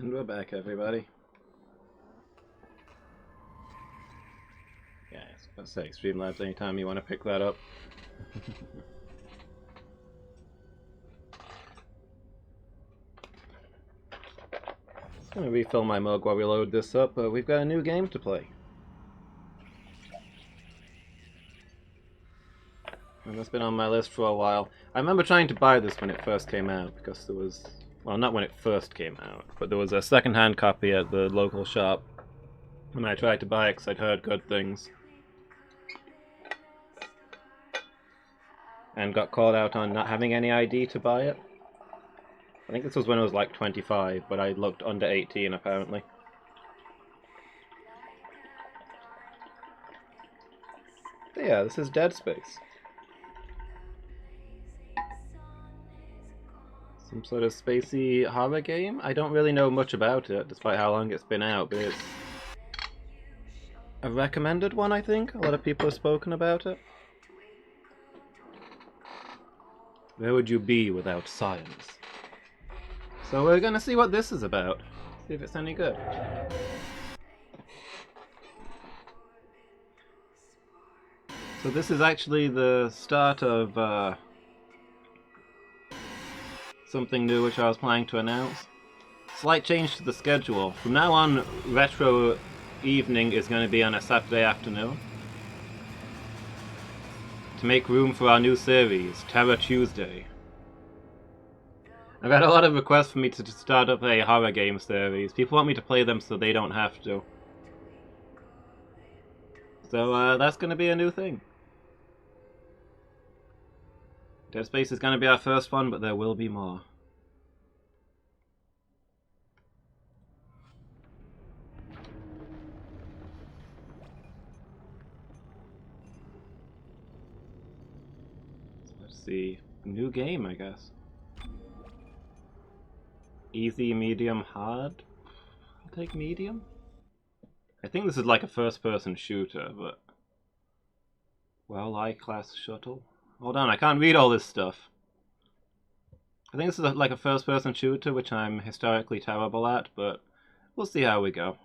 And we're back, everybody. Yeah, let's say Streamlabs anytime you want to pick that up. Just gonna refill my mug while we load this up, but we've got a new game to play. And that's been on my list for a while. I remember trying to buy this when it first came out, because there was... Well, not when it first came out, but there was a second-hand copy at the local shop. And I tried to buy it because I'd heard good things. And got called out on not having any ID to buy it. I think this was when I was like 25, but I looked under 18 apparently. But yeah, this is Dead Space. Some sort of spacey horror game? I don't really know much about it, despite how long it's been out, but it's a recommended one, I think. A lot of people have spoken about it. Where would you be without science? So we're gonna see what this is about. See if it's any good. So this is actually the start of something new which I was planning to announce. Slight change to the schedule. From now on, Retro Evening is going to be on a Saturday afternoon. To make room for our new series, Terror Tuesday. I've had a lot of requests for me to start up a horror game series. People want me to play them so they don't have to. So that's going to be a new thing. Dead Space is going to be our first one, but there will be more. So let's see. New game, I guess. Easy, medium, hard? I'll take medium? I think this is like a first-person shooter, but... Well, I-class shuttle? Hold on, I can't read all this stuff. I think this is like a first-person shooter, which I'm historically terrible at, but we'll see how we go.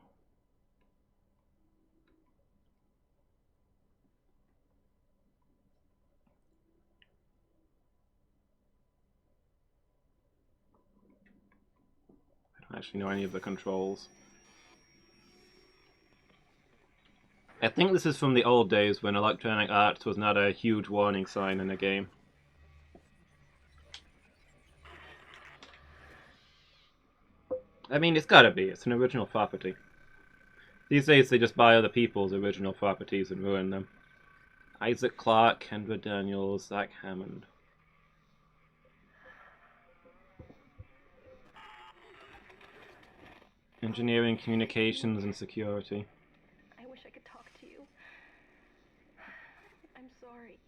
I don't actually know any of the controls. I think this is from the old days when Electronic Arts was not a huge warning sign in a game. I mean, it's gotta be. It's an original property. These days they just buy other people's original properties and ruin them. Isaac Clarke, Kendra Daniels, Zach Hammond. Engineering, communications, and security. I wish I could talk to you. I'm sorry.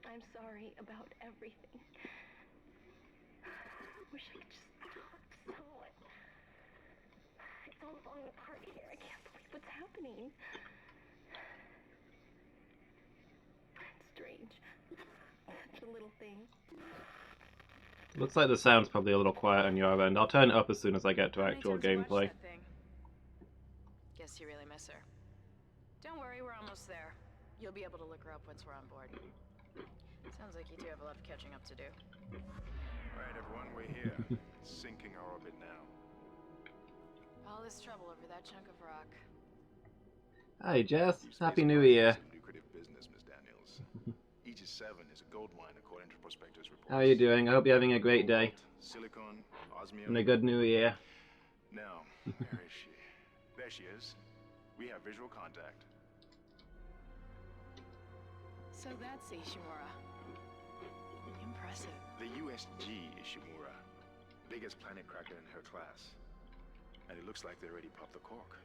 I'm sorry about everything. I wish I could just talk to someone. It's all falling apart here. I can't believe what's happening. It's strange. Such a little thing. Looks like the sound's probably a little quiet on your end. I'll turn it up as soon as I get to actual gameplay. Guess you really miss her. Don't worry, we're almost there. You'll be able to look her up once we're on board. Sounds like you two have a lot of catching up to do. Alright, everyone, we're here. Sinking our orbit now. All this trouble over that chunk of rock. Hi, Jess. Deep Happy space New mining Year. is a lucrative business, Miss Daniels. Aegis 7 is a gold mine according to prospectors' reports. How are you doing? I hope you're having a great day. Silicon, osmium. And a good New Year. Now, where is she? There she is. We have visual contact. So that's Ishimura. Impressive. The USG Ishimura. Biggest planet cracker in her class. And it looks like they already popped the cork.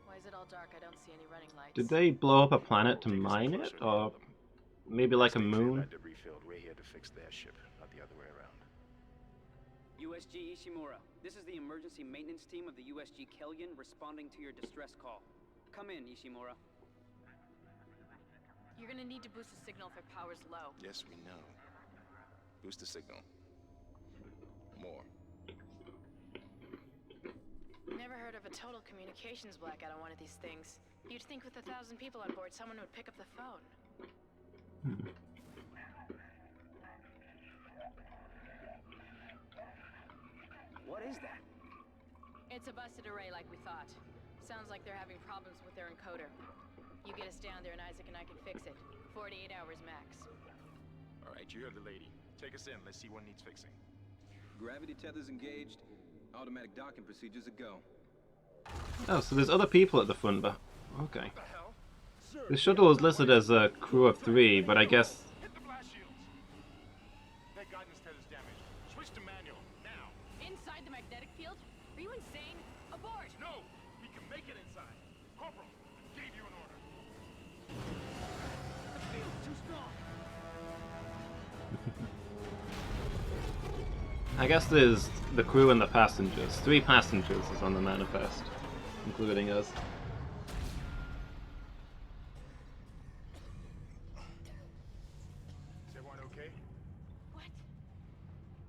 Why is it all dark? I don't see any running lights. Did they blow up a planet to mine it? Or maybe like a moon? Debris field. We're here to fix their ship, not the other way around. USG Ishimura, this is the emergency maintenance team of the USG Kellion responding to your distress call. Come in, Ishimura. You're gonna need to boost the signal if it power's low. Yes, we know. Boost the signal. More. total communications blackout on one of these things. You'd think with 1,000 people on board, someone would pick up the phone. What is that? It's a busted array like we thought. Sounds like they're having problems with their encoder. You get us down there and Isaac and I can fix it. 48 hours max. All right, you heard the lady. Take us in. Let's see what needs fixing. Gravity tethers engaged. Automatic docking procedures a go. Oh, so there's other people at the front, but okay. What the hell? Sir, The shuttle is listed as a crew of 3, but I guess hit the blast shields. That guidance tether's damaged. Switch to manual, now. Inside the magnetic field? Are you insane? Abort! No, we can make it inside. Corporal, I gave you an order. The field's too strong. I guess there's the crew and the passengers. 3 passengers is on the manifest, including us. Is everyone okay? What?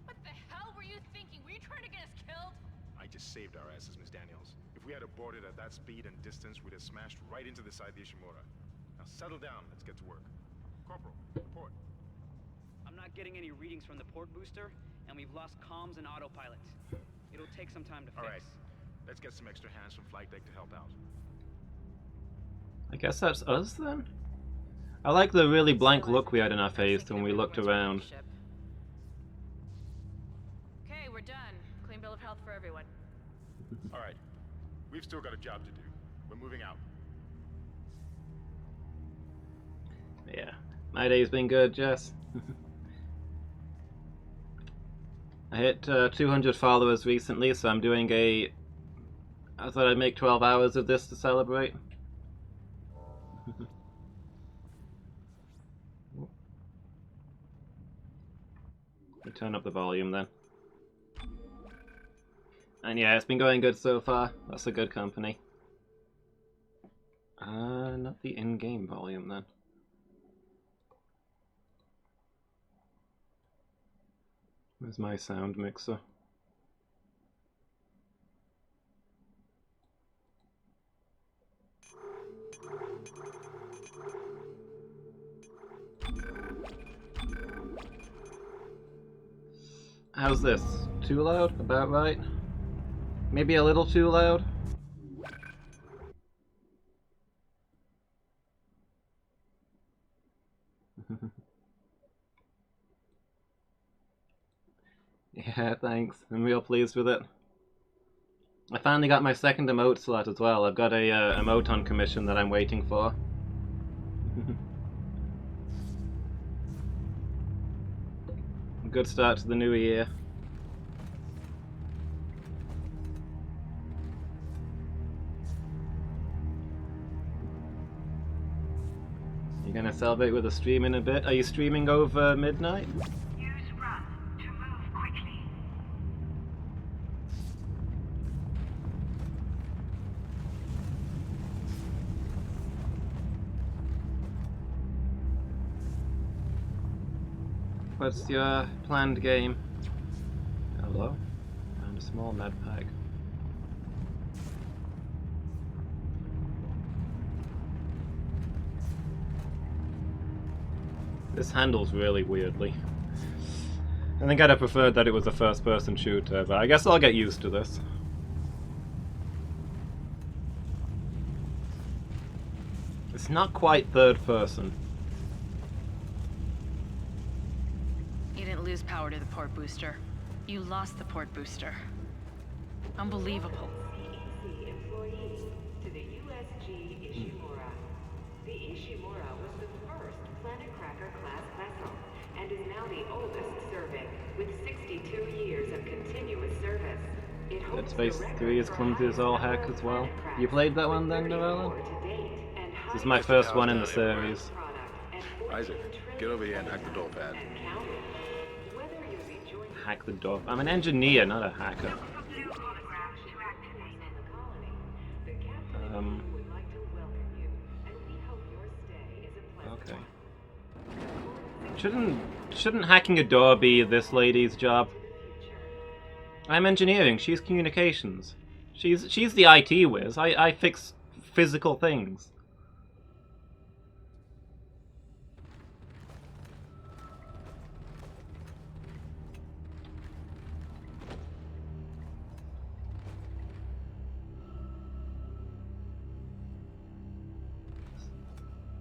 What the hell were you thinking? Were you trying to get us killed? I just saved our asses, Miss Daniels. If we had aborted at that speed and distance, we'd have smashed right into the side of the Ishimura. Now settle down. Let's get to work. Corporal, report. I'm not getting any readings from the port booster, and we've lost comms and autopilot. It'll take some time to fix. All right, let's get some extra hands from flight deck to help out. I guess that's us then? I like the really blank look we had in our face when we looked around. Okay, we're done. Clean bill of health for everyone. All right, we've still got a job to do. We're moving out. Yeah. My day's been good, Jess. I hit 200 followers recently, so I'm doing I thought I'd make 12 hours of this to celebrate. Turn up the volume then. And yeah, it's been going good so far. That's a good company. Not the in-game volume then. Where's my sound mixer? How's this? Too loud? About right? Maybe a little too loud? Yeah, thanks. I'm real pleased with it. I finally got my second emote slot as well. I've got a emote on commission that I'm waiting for. Good start to the new year. You gonna celebrate with a stream in a bit? Are you streaming over midnight? Use run to move quickly. What's your planned game? Hello? Found a small med pack. This handles really weirdly. I think I'd have preferred that it was a first-person shooter, but I guess I'll get used to this. It's not quite third-person. You didn't lose power to the port booster. You lost the port booster. Unbelievable. CEC employees to the USG Ishimura. The Ishimura was the first Planet Cracker class vessel and is now the oldest serving with 62 years of continuous service. It Dead Space 3 is clumsy as all heck as well. You played that one then, Noella? This is my first one in the series. Isaac, get over here and hack the door pad. Hack the door. I'm an engineer, not a hacker. Okay. Shouldn't hacking a door be this lady's job? I'm engineering, she's communications. She's the IT whiz. I fix physical things.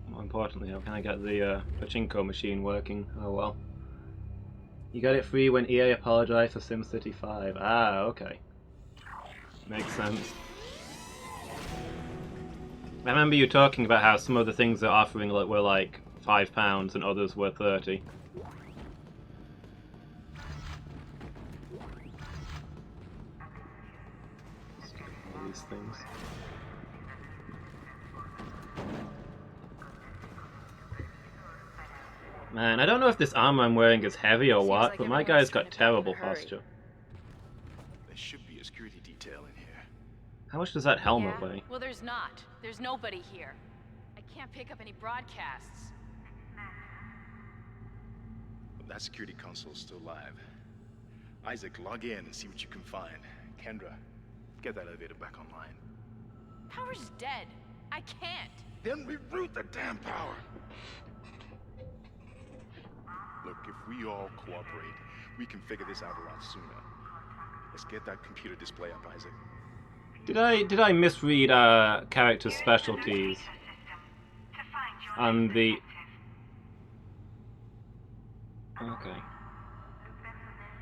More importantly, how can I get the pachinko machine working? Oh well. You got it free when EA apologized for SimCity 5. Ah, okay. Makes sense. I remember you talking about how some of the things they're offering were like £5 and others were 30. Let's get all these things. Man, I don't know if this armor I'm wearing is heavy or what, like but my everyone's guy's got gonna pack in a terrible hurry. posture. There should be a security detail in here. How much does that helmet Yeah? weigh? Well, there's not. There's nobody here. I can't pick up any broadcasts. But that security console's still live. Isaac, log in and see what you can find. Kendra, get that elevator back online. Power's dead. I can't. Then reroute the damn power! Look, if we all cooperate, we can figure this out a lot sooner. Let's get that computer display up, Isaac. Did I misread character specialties on the? Okay.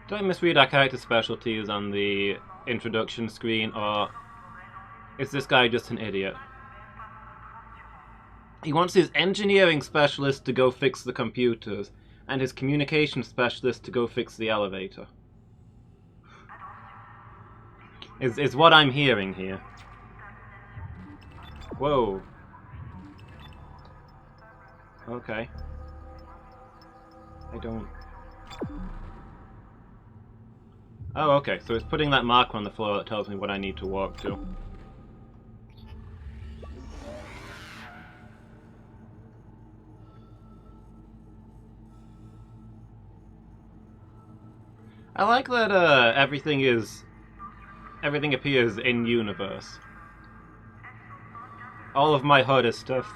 Did I misread our character specialties on the introduction screen, or is this guy just an idiot? He wants his engineering specialist to go fix the computers, and his communication specialist to go fix the elevator. Is what I'm hearing here. Whoa. Okay. I don't... Oh, okay, so it's putting that marker on the floor that tells me what I need to walk to. I like that everything appears in universe. All of my HUD is stuff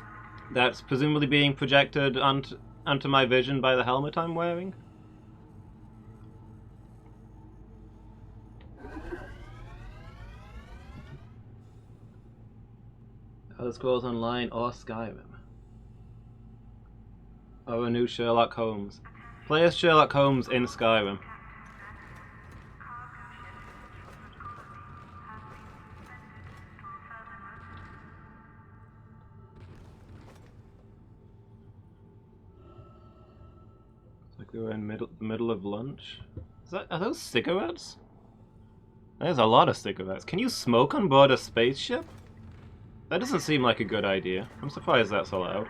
that's presumably being projected onto my vision by the helmet I'm wearing. Elder Scrolls Online or Skyrim. Or a new Sherlock Holmes. Play as Sherlock Holmes in Skyrim. We were in the middle of lunch. Are those cigarettes? There's a lot of cigarettes. Can you smoke on board a spaceship? That doesn't seem like a good idea. I'm surprised that's allowed.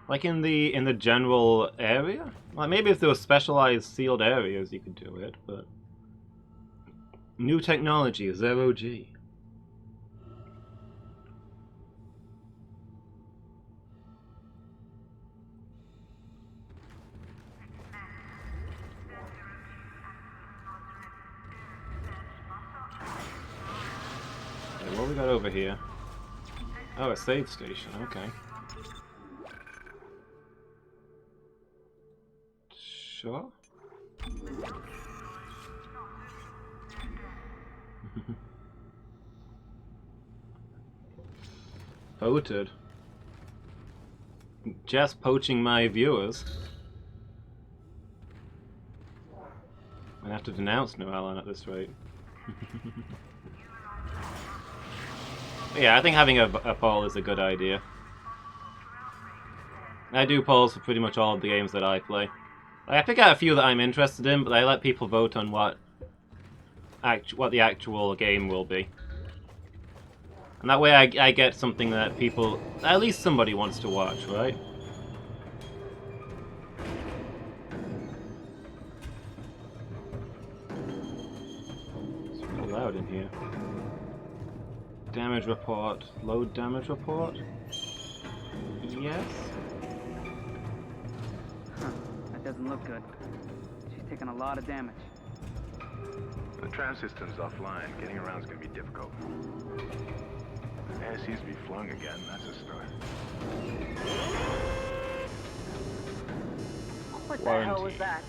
Like in the general area? Like maybe if there were specialized sealed areas you could do it, but... New technology, 0G. Okay, what we got over here? Oh, a save station, okay. Sure. Voted. Just poaching my viewers. I have to denounce New Alan at this rate. Yeah, I think having a poll is a good idea. I do polls for pretty much all of the games that I play. I pick out a few that I'm interested in, but I let people vote on what the actual game will be. And that way I get something that people, at least somebody wants to watch, right? It's really loud in here. Damage report. Load damage report? Yes? Huh. I doesn't look good. She's taken a lot of damage. The tram system's offline. Getting around's gonna be difficult. Air seems to be flowing again. That's a start. What the hell was that?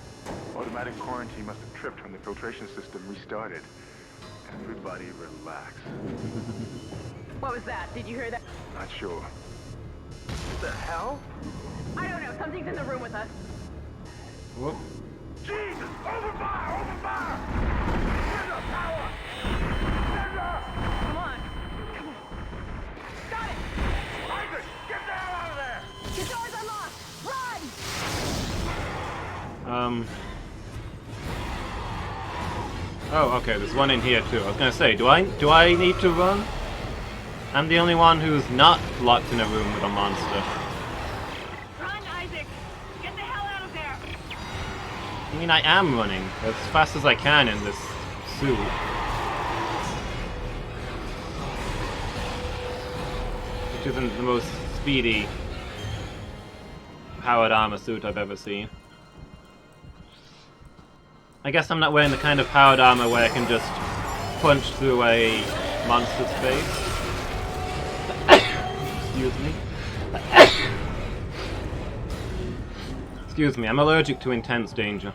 Automatic quarantine must have tripped when the filtration system restarted. Everybody relax. What was that? Did you hear that? Not sure. What the hell? I don't know. Something's in the room with us. Whoop. Jesus! Open fire! Open fire! Send up power! Send up! Come on. Come on. Got it! Isaac! Get the hell out of there! The doors are locked! Run! Oh, okay, there's one in here too. I was gonna say, do I need to run? I'm the only one who's not locked in a room with a monster. Run, Isaac! Get the hell out of there! I mean, I am running as fast as I can in this suit. Which isn't the most speedy powered armor suit I've ever seen. I guess I'm not wearing the kind of powered armor where I can just punch through a monster's face. Excuse me. Excuse me, I'm allergic to intense danger.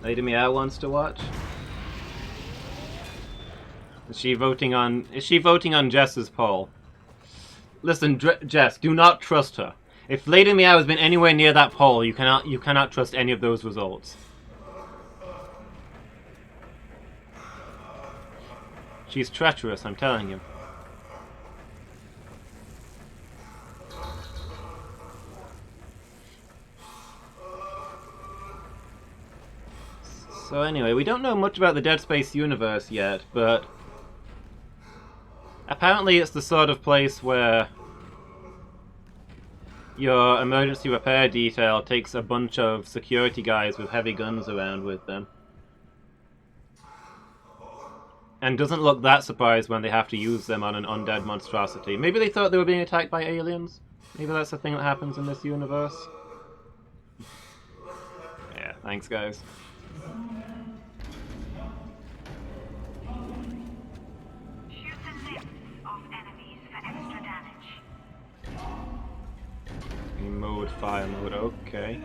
Lady Meow wants to watch. Is she voting on Jess's poll? Listen, Jess, do not trust her. If Lady Meow has been anywhere near that poll, you cannot trust any of those results. She's treacherous, I'm telling you. So anyway, we don't know much about the Dead Space universe yet, but apparently it's the sort of place where your emergency repair detail takes a bunch of security guys with heavy guns around with them. And doesn't look that surprised when they have to use them on an undead monstrosity. Maybe they thought they were being attacked by aliens? Maybe that's the thing that happens in this universe? Yeah, thanks guys. Shoot the limbs off enemies for extra damage. Mode, fire mode, okay. Use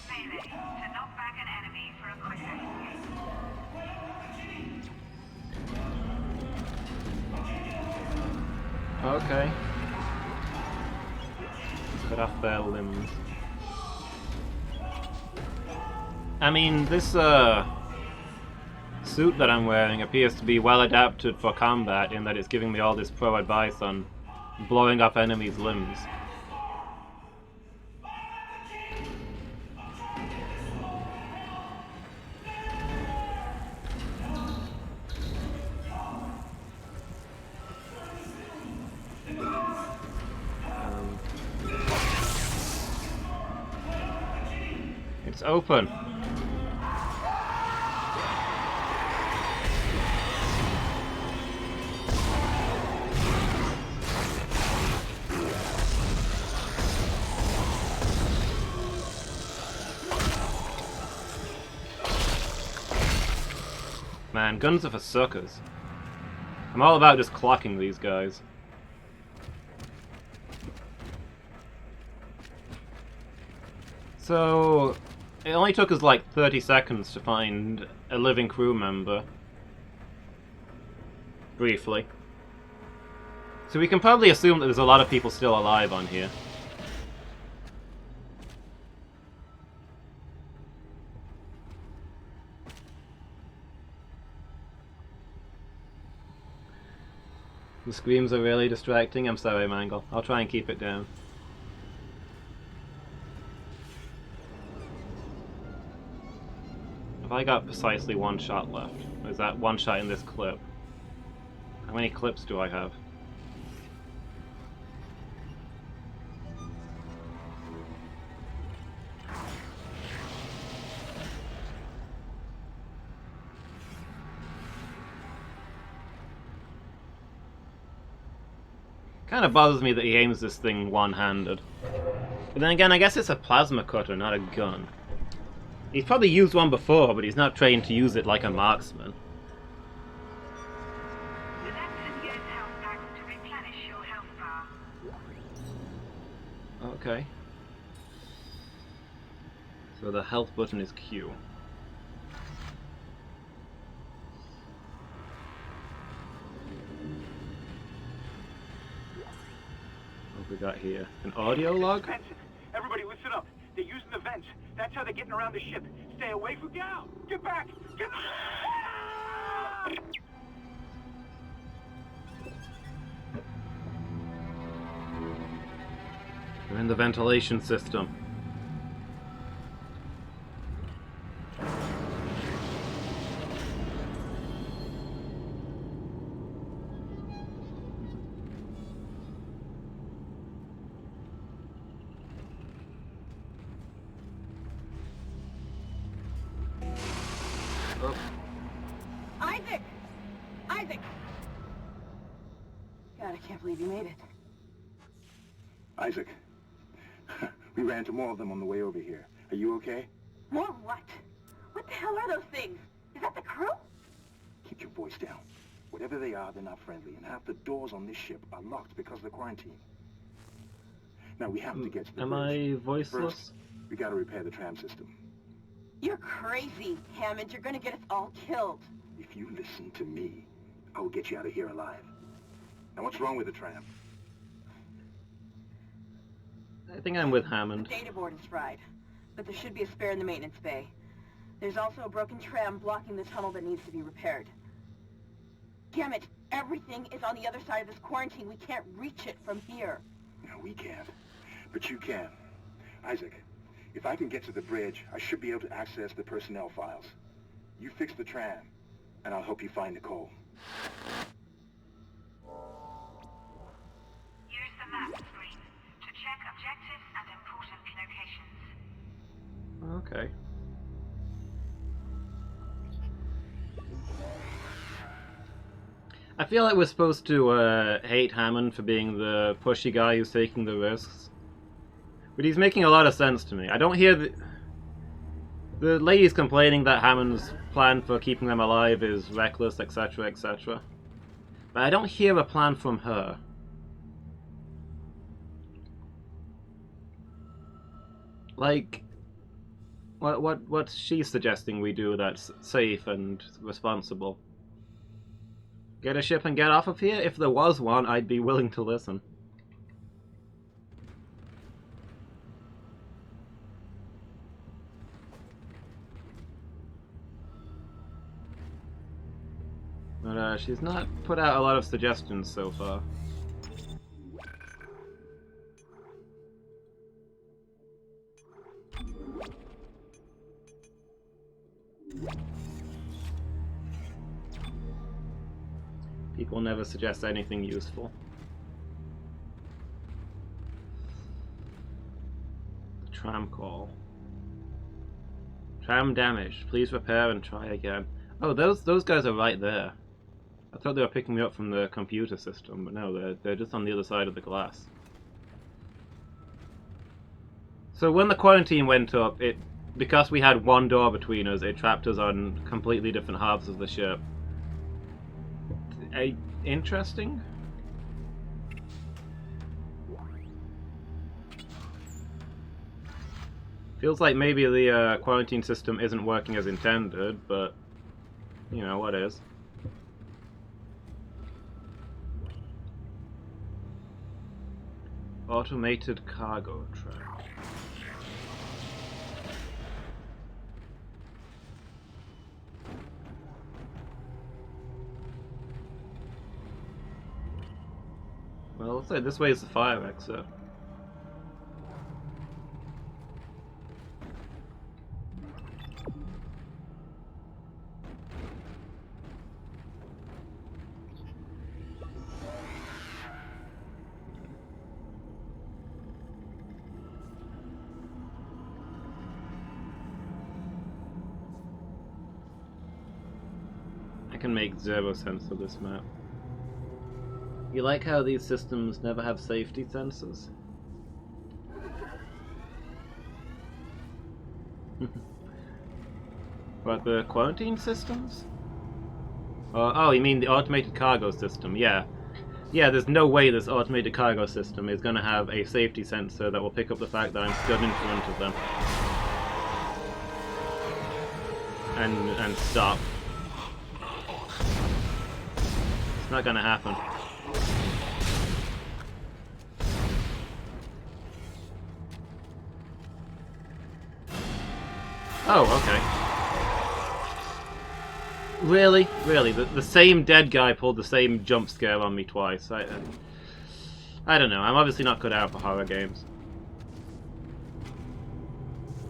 melee to knock back an enemy for a quick escape. Okay. Cut off their limbs. I mean, this suit that I'm wearing appears to be well adapted for combat in that it's giving me all this pro advice on blowing off enemies' limbs. It's open. Man, guns are for suckers. I'm all about just clocking these guys. So, it only took us like 30 seconds to find a living crew member. Briefly. So we can probably assume that there's a lot of people still alive on here. The screams are really distracting. I'm sorry, Mangle. I'll try and keep it down. Have I got precisely one shot left? Or is that one shot in this clip? How many clips do I have? Kind of bothers me that he aims this thing one-handed. But then again, I guess it's a plasma cutter, not a gun. He's probably used one before, but he's not trained to use it like a marksman. Okay. So the health button is Q. What have we got here? An audio log? Everybody listen up. They're using the vents. That's how they're getting around the ship. Stay away from... Get back! Get back! We're in the ventilation system. Oh. Isaac! Isaac! God, I can't believe you made it. Isaac, we ran into more of them on the way over here. Are you okay? More what? What the hell are those things? Is that the crew? Keep your voice down. Whatever they are, they're not friendly, and half the doors on this ship are locked because of the quarantine. Now, we have to get to the Am bridge. I voiceless? First, we gotta repair the tram system. You're crazy, Hammond. You're gonna get us all killed. If you listen to me, I will get you out of here alive. Now, what's wrong with the tram? I think I'm with Hammond. The data board is fried, but there should be a spare in the maintenance bay. There's also a broken tram blocking the tunnel that needs to be repaired. Damn it! Everything is on the other side of this quarantine. We can't reach it from here. No, we can't. But you can. Isaac, if I can get to the bridge, I should be able to access the personnel files. You fix the tram, and I'll help you find Nicole. Use the map screen to check objectives and important locations. Okay. I feel like we're supposed to hate Hammond for being the pushy guy who's taking the risks. But he's making a lot of sense to me. I don't hear the ladies complaining that Hammond's plan for keeping them alive is reckless, etc., etc. But I don't hear a plan from her. Like, what's she suggesting we do that's safe and responsible? Get a ship and get off of here? If there was one, I'd be willing to listen. But she's not put out a lot of suggestions so far. People never suggest anything useful. Tram call. Tram damaged. Please repair and try again. Oh, those guys are right there. I thought they were picking me up from the computer system, but no, they're just on the other side of the glass. So when the quarantine went up, because we had one door between us, it trapped us on completely different halves of the ship. Interesting? Feels like maybe the quarantine system isn't working as intended, but you know what is. Automated cargo track. Well, let's say this way is the fire exit. I can make zero sense of this map. You like how these systems never have safety sensors? What, the quarantine systems? Oh, you mean the automated cargo system? Yeah. Yeah, there's no way this automated cargo system is going to have a safety sensor that will pick up the fact that I'm stood in front of them. And stop. It's not going to happen. Oh, okay. Really? Really? The same dead guy pulled the same jump scare on me twice. I don't know. I'm obviously not cut out for horror games.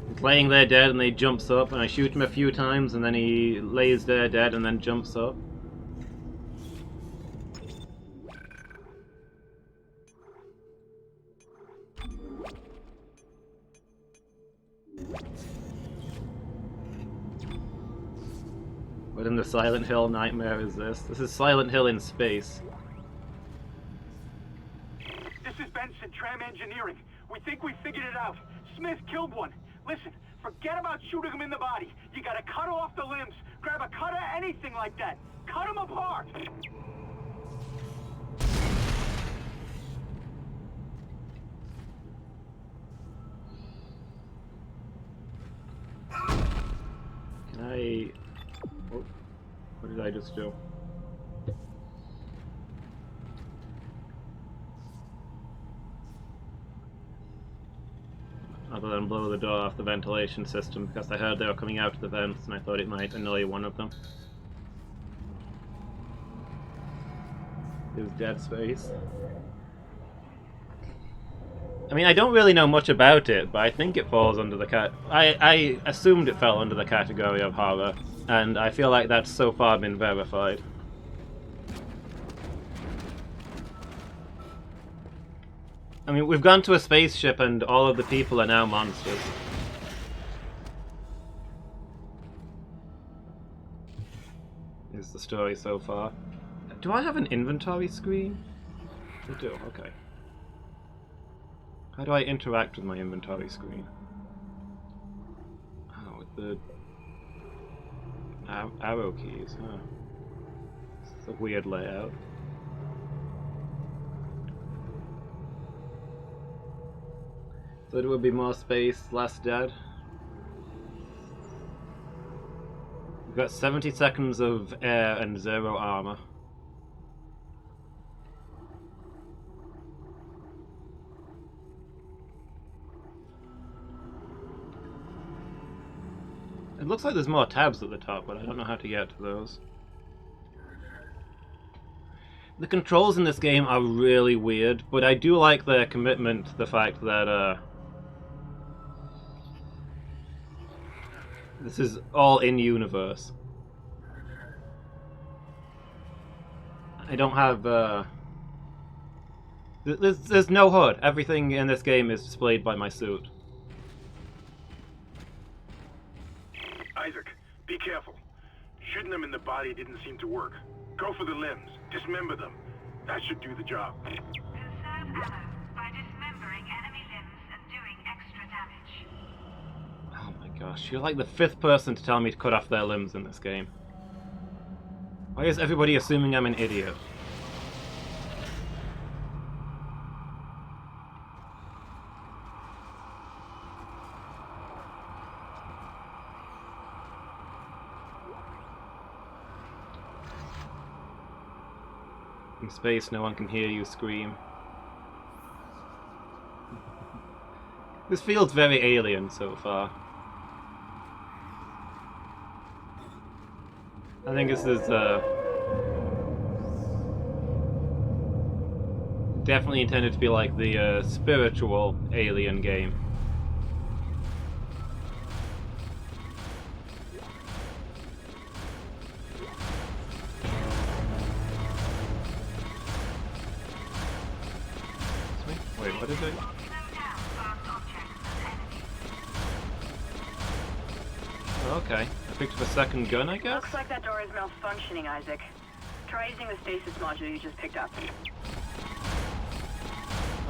He's laying there dead and he jumps up and I shoot him a few times and then he lays there dead and then jumps up. What in the Silent Hill nightmare is this? This is Silent Hill in space. This is Benson, Tram Engineering. We think we figured it out. Smith killed one. Listen, forget about shooting him in the body. You gotta cut off the limbs. Grab a cutter, anything like that. Cut him apart. Can I... Oh, what did I just do? Other than blow the door off the ventilation system, because I heard they were coming out of the vents and I thought it might annoy one of them. It was dead space. I mean, I don't really know much about it, but I think it falls under the I assumed it fell under the category of horror, and I feel like that's so far been verified. I mean, we've gone to a spaceship and all of the people are now monsters. Is the story so far. Do I have an inventory screen? I do, okay. How do I interact with my inventory screen? Oh, with the arrow keys, huh. It's a weird layout. So there would be more space, less dead. We've got 70 seconds of air and 0 armor. It looks like there's more tabs at the top, but I don't know how to get to those. The controls in this game are really weird, but I do like their commitment to the fact that this is all in-universe. I don't have there's no HUD. Everything in this game is displayed by my suit. Isaac, be careful. Shooting them in the body didn't seem to work. Go for the limbs. Dismember them. That should do the job. Conserve ammo by dismembering enemy limbs and doing extra damage. Oh my gosh, you're like the 5th person to tell me to cut off their limbs in this game. Why is everybody assuming I'm an idiot? In space, no one can hear you scream. This feels very alien so far. I think this is definitely intended to be like the spiritual Alien game. Wait, what is it? Okay, I picked up a second gun, I guess? Looks like that door is malfunctioning, Isaac. Try using the stasis module you just picked up.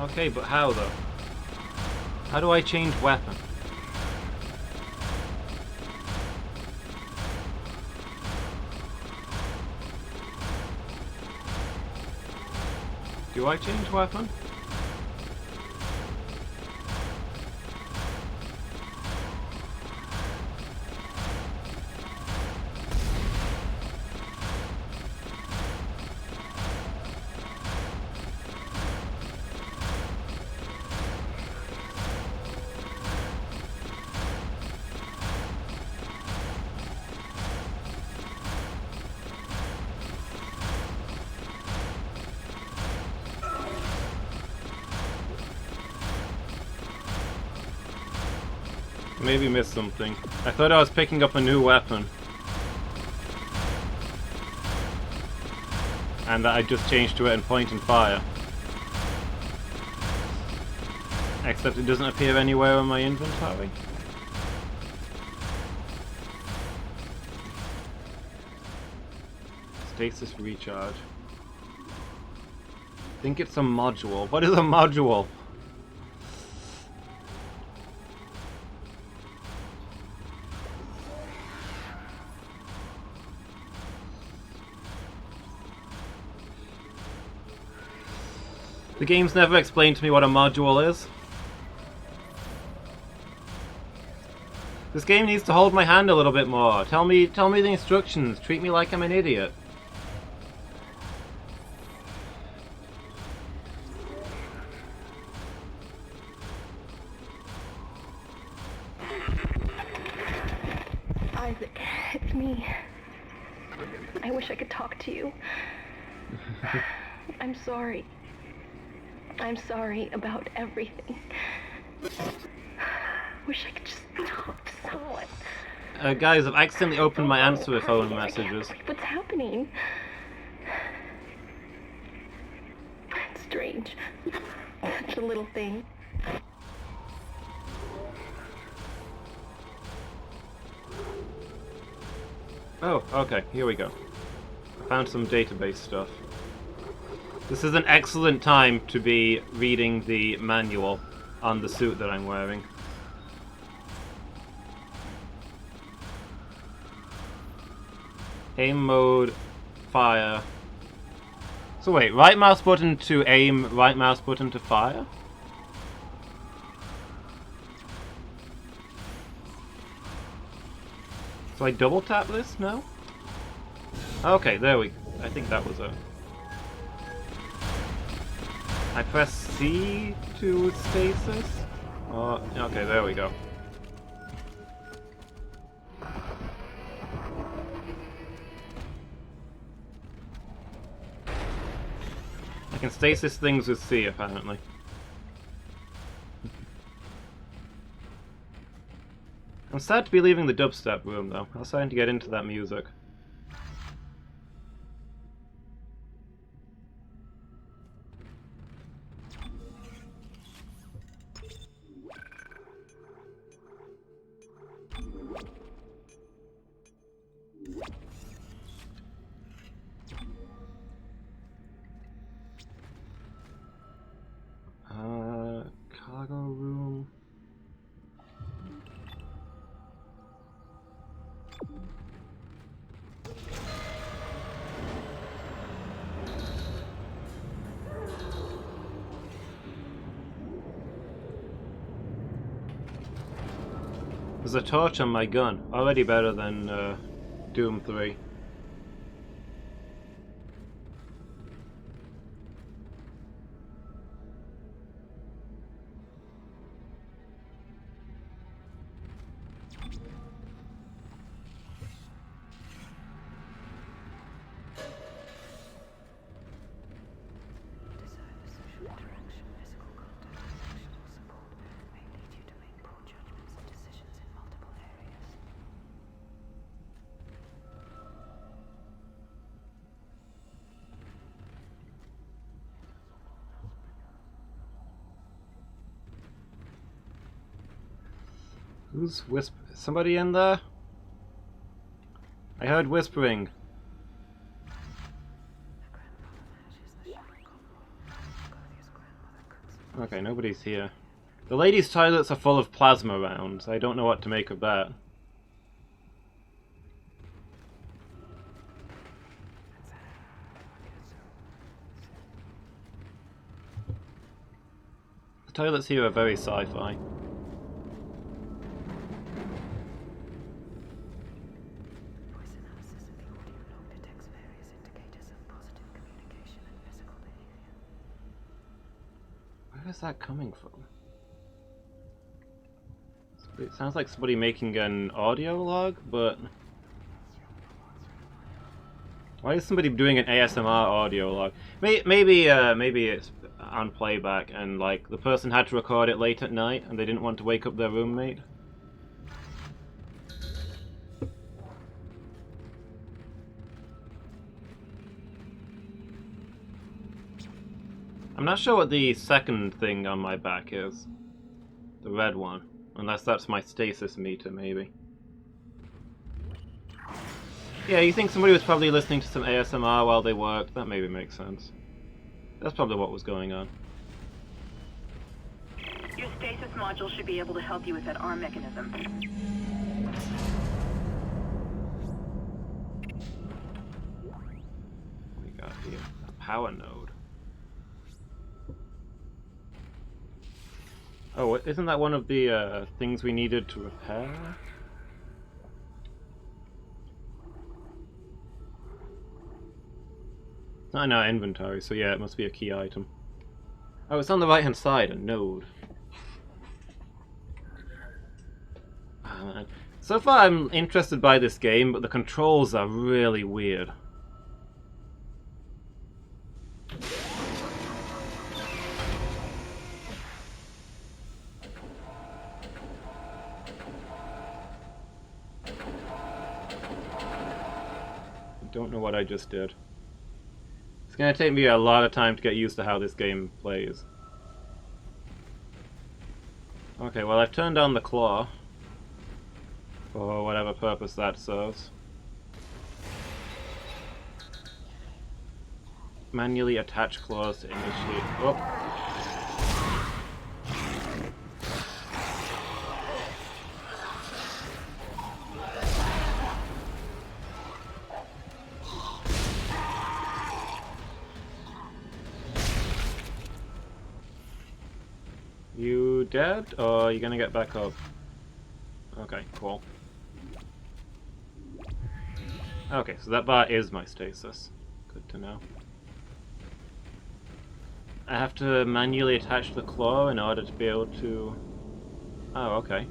Okay, but how though? How do I change weapon? Do I change weapon? Maybe missed something. I thought I was picking up a new weapon. And that I just changed to it and point and fire. Except it doesn't appear anywhere in my inventory. Stasis recharge. I think it's a module. What is a module? The game's never explained to me what a module is. This game needs to hold my hand a little bit more. Tell me the instructions. Treat me like I'm an idiot. Isaac, it's me. I wish I could talk to you. I'm sorry. I'm sorry about everything. Wish I could just talk to someone. Guys, I've accidentally opened my answer phone messages. What's happening? It's strange. Such a little thing. Oh, okay, here we go. I found some database stuff. This is an excellent time to be reading the manual on the suit that I'm wearing. Aim mode, fire. So wait, right mouse button to aim, right mouse button to fire? So I double tap this? No? Okay, there we go. I think that was it. I press C to stasis? Oh, okay, there we go. I can stasis things with C, apparently. I'm sad to be leaving the dubstep room, though. I was starting to get into that music. Cargo room. There's a torch on my gun. Already better than Doom 3. Who's somebody in there? I heard whispering. Okay, nobody's here. The ladies' toilets are full of plasma rounds. I don't know what to make of that. The toilets here are very sci-fi. Where is that coming from? It sounds like somebody making an audio log, but why is somebody doing an ASMR audio log? Maybe it's on playback, and like the person had to record it late at night, and they didn't want to wake up their roommate. I'm not sure what the second thing on my back is. The red one. Unless that's my stasis meter, maybe. Yeah, you think somebody was probably listening to some ASMR while they worked? That maybe makes sense. That's probably what was going on. Your stasis module should be able to help you with that arm mechanism. What we got here? A power node. Oh, isn't that one of the things we needed to repair? It's not in our inventory, so yeah, it must be a key item. Oh, it's on the right-hand side, a node. Oh, man. So far I'm interested by this game, but the controls are really weird. Don't know what I just did. It's gonna take me a lot of time to get used to how this game plays. Okay, well I've turned on the claw. For whatever purpose that serves. Manually attach claws to initiate... Oh! You dead, or are you gonna get back up? Okay, cool. Okay, so that bar is my stasis. Good to know. I have to manually attach the claw in order to be able to... Oh, okay.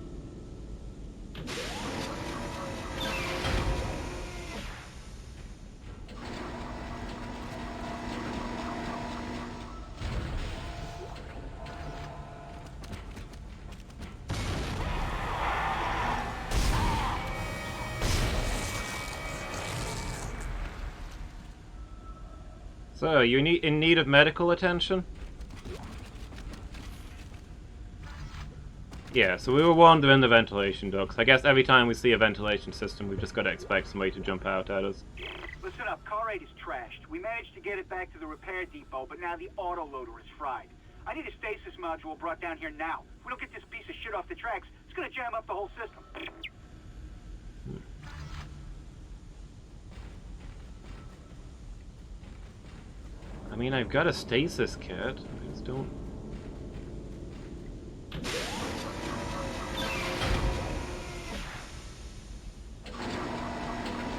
So, you in need of medical attention? Yeah, so we were warned they're in the ventilation ducts. I guess every time we see a ventilation system, we've just got to expect somebody to jump out at us. Listen up, car 8 is trashed. We managed to get it back to the repair depot, but now the autoloader is fried. I need a stasis module brought down here now. If we don't get this piece of shit off the tracks, it's gonna jam up the whole system. I mean, I've got a stasis kit. I just don't...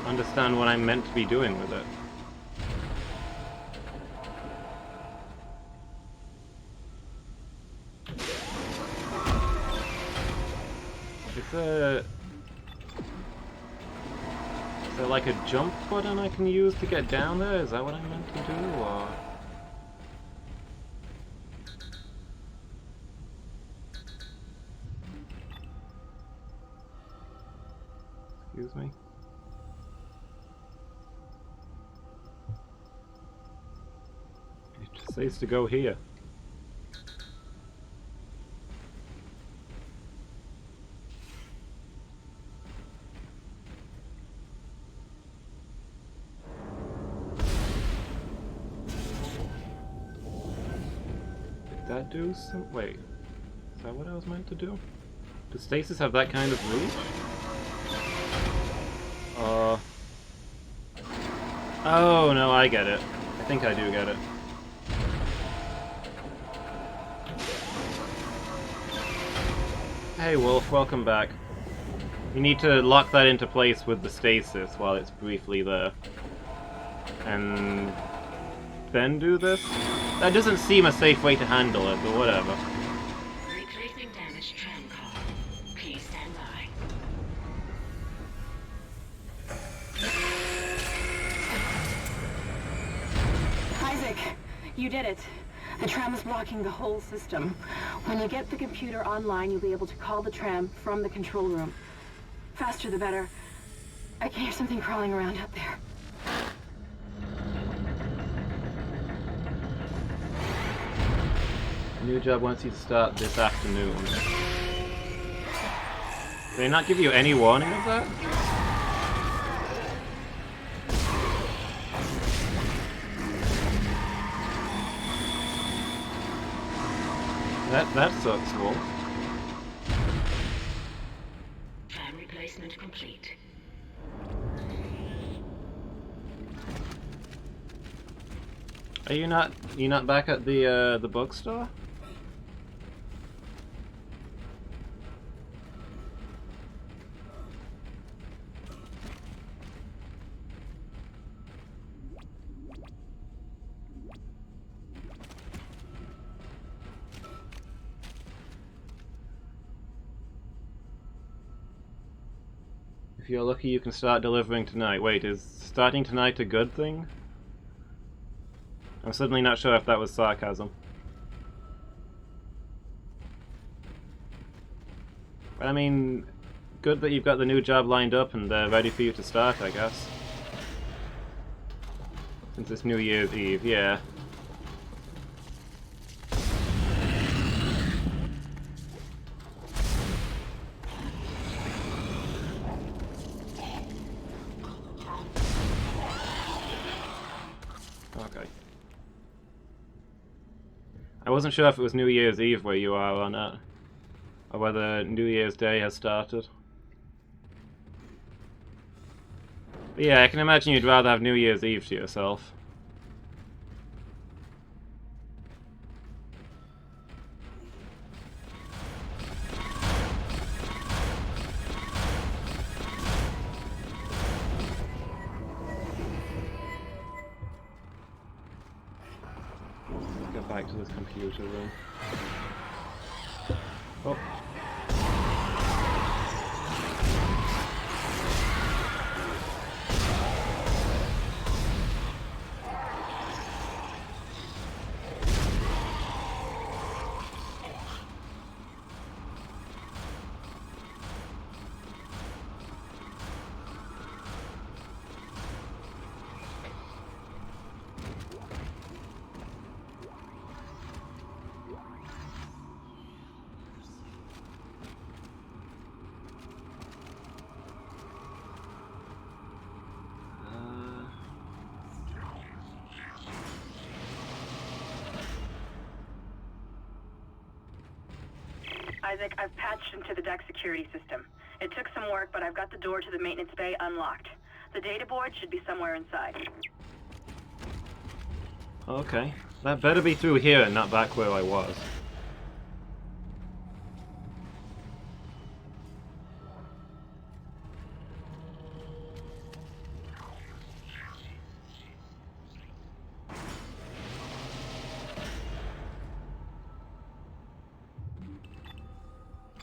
understand what I'm meant to be doing with it. Is there like a jump button I can use to get down there? Is that what I'm meant to do, or...? Excuse me? It just says to go here. that do some... Wait. Is that what I was meant to do? Does stasis have that kind of reach? Oh, no, I get it. I think I do get it. Hey, Wolf, welcome back. You need to lock that into place with the stasis while it's briefly there. And then do this? That doesn't seem a safe way to handle it, but whatever. Replacing damaged tram car. Please stand by. Isaac, you did it. The tram is blocking the whole system. When you get the computer online, you'll be able to call the tram from the control room. Faster the better. I can hear something crawling around out there. New job wants you to start this afternoon. Did they not give you any warning of that? That sucks, Wolf. Tram replacement complete. Are you not back at the bookstore? If you're lucky, you can start delivering tonight. Wait, is starting tonight a good thing? I'm suddenly not sure if that was sarcasm. I mean, good that you've got the new job lined up and they're ready for you to start, I guess. Since it's New Year's Eve, yeah. Okay. I wasn't sure if it was New Year's Eve where you are or not, or whether New Year's Day has started. But yeah, I can imagine you'd rather have New Year's Eve to yourself. Get back to this computer room. Oh. Isaac, I've patched into the deck security system. It took some work, but I've got the door to the maintenance bay unlocked. The data board should be somewhere inside. Okay. That better be through here and not back where I was.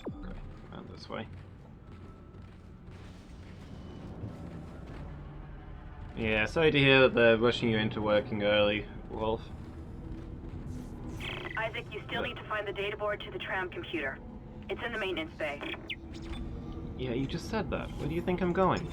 Okay, around this way. Yeah, sorry to hear that they're rushing you into working early, Wolf. Isaac, you still need to find the data board to the tram computer. It's in the maintenance bay. Yeah, you just said that. Where do you think I'm going?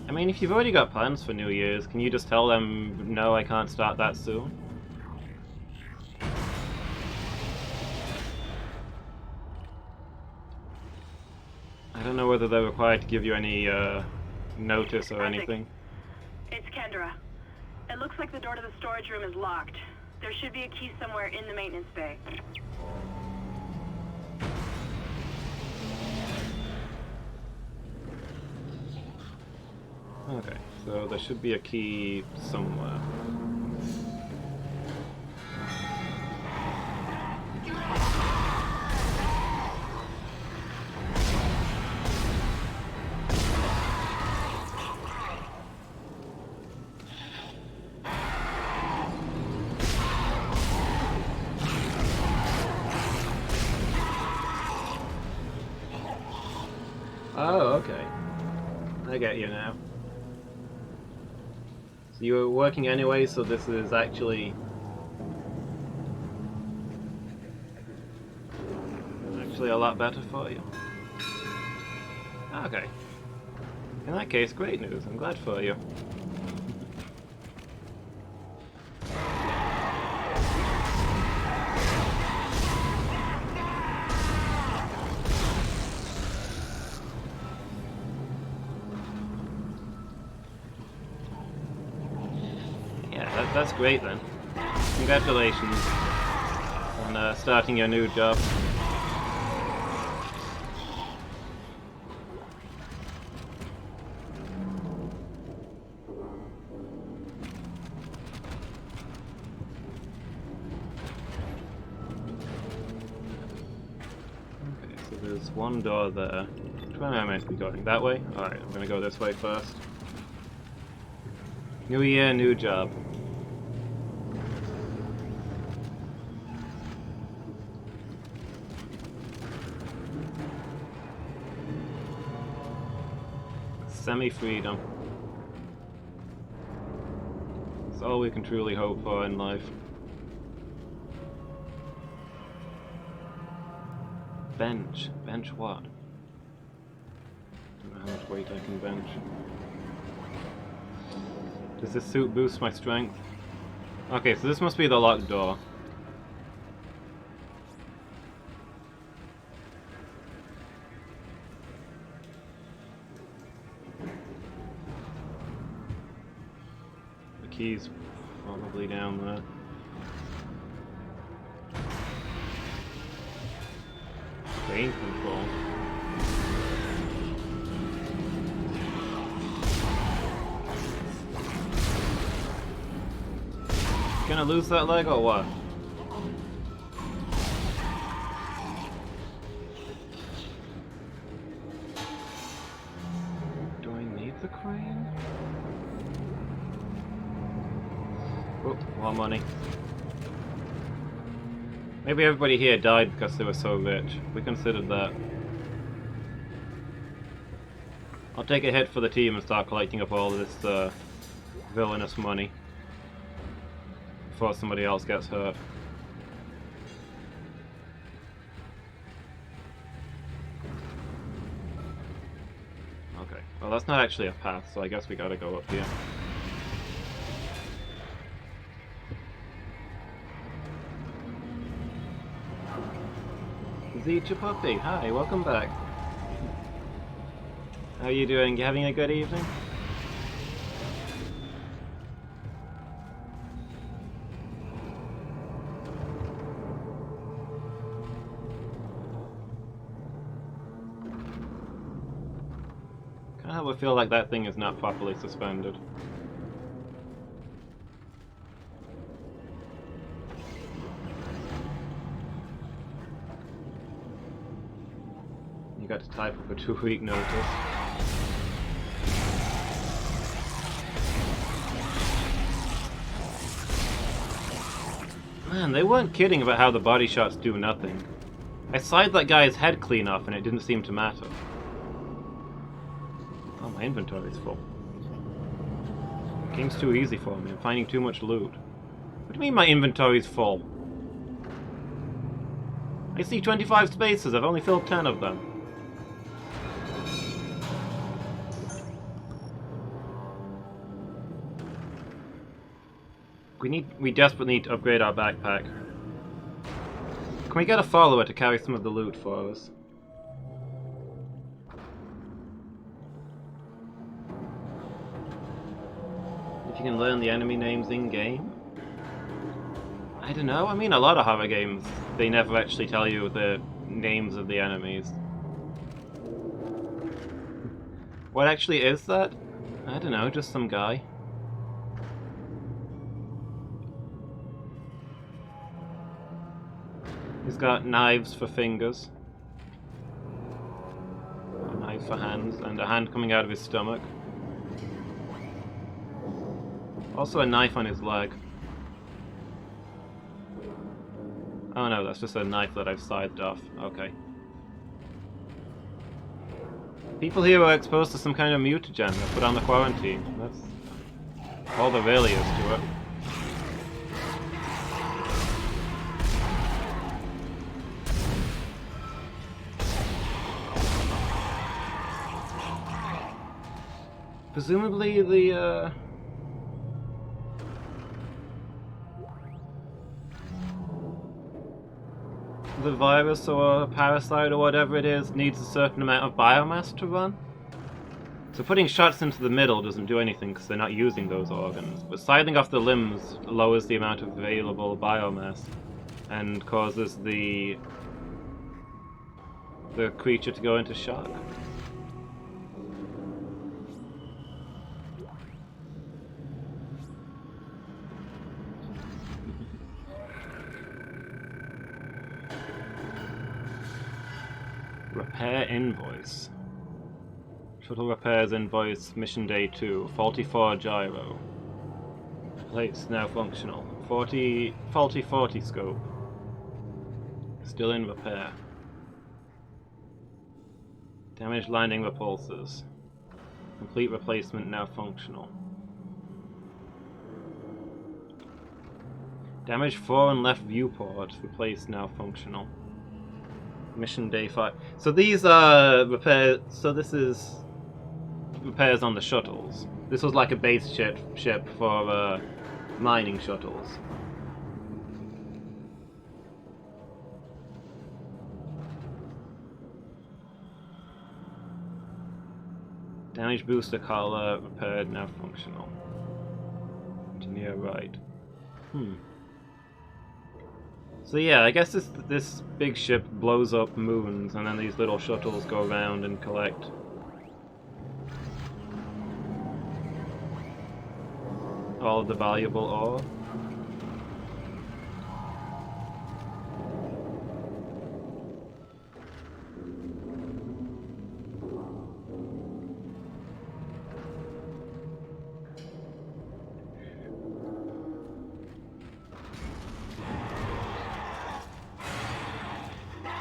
I mean, if you've already got plans for New Year's, can you just tell them, no, I can't start that soon? I don't know whether they're required to give you any notice or anything. It's Kendra. It looks like the door to the storage room is locked. There should be a key somewhere in the maintenance bay. Okay, so there should be a key somewhere. Oh, okay. I get you now. So you were working anyway, so this is actually a lot better for you. Okay. In that case, great news. I'm glad for you. That's great then. Congratulations on starting your new job. Okay, so there's one door there. Which way am I meant to be going? That way? Alright, I'm gonna go this way first. New year, new job. Semi-freedom. It's all we can truly hope for in life. Bench. Bench what? Don't know how much weight I can bench. Does this suit boost my strength? Okay, so this must be the locked door. Key's probably down there. Train control. Gonna lose that leg or what? Do I need the crane? Oh, more money. Maybe everybody here died because they were so rich. We considered that. I'll take a hit for the team and start collecting up all this villainous money before somebody else gets hurt. Okay, well that's not actually a path, so I guess we gotta go up here. Zeech Puppy, hi, welcome back. How are you doing? You having a good evening? Kinda have a feel like that thing is not properly suspended. You got to type up a 2-week notice. Man, they weren't kidding about how the body shots do nothing. I sliced that guy's head clean off and it didn't seem to matter. Oh, my inventory's full. Game's too easy for me. I'm finding too much loot. What do you mean my inventory's full? I see 25 spaces. I've only filled 10 of them. We desperately need to upgrade our backpack. Can we get a follower to carry some of the loot for us? If you can learn the enemy names in-game? I don't know, I mean a lot of horror games, they never actually tell you the names of the enemies. What actually is that? I don't know, just some guy. He's got knives for fingers. A knife for hands, and a hand coming out of his stomach. Also a knife on his leg. Oh no, that's just a knife that I've scythed off. Okay. People here are exposed to some kind of mutagen. They're put on the quarantine. That's all there really is to it. Presumably the virus or parasite or whatever it is needs a certain amount of biomass to run. So putting shots into the middle doesn't do anything because they're not using those organs, but scything off the limbs lowers the amount of available biomass and causes the creature to go into shock. Repair invoice. Shuttle repairs invoice, mission day 2. Faulty 4 gyro. Plates now functional. Faulty 40 scope. Still in repair. Damaged landing repulsors. Complete replacement now functional. Damaged fore and left viewport. Replaced now functional. Mission day 5. So these are repairs. So this is repairs on the shuttles. This was like a base ship for mining shuttles. Damaged booster collar repaired, now functional. Engineer right. So yeah, I guess this big ship blows up moons, and then these little shuttles go around and collect all of the valuable ore.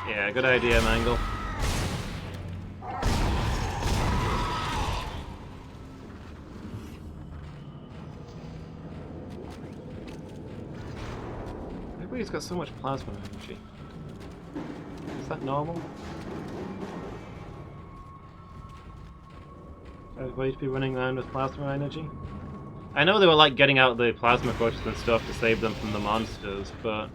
Yeah, good idea, Mangle. Everybody's got so much plasma energy. Is that normal? Everybody to be running around with plasma energy? I know they were like getting out the plasma clutches and stuff to save them from the monsters, but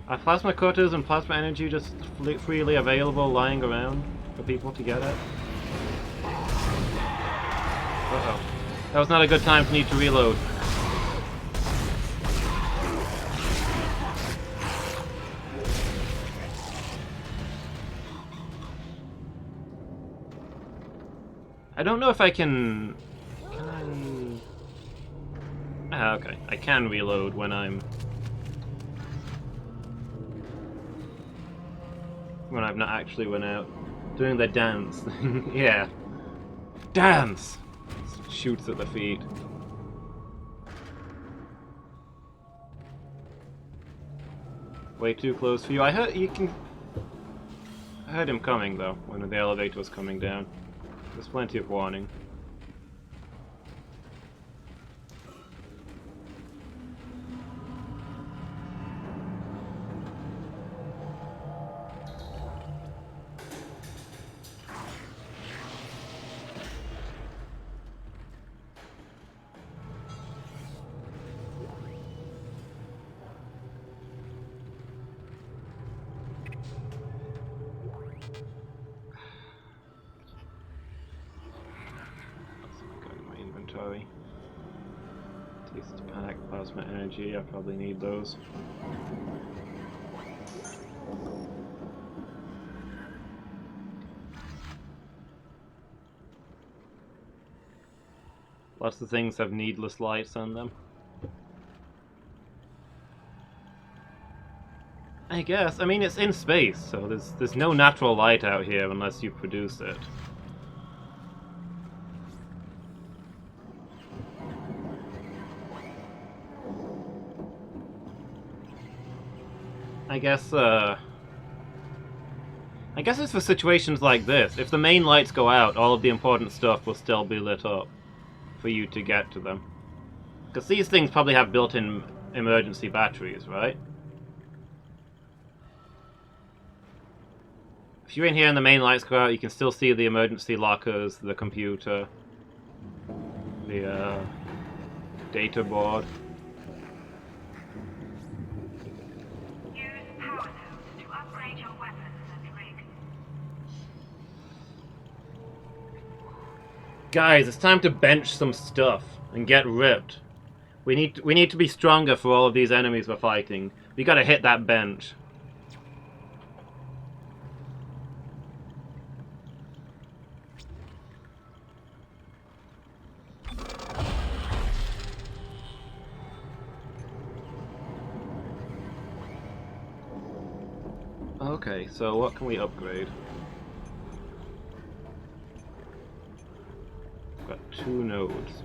are plasma cutters and plasma energy just freely available lying around for people to get at? Uh-oh. That was not a good time for me to reload. I don't know if I can I... okay. I can reload when I've not actually went out. Doing the dance thing. Yeah. Dance! Shoots at the feet. Way too close for you. I heard him coming though, when the elevator was coming down. There's plenty of warning. Plasma energy, I probably need those. Lots of things have needless lights on them. I guess. I mean, it's in space, so there's no natural light out here unless you produce it. I guess it's for situations like this. If the main lights go out, all of the important stuff will still be lit up for you to get to them. Because these things probably have built-in emergency batteries, right? If you're in here and the main lights go out, you can still see the emergency lockers, the computer, the data board. Use power nodes to upgrade your weapons and rig. Guys, it's time to bench some stuff and get ripped. We need to be stronger for all of these enemies we're fighting. We gotta hit that bench. Okay, so what can we upgrade? Got 2 nodes.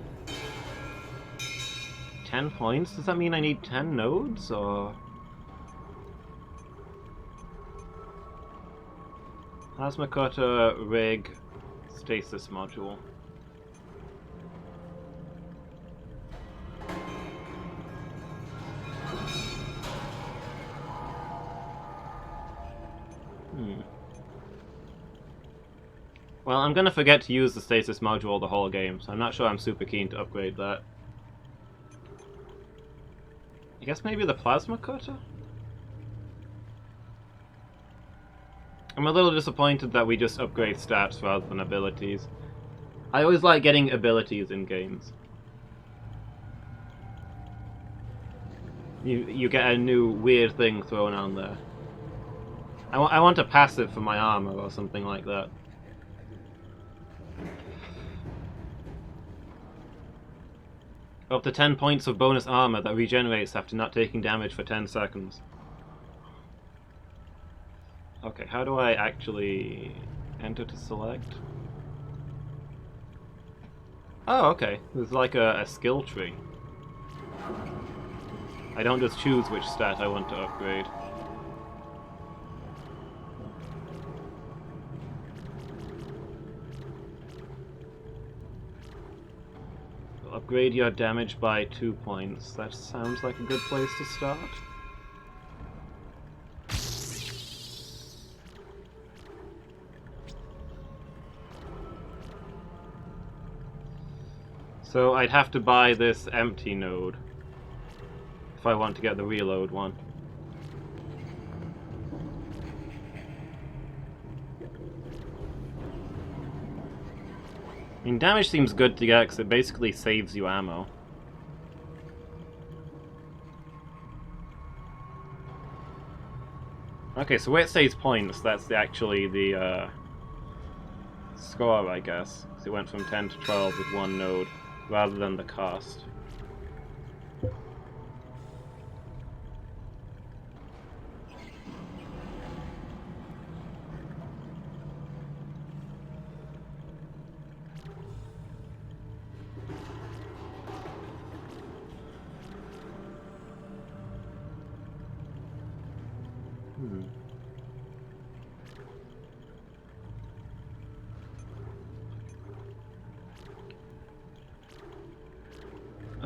10 points? Does that mean I need 10 nodes, or...? Plasma cutter, rig, stasis module. Well, I'm gonna forget to use the stasis module the whole game, so I'm not sure I'm super keen to upgrade that. I guess maybe the plasma cutter? I'm a little disappointed that we just upgrade stats rather than abilities. I always like getting abilities in games. You get a new weird thing thrown on there. I want a passive for my armor or something like that. Up to 10 points of bonus armor that regenerates after not taking damage for 10 seconds. Okay, how do I actually enter to select? Oh, okay. There's like a skill tree. I don't just choose which stat I want to upgrade. Upgrade your damage by 2 points. That sounds like a good place to start. So I'd have to buy this empty node if I want to get the reload one. I mean, damage seems good to get because it basically saves you ammo. Okay, so where it saves points, that's actually the score, I guess. So it went from 10 to 12 with one node, rather than the cost.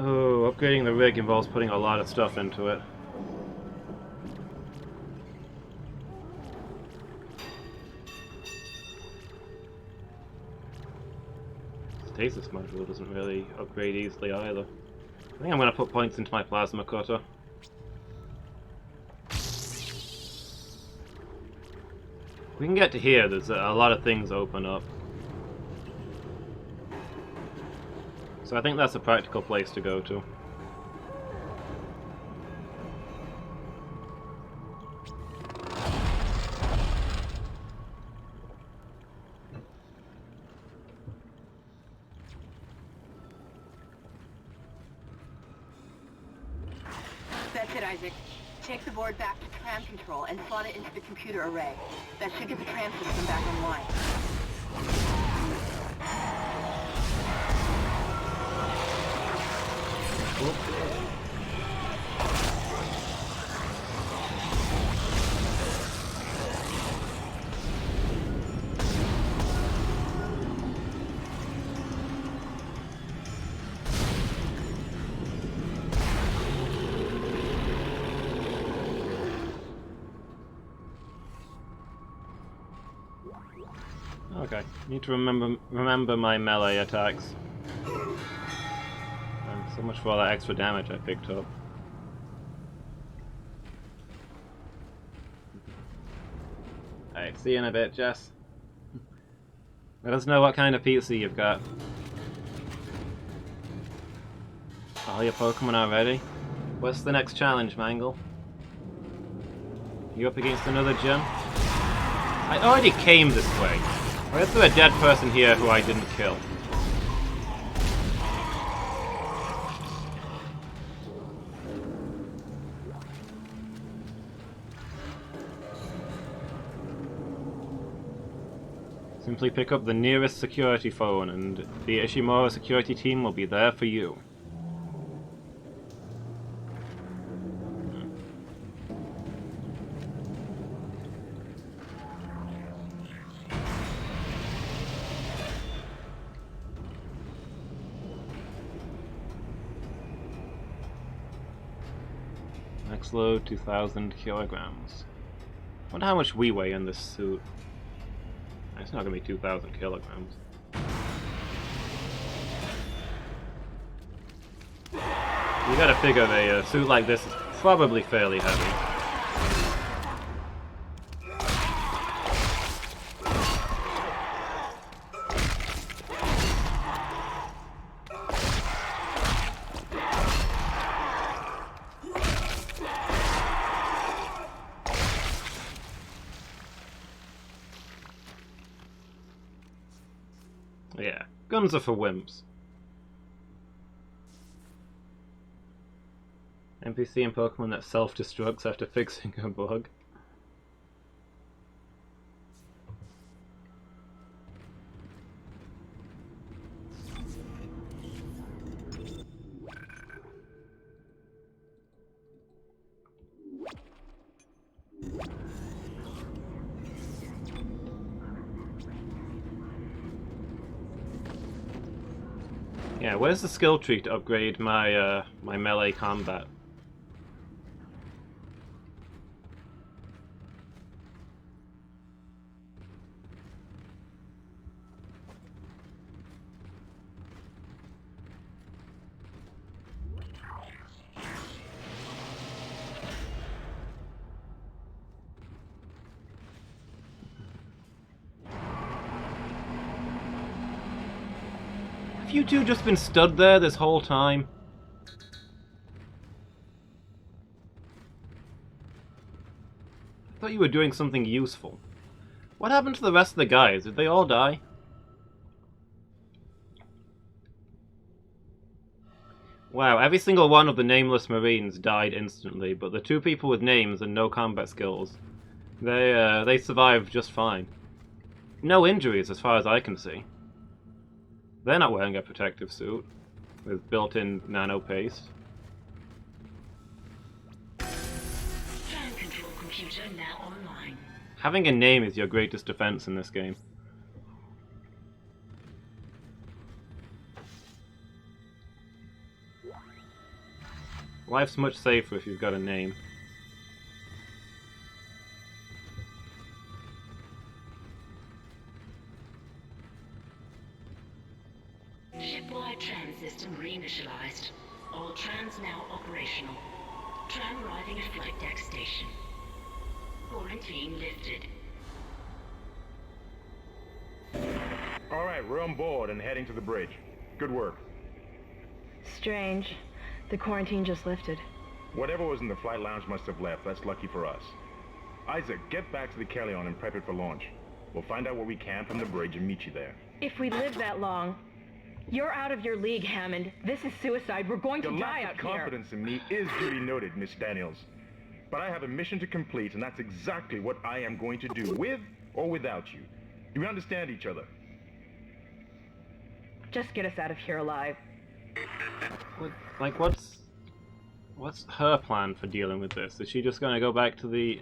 Oh, upgrading the rig involves putting a lot of stuff into it. Stasis module doesn't really upgrade easily either. I think I'm going to put points into my plasma cutter. If we can get to here, there's a lot of things open up. So I think that's a practical place to go to. Isaac. Take the board back to tram control and slot it into the computer array. That should get the tram system back online. Okay, need to remember my melee attacks. And so much for all that extra damage I picked up. Alright, see you in a bit, Jess. Let us know what kind of pizza you've got. All your Pokemon are ready? What's the next challenge, Mangle? You up against another gym? I already came this way. Or is there a dead person here who I didn't kill? Simply pick up the nearest security phone and the Ishimura security team will be there for you. Max load 2,000 kilograms. Wonder how much we weigh in this suit. It's not gonna be 2,000 kilograms. You gotta figure a suit like this is probably fairly heavy. Yeah, guns are for wimps. NPC and Pokemon that self-destructs after fixing a bug. Yeah, where's the skill tree to upgrade my my melee combat? Have you two just been stood there this whole time? I thought you were doing something useful. What happened to the rest of the guys? Did they all die? Wow, every single one of the nameless Marines died instantly, but the two people with names and no combat skills, they survived just fine. No injuries as far as I can see. They're not wearing a protective suit with built-in nano paste. Tram control computer now online. Having a name is your greatest defense in this game. Life's much safer if you've got a name. Shipwide tram system reinitialized. All trams now operational. Tram arriving at flight deck station. Quarantine lifted. All right, we're on board and heading to the bridge. Good work. Strange. The quarantine just lifted. Whatever was in the flight lounge must have left. That's lucky for us. Isaac, get back to the Kellion and prep it for launch. We'll find out what we can from the bridge and meet you there. If we live that long. You're out of your league, Hammond. This is suicide. We're going to Your die lack out of here. confidence in me is duly noted, Miss Daniels. But I have a mission to complete, and that's exactly what I am going to do, with or without you. Do we understand each other? Just get us out of here alive. What's her plan for dealing with this? Is she just going to go back to the...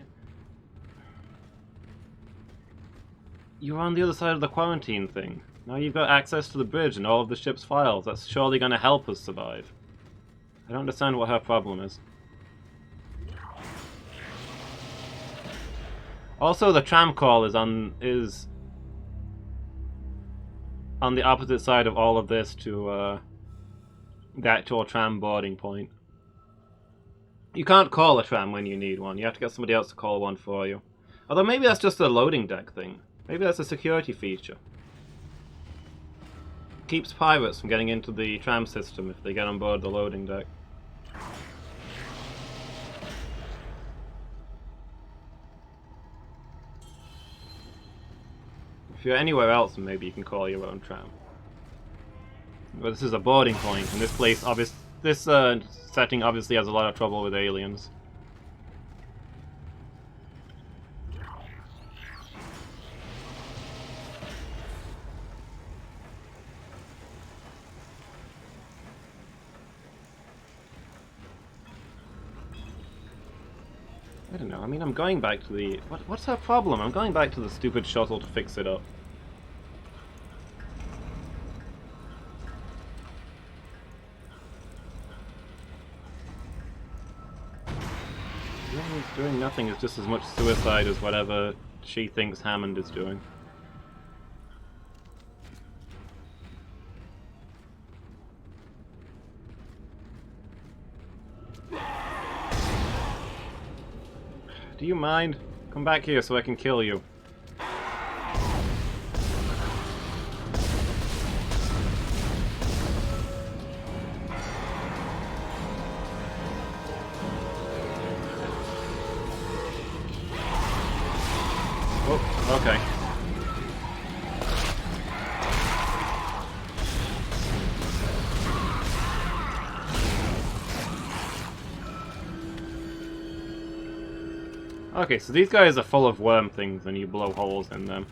You're on the other side of the quarantine thing. Now you've got access to the bridge and all of the ship's files. That's surely going to help us survive. I don't understand what her problem is. Also, the tram call is on the opposite side of all of this to the actual tram boarding point. You can't call a tram when you need one. You have to get somebody else to call one for you. Although maybe that's just a loading deck thing. Maybe that's a security feature. Keeps pirates from getting into the tram system if they get on board the loading deck. If you're anywhere else, maybe you can call your own tram. But this is a boarding point, and this place, this setting obviously has a lot of trouble with aliens. I don't know, I mean, I'm going back to the... What's her problem? I'm going back to the stupid shuttle to fix it up. Doing nothing is just as much suicide as whatever she thinks Hammond is doing. Do you mind? Come back here so I can kill you. Oh, okay. Okay, so these guys are full of worm things and you blow holes in them.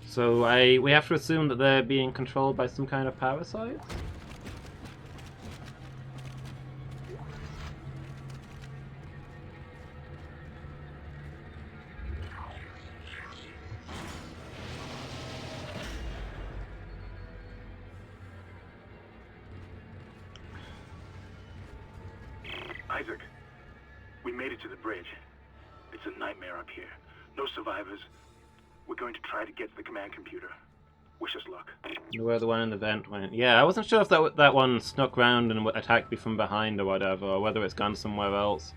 So we have to assume that they're being controlled by some kind of parasites? Isaac, we made it to the bridge. It's a nightmare up here. No survivors. We're going to try to get to the command computer. Wish us luck. Where the one in the vent went. Yeah, I wasn't sure if that one snuck round and attacked me from behind or whatever, or whether it's gone somewhere else.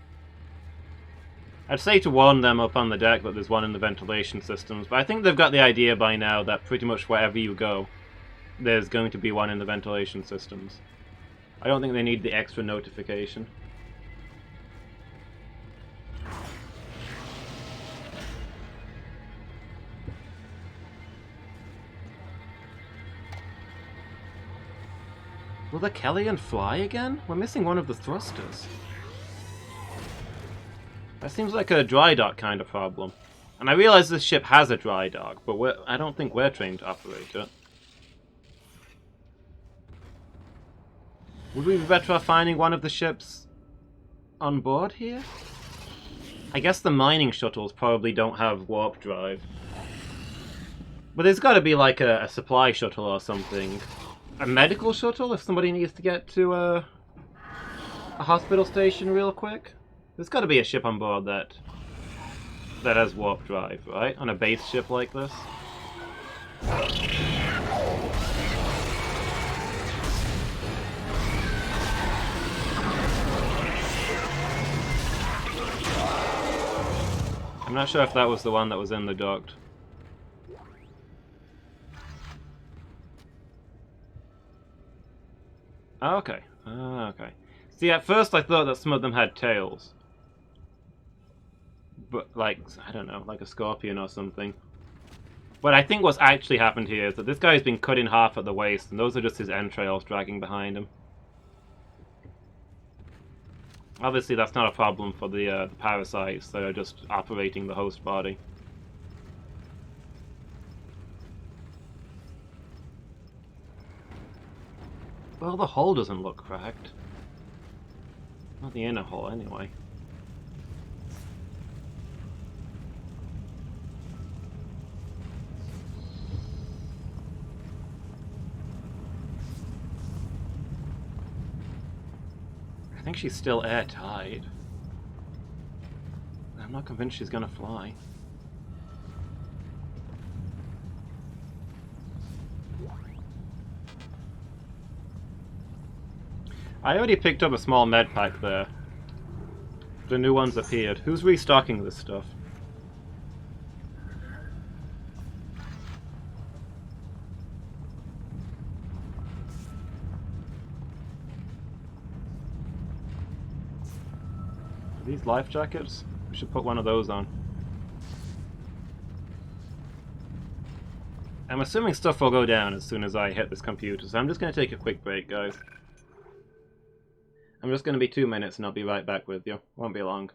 I'd say to warn them up on the deck that there's one in the ventilation systems, but I think they've got the idea by now that pretty much wherever you go, there's going to be one in the ventilation systems. I don't think they need the extra notification. Will the Kellyan fly again? We're missing one of the thrusters. That seems like a dry dock kind of problem. And I realize this ship has a dry dock, but I don't think we're trained to operate it. Would we be better off finding one of the ships on board here? I guess the mining shuttles probably don't have warp drive. But there's got to be like a supply shuttle or something. A medical shuttle if somebody needs to get to a hospital station real quick. There's got to be a ship on board that has warp drive, right? On a base ship like this. I'm not sure if that was the one that was in the duct. Oh, okay. Okay. See, at first I thought that some of them had tails. But, like, I don't know, like a scorpion or something. But I think what's actually happened here is that this guy's been cut in half at the waist, and those are just his entrails dragging behind him. Obviously, that's not a problem for the parasites that are just operating the host body. Well, the hull doesn't look cracked. Not the inner hull, anyway. I think she's still airtight. I'm not convinced she's gonna fly. I already picked up a small med pack there. The new ones appeared. Who's restocking this stuff? Are these life jackets? We should put one of those on. I'm assuming stuff will go down as soon as I hit this computer, so I'm just going to take a quick break, guys. I'm just going to be 2 minutes and I'll be right back with you. Won't be long.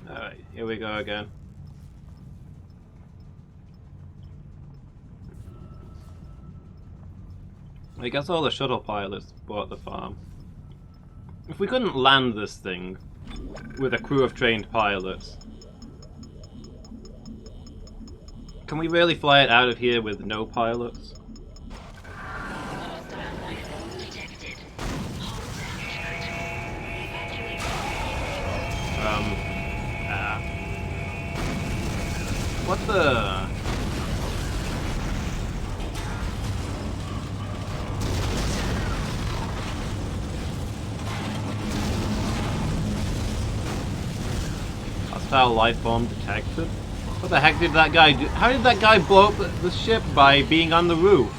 Alright, here we go again. I guess all the shuttle pilots bought the farm. If we couldn't land this thing with a crew of trained pilots, can we really fly it out of here with no pilots? What the... Hostile life form detected? What the heck did that guy do? How did that guy blow up the ship by being on the roof?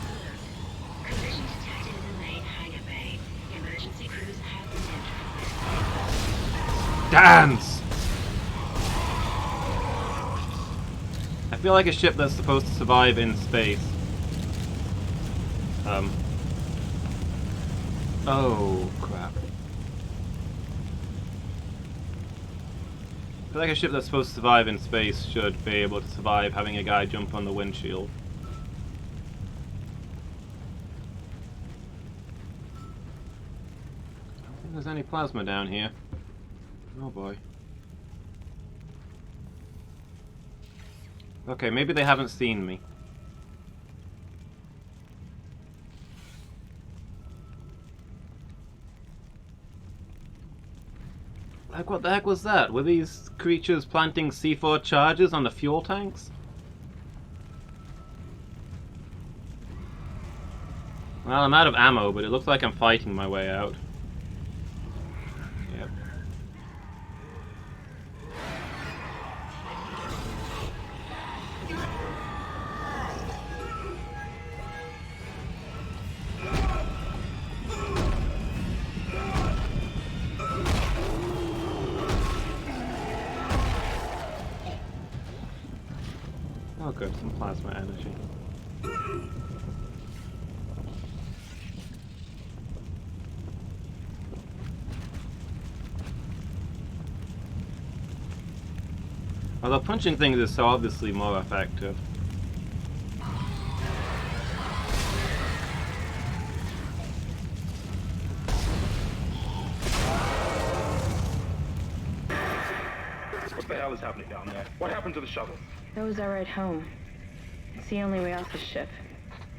Collision detected in the main hangar bay. Emergency crews have been notified. Dance! I feel like a ship that's supposed to survive in space. Oh, crap. I feel like a ship that's supposed to survive in space should be able to survive having a guy jump on the windshield. I don't think there's any plasma down here. Oh boy. Okay, maybe they haven't seen me. Like, what the heck was that? Were these creatures planting C4 charges on the fuel tanks? Well, I'm out of ammo, but it looks like I'm fighting my way out. Yep. Oh good, some plasma energy. Although punching things is so obviously more effective. What the hell is happening down there? What happened to the shuttle? That was our ride home. It's the only way off the ship.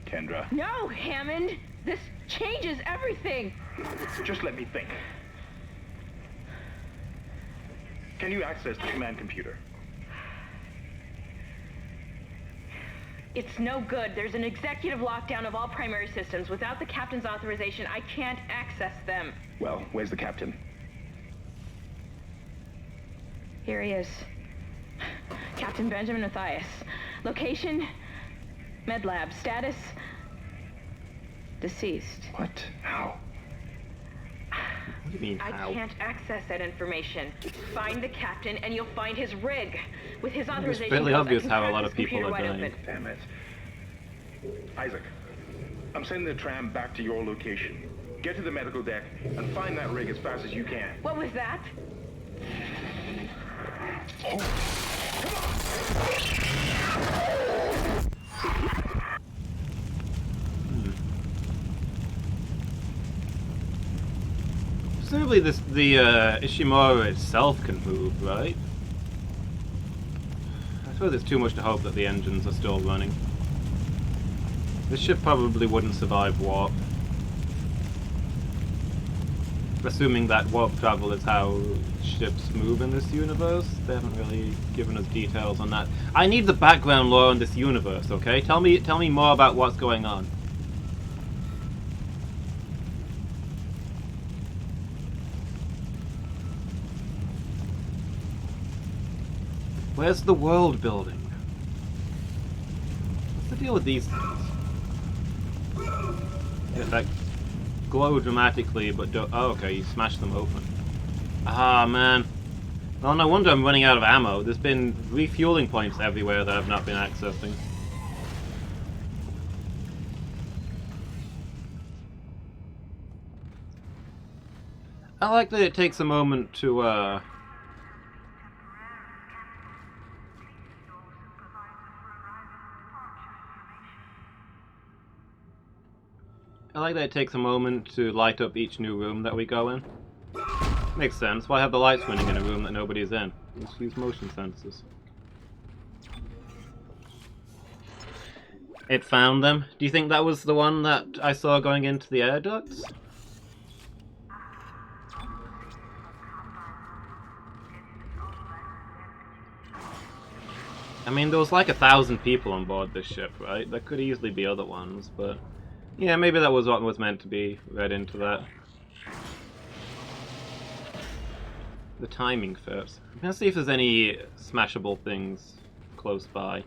Kendra. No, Hammond! This changes everything! Just let me think. Can you access the command computer? It's no good. There's an executive lockdown of all primary systems. Without the captain's authorization, I can't access them. Well, where's the captain? Here he is. Captain Benjamin Mathias. Location? Med lab. Status? Deceased. What? How? You mean I how? can't access that information. Find the captain and you'll find his rig. With his It's authorization fairly codes, I obvious can how a crack lot this of people computer are wide dying. open. Damn it. Isaac, I'm sending the tram back to your location. Get to the medical deck and find that rig as fast as you can. What was that? Presumably the Ishimura itself can move, right? I suppose it's too much to hope that the engines are still running. This ship probably wouldn't survive warp. Assuming that warp travel is how ships move in this universe. They haven't really given us details on that. I need the background lore on this universe, okay? Tell me more about what's going on. Where's the world building? What's the deal with these things? Yeah, that glow dramatically, but don't... Oh, okay, you smash them open. Ah, man. Well, no wonder I'm running out of ammo. There's been refueling points everywhere that I've not been accessing. I like that it takes a moment to, I like that it takes a moment to light up each new room that we go in. Makes sense. Why have the lights running in a room that nobody's in? Let's use motion sensors. It found them. Do you think that was the one that I saw going into the air ducts? I mean, there was like 1,000 people on board this ship, right? There could easily be other ones, but... yeah, maybe that was what was meant to be read into that. The timing fits. I'm gonna see if there's any smashable things close by.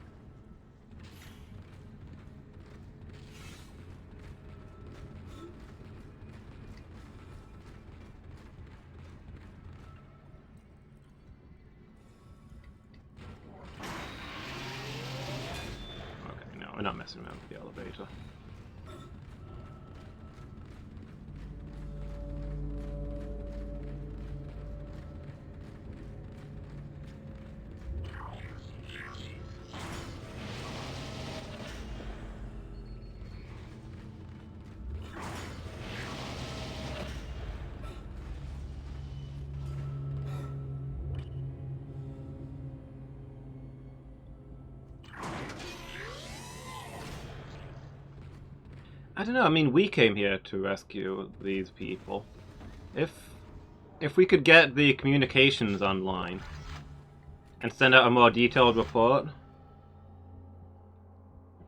Okay, no, we're not messing around with the elevator. I don't know, I mean, we came here to rescue these people. If we could get the communications online and send out a more detailed report,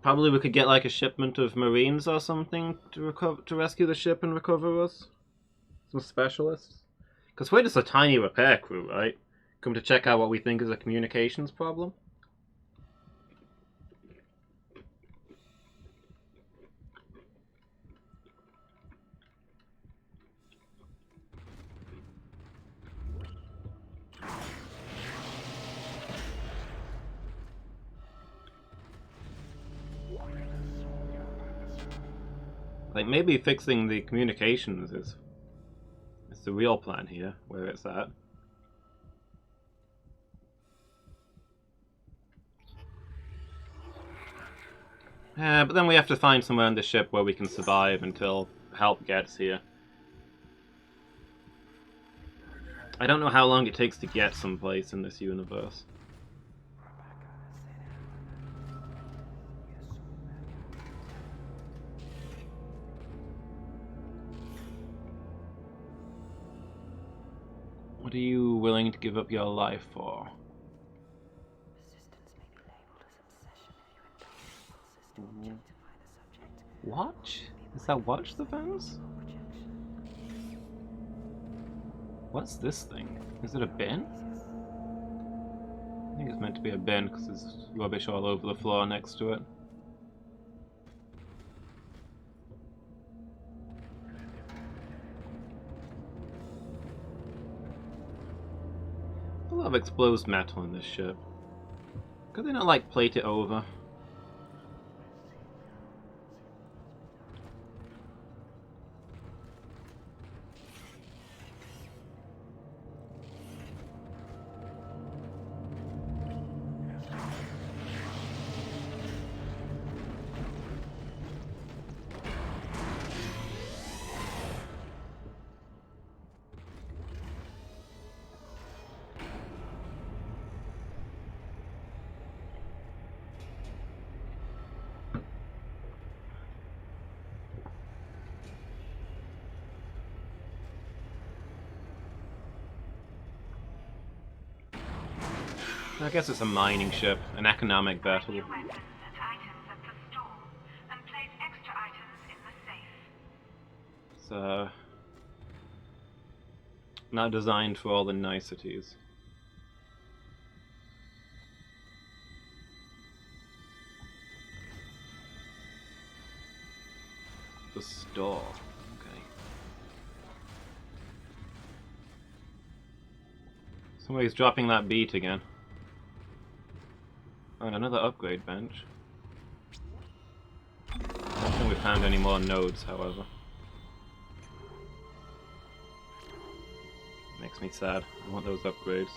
probably we could get like a shipment of Marines or something to rescue the ship and recover us. Some specialists. Because we're just a tiny repair crew, right? Come to check out what we think is a communications problem. Like, maybe fixing the communications is the real plan here, where it's at. But then we have to find somewhere on the ship where we can survive until help gets here. I don't know how long it takes to get someplace in this universe. What are you willing to give up your life for? Watch? Is that watch the vents? What's this thing? Is it a bin? I think it's meant to be a bin because there's rubbish all over the floor next to it. lot of exposed metal in this ship. Could they not, like, plate it over? I guess it's a mining ship, an economic vessel. It's not designed for all the niceties. The store. Okay. Somebody's dropping that beat again. Oh, and another upgrade bench. I don't think we found any more nodes, however. Makes me sad. I want those upgrades.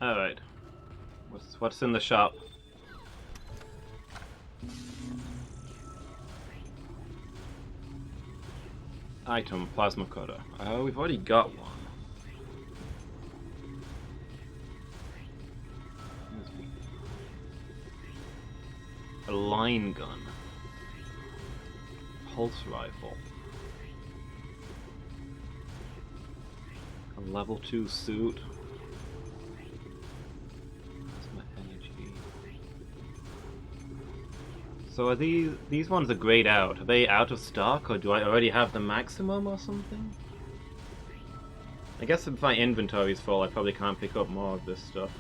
Alright. What's in the shop? Item, plasma cutter. Oh, we've already got one. A line gun. Pulse rifle. A level 2 suit. Plasma energy. So are these ones are grayed out. Are they out of stock, or do I already have the maximum or something? I guess if my inventory's full, I probably can't pick up more of this stuff.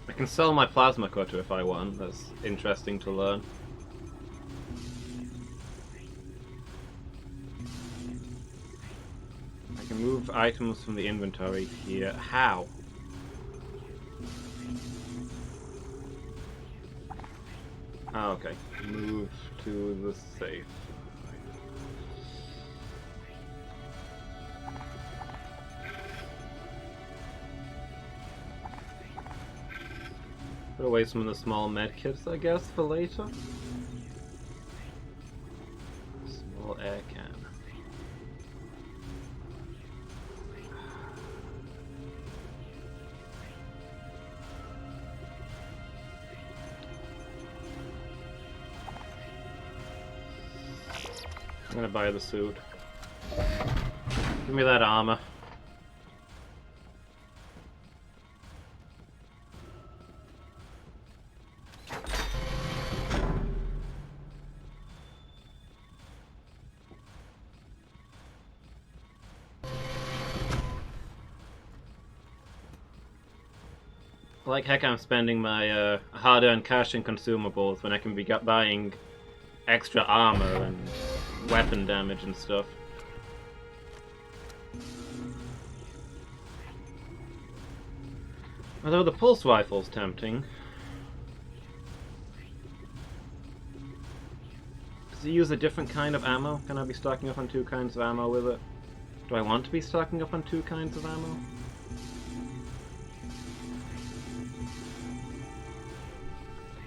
I can sell my plasma cutter if I want. That's interesting to learn. I can move items from the inventory here. How? Oh, okay. Move to the safe. Put away some of the small medkits, I guess, for later. Small air can. I'm gonna buy the suit. Give me that armor. Like heck, I'm spending my hard-earned cash and consumables when I can be buying extra armor and weapon damage and stuff. Although the pulse rifle's tempting. Does it use a different kind of ammo? Can I be stocking up on 2 kinds of ammo with it? Do I want to be stocking up on 2 kinds of ammo?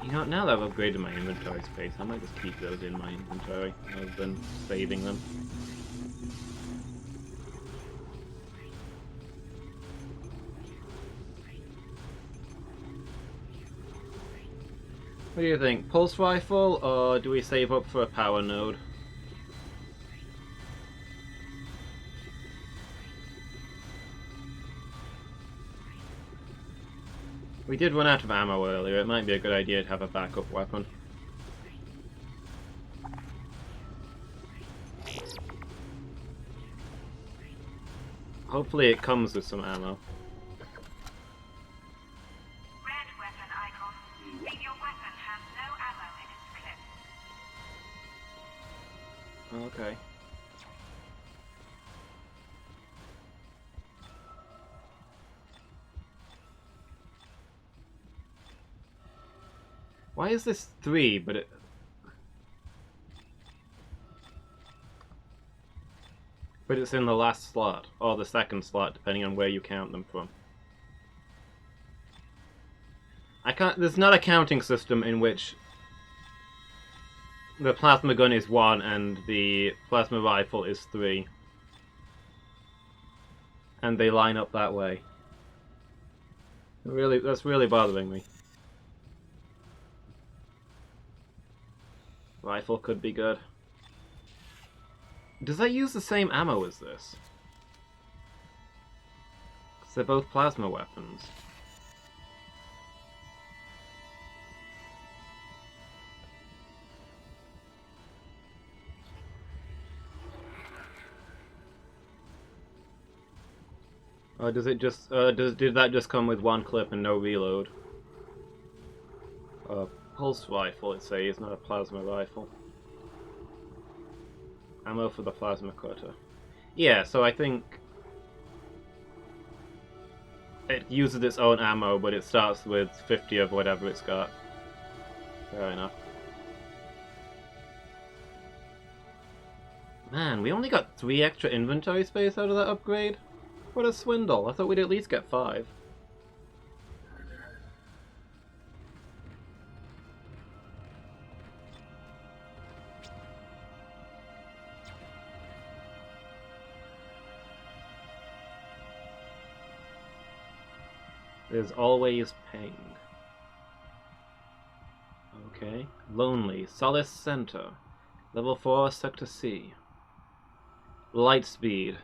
You know, now that I've upgraded my inventory space, I might just keep those in my inventory rather than saving them. What do you think? Pulse rifle, or do we save up for a power node? We did run out of ammo earlier. It might be a good idea to have a backup weapon. Hopefully it comes with some ammo. Okay. Why is this 3, but it... But it's in the last slot, or the second slot, depending on where you count them from. There's not a counting system in which the plasma gun is 1 and the plasma rifle is 3. And they line up that way. Really, that's really bothering me. Rifle could be good. Does that use the same ammo as this? 'Cause they're both plasma weapons. Or does it just, did that just come with 1 clip and no reload? Pulse rifle, it says, not a plasma rifle. Ammo for the plasma cutter. Yeah, so I think it uses its own ammo, but it starts with 50 of whatever it's got. Fair enough. Man, we only got 3 extra inventory space out of that upgrade? What a swindle. I thought we'd at least get 5. There's always Peng. Okay. Lonely. Solace Center. Level 4, Sector C. Lightspeed.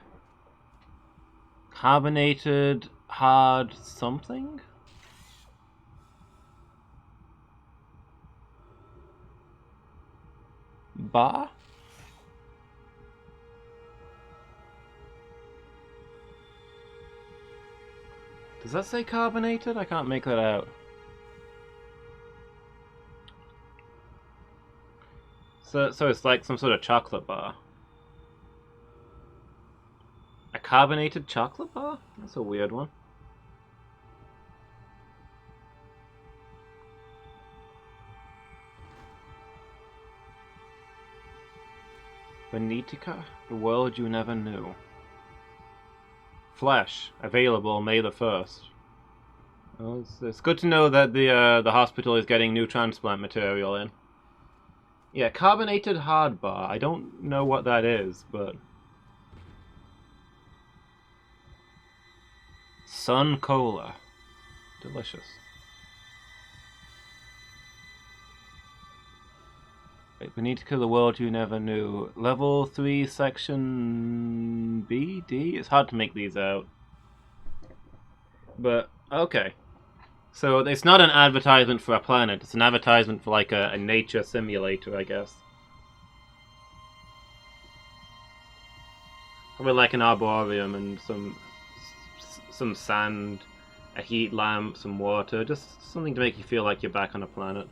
Carbonated hard something? Bar? Does that say carbonated? I can't make that out. So it's like some sort of chocolate bar. A carbonated chocolate bar? That's a weird one. Venetica? The world you never knew. Flesh, available May the 1st. Well, it's good to know that the hospital is getting new transplant material in. Yeah, carbonated hard bar. I don't know what that is, but... Sun Cola. Delicious. Wait, Venetica, the world you never knew. Level 3, section B? D? It's hard to make these out. But, okay. So, it's not an advertisement for a planet. It's an advertisement for, like, a nature simulator, I guess. Probably like an arboreum and some sand, a heat lamp, some water. Just something to make you feel like you're back on a planet.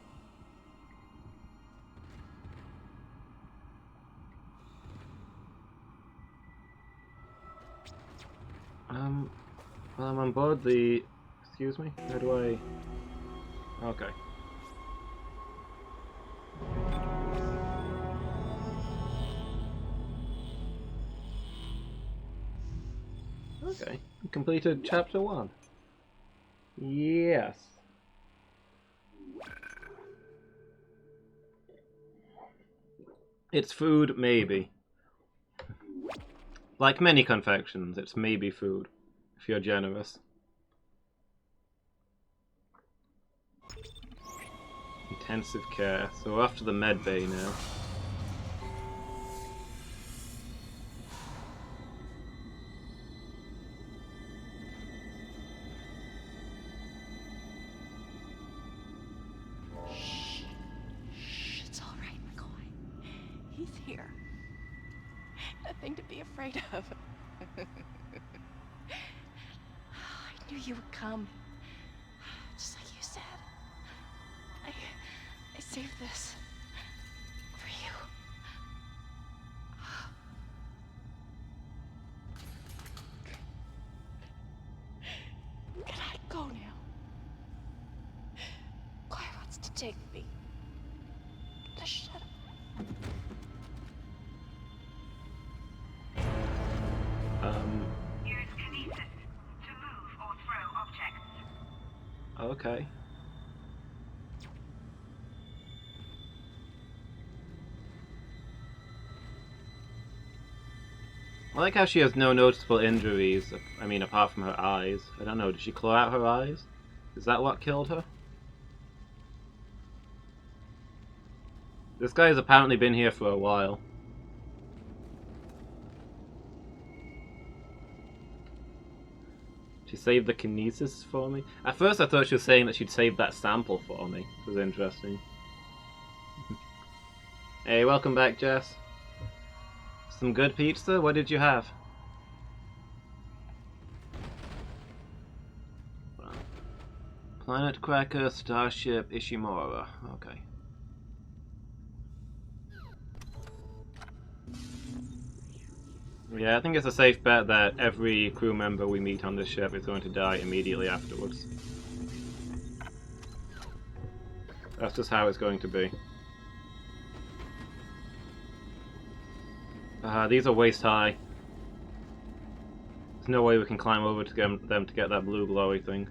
Well, I'm on board the... Excuse me? How do I... Okay. Okay. Completed chapter 1. Yes. It's food, maybe. Like many confections, it's maybe food, if you're generous. Intensive care. So we're off to the med bay now. Shh, it's all right, McCoy. He's here. Nothing to be afraid of. I knew you would come. Just like you said. I saved this for you. take me. Just shut up. Use kinesis to move or throw objects. Okay. I like how she has no noticeable injuries, I mean, apart from her eyes. I don't know, did she claw out her eyes? Is that what killed her? This guy has apparently been here for a while. She saved the kinesis for me? At first I thought she was saying that she'd saved that sample for me. It was interesting. Hey, welcome back, Jess. Some good pizza? What did you have? Planet Cracker, Starship, Ishimura. Okay. Yeah, I think it's a safe bet that every crew member we meet on this ship is going to die immediately afterwards. That's just how it's going to be. These are waist high. There's no way we can climb over to get them to get that blue glowy thing.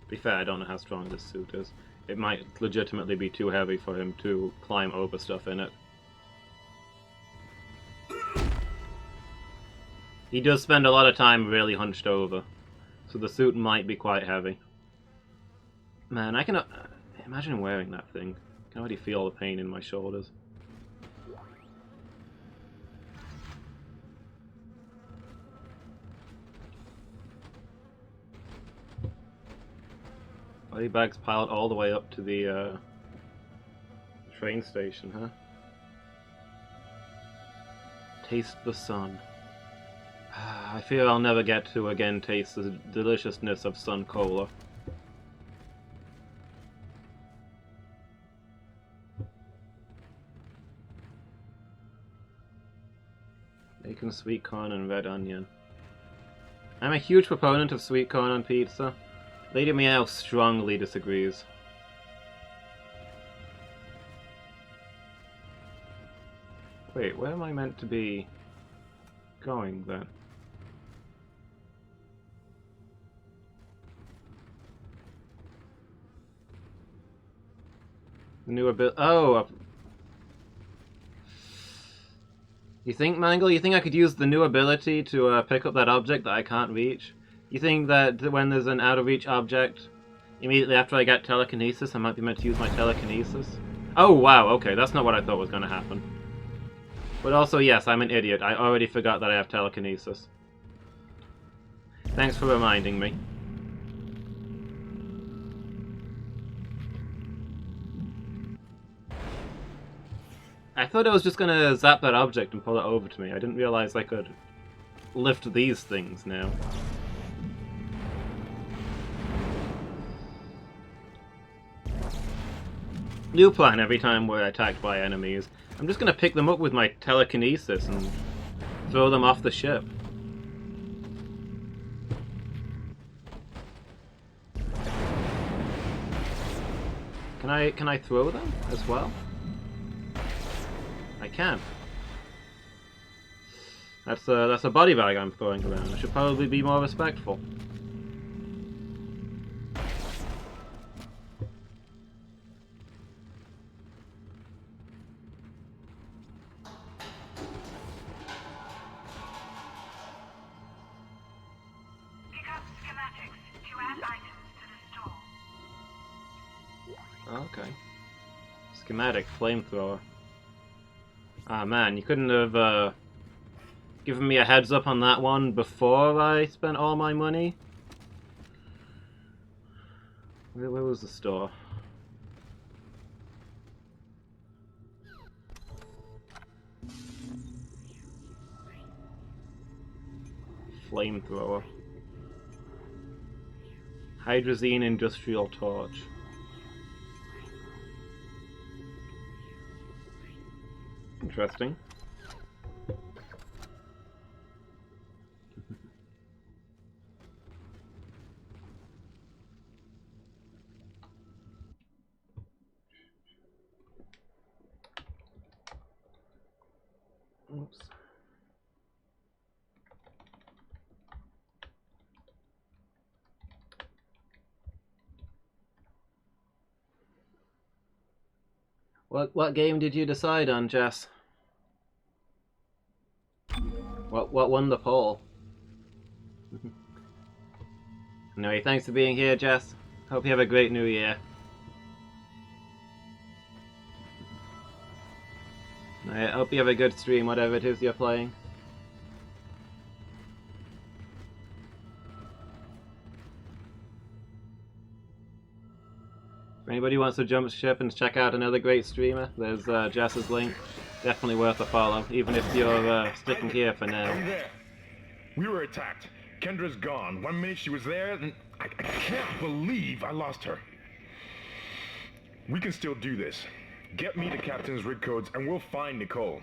To be fair, I don't know how strong this suit is. It might legitimately be too heavy for him to climb over stuff in it. He does spend a lot of time really hunched over, so the suit might be quite heavy. Man, I can imagine wearing that thing. I can already feel the pain in my shoulders. Body bags piled all the way up to the train station, huh? Taste the sun. I fear I'll never get to again taste the deliciousness of sun cola. Bacon, sweet corn, and red onion. I'm a huge proponent of sweet corn on pizza. Lady Meow strongly disagrees. Wait, where am I meant to be going then? The new ability. Oh! You think, Mangle? You think I could use the new ability to pick up that object that I can't reach? You think that when there's an out-of-reach object, immediately after I get telekinesis, I might be meant to use my telekinesis? Oh, wow, okay, that's not what I thought was going to happen. But also, yes, I'm an idiot. I already forgot that I have telekinesis. Thanks for reminding me. I thought I was just gonna zap that object and pull it over to me. I didn't realize I could lift these things now. New plan every time we're attacked by enemies. I'm just gonna pick them up with my telekinesis and throw them off the ship. Can I throw them as well? I can. That's a body bag I'm throwing around. I should probably be more respectful. Pick up schematics to add items to the store. Okay. Schematic flamethrower. Ah man, you couldn't have given me a heads up on that one before I spent all my money? Where was the store? Flamethrower. Hydrazine industrial torch. Interesting. Oops. What game did you decide on, Jess? What won the poll? Anyway, thanks for being here, Jess. Hope you have a great new year. I hope you have a good stream, whatever it is you're playing. If anybody wants to jump ship and check out another great streamer, there's Jess's link. Definitely worth a follow, even if you're sticking here for now. There. We were attacked. Kendra's gone. 1 minute she was there, and I can't believe I lost her. We can still do this. Get me the captain's rig codes, and we'll find Nicole.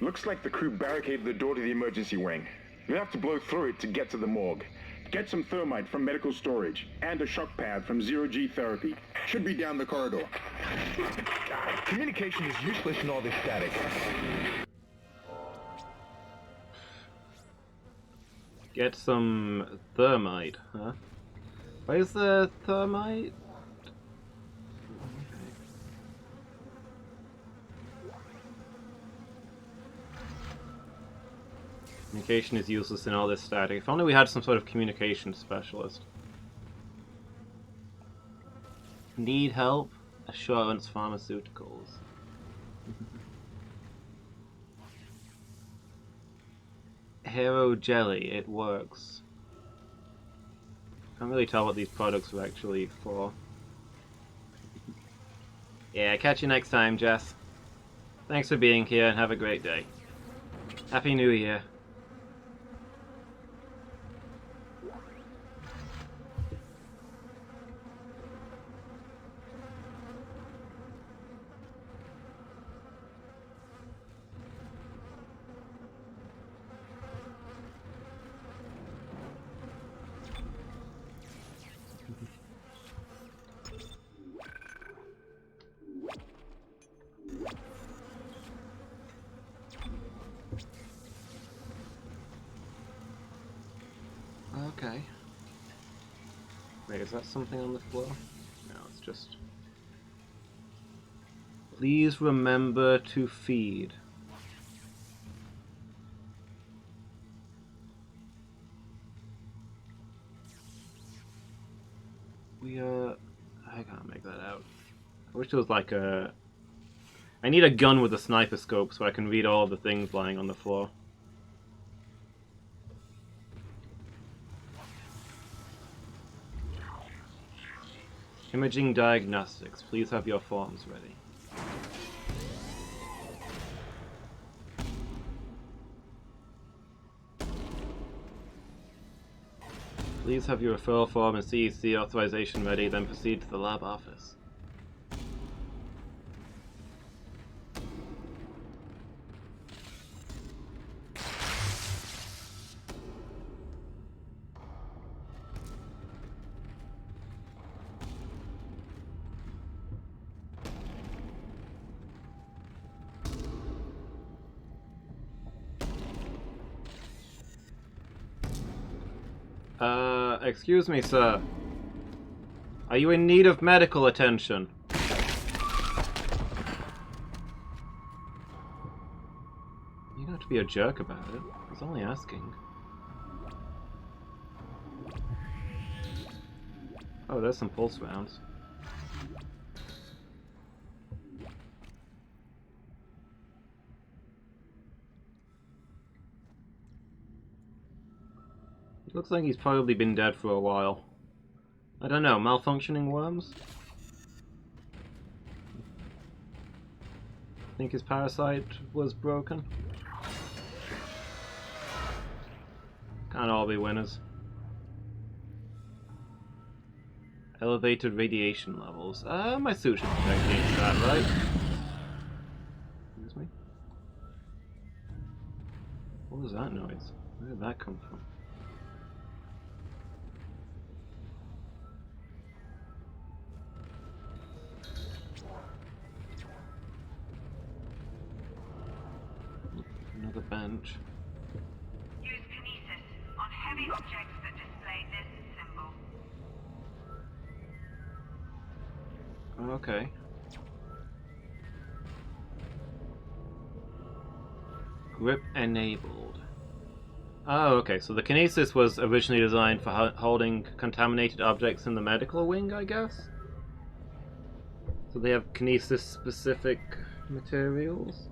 Looks like the crew barricaded the door to the emergency wing. We'll have to blow through it to get to the morgue. Get some thermite from medical storage, and a shock pad from zero-G therapy. Should be down the corridor. Communication is useless in all this static. Get some thermite, huh? Where's the thermite? Communication is useless in all this static. If only we had some sort of communication specialist. Need help? Assurance Pharmaceuticals. Hero Jelly, it works. Can't really tell what these products are actually for. Yeah, catch you next time, Jess. Thanks for being here and have a great day. Happy New Year. Okay. Wait, is that something on the floor? No, it's just... Please remember to feed. I can't make that out. I wish there was like a... I need a gun with a sniper scope so I can read all the things lying on the floor. Imaging diagnostics. Please have your forms ready. Please have your referral form and CEC authorization ready, then proceed to the lab office. Excuse me, sir. Are you in need of medical attention? You don't have to be a jerk about it. I was only asking. Oh, there's some pulse rounds. Looks like he's probably been dead for a while. I don't know, malfunctioning worms? Think his parasite was broken? Can't all be winners. Elevated radiation levels. My suit should protect against that, right? Excuse me? What was that noise? Where did that come from? Another bench. Use kinesis on heavy objects that display this symbol. Okay. Grip enabled. Oh, okay, so the kinesis was originally designed for holding contaminated objects in the medical wing, I guess? So they have kinesis-specific materials?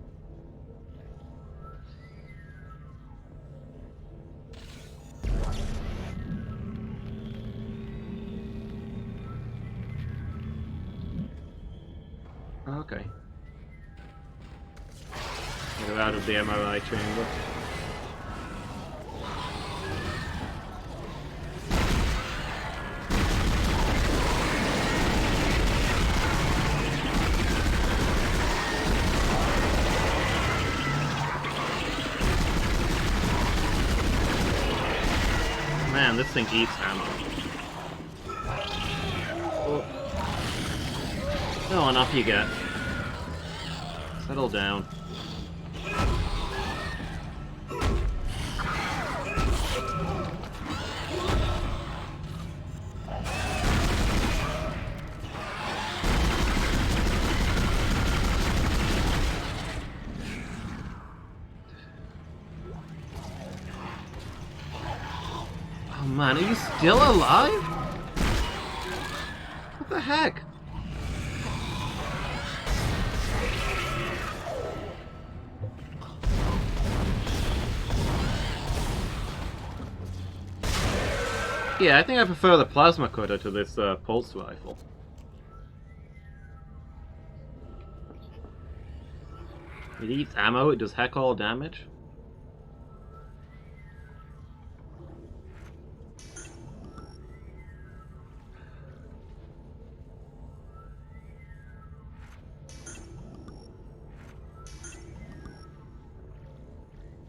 Okay. Get out of the MRI chamber. Man, this thing eats ammo. Oh. No, enough you get. Settle down. Oh man, are you still alive? What the heck? Yeah, I think I prefer the plasma cutter to this pulse rifle. It eats ammo, it does heck all damage.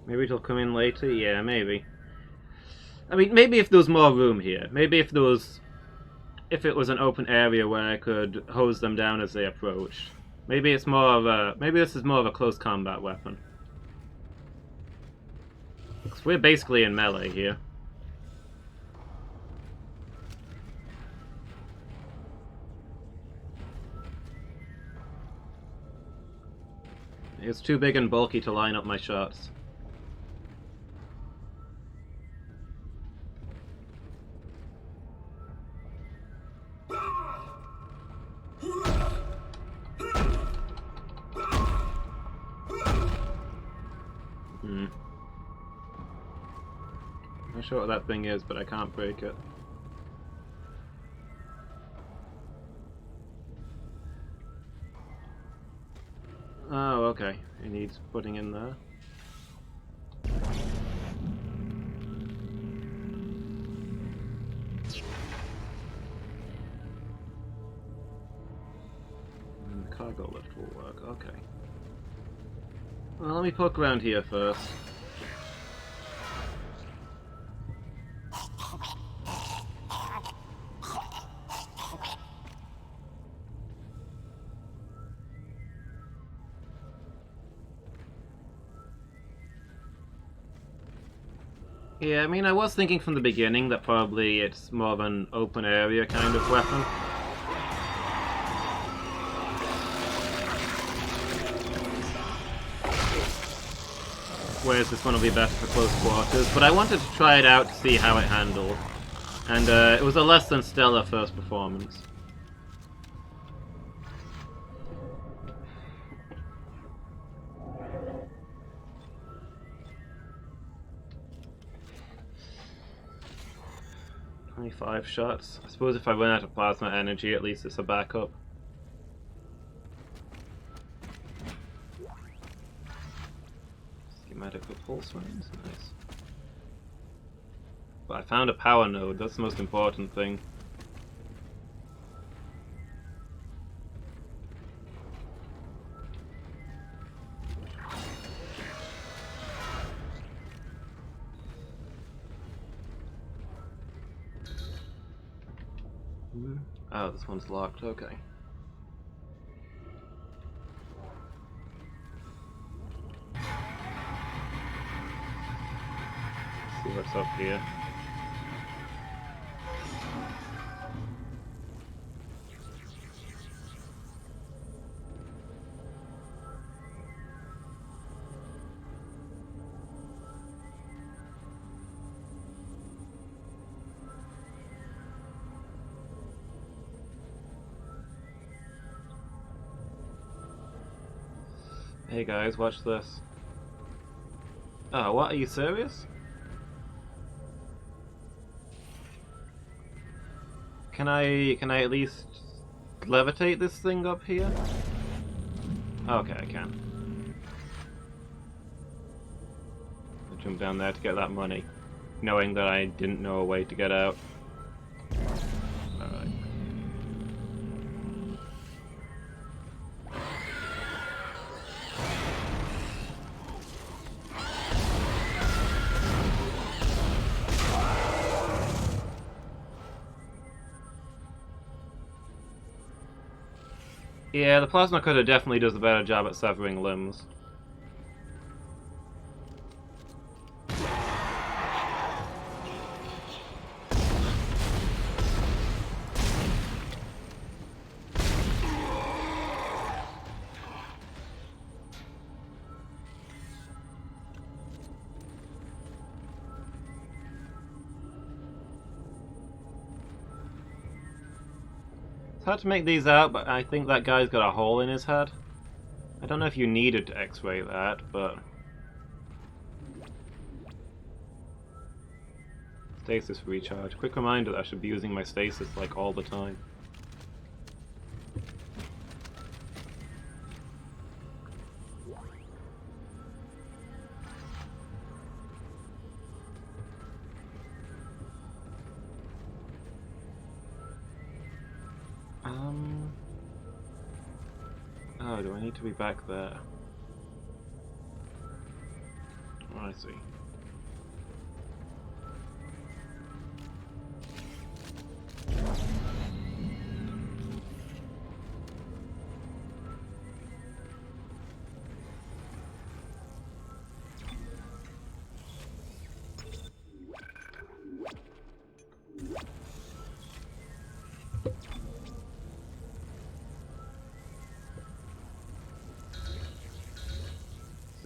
Maybe it'll come in later? Yeah, maybe. I mean, maybe if there was more room here. Maybe if there was... If it was an open area where I could hose them down as they approached. Maybe it's more of a... Maybe this is more of a close combat weapon. Because we're basically in melee here. It's too big and bulky to line up my shots. I'm not sure what that thing is, but I can't break it. Oh, okay. It needs putting in there. And the cargo lift will work, okay. Well, let me poke around here first. Yeah, I mean, I was thinking from the beginning that probably it's more of an open area kind of weapon. Whereas this one will be better for close quarters, but I wanted to try it out to see how it handled. And it was a less than stellar first performance. Five shots. I suppose if I run out of plasma energy, at least it's a backup. Schematic for pulse range, nice. But I found a power node, that's the most important thing. Oh, this one's locked, okay. what's up here. Hey guys, watch this. Oh, what? Are you serious? Can I at least levitate this thing up here? Okay, I can. I'll jump down there to get that money, knowing that I didn't know a way to get out. Alright. Yeah, the plasma cutter definitely does a better job at severing limbs. Hard to make these out, but I think that guy's got a hole in his head. I don't know if you needed to x-ray that, but... Stasis recharge. Quick reminder that I should be using my stasis like all the time. Oh, do I need to be back there? Oh, I see.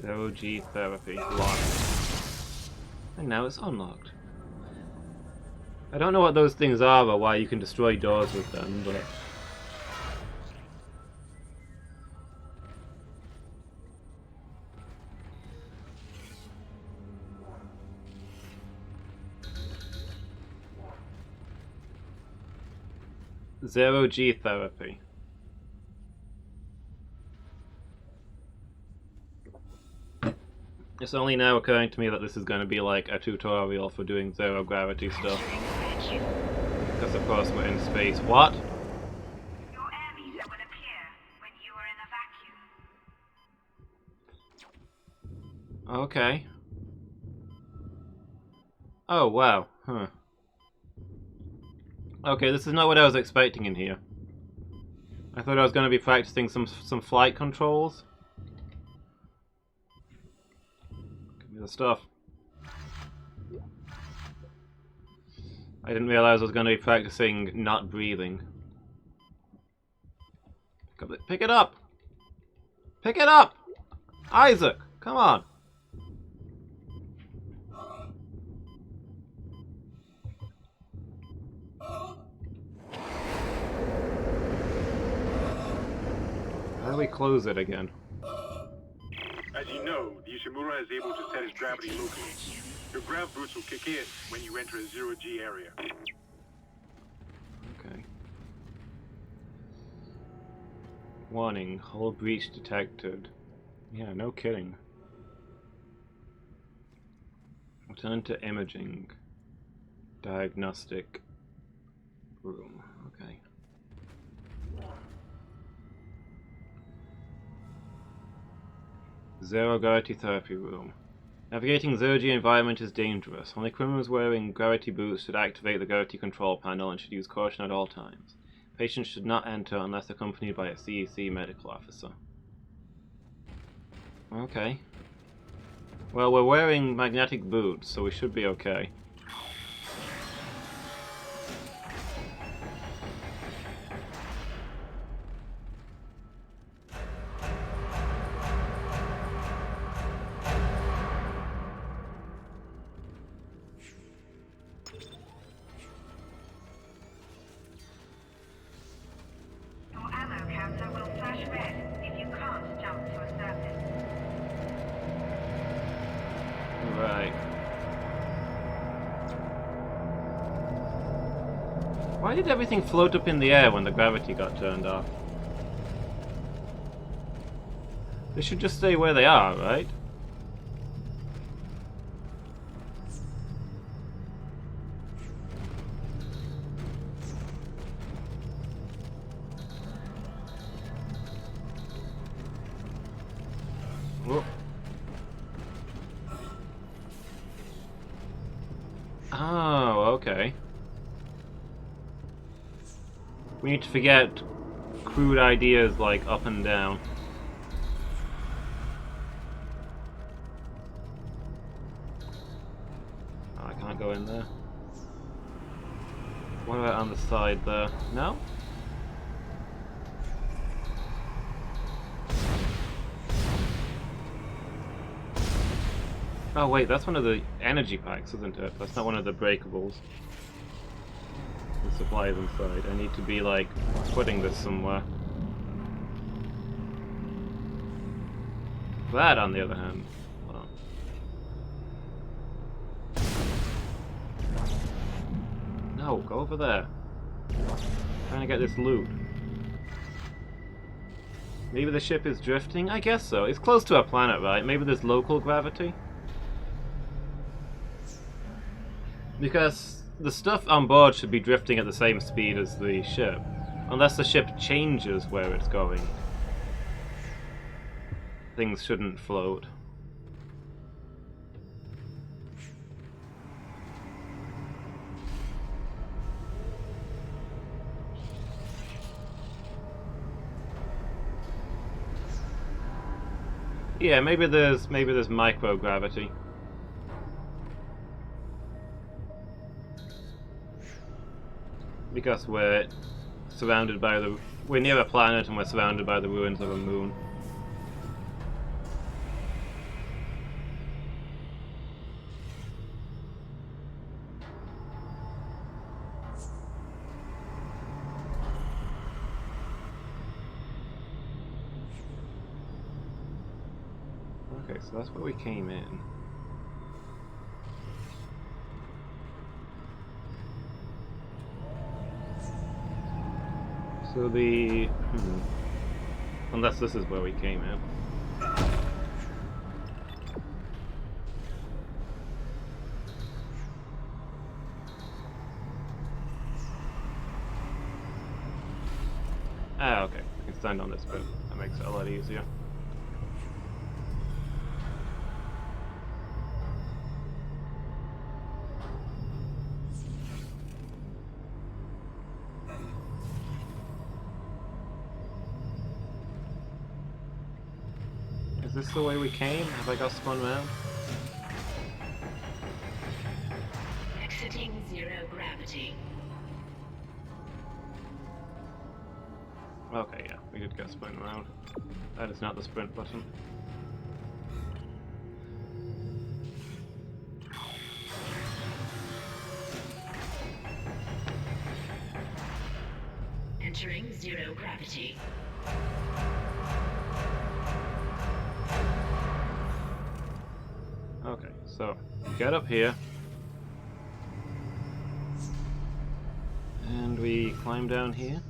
Zero-G therapy locked. And now it's unlocked. I don't know what those things are or why you can destroy doors with them, but... Zero-G therapy. It's only now occurring to me that this is going to be like a tutorial for doing zero gravity stuff. Because of course we're in space. What? Your air meter will appear when you are in a vacuum. Okay. Oh wow. Huh. Okay, this is not what I was expecting in here. I thought I was going to be practicing some flight controls. The stuff. I didn't realize I was going to be practicing not breathing. Pick it up! Pick it up! Isaac! Come on! How do we close it again? As you know, the Ishimura is able to set its gravity locally. Your grav boost will kick in when you enter a zero-G area. Okay. Warning, hull breach detected. Yeah, no kidding. Return to imaging. Diagnostic room. Okay. Zero gravity therapy room. Navigating zero-G environment is dangerous. Only criminals wearing gravity boots should activate the gravity control panel and should use caution at all times. Patients should not enter unless accompanied by a CEC medical officer. Okay. Well, we're wearing magnetic boots, so we should be okay. Your ammo counter will flash red if you can't jump to a surface. Right. Why did everything float up in the air when the gravity got turned off? They should just stay where they are, right? Whoa. Oh, okay. We need to forget crude ideas like up and down. Oh, I can't go in there. What about on the side there? No? Oh wait, that's one of the energy packs, isn't it? That's not one of the breakables. The supplies inside. I need to be like putting this somewhere. That, on the other hand, well. No, go over there. Trying to get this loot. Maybe the ship is drifting? I guess so. It's close to our planet, right? Maybe there's local gravity? Because the stuff on board should be drifting at the same speed as the ship. Unless the ship changes where it's going. Things shouldn't float. Yeah, maybe there's microgravity. Because we're surrounded by we're near a planet and we're surrounded by the ruins of a moon. Okay, so that's where we came in. So the... Unless this is where we came in. Ah, okay. I can stand on this bit. That makes it a lot easier. Is this the way we came? Have I got spun round? Exiting zero gravity. Okay, yeah, we did get spun around. That is not the sprint button. Entering zero gravity. Okay, so get up here. And we climb down here.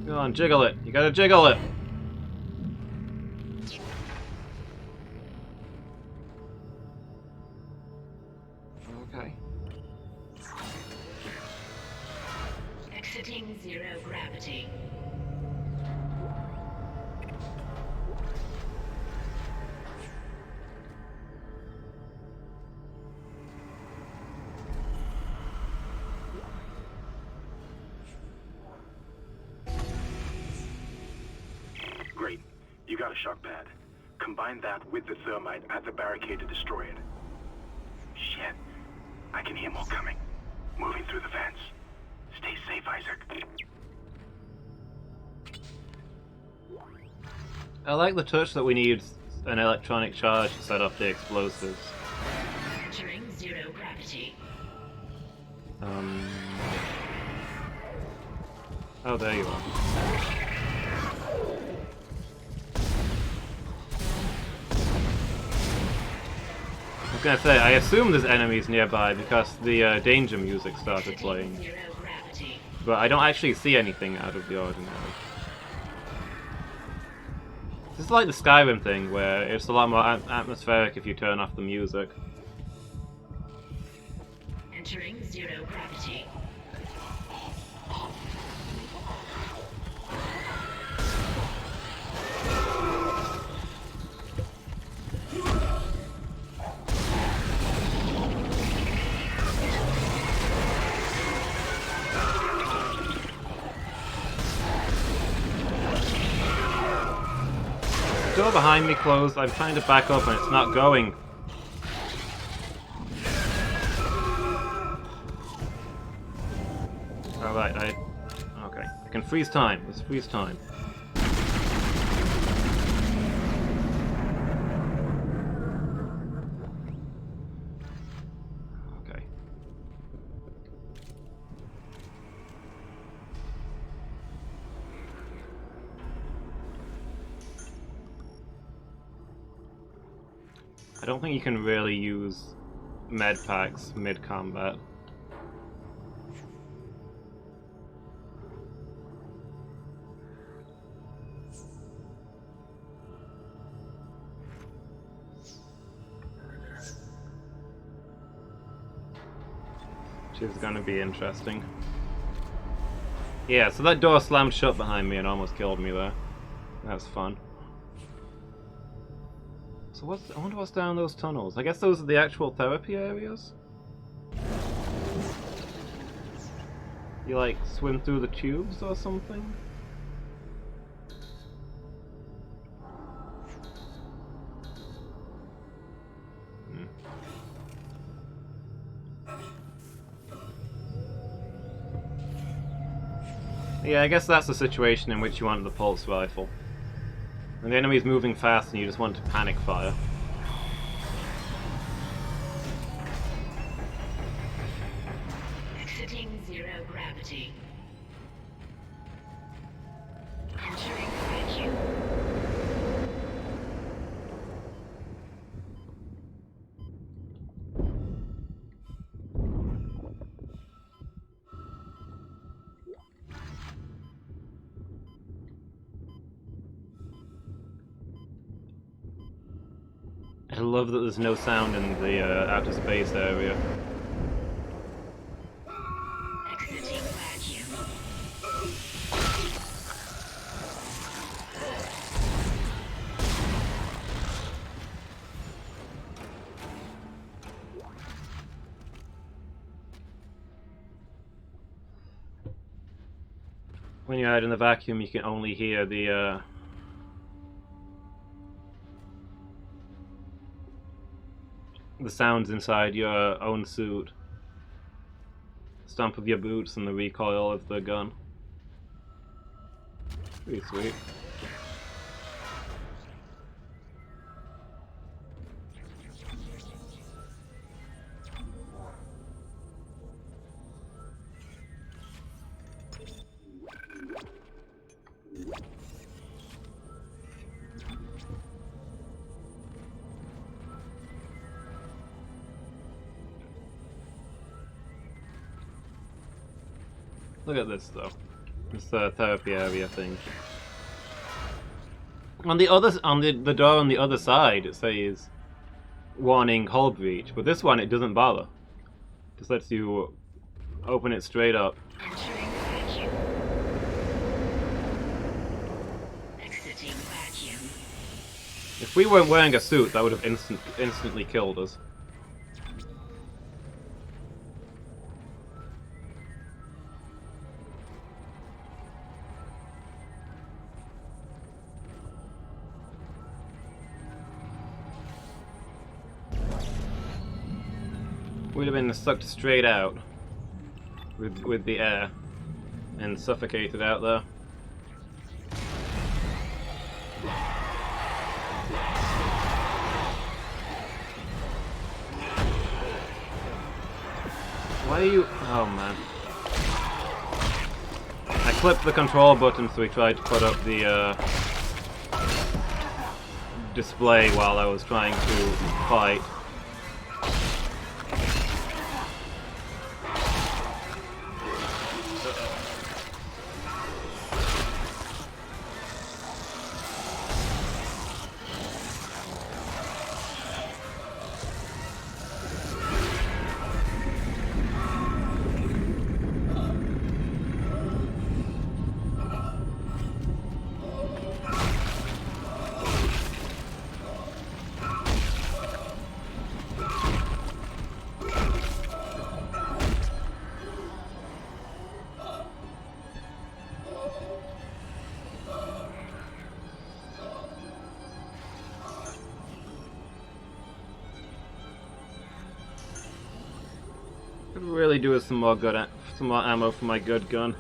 Go on, jiggle it. You gotta jiggle it. Okay. Exiting zero gravity. got a shock pad. Combine that with the thermite at the barricade to destroy it. Shit. I can hear more coming. Moving through the vents. Stay safe, Isaac. I like the touch that we need an electronic charge to set off the explosives. Entering zero gravity. Oh, there you are. I was gonna say, I assume there's enemies nearby because the danger music started playing. But I don't actually see anything out of the ordinary. This is like the Skyrim thing, where it's a lot more atmospheric if you turn off the music. Entering zero gravity. The door behind me closed. I'm trying to back up and it's not going. Alright, okay. I can freeze time. Let's freeze time. Okay. I don't think you can really use med packs mid-combat. Which is gonna be interesting. Yeah, so that door slammed shut behind me and almost killed me there. That's fun. So I wonder what's down those tunnels. I guess those are the actual therapy areas? You like swim through the tubes or something? Yeah, I guess that's the situation in which you want the pulse rifle. And the enemy's moving fast and you just want to panic fire. Exiting zero gravity. Entering vacuum. I love that there's no sound in the outer space area. Exiting vacuum. When you're out in the vacuum, you can only hear the sounds inside your own suit. Stomp of your boots and the recoil of the gun. Pretty sweet. Look at this though. This therapy area thing. On the door on the other side, it says warning hull breach, but this one it doesn't bother. Just lets you open it straight up. Entering vacuum. Exiting vacuum. If we weren't wearing a suit, that would have instantly killed us. We'd have been sucked straight out with the air and suffocated out there. Why are you... Oh man. I clipped the control button so we tried to put up the display while I was trying to fight. Could really do with some more ammo for my good gun.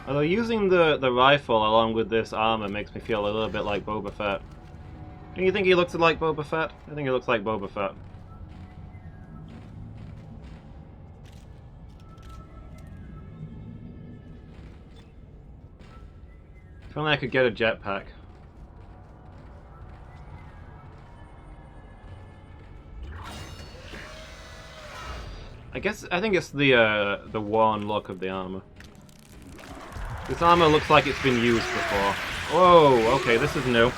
Although using the rifle along with this armor makes me feel a little bit like Boba Fett. Don't you think he looks like Boba Fett? I think he looks like Boba Fett. If only I could get a jetpack. I think it's the worn look of the armor. This armor looks like it's been used before. Whoa, okay, this is new.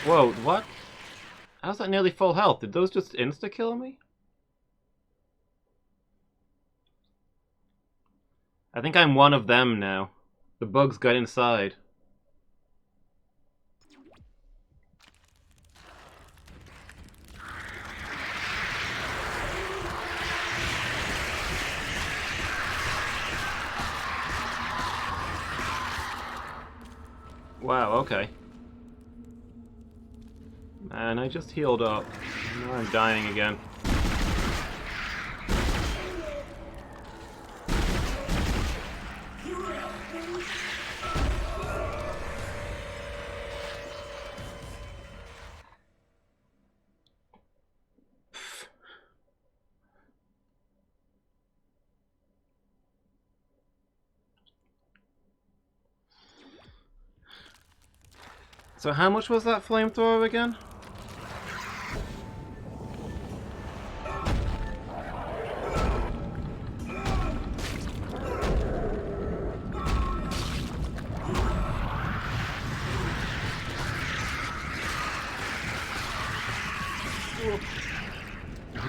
Whoa, what? How's that nearly full health? Did those just insta-kill me? I think I'm one of them now. The bugs got inside. Wow, okay. Man, I just healed up. Now I'm dying again. So how much was that flamethrower again?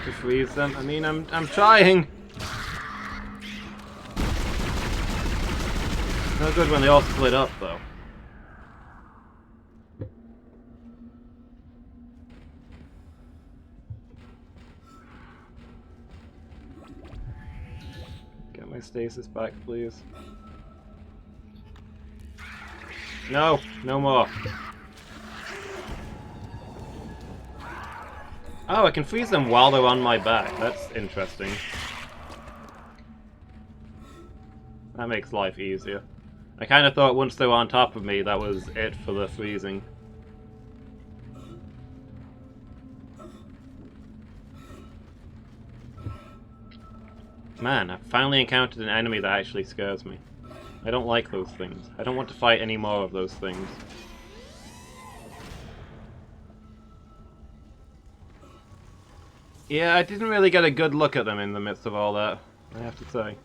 To freeze them. I mean, I'm trying. No good when they all split up, though. Get my stasis back, please. No, no more. Oh, I can freeze them while they're on my back. That's interesting. That makes life easier. I kind of thought once they were on top of me, that was it for the freezing. Man, I've finally encountered an enemy that actually scares me. I don't like those things. I don't want to fight any more of those things. Yeah, I didn't really get a good look at them in the midst of all that, I have to say.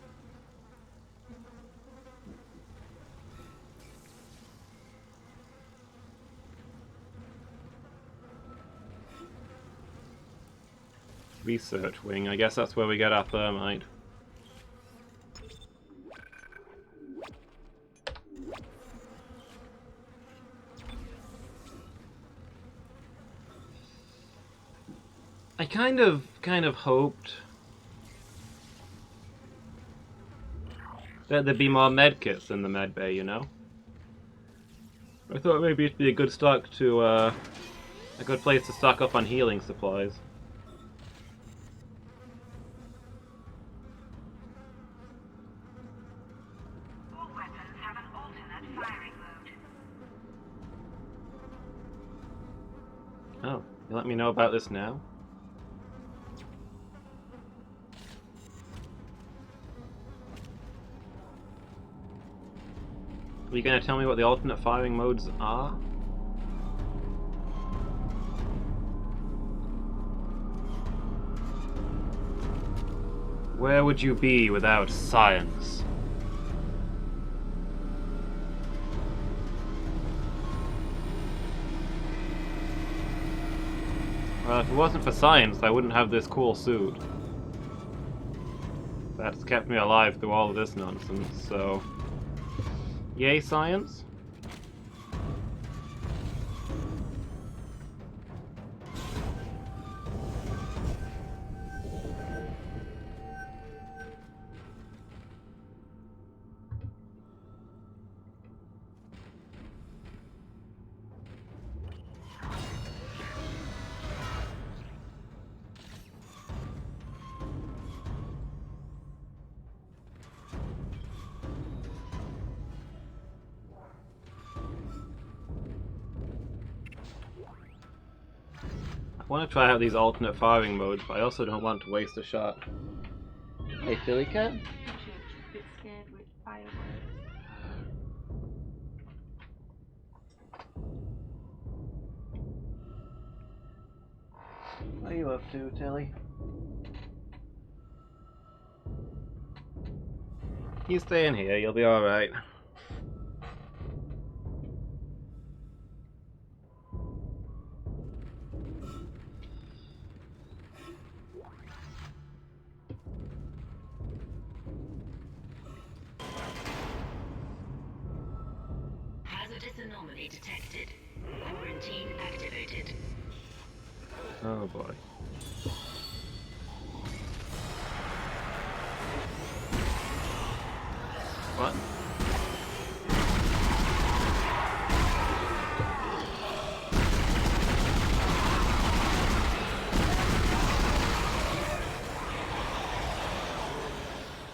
Research wing. I guess that's where we get our thermite. I kind of hoped that there'd be more medkits in the med bay, you know? I thought maybe it'd be a good stock to, a good place to stock up on healing supplies. All weapons have an alternate firing mode. Oh, you let me know about this now? Are you going to tell me what the alternate firing modes are? Where would you be without science? Well, if it wasn't for science, I wouldn't have this cool suit. That's kept me alive through all of this nonsense, so... Yay, science! I want to try out these alternate firing modes, but I also don't want to waste a shot. Hey, Philly Cat? I'm a bit scared with fireworks. What are you up to, Tilly? You stay in here, you'll be alright. Hazardous anomaly detected. Quarantine activated. Oh boy. What?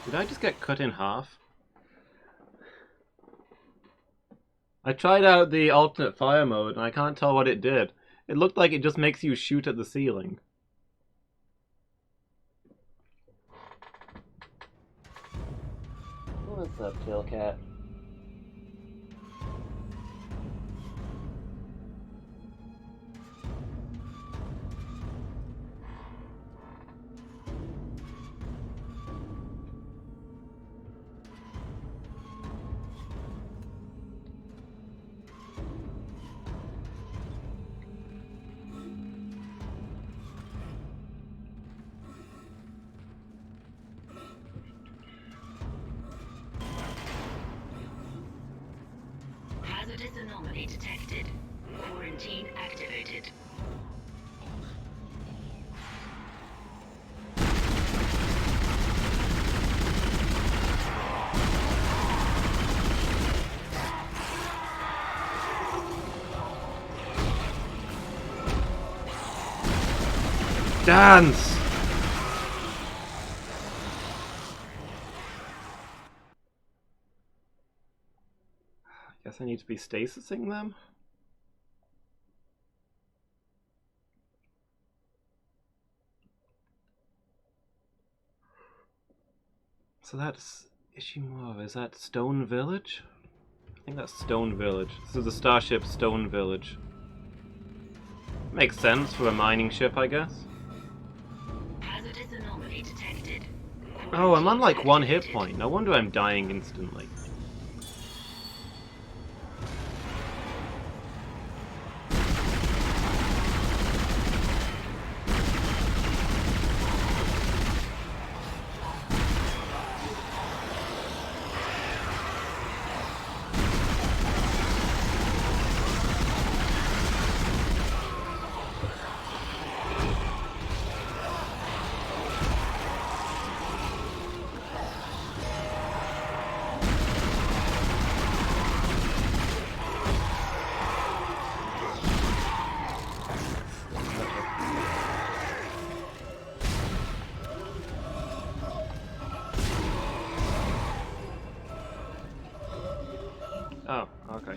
Did I just get cut in half? I tried out the alternate fire mode and I can't tell what it did. It looked like it just makes you shoot at the ceiling. What's up, Killcat? Hazardous anomaly detected. Quarantine activated. Dance! Guess I need to be stasising them? So that's Ishimura. Is that Stone Village? I think that's Stone Village. This is the starship Stone Village. Makes sense for a mining ship, I guess. Hazardous anomaly detected. Oh, I'm on like 1 hit point. No wonder I'm dying instantly. Oh, okay.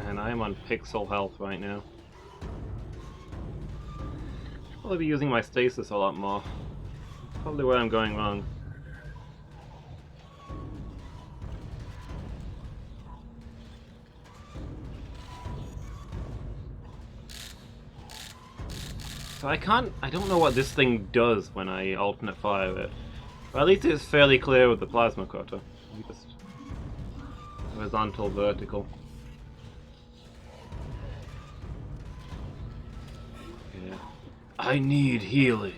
And I am on pixel health right now. I'll be using my stasis a lot more. Probably where I'm going wrong. So I don't know what this thing does when I alternate fire it. But at least it's fairly clear with the plasma cutter. Just horizontal, vertical. Yeah. I need healing.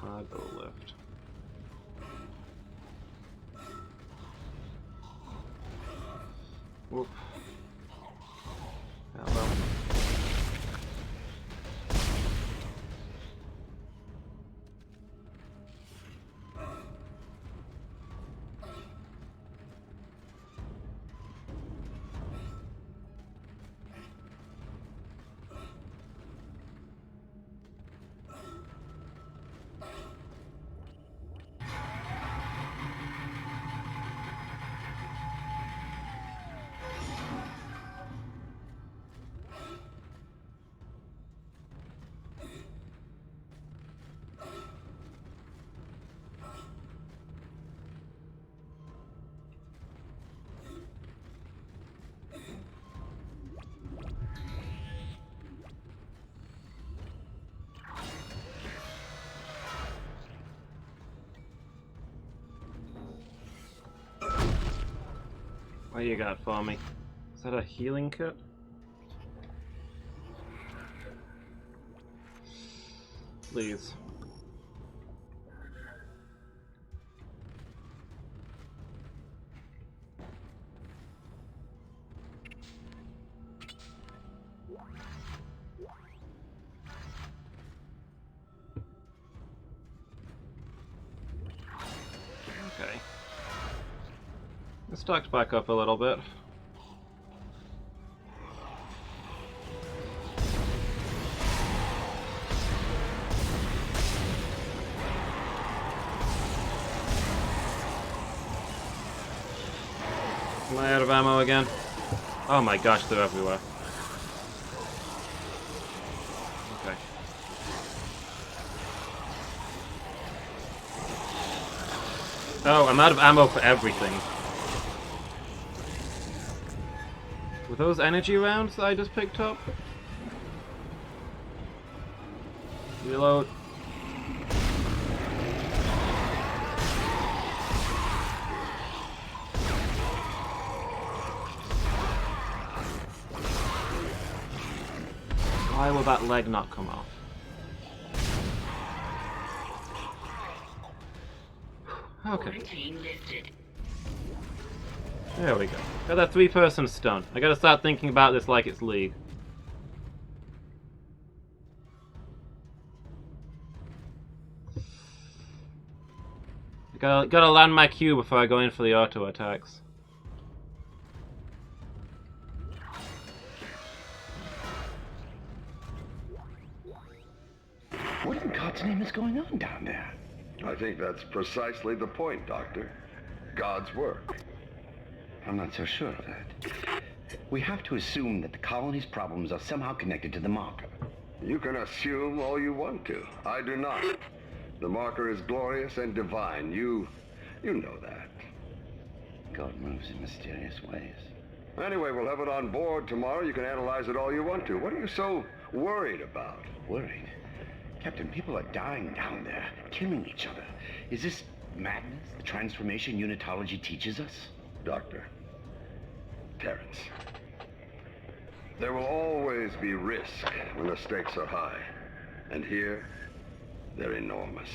Cargo lift. Whoop. Oh well. What you got for me? Is that a healing kit? Please. Okay. It's stocked back up a little bit. Am I out of ammo again? Oh my gosh, they're everywhere. Okay. Oh, I'm out of ammo for everything. Were those energy rounds that I just picked up? Reload. Why will that leg not come off? Okay. There we go. Got that 3-person stun. I gotta start thinking about this like it's League. Gotta land my Q before I go in for the auto attacks. What in God's name is going on down there? I think that's precisely the point, Doctor. God's work. I'm not so sure of that. We have to assume that the colony's problems are somehow connected to the marker. You can assume all you want to. I do not. The marker is glorious and divine. You know that. God moves in mysterious ways. Anyway, we'll have it on board tomorrow. You can analyze it all you want to. What are you so worried about? Worried? Captain, people are dying down there, killing each other. Is this madness the transformation unitology teaches us? Doctor, Terrence, there will always be risk when the stakes are high. And here, they're enormous.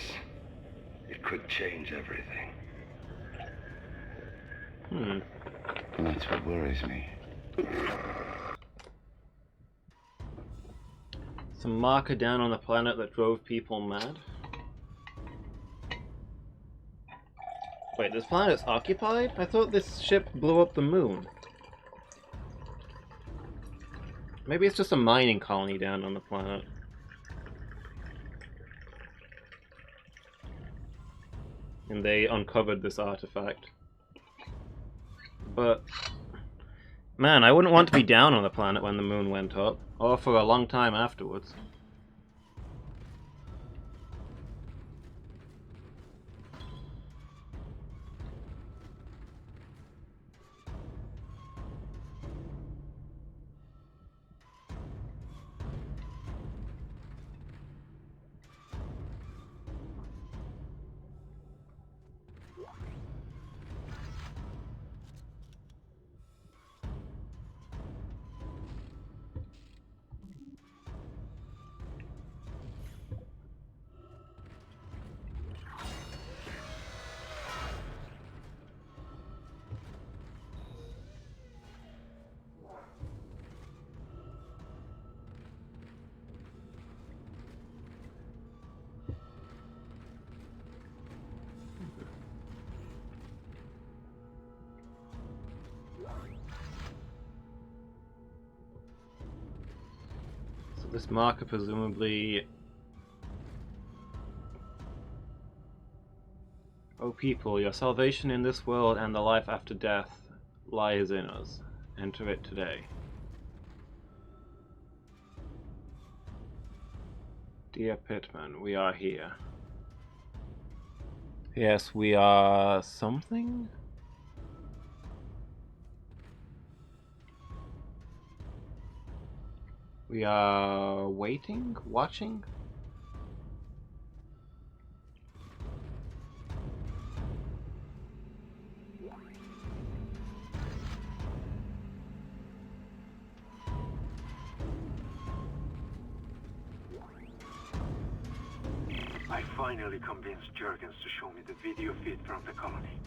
It could change everything. That's what worries me. Some marker down on the planet that drove people mad. Wait, this planet's occupied? I thought this ship blew up the moon. Maybe it's just a mining colony down on the planet. And they uncovered this artifact. But man, I wouldn't want to be down on the planet when the moon went up, or for a long time afterwards. This marker presumably... O people, your salvation in this world and the life after death lies in us. Enter it today. Dear Pittman, we are here. Yes, we are something? We are waiting? Watching? I finally convinced Jurgens to show me the video feed from the colony.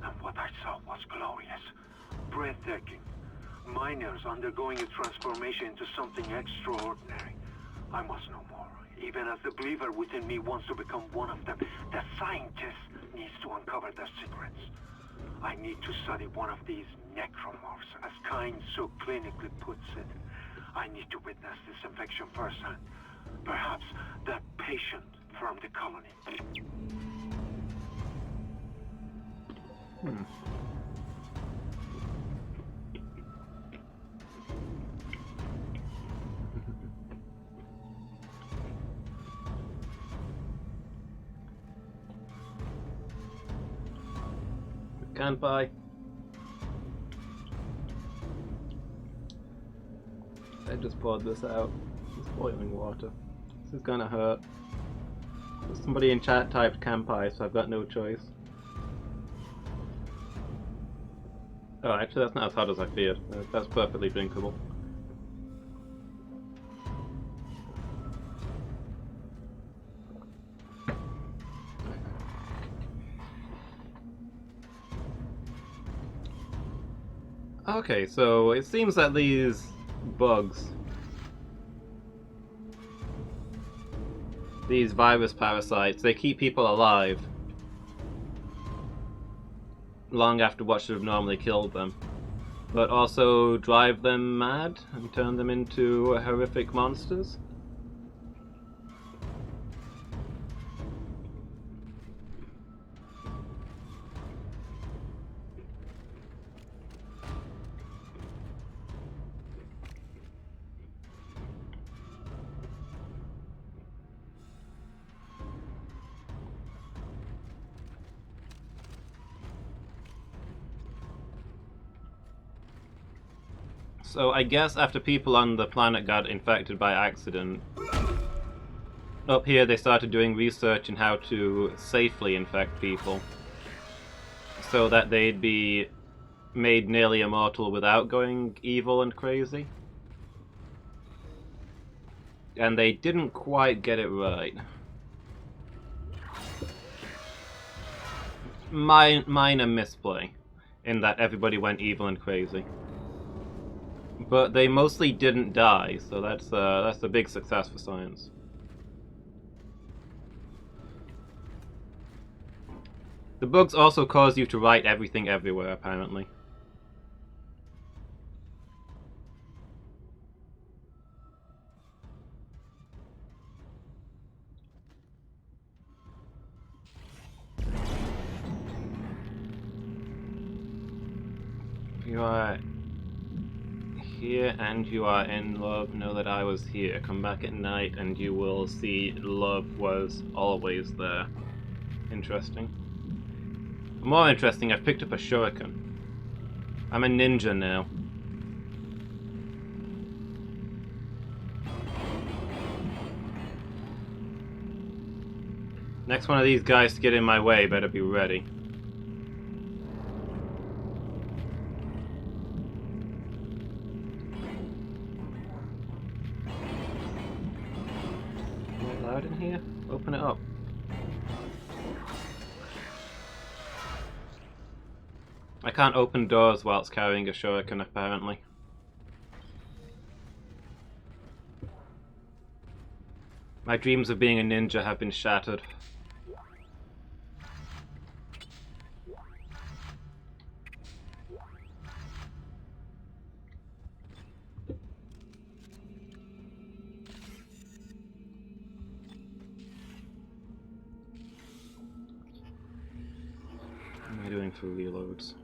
And what I saw was glorious. Breathtaking. Miners undergoing a transformation into something extraordinary. I must know more. Even as the believer within me wants to become one of them, the scientist needs to uncover their secrets. I need to study one of these necromorphs, as Kyne so clinically puts it. I need to witness this infection firsthand. Perhaps that patient from the colony. Can't buy. I just poured this out. It's boiling water. This is gonna hurt. Somebody in chat typed Kampai, so I've got no choice. Oh, actually that's not as hot as I feared. That's perfectly drinkable. Okay, so it seems that these bugs, these virus parasites, they keep people alive long after what should have normally killed them, but also drive them mad and turn them into horrific monsters. So I guess after people on the planet got infected by accident, up here they started doing research in how to safely infect people, so that they'd be made nearly immortal without going evil and crazy. And they didn't quite get it right. Minor misplay, in that everybody went evil and crazy. But they mostly didn't die, so that's a big success for science. The bugs also cause you to write everything everywhere, apparently. You are here and you are in love. Know that I was here. Come back at night and you will see love was always there. Interesting. More interesting, I've picked up a shuriken. I'm a ninja now. Next one of these guys to get in my way better be ready. In here? Open it up. I can't open doors whilst carrying a shuriken, apparently. My dreams of being a ninja have been shattered. What am I doing for reloads?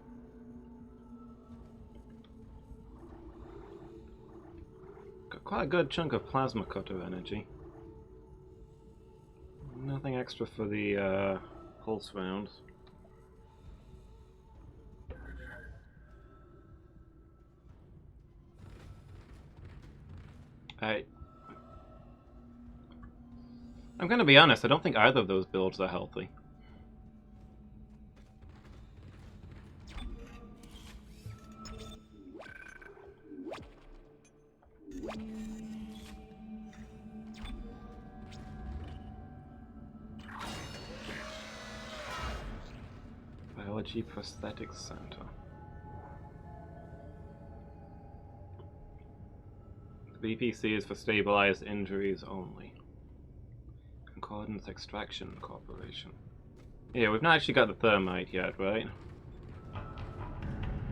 Got quite a good chunk of plasma cutter energy. Nothing extra for the pulse rounds. I'm gonna be honest, I don't think either of those builds are healthy. Biology Prosthetics Center. The BPC is for stabilized injuries only. Concordance Extraction Corporation. Yeah, we've not actually got the thermite yet, right?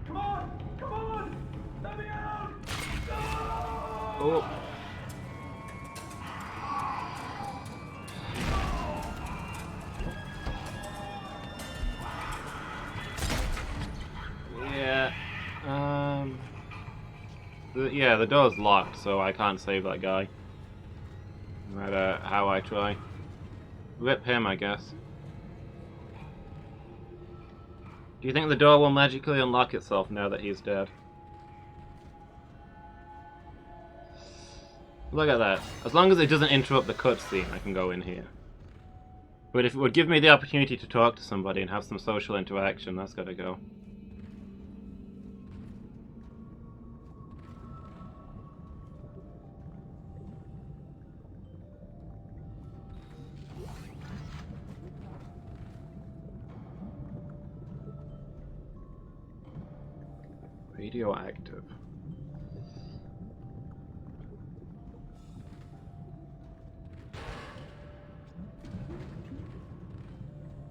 Come on! Come on! Let me out! Oh. Yeah. Yeah, the door's locked, so I can't save that guy. No matter how I try. Rip him, I guess. Do you think the door will magically unlock itself now that he's dead? Look at that. As long as it doesn't interrupt the cutscene, I can go in here. But if it would give me the opportunity to talk to somebody and have some social interaction, that's gotta go. Radioactive.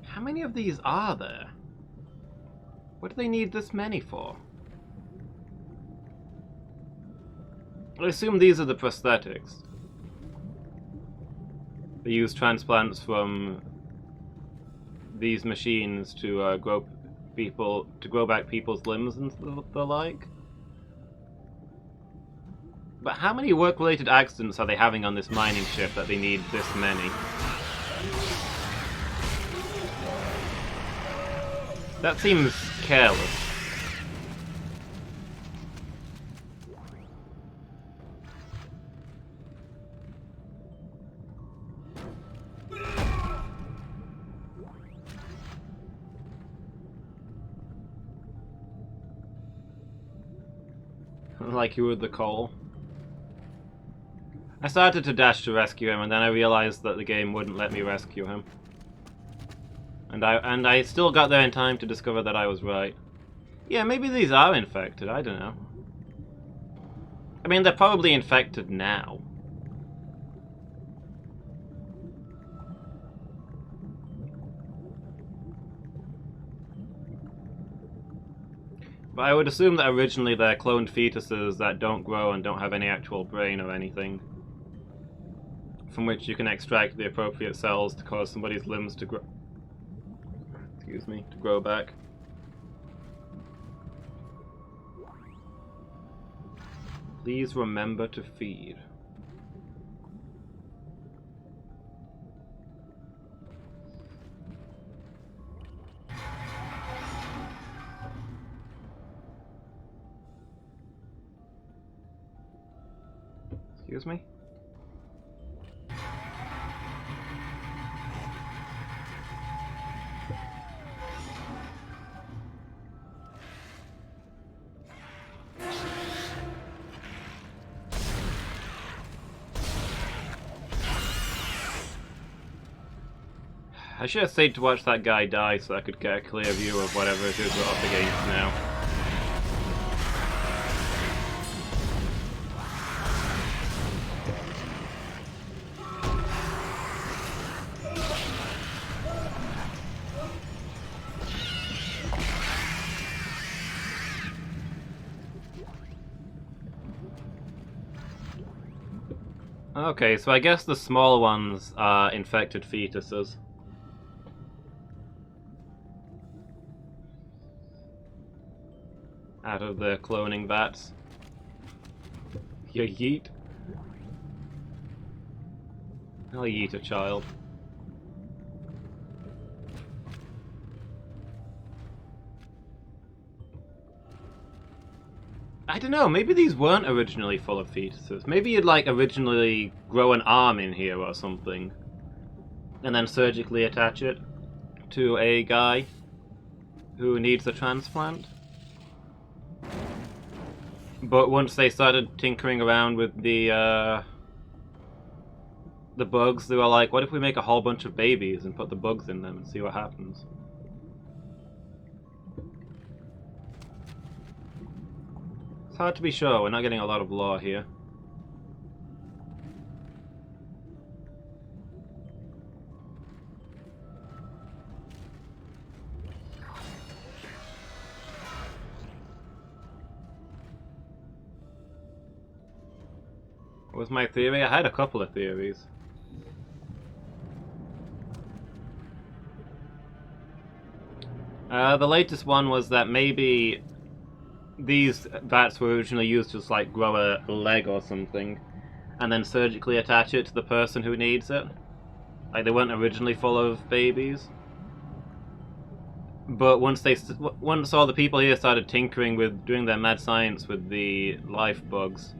How many of these are there? What do they need this many for? I assume these are the prosthetics. They use transplants from these machines to grow back people's limbs and the like. But how many work-related accidents are they having on this mining ship that they need this many? That seems careless. Like you would the coal. I started to dash to rescue him, and then I realized that the game wouldn't let me rescue him. And I still got there in time to discover that I was right. Yeah, maybe these are infected, I don't know. I mean, they're probably infected now. But I would assume that originally they're cloned fetuses that don't grow and don't have any actual brain or anything, from which you can extract the appropriate cells to cause somebody's limbs to grow. Excuse me, to grow back. Please remember to feed. Excuse me? I should have stayed to watch that guy die so I could get a clear view of whatever it is we're up against now. Okay, so I guess the small ones are infected fetuses. Out of the cloning vats. You yeet. I'll yeet a child. I don't know, maybe these weren't originally full of fetuses. Maybe you'd like originally grow an arm in here or something. And then surgically attach it to a guy who needs a transplant. But once they started tinkering around with the bugs, they were like, what if we make a whole bunch of babies and put the bugs in them and see what happens? It's hard to be sure, we're not getting a lot of lore here. What was my theory? I had a couple of theories. The latest one was that maybe these vats were originally used to just like grow a leg or something, and then surgically attach it to the person who needs it. Like they weren't originally full of babies. But once all the people here started tinkering with doing their mad science with the life bugs,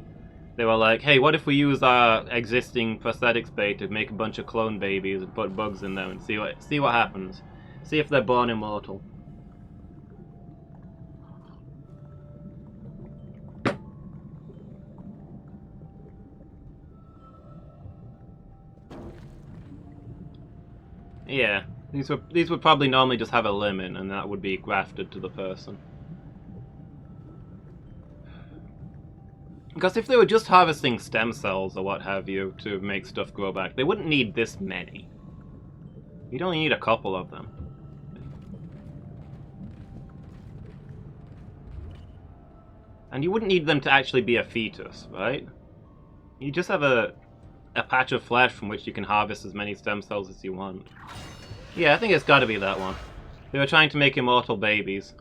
they were like, hey, what if we use our existing prosthetics bay to make a bunch of clone babies and put bugs in them and see what happens. See if they're born immortal. Yeah, these would probably normally just have a limit, and that would be grafted to the person. Because if they were just harvesting stem cells or what have you to make stuff grow back, they wouldn't need this many. You'd only need a couple of them. And you wouldn't need them to actually be a fetus, right? You just have a patch of flesh from which you can harvest as many stem cells as you want. Yeah, I think it's gotta be that one. They were trying to make immortal babies.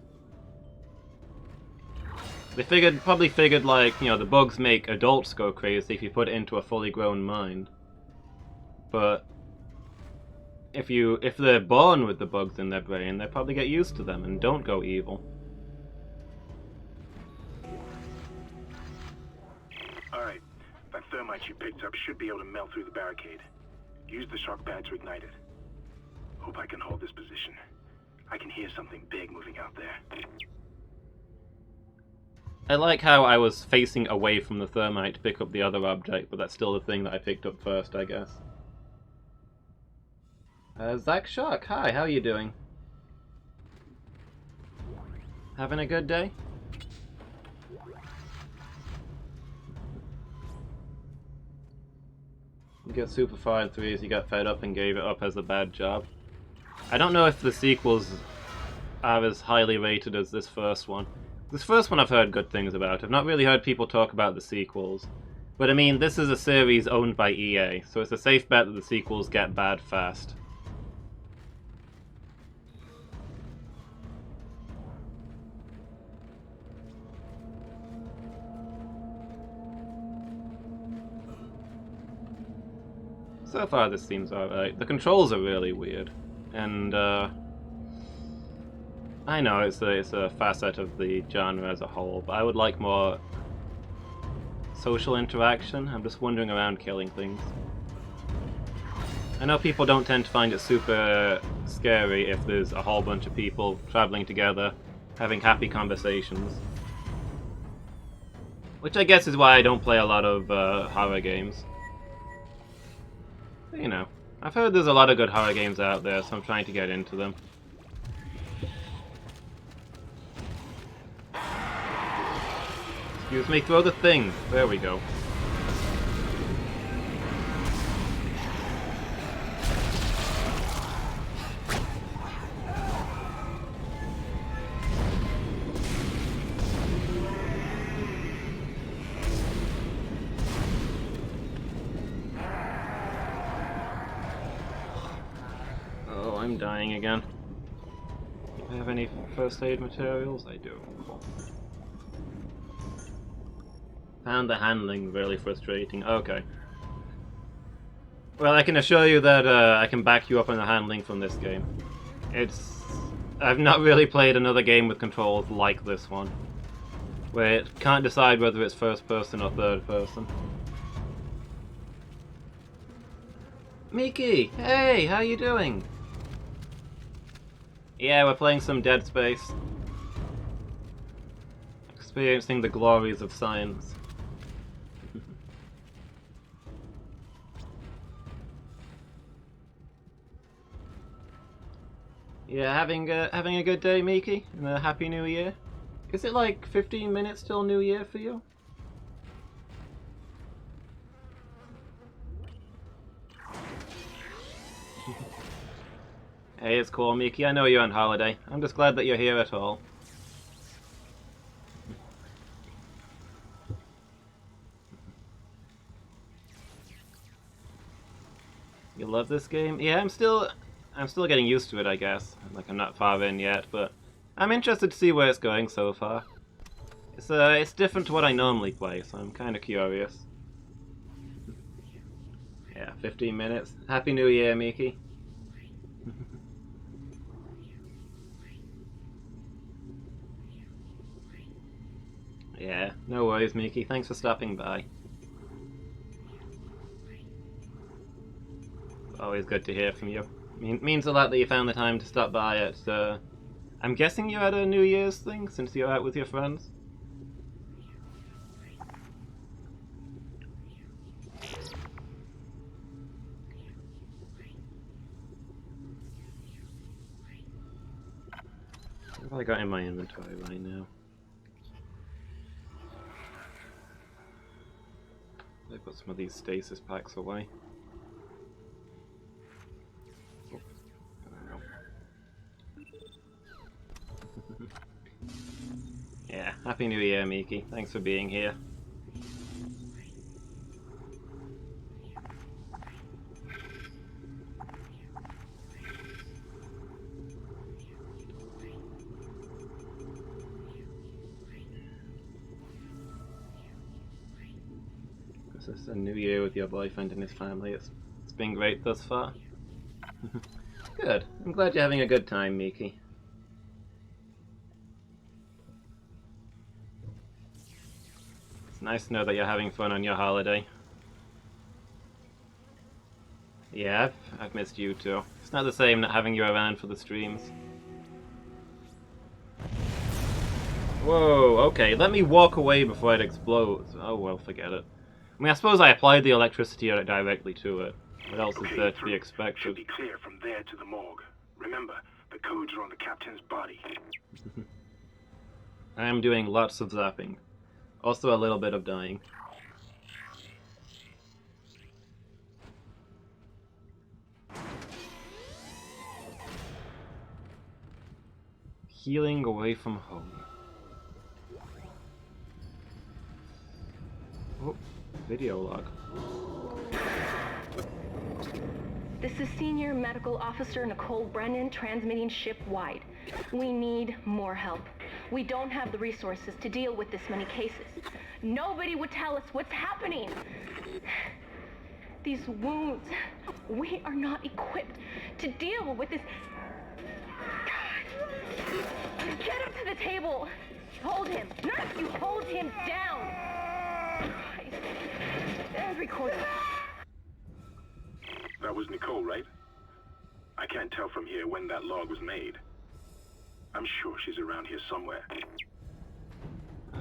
They probably figured like, you know, the bugs make adults go crazy if you put it into a fully grown mind. But if they're born with the bugs in their brain, they probably get used to them and don't go evil. Alright, that thermite you picked up should be able to melt through the barricade. Use the shock pad to ignite it. Hope I can hold this position. I can hear something big moving out there. I like how I was facing away from the thermite to pick up the other object, but that's still the thing that I picked up first, I guess. Zach Shark, hi, how are you doing? Having a good day? You got super far in 3 as you got fed up and gave it up as a bad job. I don't know if the sequels are as highly rated as this first one. This first one I've heard good things about. I've not really heard people talk about the sequels. But I mean, this is a series owned by EA, so it's a safe bet that the sequels get bad fast. So far this seems alright. The controls are really weird. And, I know it's a facet of the genre as a whole, but I would like more social interaction. I'm just wandering around killing things. I know people don't tend to find it super scary if there's a whole bunch of people traveling together, having happy conversations. Which I guess is why I don't play a lot of horror games. But, you know, I've heard there's a lot of good horror games out there, so I'm trying to get into them. Excuse me, throw the thing. There we go. Oh, I'm dying again. Do I have any first aid materials? I do. Cool. Found the handling really frustrating. Okay. Well, I can assure you that I can back you up on the handling from this game. I've not really played another game with controls like this one, where it can't decide whether it's first person or third person. Miki! Hey, how you doing? Yeah, we're playing some Dead Space. Experiencing the glories of science. Yeah, having a good day, Miki, and a happy new year. Is it like 15 minutes till New Year for you? Hey, it's cool, Miki. I know you're on holiday. I'm just glad that you're here at all. You love this game? Yeah, I'm still getting used to it, I guess. Like, I'm not far in yet, but I'm interested to see where it's going so far. It's different to what I normally play, so I'm kind of curious. Yeah, 15 minutes. Happy New Year, Miki. Yeah, no worries, Miki. Thanks for stopping by. Always good to hear from you. Means a lot that you found the time to stop by at, I'm guessing you're at a New Year's thing, since you're out with your friends? What have I got in my inventory right now? I put some of these stasis packs away. Yeah, Happy New Year, Miki. Thanks for being here. This is a new year with your boyfriend and his family. It's been great thus far. Good. I'm glad you're having a good time, Miki. It's nice to know that you're having fun on your holiday. Yeah, I've missed you too. It's not the same not having you around for the streams. Whoa, okay, let me walk away before it explodes. Oh well, forget it. I mean, I suppose I applied the electricity directly to it. What else is there to be expected? Should be clear from there to the morgue. Remember, the codes are on the captain's body. I am doing lots of zapping. Also a little bit of dying. Healing away from home. Oh, video log. This is Senior Medical Officer Nicole Brennan transmitting ship-wide. We need more help. We don't have the resources to deal with this many cases. Nobody would tell us what's happening. These wounds, we are not equipped to deal with this. Get him to the table. Hold him. Nurse, you hold him down. And record it. That was Nicole, right? I can't tell from here when that log was made. I'm sure she's around here somewhere.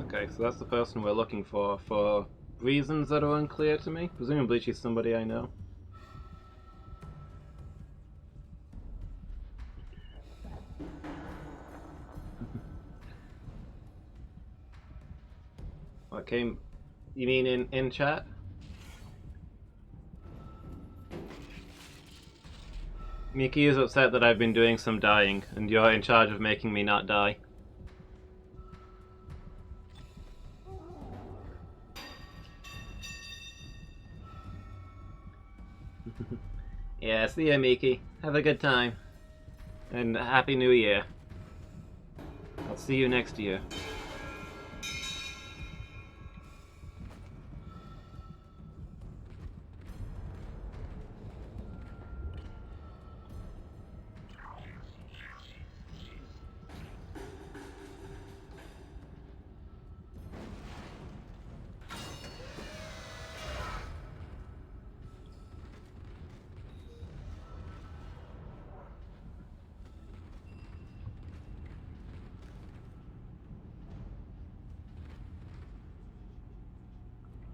Okay, so that's the person we're looking for reasons that are unclear to me. Presumably she's somebody I know. What came? You mean in chat? Mickey is upset that I've been doing some dying, and you're in charge of making me not die. Yeah, see ya, Mickey. Have a good time. And Happy New Year. I'll see you next year.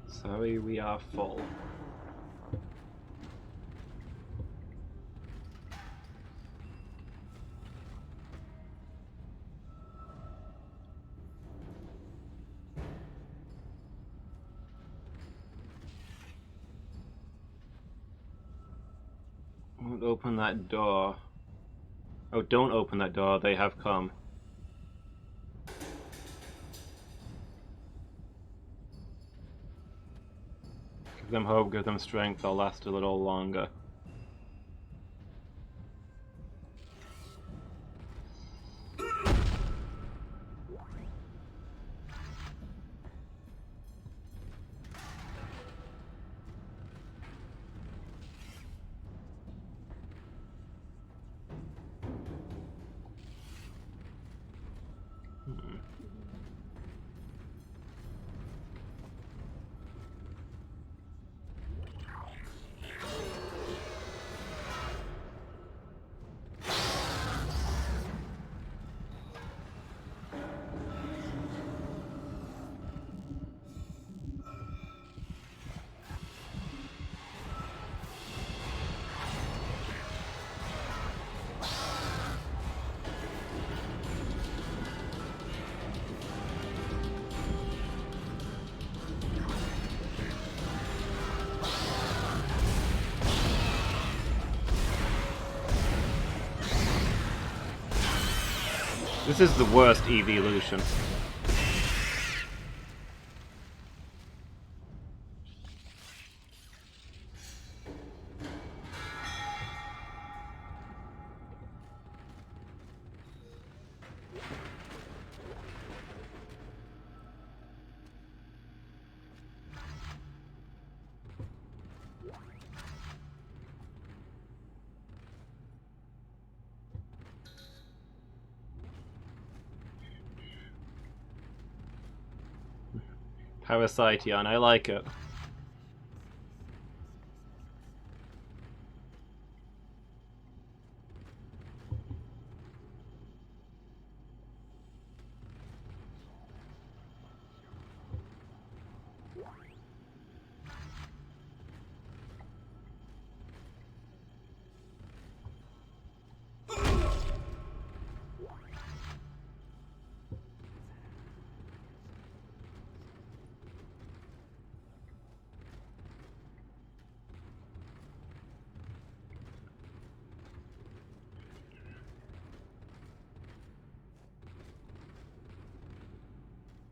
Sorry, we are full. Won't open that door. Oh, don't open that door, they have come. Give them hope, give them strength, they'll last a little longer. This is the worst evolution. Parasitian, I like it.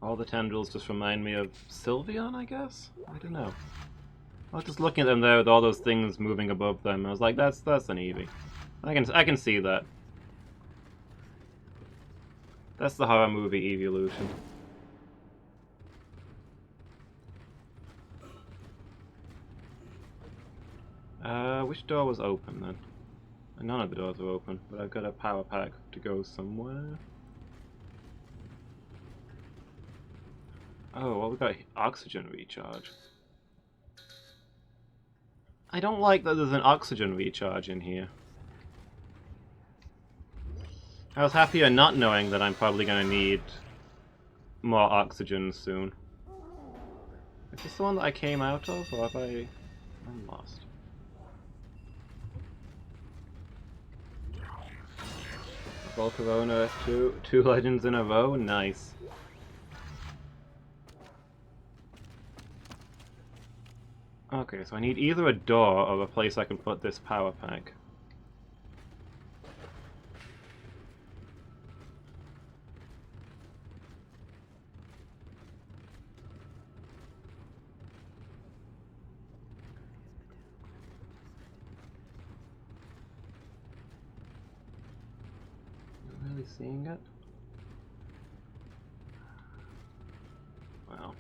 All the tendrils just remind me of Sylveon, I guess? I don't know. I was just looking at them there with all those things moving above them. I was like, that's an Eevee. I can see that. That's the horror movie evolution. Which door was open then? None of the doors are open, but I've got a power pack to go somewhere. Oh, well, we've got oxygen recharge. I don't like that there's an oxygen recharge in here. I was happier not knowing that I'm probably going to need more oxygen soon. Is this the one that I came out of, or have I... I'm lost. Volcarona F2, 2 legends in a row, nice. Okay, so I need either a door or a place I can put this power pack. Really seeing it? Well,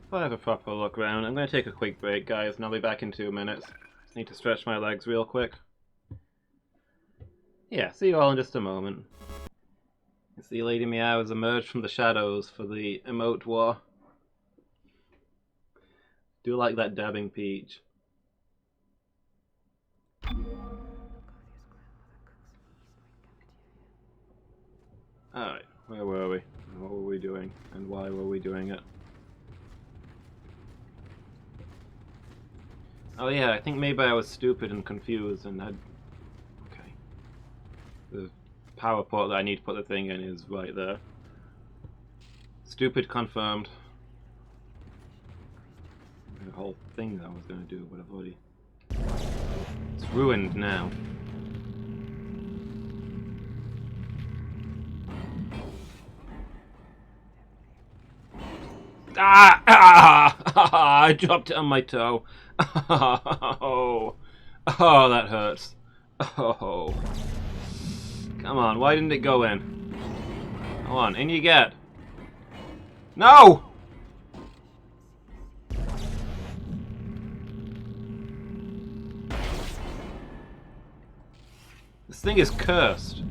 if I have a proper look around, I'm going to take a quick break, guys, and I'll be back in 2 minutes. Just need to stretch my legs real quick. Yeah, see you all in just a moment. You see Lady Meow has emerged from the shadows for the emote war. Do like that dabbing Peach. Alright, where were we? What were we doing? And why were we doing it? Oh yeah, I think maybe I was stupid and confused and had... Okay. The power port that I need to put the thing in is right there. Stupid confirmed. The whole thing that I was going to do, but I've already... It's ruined now. I dropped it on my toe. Oh, that hurts. Oh. Come on, why didn't it go in? Come on, in you get. No! This thing is cursed.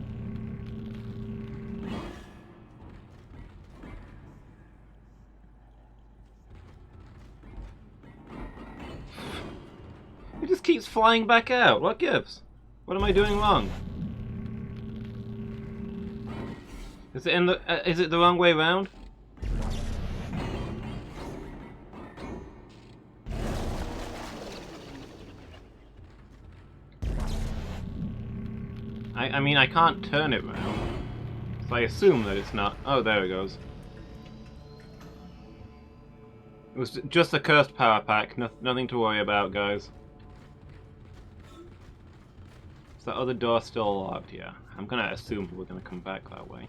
It just keeps flying back out. What gives? What am I doing wrong? Is it in the? Is it the wrong way round? I mean, I can't turn it round, so I assume that it's not. Oh, there it goes. It was just a cursed power pack. Nothing to worry about, guys. Is that other door still locked? Yeah. I'm gonna assume we're gonna come back that way.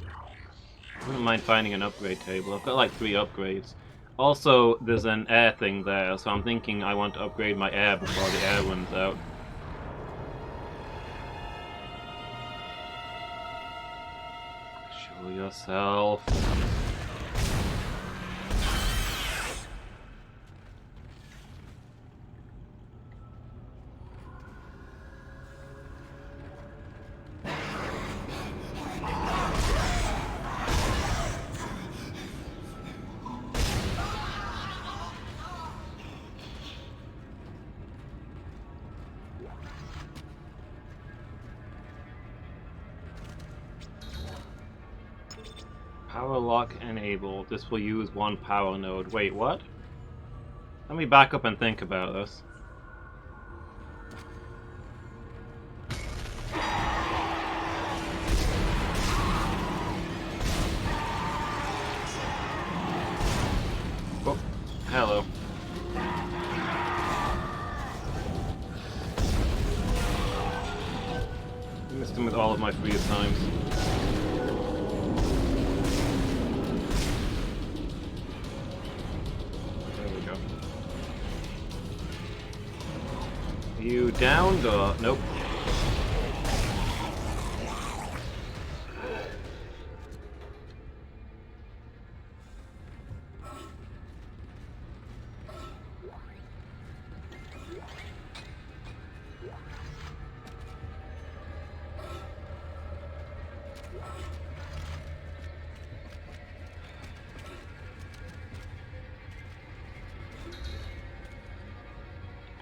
I wouldn't mind finding an upgrade table. I've got like 3 upgrades. Also, there's an air thing there, so I'm thinking I want to upgrade my air before the air runs out. Show yourself. Power lock enabled. This will use 1 power node. Wait, what? Let me back up and think about this. Oh, hello. system with all of my free times. There we go. Are you downed or nope?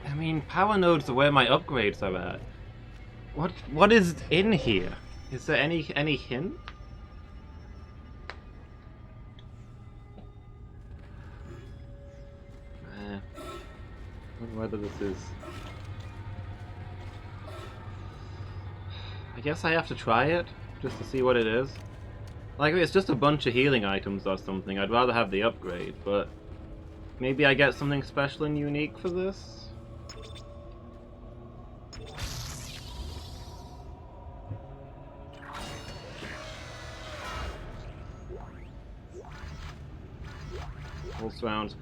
I mean, power nodes are where my upgrades are at. What is in here? Is there any hint? I don't know whether this is. I guess I have to try it just to see what it is. Like, if it's just a bunch of healing items or something, I'd rather have the upgrade, but maybe I get something special and unique for this?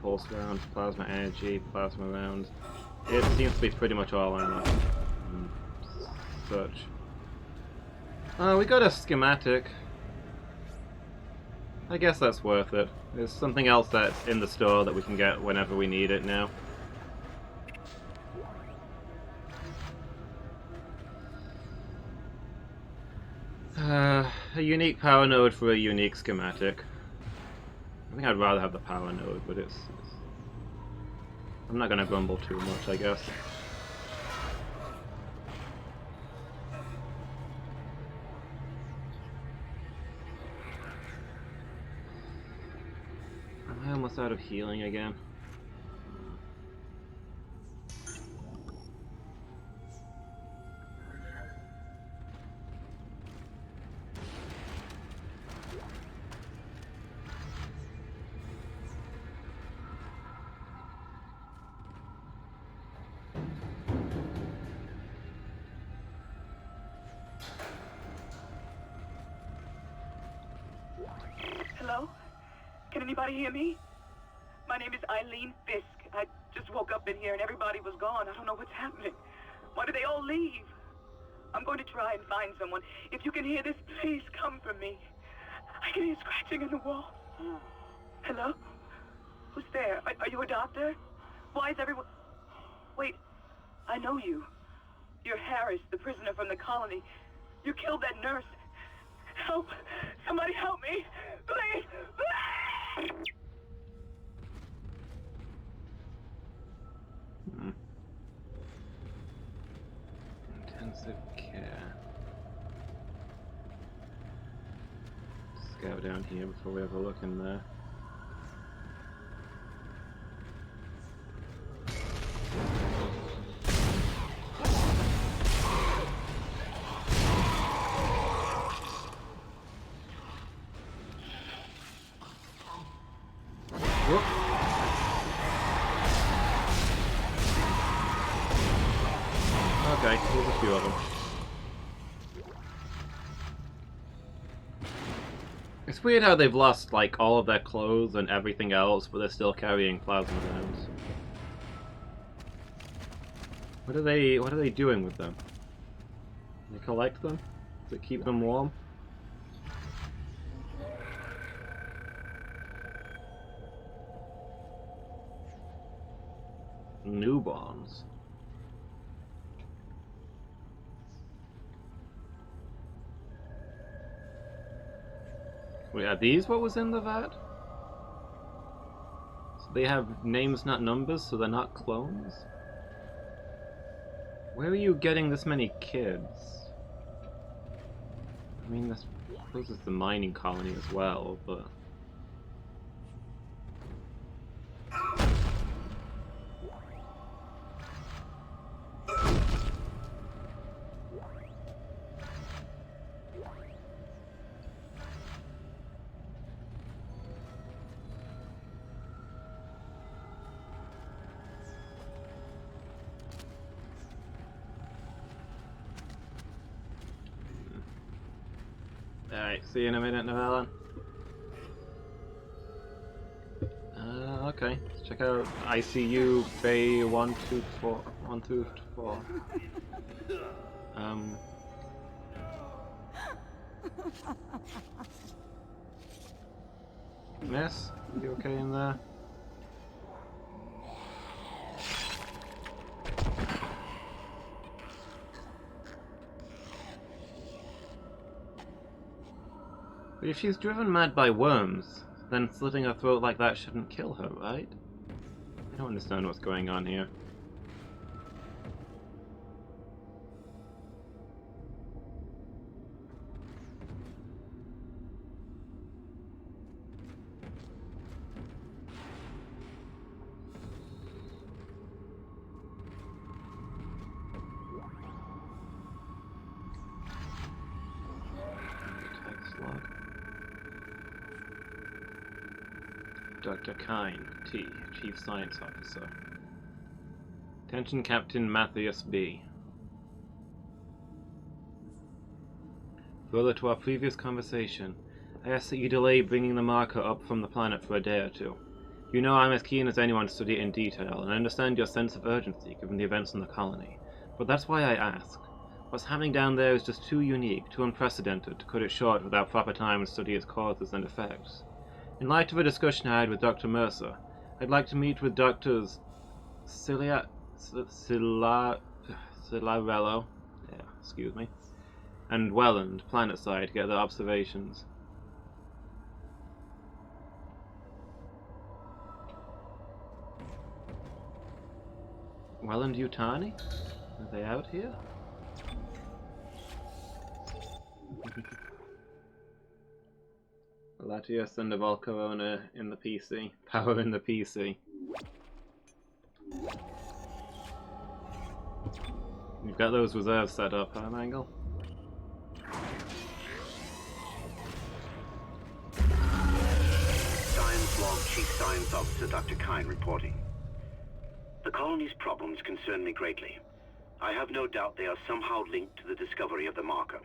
Pulse rounds, plasma energy, plasma rounds. It seems to be pretty much all armor. Such. We got a schematic. I guess that's worth it. There's something else that's in the store that we can get whenever we need it now. A unique power node for a unique schematic. I think I'd rather have the power node, but it's I'm not gonna grumble too much, I guess. Am I almost out of healing again? Hello? Can anybody hear me? My name is Eileen Fisk. I just woke up in here and everybody was gone. I don't know what's happening. Why did they all leave? I'm going to try and find someone. If you can hear this, please come for me. I can hear scratching in the wall. Hello? Who's there? Are you a doctor? Why is everyone... Wait, I know you. You're Harris, the prisoner from the colony. You killed that nurse. Help! Somebody help me! Please! Intensive care. Let's go down here before we have a look in there. Okay, there's a few of them. It's weird how they've lost like all of their clothes and everything else, but they're still carrying plasma rounds. What are they doing with them? They collect them? Does it keep them warm? Newborns. Wait, are these what was in the vat? So they have names, not numbers, so they're not clones? Where are you getting this many kids? I mean, I suppose it's the mining colony as well, but... Alright, see you in a minute, Novellan. Okay, let's check out ICU Bay 124. 124. Miss, you okay in there? But if she's driven mad by worms, then slitting her throat like that shouldn't kill her, right? I don't understand what's going on here. Dr. Kine, T, Chief Science Officer. Attention Captain Matthias B. Further to our previous conversation, I ask that you delay bringing the marker up from the planet for a day or two. You know I'm as keen as anyone to study it in detail, and I understand your sense of urgency given the events in the colony. But that's why I ask. What's happening down there is just too unique, too unprecedented to cut it short without proper time to study its causes and effects. In light of a discussion I had with Dr. Mercer, I'd like to meet with Drs. Cilarello, and Welland, planetside, to get their observations. Welland Yutani? Are they out here? Latius and the Volcarona in the PC. Power in the PC. You've got those reserves set up, huh, Mangle? Science Log Chief Science Officer Dr. Kine reporting. The colony's problems concern me greatly. I have no doubt they are somehow linked to the discovery of the marker,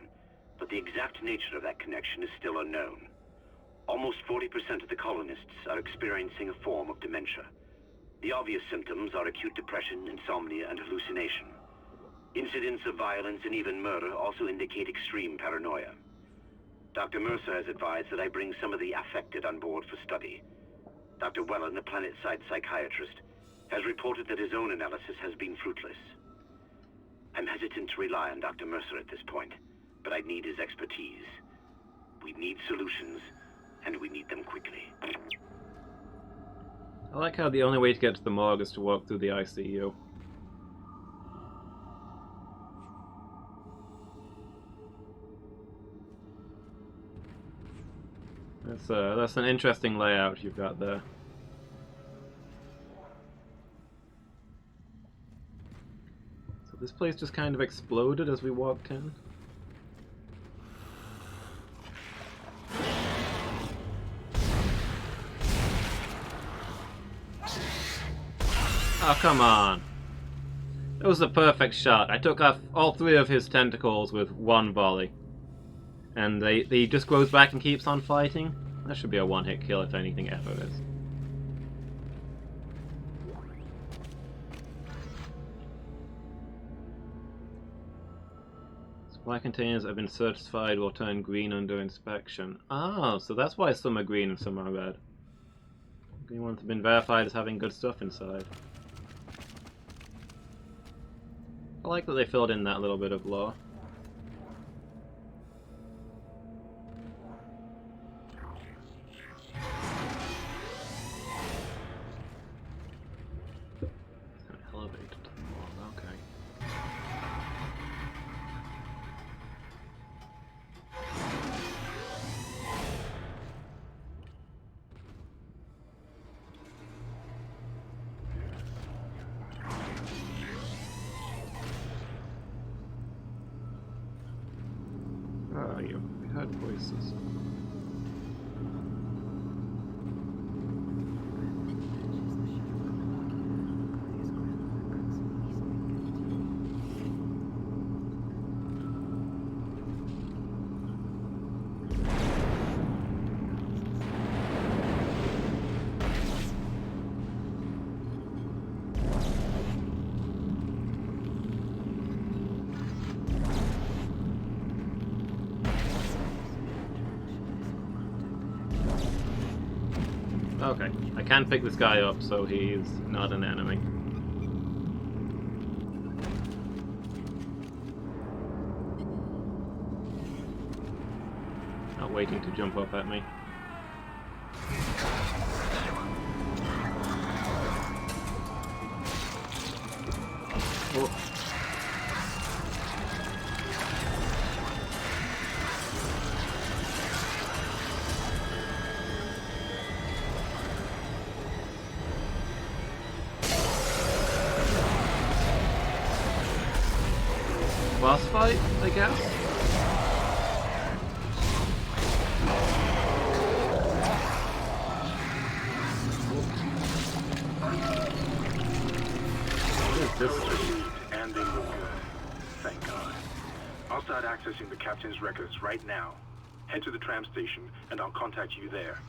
but the exact nature of that connection is still unknown. Almost 40% of the colonists are experiencing a form of dementia. The obvious symptoms are acute depression, insomnia, and hallucination. Incidents of violence and even murder also indicate extreme paranoia. Dr. Mercer has advised that I bring some of the affected on board for study. Dr. Wellen, the planet-side psychiatrist, has reported that his own analysis has been fruitless. I'm hesitant to rely on Dr. Mercer at this point, but I need his expertise. We need solutions, and we need them quickly. I like how the only way to get to the morgue is to walk through the ICU. That's an interesting layout you've got there. So this place just kind of exploded as we walked in. Oh, come on. That was a perfect shot. I took off all three of his tentacles with one volley. And he just grows back and keeps on fighting. That should be a one-hit kill if anything ever is. Supply containers have been certified will turn green under inspection. Ah, so that's why some are green and some are red. Green ones have been verified as having good stuff inside. I like that they filled in that little bit of lore. An elevator to the morgue, okay. Where are you? We heard voices. Okay, I can pick this guy up, so he's not an enemy. Not waiting to jump up at me. Oh. Boss fight, I guess? What is this? And they look good. Thank God. I'll start accessing the captain's records right now. Head to the tram station, and I'll contact you there.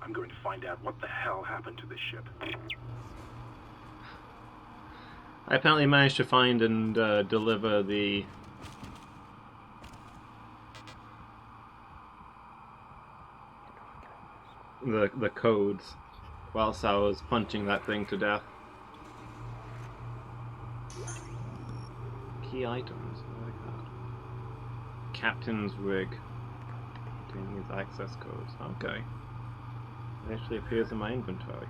I'm going to find out what the hell happened to this ship. I apparently managed to find and deliver the codes whilst I was punching that thing to death. Key items, what like that. Captain's rig containing his access codes. Okay. It actually appears in my inventory.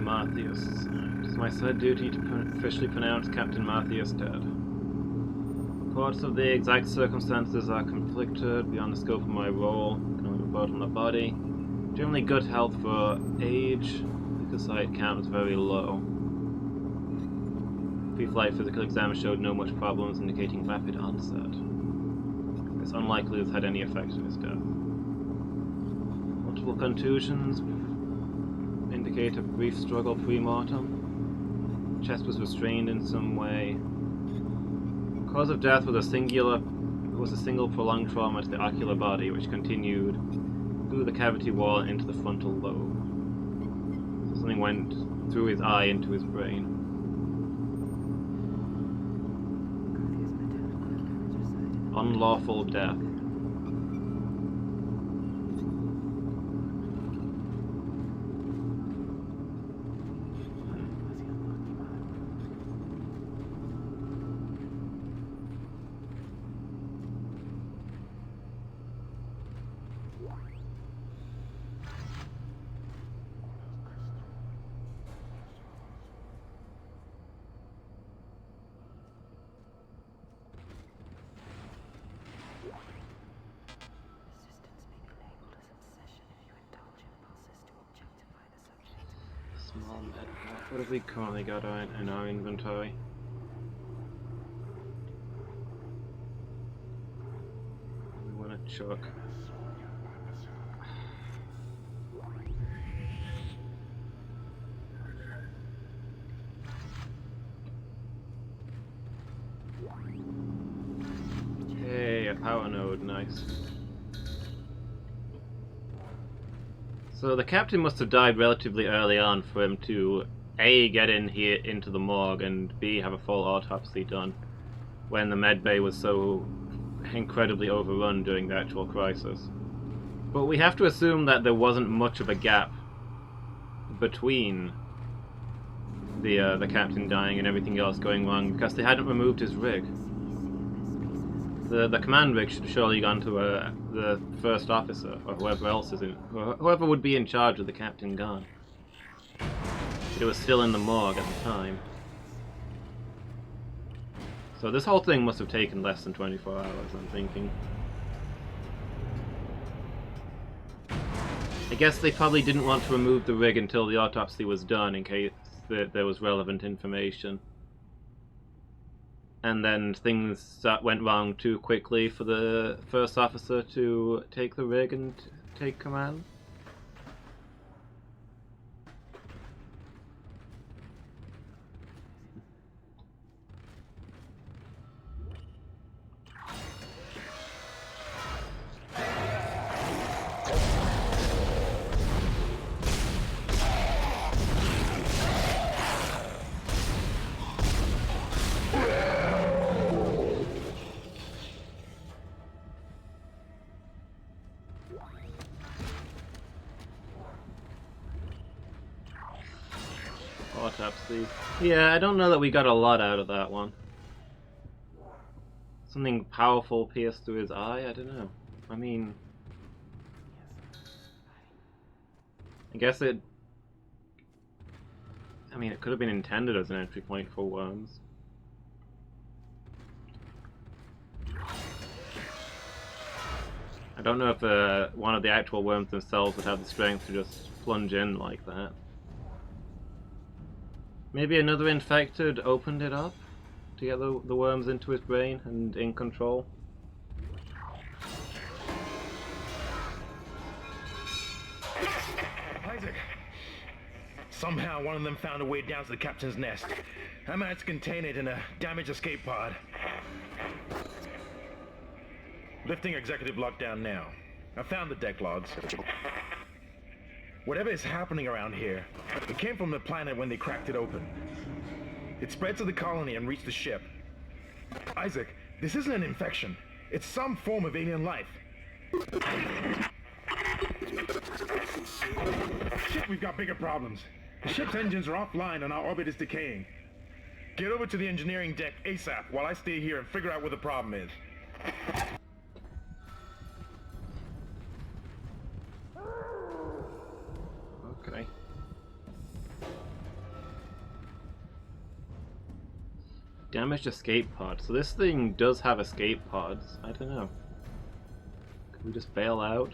Matthias. It is my sad duty to officially pronounce Captain Matthias dead. Reports of the exact circumstances are conflicted beyond the scope of my role. Can only report on the body. Generally good health for age. Leukocyte count is very low. Pre-flight physical exam showed no much problems, indicating rapid onset. It's unlikely this had any effect on his death. Multiple contusions indicate a brief struggle pre-mortem. Chest was restrained in some way. Cause of death was a single prolonged trauma to the ocular body, which continued through the cavity wall into the frontal lobe. So something went through his eye into his brain. Unlawful death. Small med pack. What have we currently got in our inventory? We want a chuck. Hey, a power node, nice. So the captain must have died relatively early on for him to A, get in here into the morgue, and B, have a full autopsy done when the medbay was so incredibly overrun during the actual crisis. But we have to assume that there wasn't much of a gap between the captain dying and everything else going wrong, because they hadn't removed his rig. The command rig should have surely gone to the first officer, or whoever else is in, whoever would be in charge of the captain gone. It was still in the morgue at the time. So this whole thing must have taken less than 24 hours, I'm thinking. I guess they probably didn't want to remove the rig until the autopsy was done, in case there was relevant information. And then things went wrong too quickly for the first officer to take the rig and take command. Autopsy. Yeah, I don't know that we got a lot out of that one. Something powerful pierced through his eye? I don't know. I mean... I guess it... I mean, it could have been intended as an entry point for worms. I don't know if one of the actual worms themselves would have the strength to just plunge in like that. Maybe another infected opened it up to get the worms into his brain and in control. Isaac! Somehow one of them found a way down to the captain's nest. I managed to contain it in a damaged escape pod. Lifting executive lockdown now. I found the deck logs. Whatever is happening around here, it came from the planet when they cracked it open. It spread to the colony and reached the ship. Isaac, this isn't an infection. It's some form of alien life. Shit, we've got bigger problems. The ship's engines are offline and our orbit is decaying. Get over to the engineering deck ASAP while I stay here and figure out what the problem is. Okay. Damaged escape pod. So this thing does have escape pods. I don't know. Could we just bail out?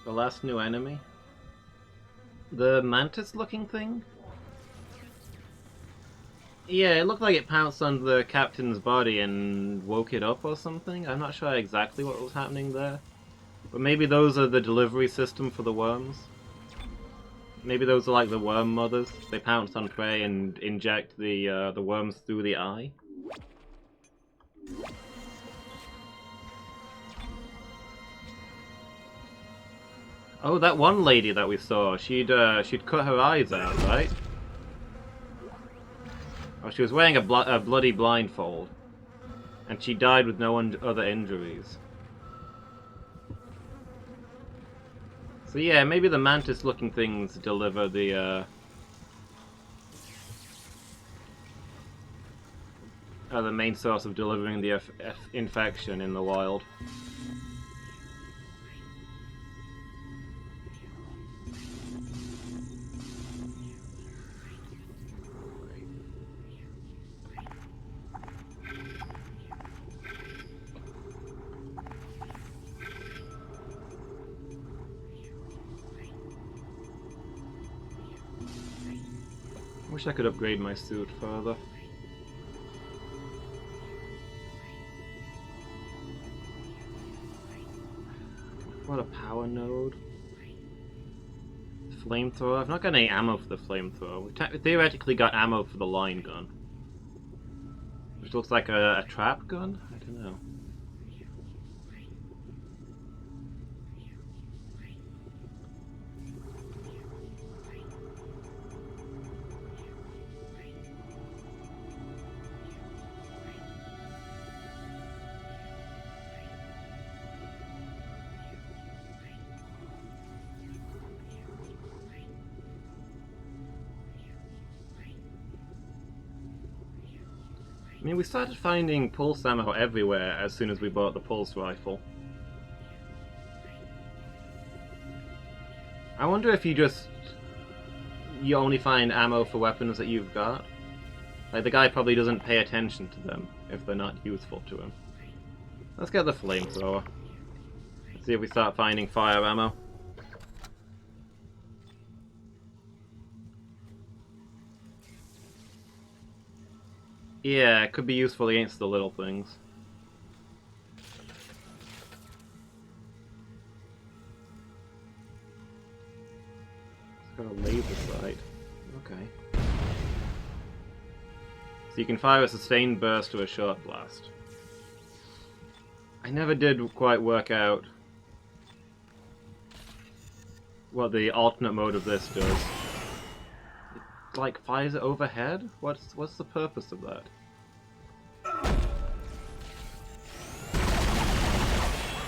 The last new enemy? The mantis looking thing? Yeah, it looked like it pounced on the captain's body and woke it up or something. I'm not sure exactly what was happening there. But maybe those are the delivery system for the worms. Maybe those are like the worm mothers. They pounce on prey and inject the worms through the eye. Oh, that one lady that we saw, she'd cut her eyes out, right? Oh, she was wearing a bloody blindfold. And she died with no other injuries. So yeah, maybe the mantis-looking things deliver the main source of delivering the infection in the wild. Wish I could upgrade my suit further. What a power node. Flamethrower. I've not got any ammo for the flamethrower. We theoretically got ammo for the line gun. Which looks like a trap gun? I don't know. I mean, we started finding pulse ammo everywhere as soon as we bought the pulse rifle. I wonder if you only find ammo for weapons that you've got. Like, the guy probably doesn't pay attention to them if they're not useful to him. Let's get the flamethrower. See if we start finding fire ammo. Yeah, it could be useful against the little things. It's got a laser sight. Okay. So you can fire a sustained burst or a short blast. I never did quite work out what the alternate mode of this does. It, like, fires it overhead? What's the purpose of that?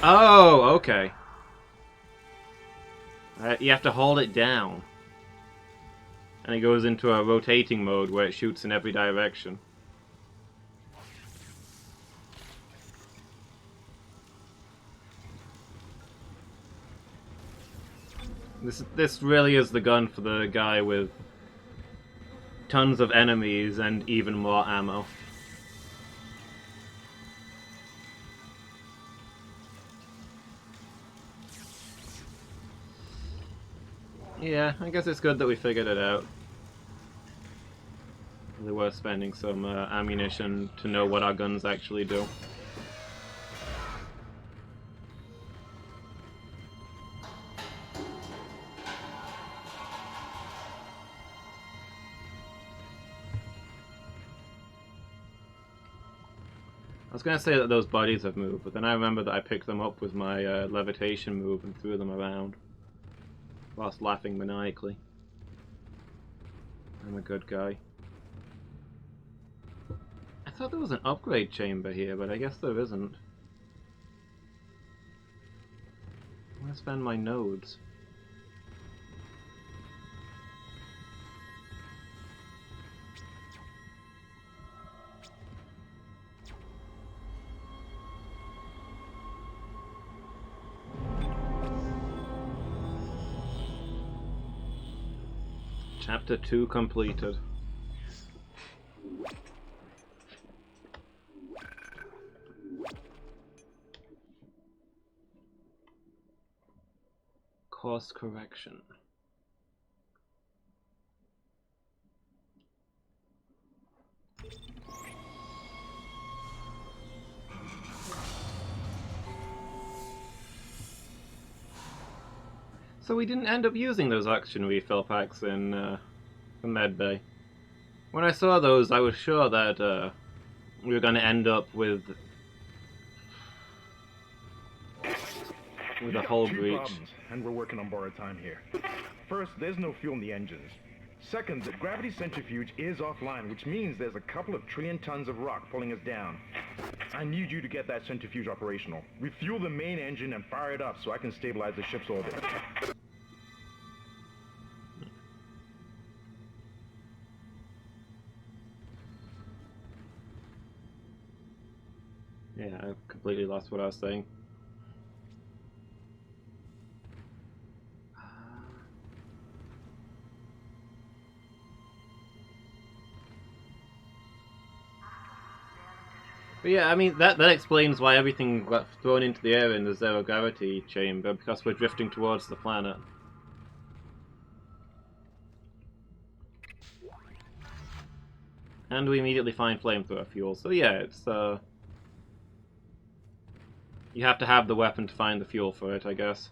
Oh, okay. You have to hold it down. And it goes into a rotating mode where it shoots in every direction. This really is the gun for the guy with tons of enemies and even more ammo. Yeah, I guess it's good that we figured it out. Really worth spending some ammunition to know what our guns actually do. I was going to say that those bodies have moved, but then I remember that I picked them up with my levitation move and threw them around, whilst laughing maniacally. I'm a good guy. I thought there was an upgrade chamber here, but I guess there isn't. I want to spend my nodes. Chapter 2 completed. Course correction. So we didn't end up using those oxygen refill packs in the med bay. When I saw those, I was sure that we were going to end up with a whole Two breach. problems, and we're working on borrowed time here. First, there's no fuel in the engines. Second, the gravity centrifuge is offline, which means there's a couple of trillion tons of rock pulling us down. I need you to get that centrifuge operational. Refuel the main engine and fire it up so I can stabilize the ship's orbit. Yeah, I completely lost what I was saying. But yeah, I mean, that explains why everything got thrown into the air in the zero gravity chamber, because we're drifting towards the planet. And we immediately find flamethrower fuel, so yeah, it's, you have to have the weapon to find the fuel for it, I guess.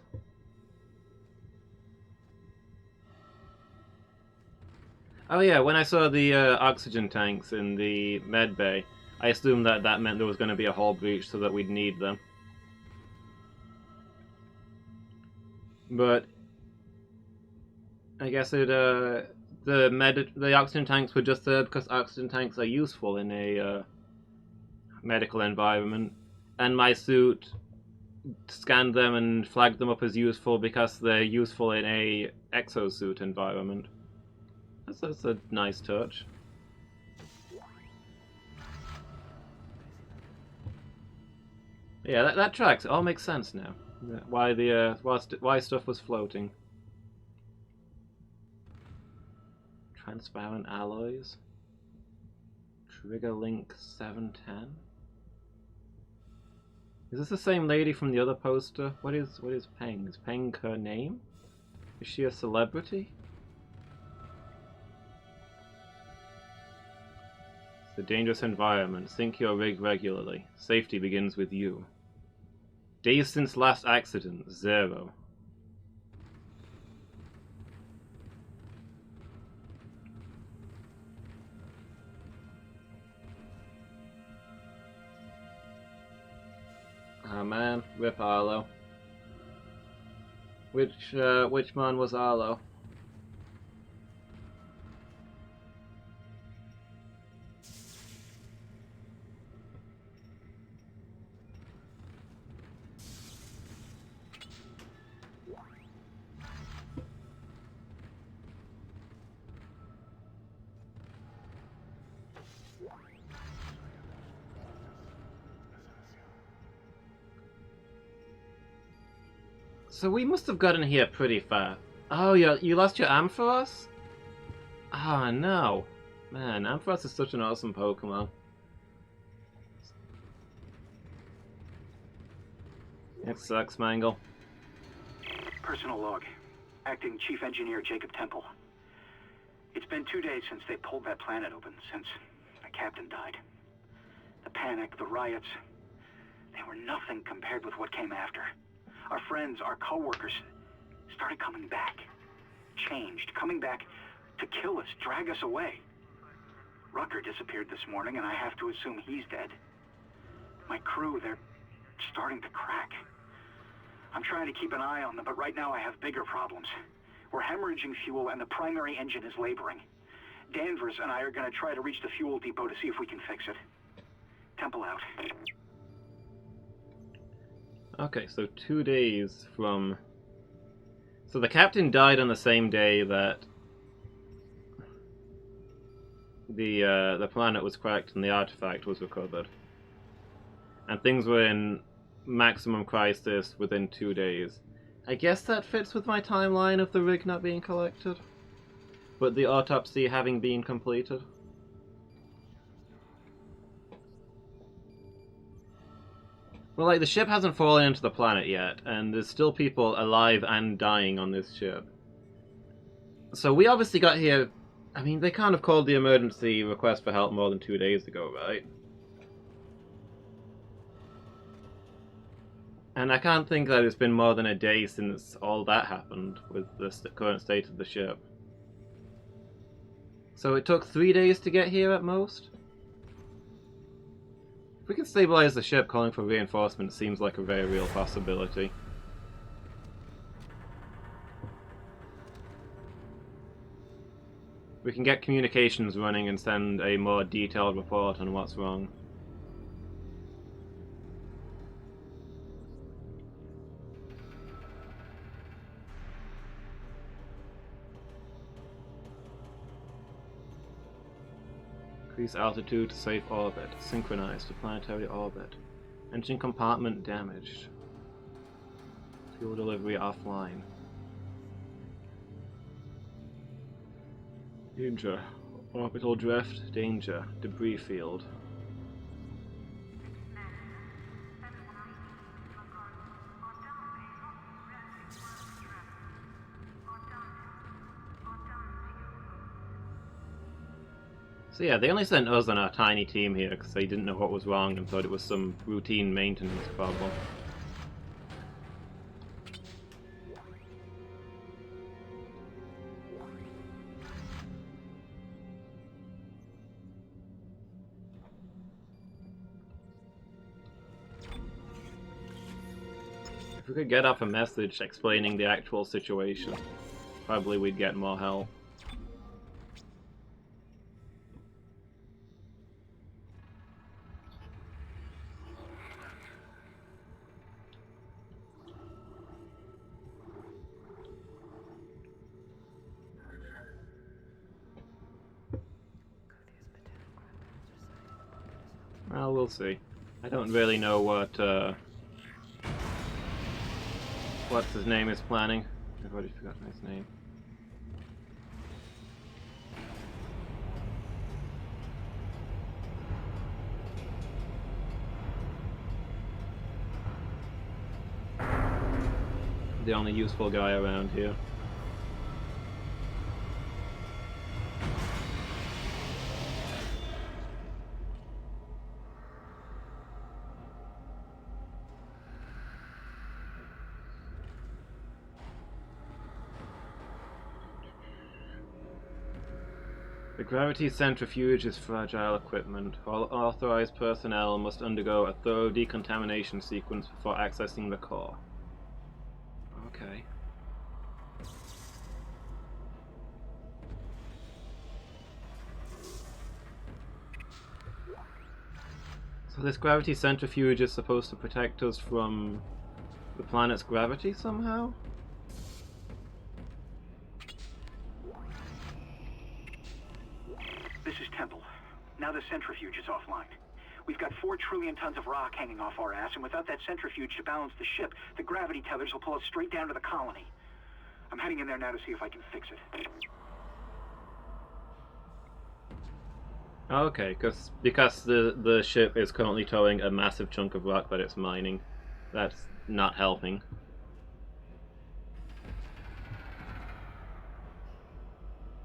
Oh yeah, when I saw the oxygen tanks in the med bay, I assumed that that meant there was going to be a hull breach so that we'd need them. But I guess it the oxygen tanks were just there because oxygen tanks are useful in a medical environment, and my suit scanned them and flagged them up as useful because they're useful in a exosuit environment. That's a nice touch. Yeah, that tracks. It all makes sense now. Why the why stuff was floating. Transparent alloys. Trigger link 710. Is this the same lady from the other poster? What is Peng? Is Peng her name? Is she a celebrity? It's a dangerous environment. Sync your rig regularly. Safety begins with you. Days since last accident, 0. man. Rip Arlo. Which man was Arlo? So we must have gotten here pretty fast. Oh, you lost your Ampharos? Ah, no. Man, Ampharos is such an awesome Pokemon. It sucks, Mangle. Personal log. Acting Chief Engineer Jacob Temple. It's been 2 days since they pulled that planet open, since the captain died. The panic, the riots, they were nothing compared with what came after. Our friends, our co-workers, started coming back. Changed, coming back to kill us, drag us away. Rucker disappeared this morning, and I have to assume he's dead. My crew, they're starting to crack. I'm trying to keep an eye on them, but right now I have bigger problems. We're hemorrhaging fuel, and the primary engine is laboring. Danvers and I are going to try to reach the fuel depot to see if we can fix it. Temple out. Okay, so 2 days from... So the captain died on the same day that the planet was cracked and the artifact was recovered. And things were in maximum crisis within 2 days. I guess that fits with my timeline of the rig not being collected, but the autopsy having been completed. Well, like, the ship hasn't fallen into the planet yet, and there's still people alive and dying on this ship. So we obviously got here... I mean, they can't have called the emergency request for help more than 2 days ago, right? And I can't think that it's been more than a day since all that happened with the current state of the ship. So it took 3 days to get here at most? If we can stabilize the ship, calling for reinforcements seems like a very real possibility. We can get communications running and send a more detailed report on what's wrong. Increase altitude to safe orbit. Synchronize to planetary orbit. Engine compartment damaged. Fuel delivery offline. Danger. Orbital drift. Danger. Debris field. So yeah, they only sent us and our tiny team here because they didn't know what was wrong and thought it was some routine maintenance problem. If we could get up a message explaining the actual situation, probably we'd get more help. Well, we'll see. I don't really know what what's his name is planning. I've already forgotten his name. The only useful guy around here. The gravity centrifuge is fragile equipment. All authorized personnel must undergo a thorough decontamination sequence before accessing the core. Okay. So this gravity centrifuge is supposed to protect us from the planet's gravity somehow? This is Temple. Now the centrifuge is offline. We've got 4 trillion tons of rock hanging off our ass, and without that centrifuge to balance the ship, the gravity tethers will pull us straight down to the colony. I'm heading in there now to see if I can fix it. Okay, because the ship is currently towing a massive chunk of rock that it's mining. That's not helping.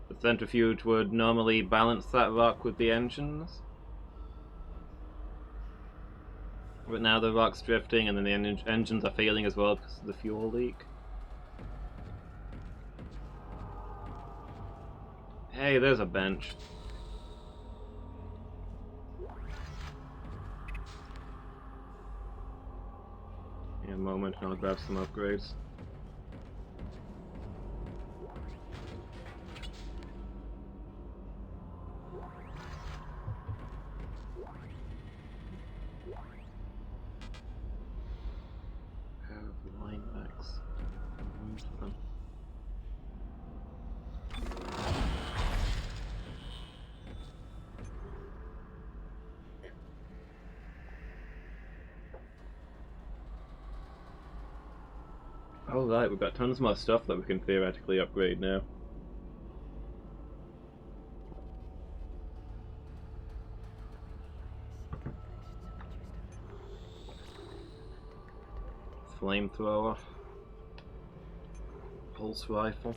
The centrifuge would normally balance that rock with the engines. But now the rock's drifting and then the engines are failing as well because of the fuel leak. Hey, there's a bench. In a moment, and I'll grab some upgrades. Alright, we've got tons more stuff that we can theoretically upgrade now. Flamethrower. Pulse rifle.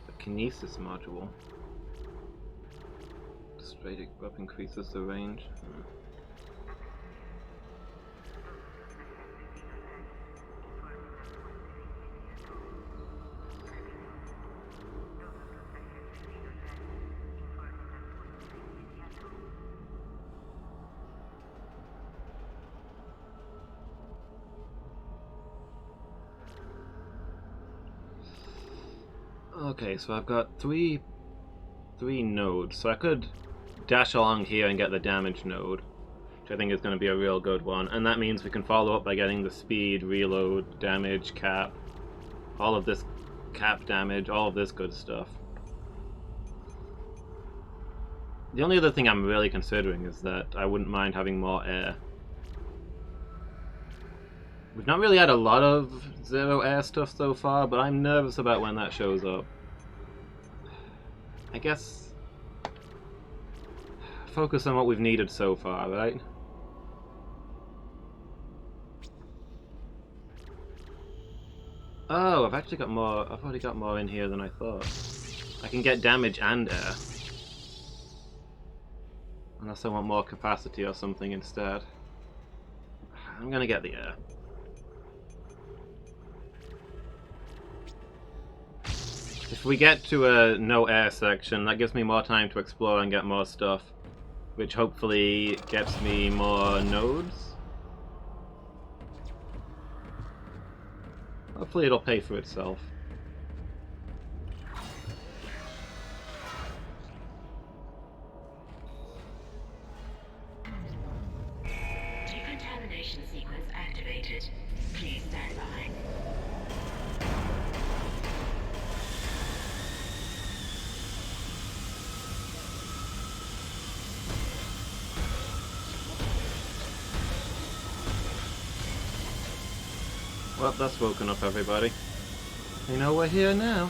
The kinesis module. Straight up increases the range. Okay, so I've got three nodes, so I could dash along here and get the damage node, which I think is going to be a real good one, and that means we can follow up by getting the speed, reload, damage, cap, all of this cap damage, all of this good stuff. The only other thing I'm really considering is that I wouldn't mind having more air. We've not really had a lot of zero air stuff so far, but I'm nervous about when that shows up. I guess focus on what we've needed so far, right? Oh, I've actually got more. I've already got more in here than I thought. I can get damage and air. Unless I want more capacity or something instead. I'm gonna get the air. If we get to a no air section, that gives me more time to explore and get more stuff, which hopefully gets me more nodes. Hopefully it'll pay for itself. Decontamination sequence activated. Please stand by. Well, that's woken up everybody. You know we're here now.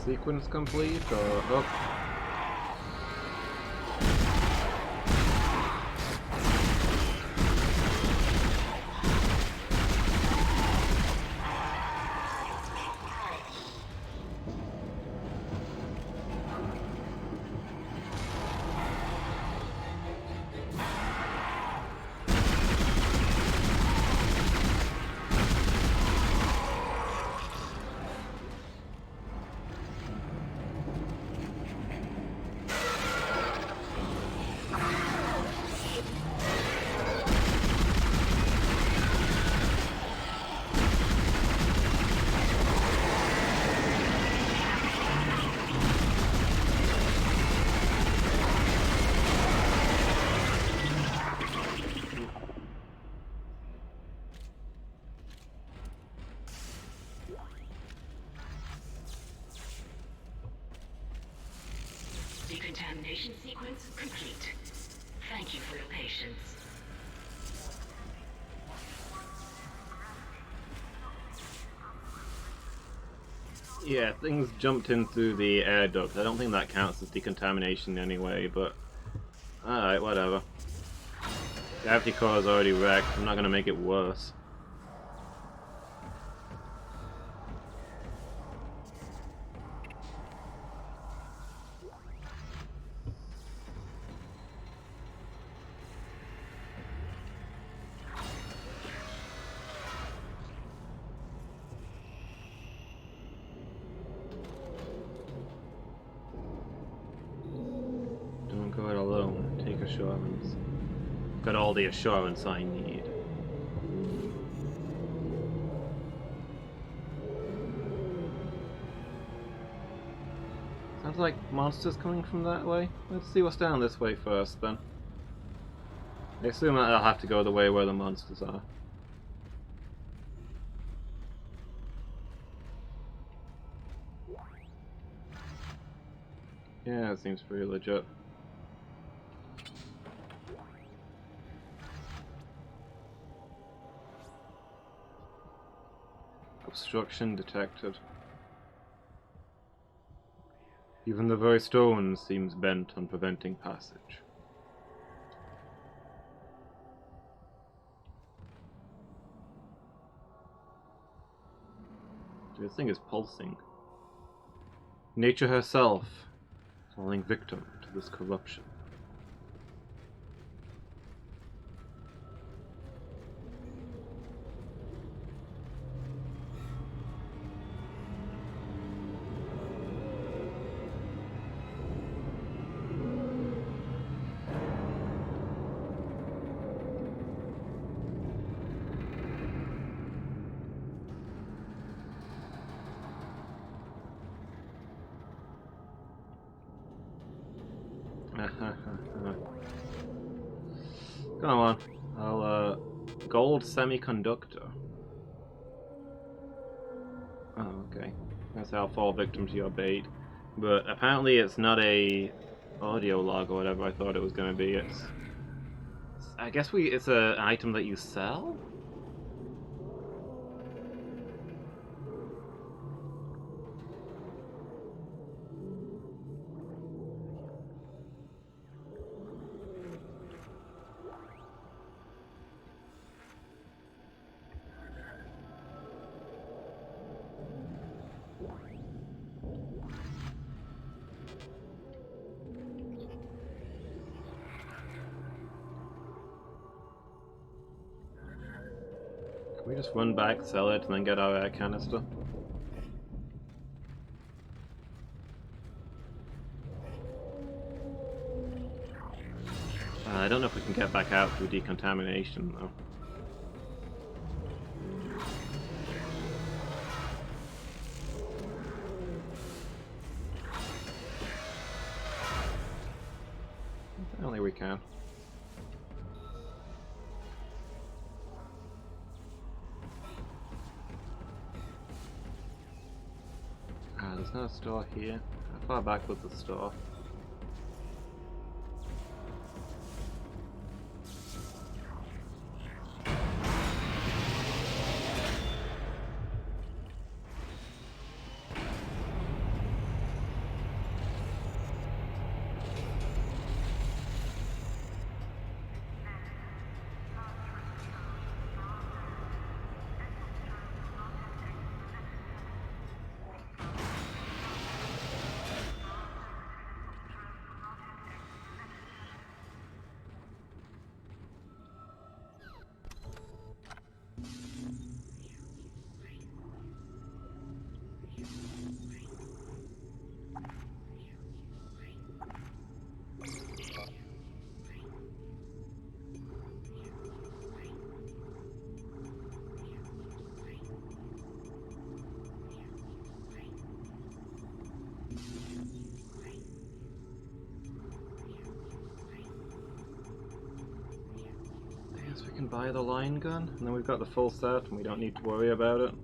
Sequence complete, or... Oh. decontamination sequence complete. Thank you for your patience. Yeah, things jumped in through the air duct. I don't think that counts as decontamination anyway, but alright, whatever. Gravity core is already wrecked. I'm not gonna make it worse. Don't go it alone. Take assurance. Got all the assurance I need. Sounds like monsters coming from that way. Let's see what's down this way first, then. I assume that I'll have to go the way where the monsters are. Yeah, it seems pretty legit. Obstruction detected. Even the very stone seems bent on preventing passage. This thing is pulsing. Nature herself falling victim to this corruption. Come on, I'll gold semiconductor. Oh, okay. That's how I'll fall victim to your bait. But apparently it's not a audio log or whatever I thought it was gonna be. I guess it's an item that you sell? Can we just run back, sell it, and then get our air canister? I don't know if we can get back out through decontamination, though. Apparently we can. There's no store here. How far back was the store? We can buy the line gun, and then we've got the full set, and we don't need to worry about it.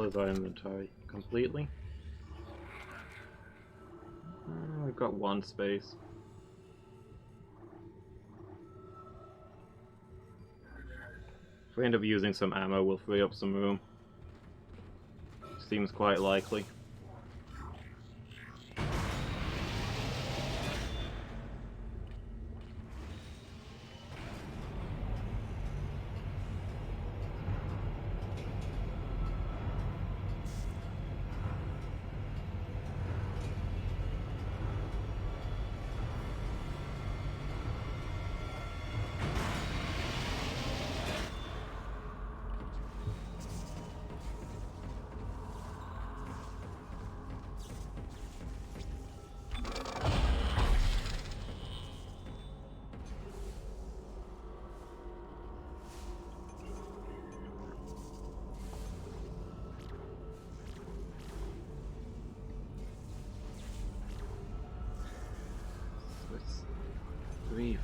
full is our inventory? Completely? We've got one space. If we end up using some ammo, we'll free up some room. Seems quite likely. Three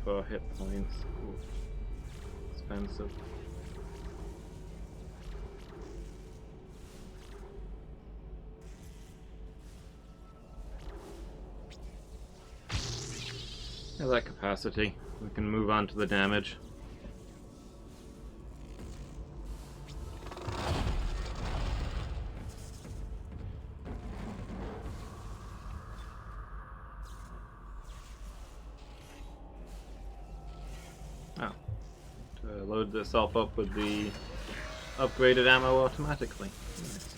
for hit points. Ooh. Expensive. At that capacity, we can move on to the damage. Load itself up with the upgraded ammo automatically. Nice.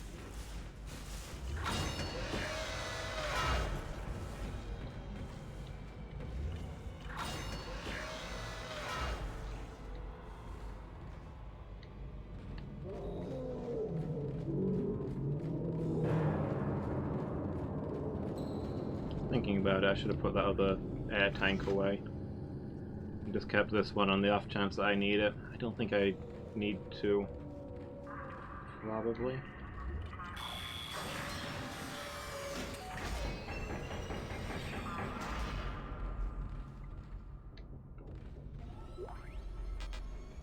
Thinking about it, I should have put that other air tank away. Just kept this one on the off chance that I need it. I don't think I need to. Probably.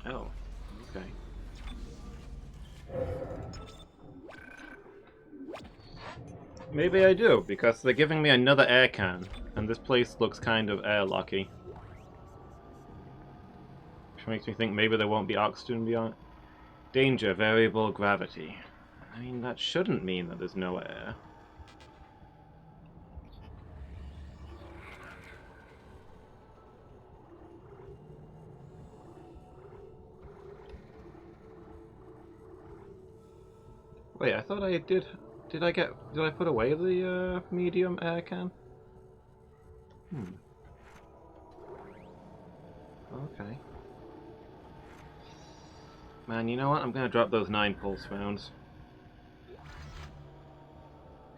Oh, okay. Maybe I do, because they're giving me another air can, and this place looks kind of airlocky. Which makes me think maybe there won't be oxygen beyond. Danger, variable gravity. I mean, that shouldn't mean that there's no air. Wait, I thought I did. Did I put away the medium air can? Okay. Man, you know what? I'm gonna drop those 9 pulse rounds.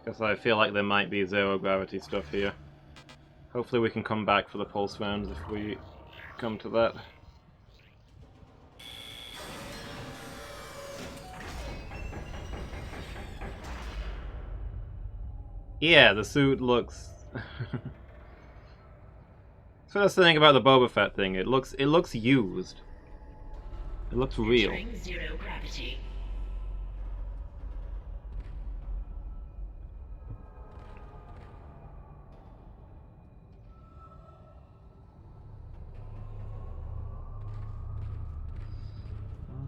Because I feel like there might be zero gravity stuff here. Hopefully we can come back for the pulse rounds if we come to that. Yeah, the suit looks... First thing about the Boba Fett thing, it looks used. It looks real. Entering zero gravity.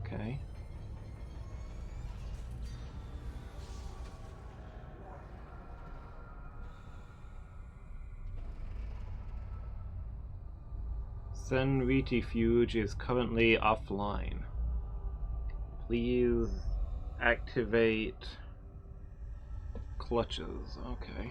Okay. Centrifuge is currently offline. Please activate clutches. Okay.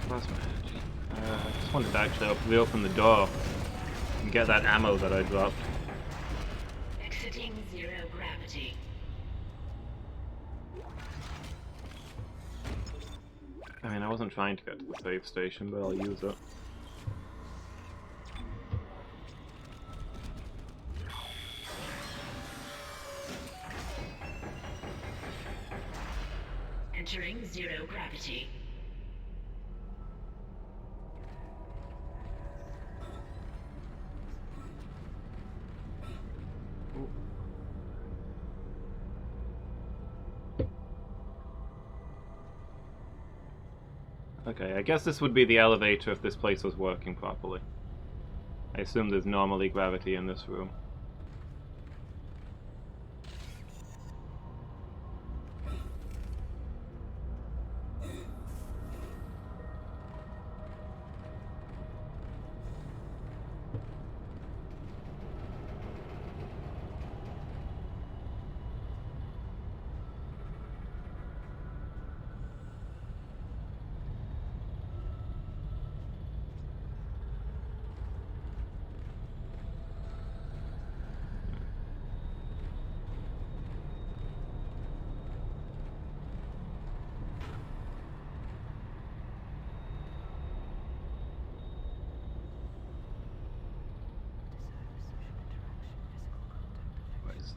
Plasma energy. I just wanted to actually reopen the door and get that ammo that I dropped. Exiting zero gravity. I mean, I wasn't trying to get to the save station, but I'll use it. Entering zero gravity. Okay, I guess this would be the elevator if this place was working properly. I assume there's normally gravity in this room.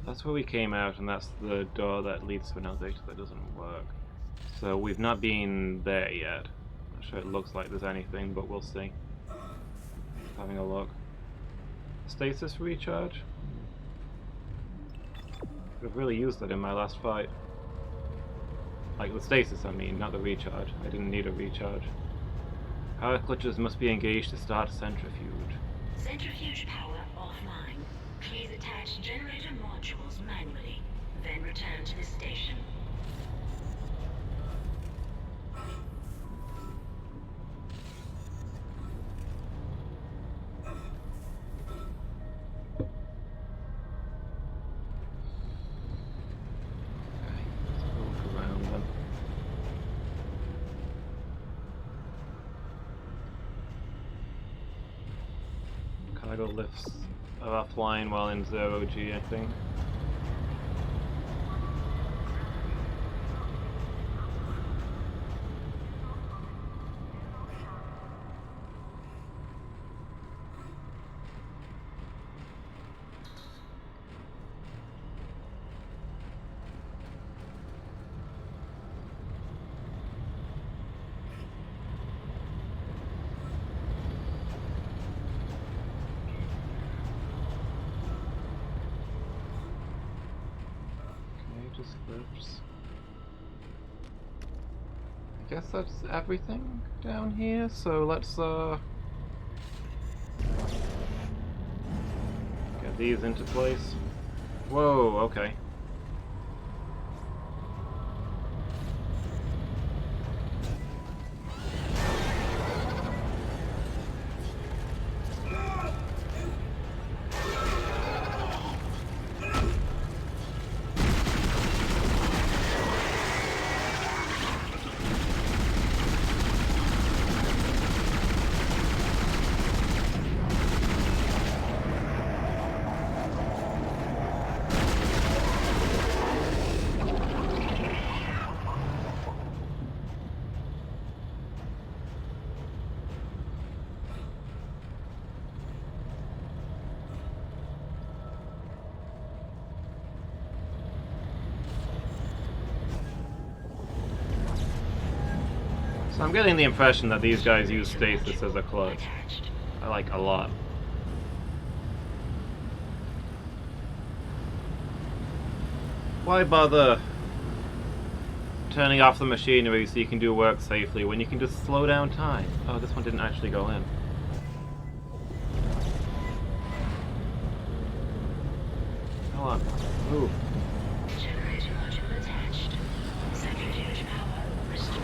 That's where we came out, and that's the door that leads to an elevator that doesn't work. So we've not been there yet. Not sure it looks like there's anything, but we'll see. Having a look. Stasis recharge? I've really used that in my last fight. Like the stasis, I mean, not the recharge. I didn't need a recharge. Power clutches must be engaged to start a centrifuge. Centrifuge power offline. Please attach generator modules manually, then return to the station. Cargo lifts are offline while in 0G, I think. Lifts. I guess that's everything down here, so let's get these into place. Whoa, okay. So I'm getting the impression that these guys use stasis as a clutch. I like a lot. Why bother turning off the machinery so you can do work safely when you can just slow down time? Oh, this one didn't actually go in. Come on, move. Generator module attached. Centrifuge power restored.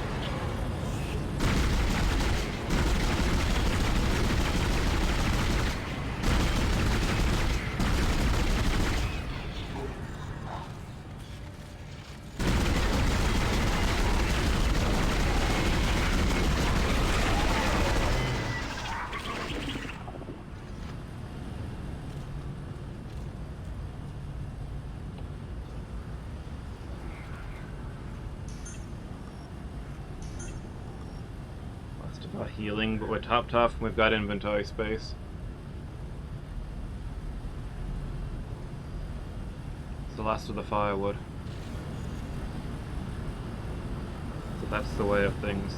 About healing, but we're topped off and we've got inventory space. It's the last of the firewood. So that's the way of things.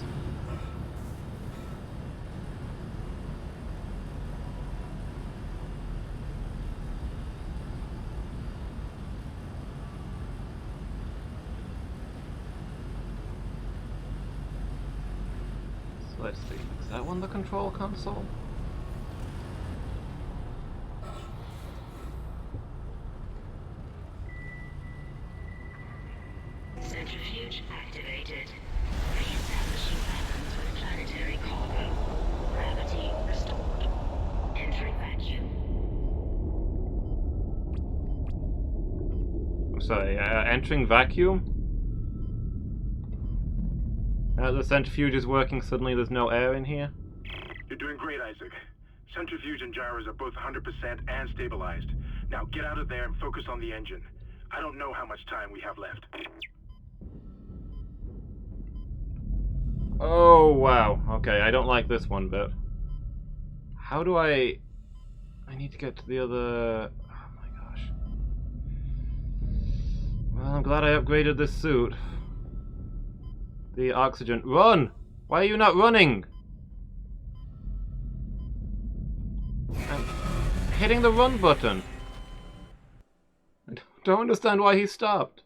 So let's see, is that one the control console? Centrifuge activated. Re-establishing balance with planetary cargo. Gravity restored. Entering vacuum. I'm sorry, entering vacuum? The centrifuge is working, suddenly there's no air in here? You're doing great, Isaac. Centrifuge and gyros are both 100% and stabilized. Now get out of there and focus on the engine. I don't know how much time we have left. Oh, wow. Okay, I don't like this one bit. How do I need to get to the other... Oh my gosh. Well, I'm glad I upgraded this suit. The oxygen... Run! Why are you not running? I'm hitting the run button. I don't understand why he stopped.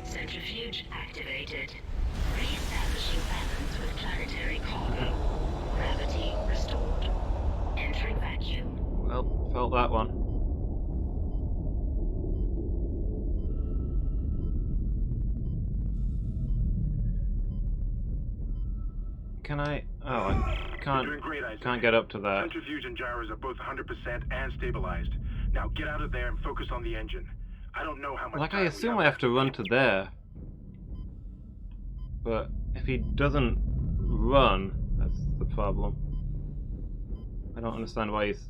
Centrifuge activated. Re-establishing balance with planetary cargo. Gravity restored. Entering vacuum. Well, felt that one. Can I... Oh, I can't... You're doing great, Isaac. Can't get up to that. Centrifuge and gyros are both 100% and stabilized. Now get out of there and focus on the engine. I don't know how much Like, time I we assume have I have to run to there. But if he doesn't run, that's the problem. I don't understand why he's...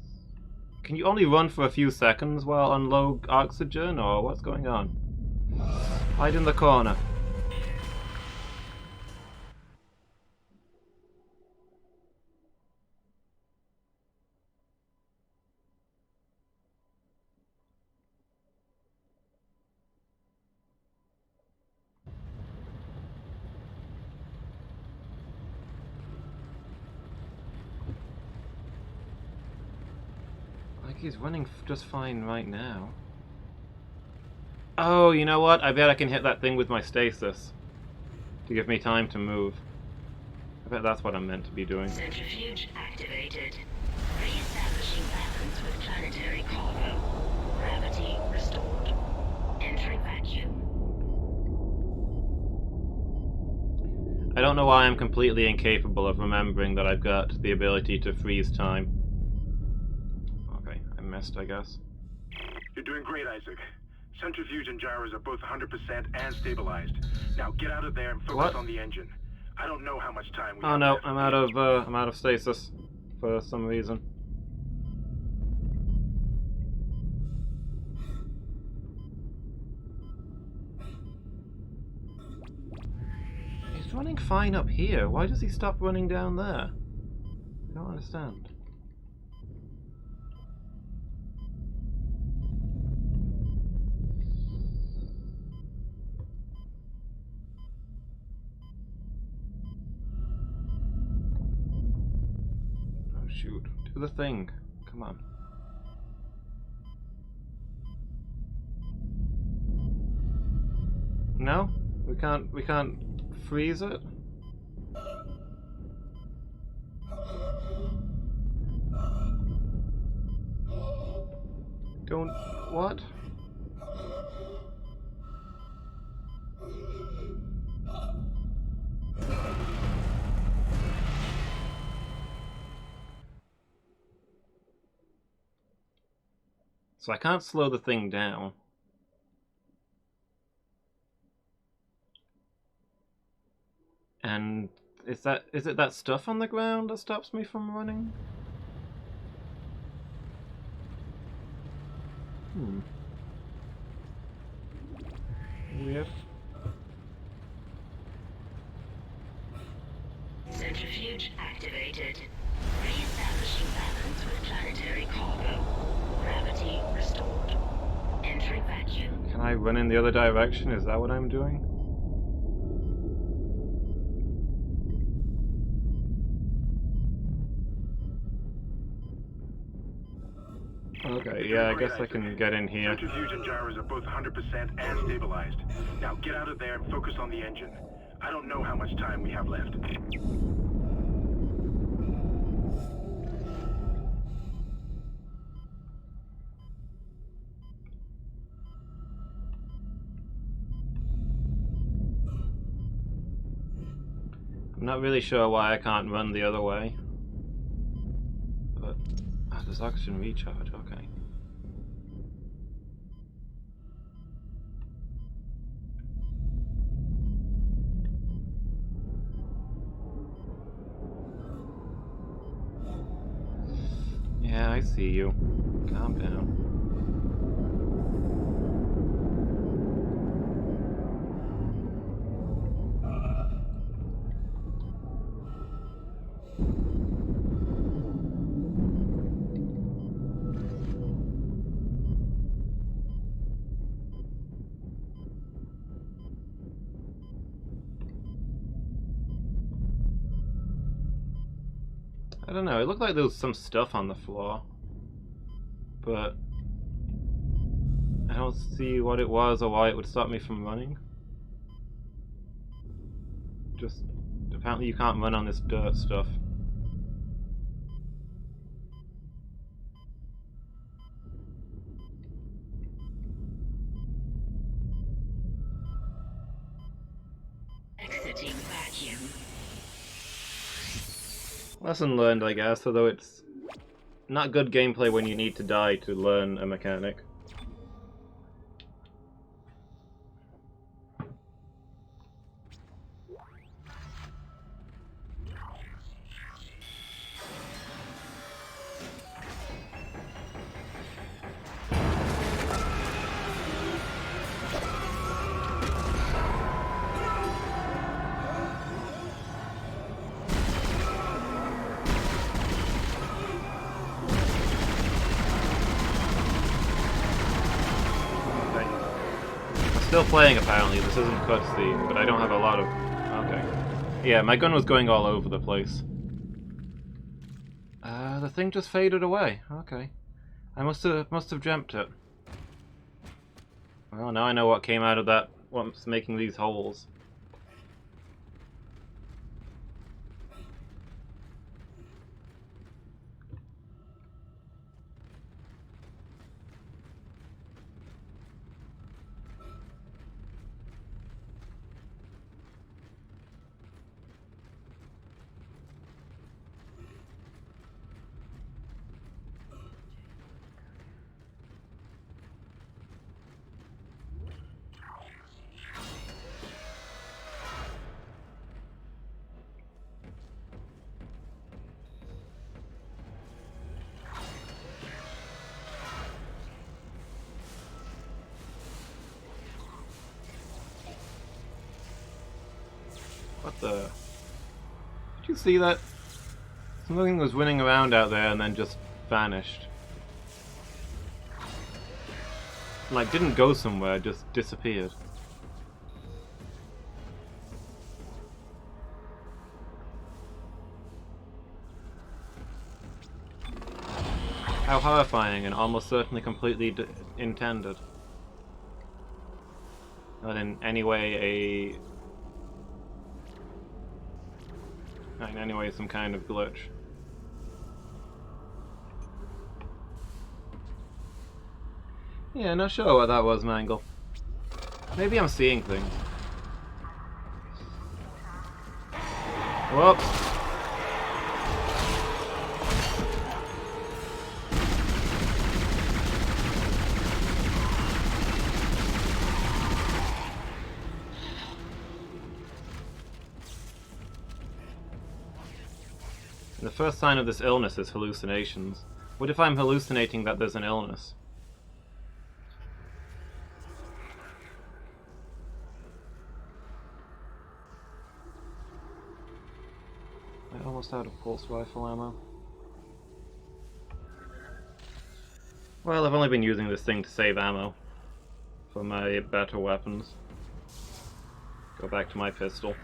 Can you only run for a few seconds while on low oxygen, or what's going on? Hide in the corner. Like he's running just fine right now. Oh, you know what? I bet I can hit that thing with my stasis to give me time to move. I bet that's what I'm meant to be doing. Centrifuge activated. Re-establishing balance with planetary cargo. Gravity restored. Entering vacuum. I don't know why I'm completely incapable of remembering that I've got the ability to freeze time. Okay, I missed, I guess. You're doing great, Isaac. Centrifuge and gyros are both 100% and stabilized. Now get out of there and focus on the engine. I don't know how much time we have no, left. I'm out of stasis for some reason. He's running fine up here. Why does he stop running down there? I don't understand. Oh shoot. Do the thing. Come on. No? We can't freeze it? Don't... what? So I can't slow the thing down. And Is it that stuff on the ground that stops me from running? Weird. Centrifuge activated. Re-establishing balance with planetary cargo. Gravity restored. Entering vacuum. Can I run in the other direction? Is that what I'm doing? Okay, yeah, I guess I can get in here. Centrifuge and gyros are both 100% and stabilized. Now get out of there and focus on the engine. I don't know how much time we have left. I'm not really sure why I can't run the other way. But there's oxygen recharge, okay. Yeah, I see you. Calm down. I don't know, it looked like there was some stuff on the floor. But I don't see what it was or why it would stop me from running. Just, apparently you can't run on this dirt stuff. Exiting vacuum. Lesson learned, I guess, although it's not good gameplay when you need to die to learn a mechanic. Still playing apparently, this isn't cutscene, but I don't have a lot of... Okay. Yeah, my gun was going all over the place. The thing just faded away. Okay. I must have dreamt it. Well, now I know what came out of that, what's making these holes. What the... Did you see that? Something was running around out there and then just vanished. Like, didn't go somewhere, just disappeared. How horrifying and almost certainly completely intended. Not in any way in any way some kind of glitch. Yeah, not sure what that was, Mangle. Maybe I'm seeing things. Whoops. And the first sign of this illness is hallucinations. What if I'm hallucinating that there's an illness? I'm almost out of pulse rifle ammo. Well, I've only been using this thing to save ammo for my better weapons. Go back to my pistol.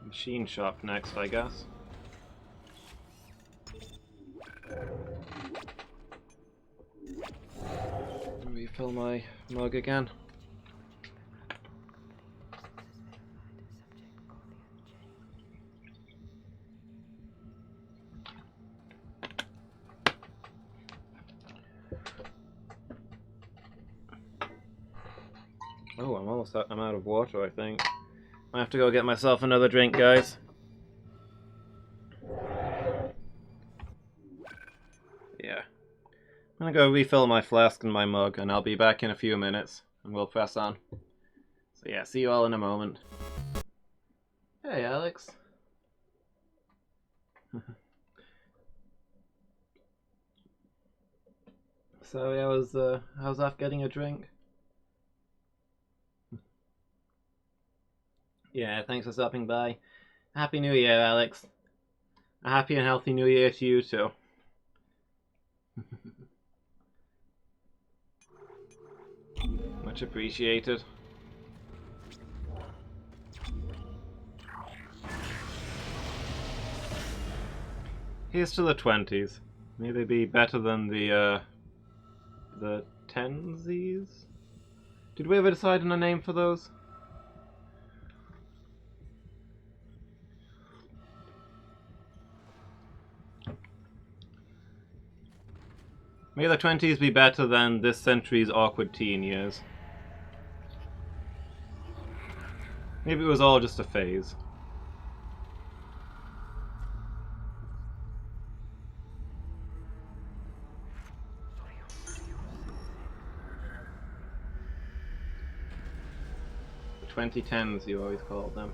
Machine shop next, I guess. Refill my mug again. Oh, I'm out of water, I think. I have to go get myself another drink, guys. Yeah. I'm gonna go refill my flask and my mug, and I'll be back in a few minutes, and we'll press on. So yeah, see you all in a moment. Hey, Alex. Sorry, I was off getting a drink. Yeah, thanks for stopping by. Happy New Year, Alex. A happy and healthy New Year to you too. Much appreciated. Here's to the 20s. May they be better than the 10sies? Did we ever decide on a name for those? May the 20s be better than this century's awkward teen years. Maybe it was all just a phase. The 2010s, you always called them.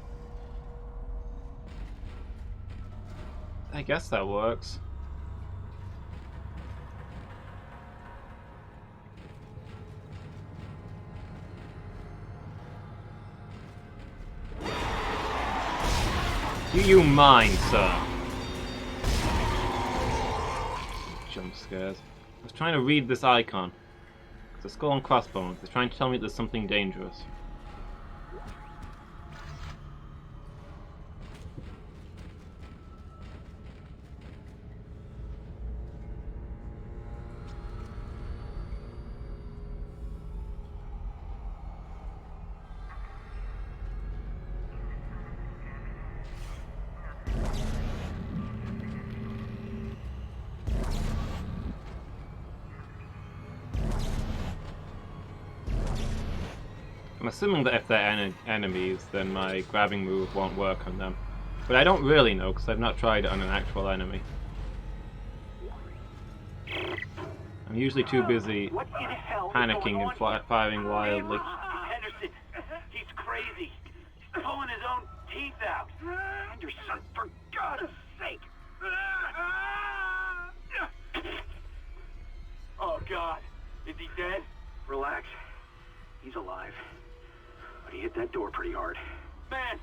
I guess that works. Do you mind, sir? Jump scares. I was trying to read this icon. It's a skull and crossbones. It's trying to tell me there's something dangerous. I'm assuming that if they're enemies, then my grabbing move won't work on them. But I don't really know, because I've not tried it on an actual enemy. I'm usually too busy panicking and firing wildly. Henderson, he's crazy. He's pulling his own teeth out. Henderson, for God's sake. Oh, God. Is he dead? Relax. He's alive. But he hit that door pretty hard. Man,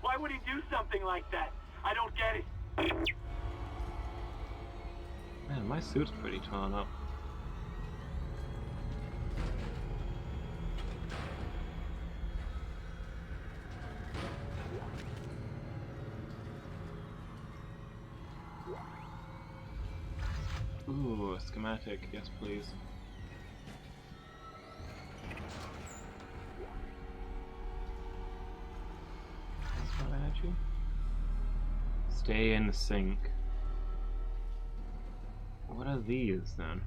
why would he do something like that? I don't get it. Man, my suit's pretty torn up. Ooh, a schematic. Yes, please. you? Stay in sync. What are these then?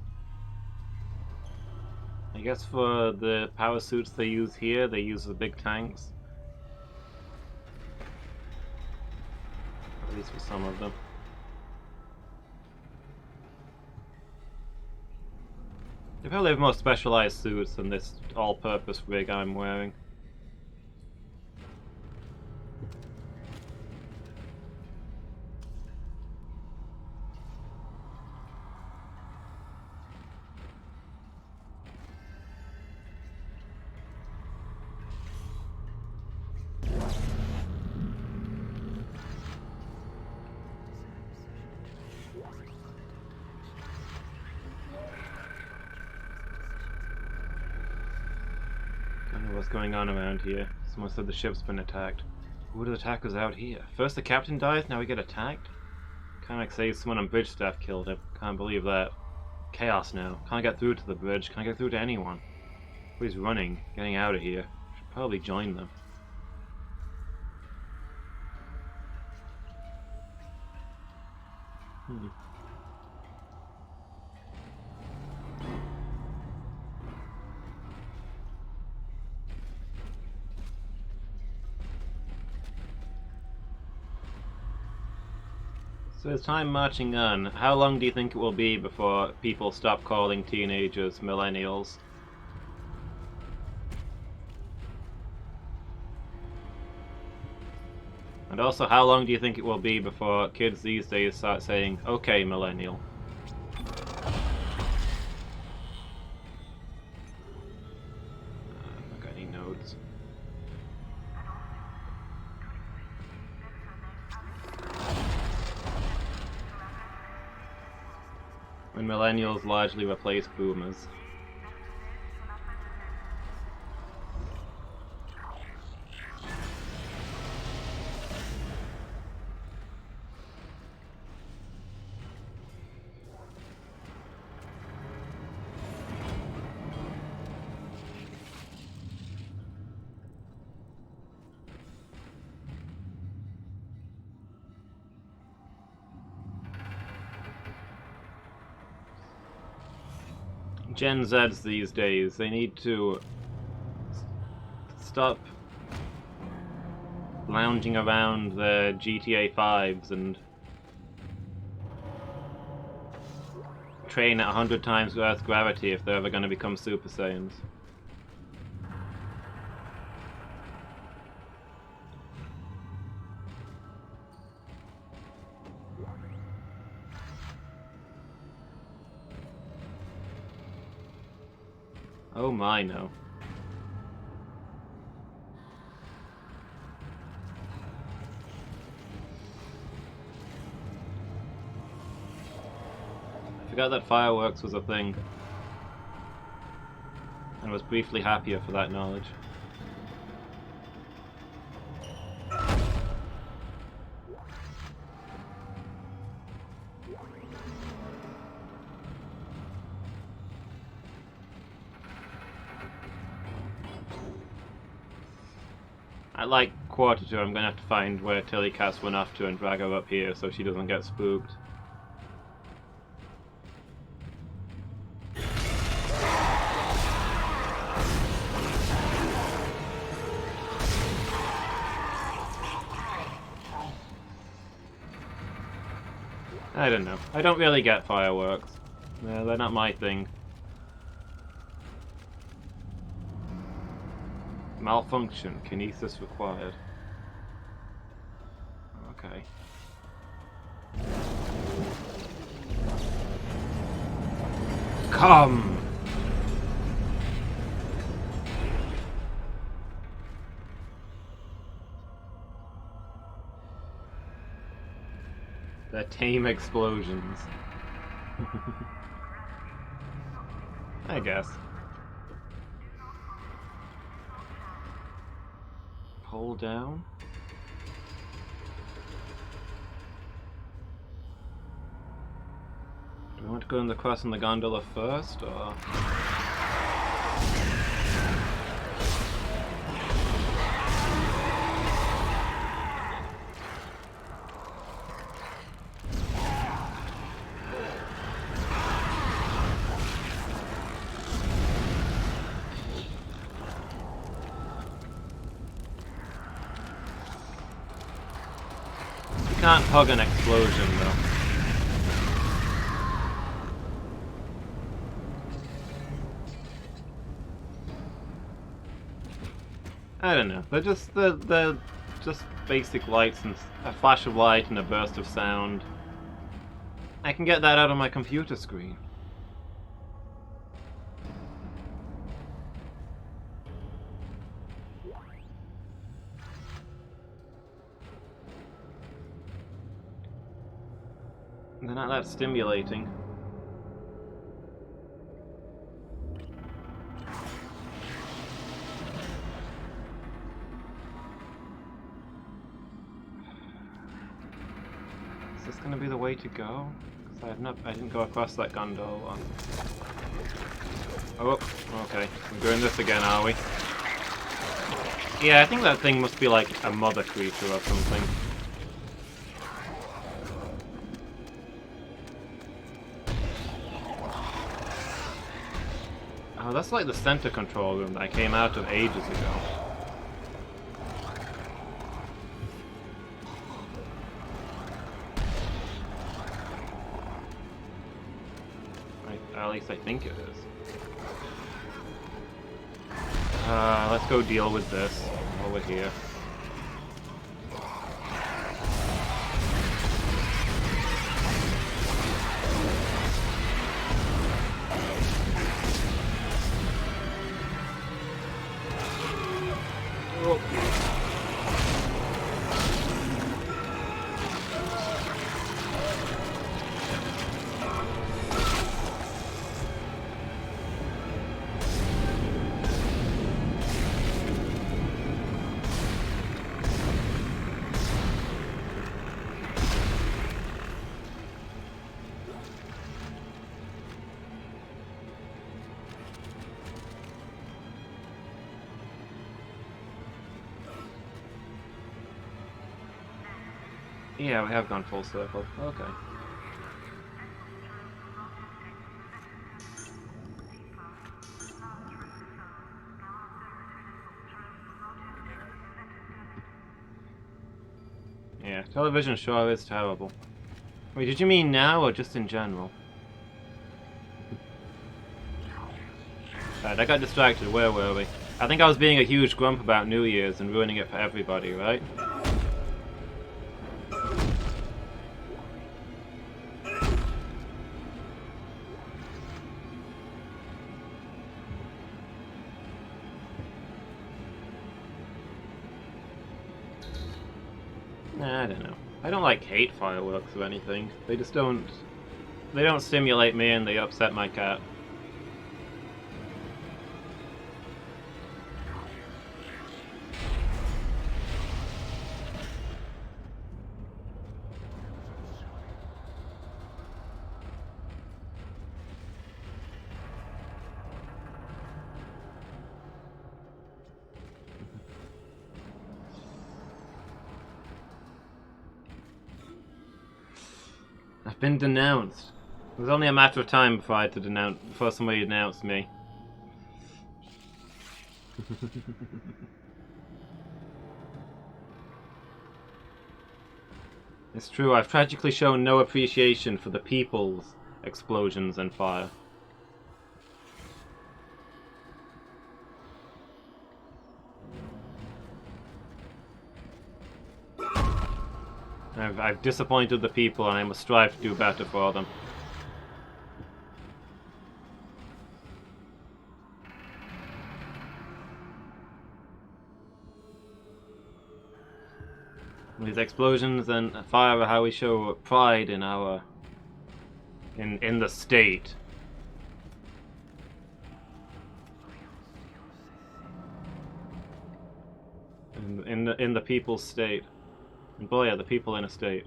I guess for the power suits they use here, they use the big tanks. At least for some of them. They probably have more specialized suits than this all-purpose rig I'm wearing. What's going on around here? Someone said the ship's been attacked. Who are the attackers out here? First the captain dies, now we get attacked? Kinda like say someone on bridge staff killed him. Can't believe that. Chaos now. Can't get through to the bridge. Can't get through to anyone. Everybody's running. Getting out of here. Should probably join them. So as time marching on, how long do you think it will be before people stop calling teenagers millennials? And also, how long do you think it will be before kids these days start saying, okay, millennial? I've got any nodes. When millennials largely replace boomers. Gen Zs these days, they need to stop lounging around their GTA 5s and train at 100 times Earth's gravity if they're ever going to become Super Saiyans. Oh my, no. I forgot that fireworks was a thing, and was briefly happier for that knowledge. At like quarter to, I'm gonna have to find where Tilly Cat's went off to and drag her up here so she doesn't get spooked. I don't know. I don't really get fireworks. No, they're not my thing. Malfunction. Kinesis required. Okay. Come! They're tame explosions. I guess. Pull down. Do we want to go in the cross in the gondola first, or? can't hug an explosion though. I don't know. They're just basic lights and a flash of light and a burst of sound. I can get that out on my computer screen. They're not that stimulating. Is this gonna be the way to go? Because I didn't go across that gondola. Oh, okay. We're doing this again, are we? Yeah, I think that thing must be like a mother creature or something. Oh, that's like the center control room that I came out of ages ago. At least I think it is. Let's go deal with this while we're here. Yeah, we have gone full circle. Okay. Yeah, television sure is terrible. Wait, did you mean now or just in general? Right, I got distracted. Where were we? I think I was being a huge grump about New Year's and ruining it for everybody, right? I don't know. I don't like hate fireworks or anything. They just don't... They don't stimulate me and they upset my cat. I've been denounced. It was only a matter of time before I had to before somebody denounced me. It's true, I've tragically shown no appreciation for the people's explosions and fire. I've disappointed the people and I must strive to do better for them. These explosions and fire are how we show pride in our... in the state. In the people's state. And boy, are the people in a state.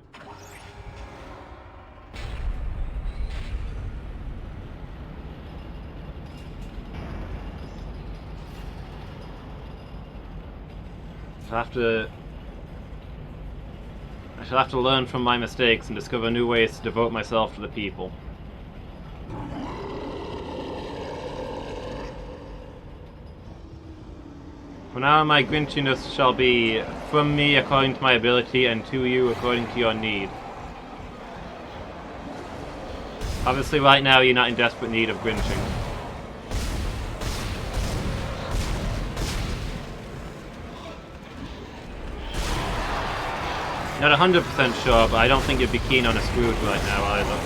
I shall have to learn from my mistakes and discover new ways to devote myself to the people. For now my grinchiness shall be from me according to my ability and to you according to your need. Obviously right now you're not in desperate need of grinching. Not 100% sure, but I don't think you'd be keen on a Scrooge right now either.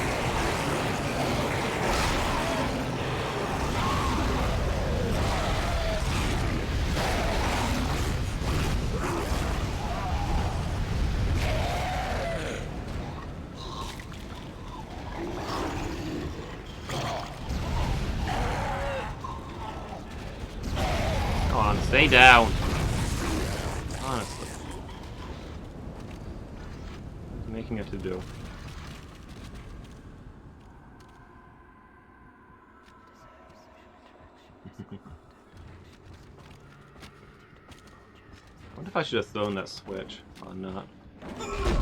Come on, stay down. Honestly. Making it to do. I wonder if I should have thrown that switch or not. I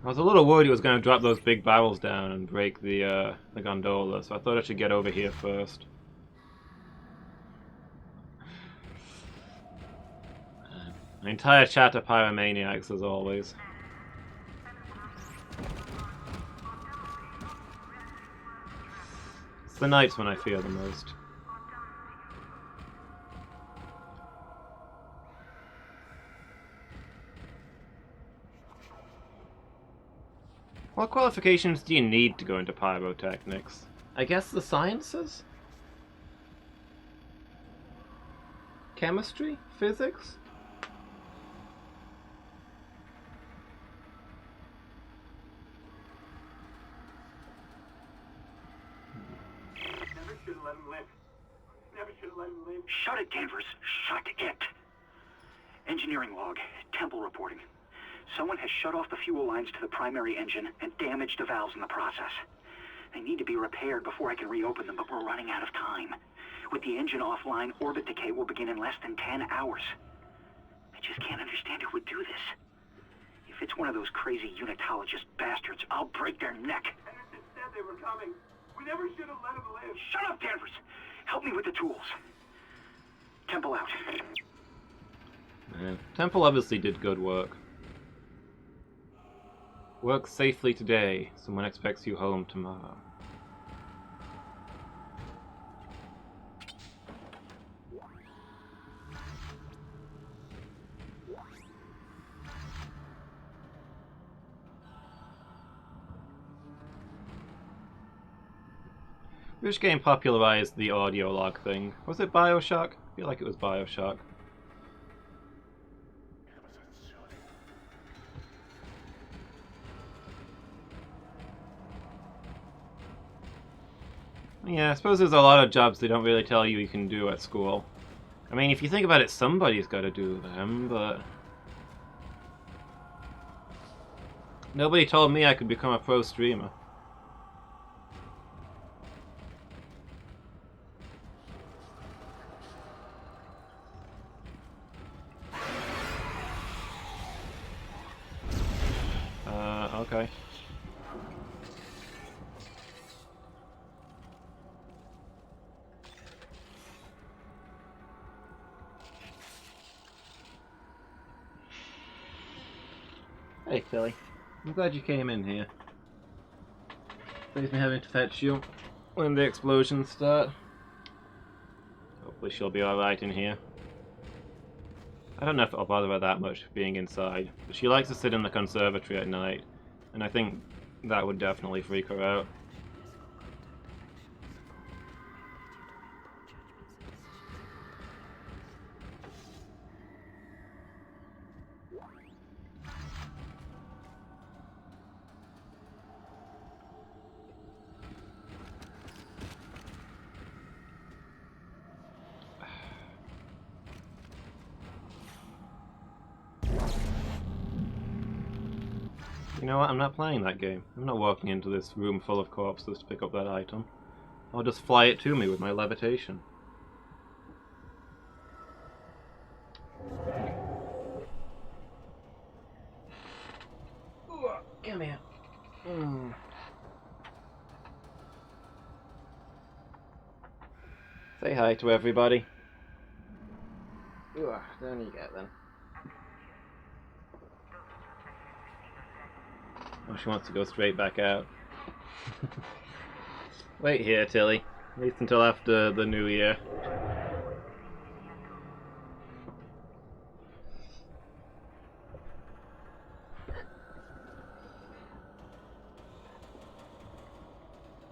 was a little worried it was going to drop those big barrels down and break the gondola, so I thought I should get over here first. An entire chat of pyromaniacs as always. It's the nights when I fear the most. What qualifications do you need to go into pyrotechnics? I guess the sciences? Chemistry? Physics? Never should have let him live. Never should have let him live. Shut it, Danvers. Shut it. Engineering log. Temple reporting. Someone has shut off the fuel lines to the primary engine and damaged the valves in the process. They need to be repaired before I can reopen them, but we're running out of time. With the engine offline, orbit decay will begin in less than 10 hours. I just can't understand who would do this. If it's one of those crazy unitologist bastards, I'll break their neck. Henderson said they were coming. We never should have let him live. Shut up, Danvers! Help me with the tools. Temple out. Temple obviously did good work. Work safely today. Someone expects you home tomorrow. Which game popularized the audio log thing? Was it BioShock? I feel like it was BioShock. Yeah, I suppose there's a lot of jobs they don't really tell you can do at school. I mean, if you think about it, somebody's got to do them, but... Nobody told me I could become a pro streamer. Okay. Hey, Philly. I'm glad you came in here. Saves me having to fetch you when the explosions start. Hopefully she'll be alright in here. I don't know if it'll bother her that much being inside, but she likes to sit in the conservatory at night, and I think that would definitely freak her out. You know what, I'm not playing that game. I'm not walking into this room full of corpses to pick up that item. I'll just fly it to me with my levitation. Ooh, come here. Say hi to everybody. Down you get then. Oh, she wants to go straight back out. Wait here, Tilly. At least until after the new year.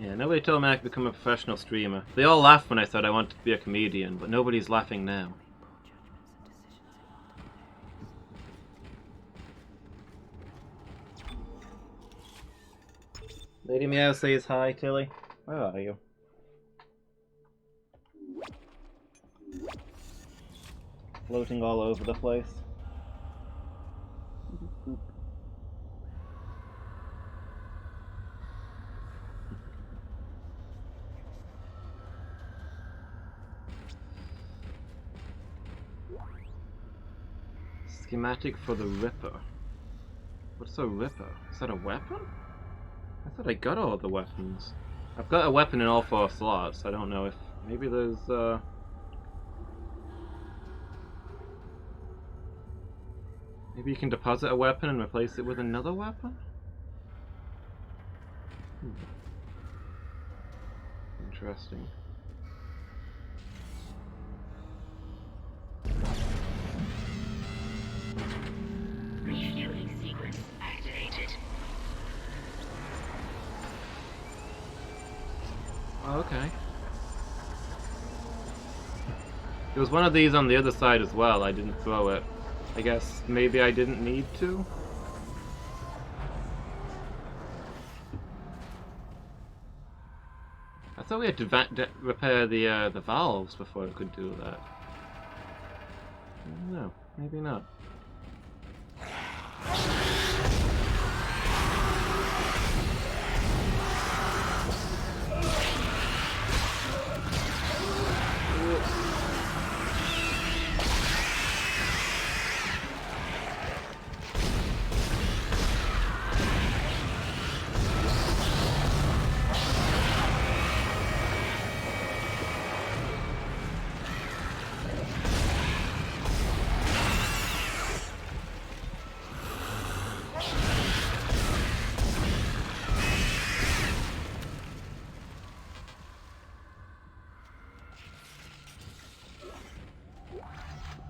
Yeah, nobody told me I could become a professional streamer. They all laughed when I said I wanted to be a comedian, but nobody's laughing now. Lady Meow says hi, Tilly. Where are you? Floating all over the place. Schematic for the Ripper. What's a Ripper? Is that a weapon? I thought I got all the weapons. I've got a weapon in all 4 slots. I don't know if... maybe there's, maybe you can deposit a weapon and replace it with another weapon? Interesting. Refueling sequence activated. Oh, okay. There was one of these on the other side as well. I didn't throw it. I guess maybe I didn't need to? I thought we had to repair the valves before it could do that. No, maybe not.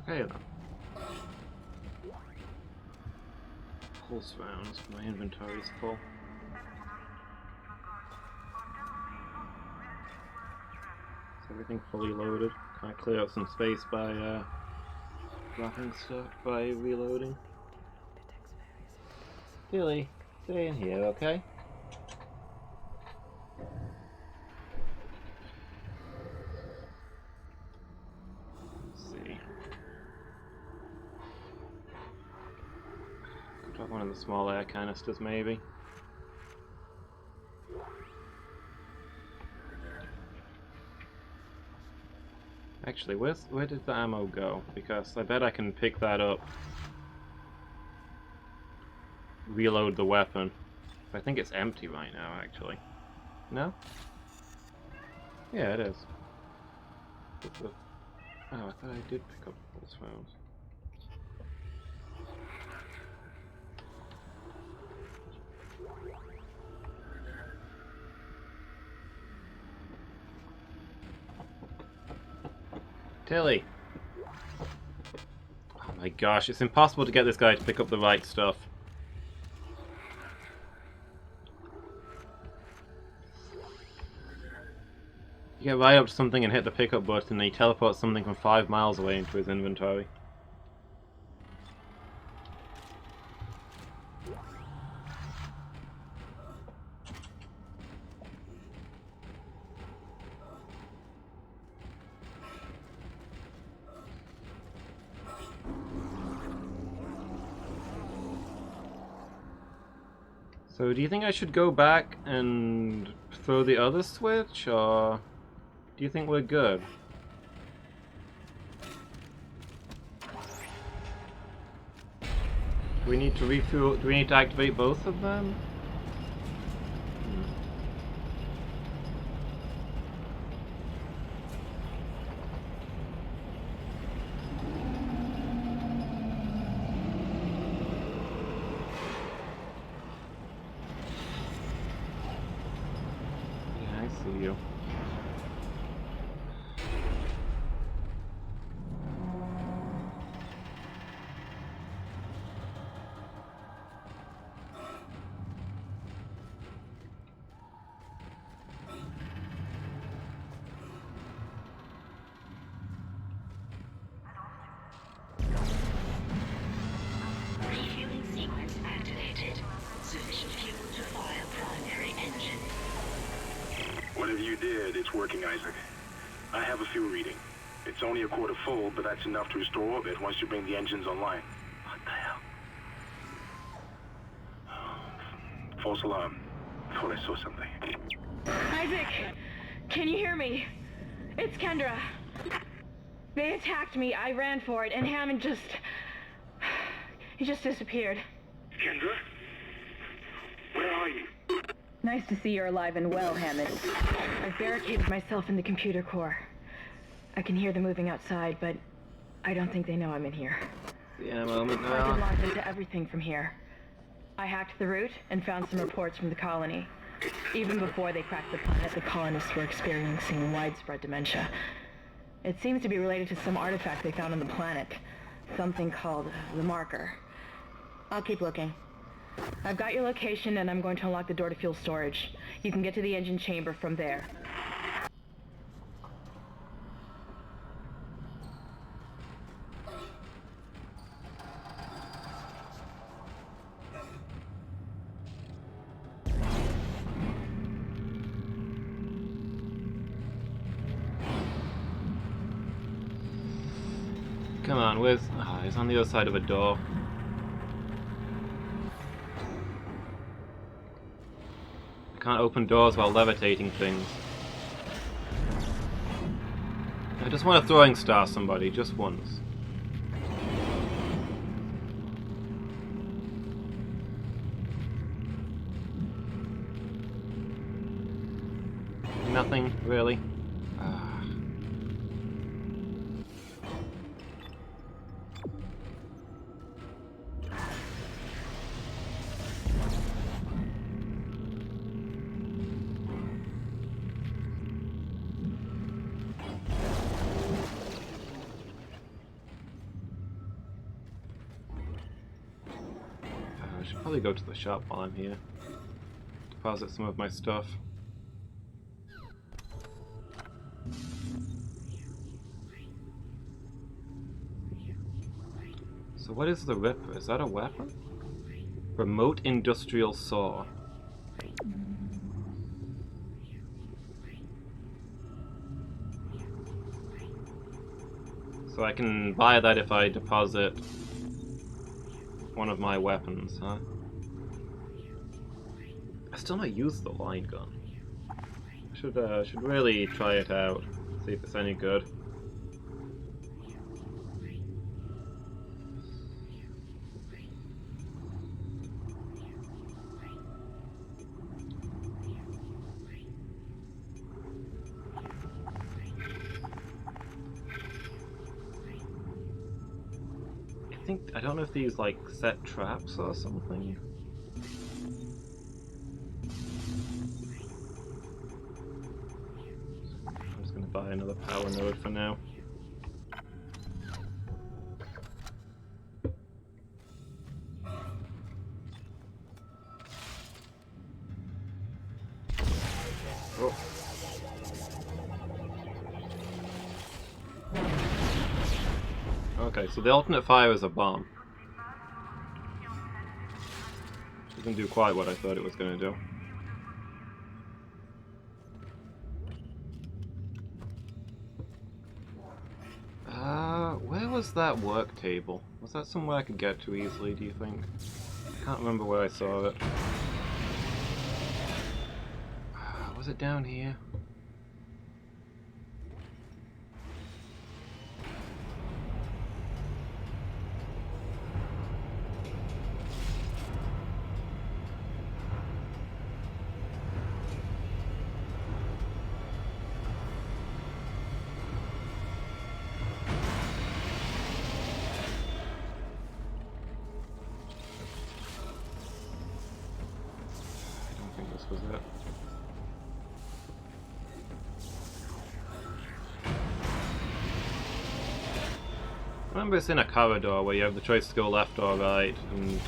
Okay then. Pulse rounds, my inventory's full. Is everything fully loaded? Can I clear out some space by dropping stuff by reloading? Tilly, stay in here, okay? One of the small air canisters, maybe. Actually, where did the ammo go? Because I bet I can pick that up. Reload the weapon. I think it's empty right now, actually. No? Yeah, it is. Oh, I thought I did pick up pulse rounds. Tilly! Oh my gosh, it's impossible to get this guy to pick up the right stuff. You get right up to something and hit the pickup button and he teleports something from 5 miles away into his inventory. So do you think I should go back and throw the other switch, or do you think we're good? Do we need to refuel? Do we need to activate both of them? you did, it's working, Isaac. I have a fuel reading. It's only a quarter full, but that's enough to restore orbit once you bring the engines online. What the hell? False alarm. Thought I saw something. Isaac! Can you hear me? It's Kendra. They attacked me, I ran for it, and Hammond just... he just disappeared. Kendra? Where are you? Nice to see you're alive and well, Hammond. I've barricaded myself in the computer core. I can hear them moving outside, but I don't think they know I'm in here. Yeah, a moment I now. can launch into everything from here. I hacked the route and found some reports from the colony. Even before they cracked the planet, the colonists were experiencing widespread dementia. It seems to be related to some artifact they found on the planet. Something called the marker. I'll keep looking. I've got your location and I'm going to unlock the door to fuel storage. You can get to the engine chamber from there. Come on, where's... Ah, he's on the other side of a door. I can't open doors while levitating things. I just want to throwing star somebody, just once. Nothing, really. I should probably go to the shop while I'm here. Deposit some of my stuff. So what is the Ripper? Is that a weapon? Remote industrial saw. So I can buy that if I deposit one of my weapons, huh? I still not use the line gun. I should really try it out, see if it's any good. I don't know if these like set traps or something. I'm just gonna buy another power node for now. Oh. Okay, so the alternate fire is a bomb. Doesn't do quite what I thought it was going to do. Where was that work table? Was that somewhere I could get to easily, do you think? I can't remember where I saw it. Was it down here? Was it? I remember it's in a corridor where you have the choice to go left or right, and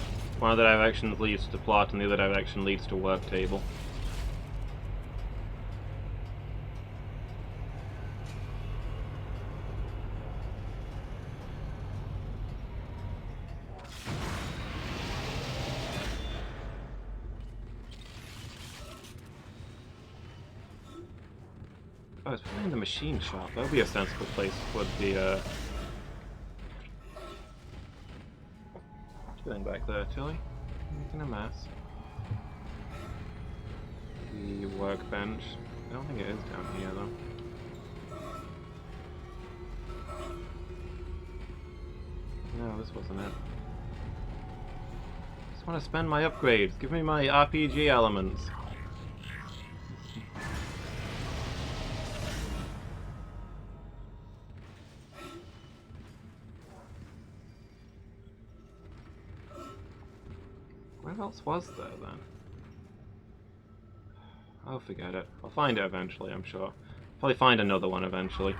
one of the directions leads to plot and the other direction leads to work table. it's probably in the machine shop. That would be a sensible place for the, What's going back there, Tilly? Making a mess. The workbench. I don't think it is down here, though. No, this wasn't it. I just want to spend my upgrades. Give me my RPG elements. Where else was there then? I'll forget it. I'll find it eventually, I'm sure. Probably find another one eventually.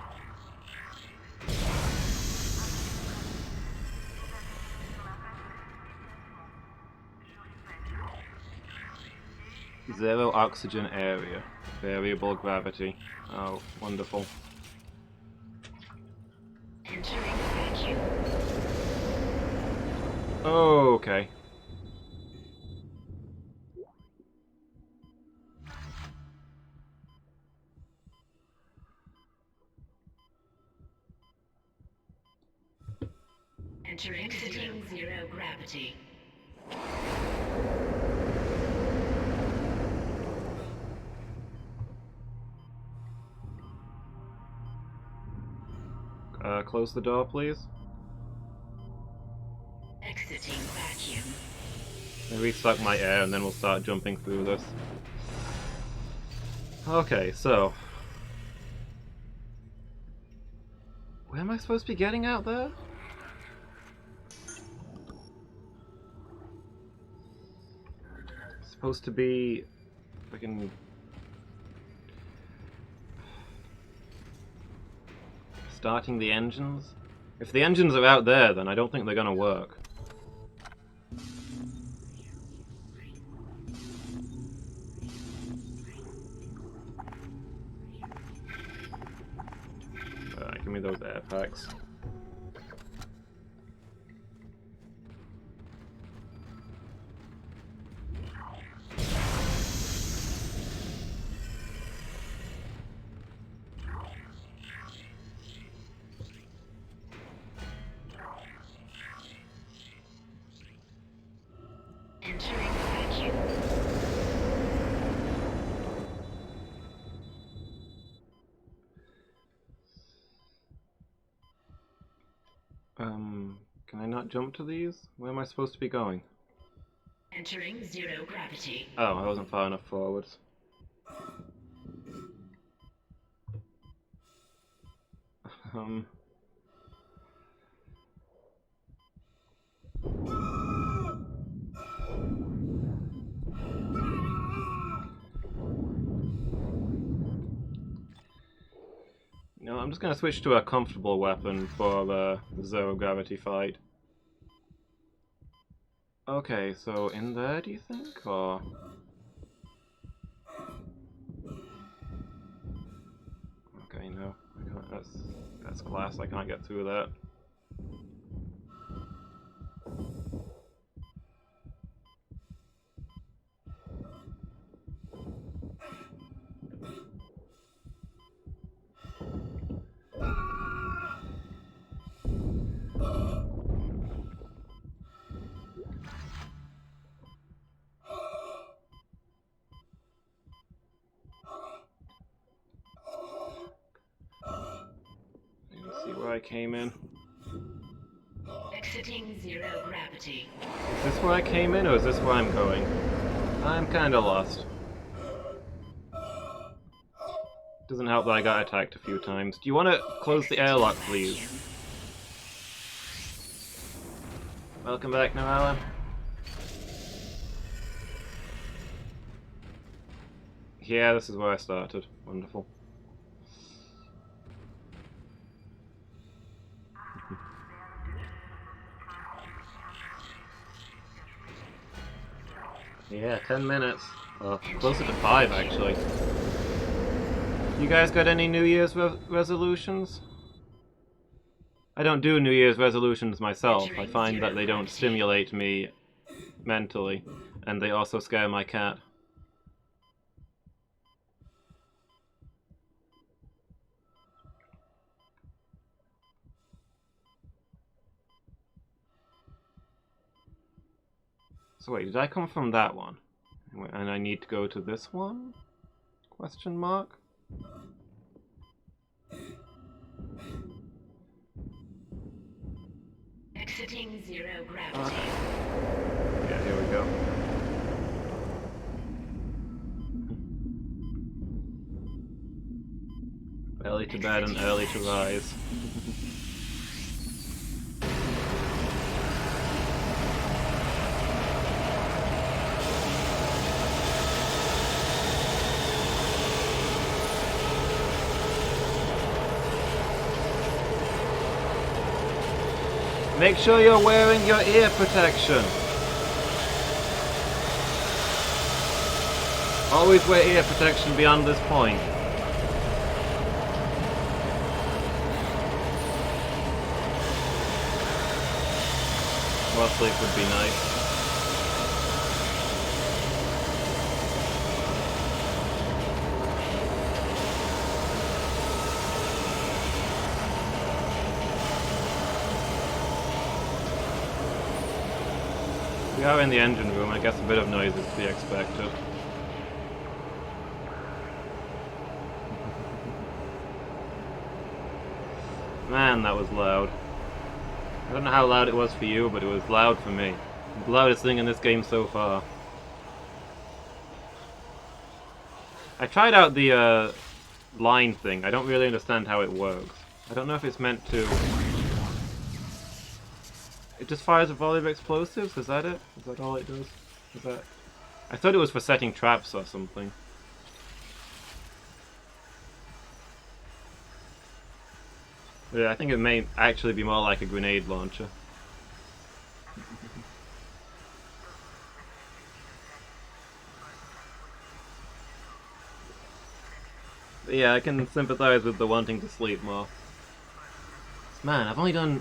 Zero oxygen area. Variable gravity. Oh, wonderful. Oh, okay. Exiting zero gravity. Close the door, please. Exiting vacuum. Maybe suck my air and then we'll start jumping through this. Okay, so... where am I supposed to be getting out there? Supposed to be... freaking... starting the engines? If the engines are out there, then I don't think they're gonna work. Alright, give me those air packs. Can I not jump to these? Where am I supposed to be going? Entering zero gravity. Oh, I wasn't far enough forwards. No, I'm just gonna switch to a comfortable weapon for the zero gravity fight. Okay, so in there, do you think, or...? Okay, no, I can't, that's glass, I can't get through that. See where I came in. Exiting zero gravity. Is this where I came in, or is this where I'm going? I'm kinda lost. Doesn't help that I got attacked a few times. Do you want to close the airlock, please? Welcome back, Noella. Yeah, this is where I started. Wonderful. Yeah, 10 minutes. Closer to 5, actually. You guys got any New Year's resolutions? I don't do New Year's resolutions myself. I find that they don't stimulate me mentally, and they also scare my cat. So wait, did I come from that one? And I need to go to this one? Question mark? Exiting zero gravity. Yeah, here we go. Early to bed and early to rise. Make sure you're wearing your ear protection. Always wear ear protection beyond this point. More sleep would be nice. We are in the engine room. I guess a bit of noise is to be expected. Man, that was loud. I don't know how loud it was for you, but it was loud for me. The loudest thing in this game so far. I tried out the line thing. I don't really understand how it works. I don't know if it's meant to... It just fires a volley of explosives? Is that it? Is that all it does? Is that... I thought it was for setting traps or something. Yeah, I think it may actually be more like a grenade launcher. But yeah, I can sympathize with the wanting to sleep more. Man, I've only done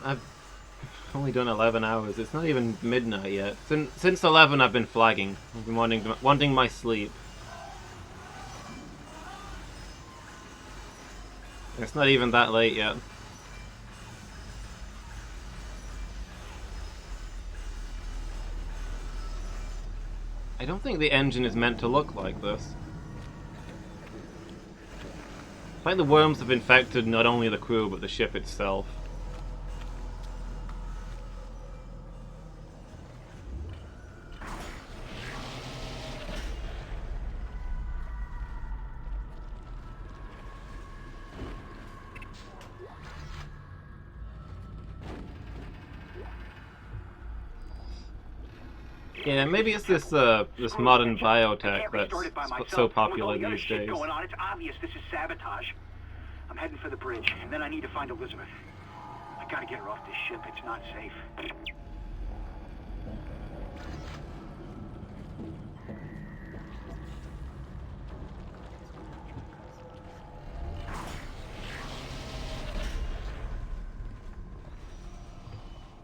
11 hours. It's not even midnight yet. Since 11 I've been flagging. I've been wanting my sleep. It's not even that late yet. I don't think the engine is meant to look like this. It's like the worms have infected not only the crew but the ship itself. Yeah, maybe it's this this modern biotech that's so popular these days. Going on. It's obvious this is sabotage. I'm heading for the bridge, and then I need to find Elizabeth. I gotta get her off this ship. It's not safe.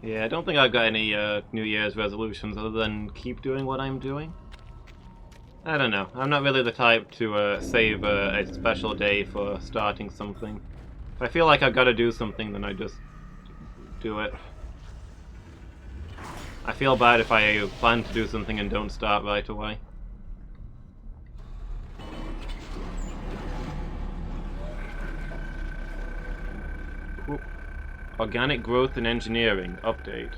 Yeah, I don't think I've got any New Year's resolutions other than keep doing what I'm doing. I don't know. I'm not really the type to save a special day for starting something. If I feel like I've got to do something, then I just do it. I feel bad if I plan to do something and don't start right away. Organic growth and engineering. Update.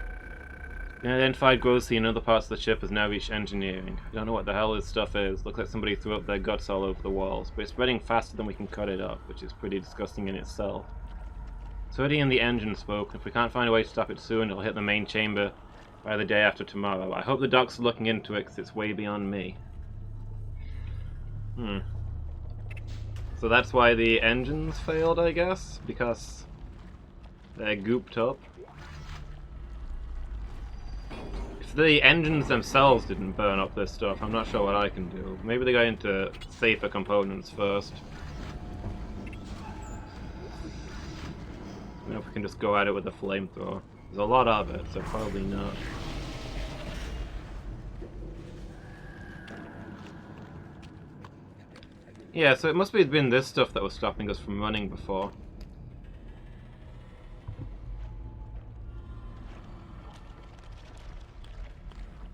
Unidentified growth seen in other parts of the ship has now reached engineering. I don't know what the hell this stuff is. Looks like somebody threw up their guts all over the walls, but it's spreading faster than we can cut it up, which is pretty disgusting in itself. It's already in the engine smoke. If we can't find a way to stop it soon, it'll hit the main chamber by the day after tomorrow. I hope the docs are looking into it, because it's way beyond me. So that's why the engines failed, I guess? Because they're gooped up. If the engines themselves didn't burn up this stuff, I'm not sure what I can do. Maybe they got into safer components first. I don't know if we can just go at it with a flamethrower. There's a lot of it, so probably not. Yeah, so it must have been this stuff that was stopping us from running before.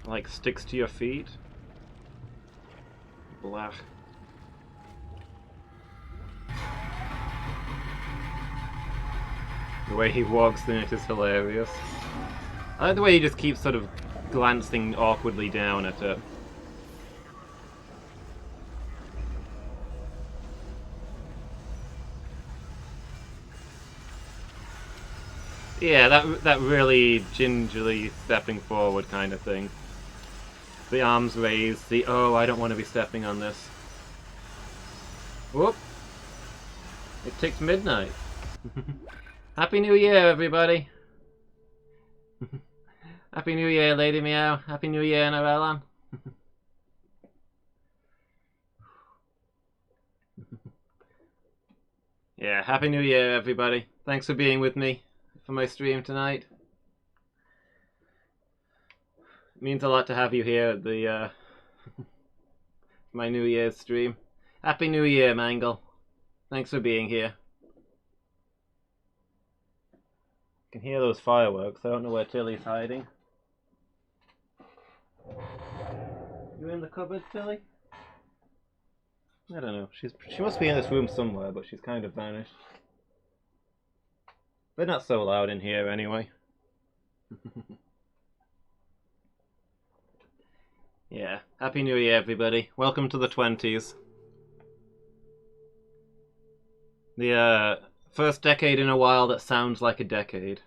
like sticks to your feet. Blah. The way he walks in it is hilarious. I like the way he just keeps sort of glancing awkwardly down at it. Yeah, that really gingerly stepping forward kind of thing. The arms raised, the oh, I don't want to be stepping on this. Whoop! It ticked midnight. Happy New Year, everybody! Happy New Year, Lady Meow. Happy New Year, Novellan. Yeah, Happy New Year, everybody. Thanks for being with me for my stream tonight. It means a lot to have you here at the my New Year's stream. Happy New Year, Mangle. Thanks for being here. I can hear those fireworks. I don't know where Tilly's hiding. You in the cupboard, Tilly? I don't know. She must be in this room somewhere, but she's kind of vanished. They're not so loud in here anyway. Yeah. Happy New Year, everybody. Welcome to the 20s. The first decade in a while that sounds like a decade.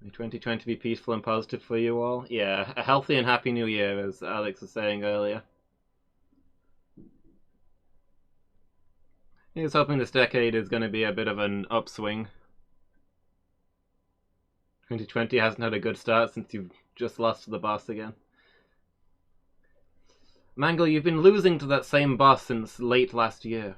May 2020 be peaceful and positive for you all. Yeah, a healthy and happy New Year, as Alex was saying earlier. He was hoping this decade is going to be a bit of an upswing. 2020 hasn't had a good start since you've just lost to the boss again. Mangle, you've been losing to that same boss since late last year.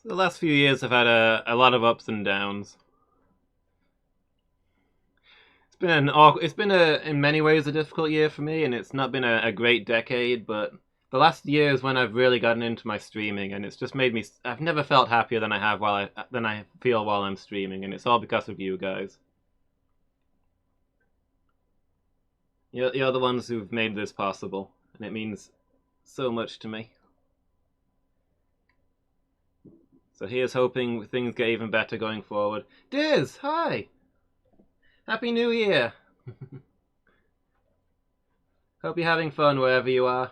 So the last few years have had a lot of ups and downs. It's been in many ways a difficult year for me, and it's not been a great decade, but the last year is when I've really gotten into my streaming, and it's just made me... I've never felt happier than I feel while I'm streaming, and it's all because of you guys. You're the ones who've made this possible, and it means so much to me. So here's hoping things get even better going forward. Diz, hi! Happy New Year! Hope you're having fun wherever you are.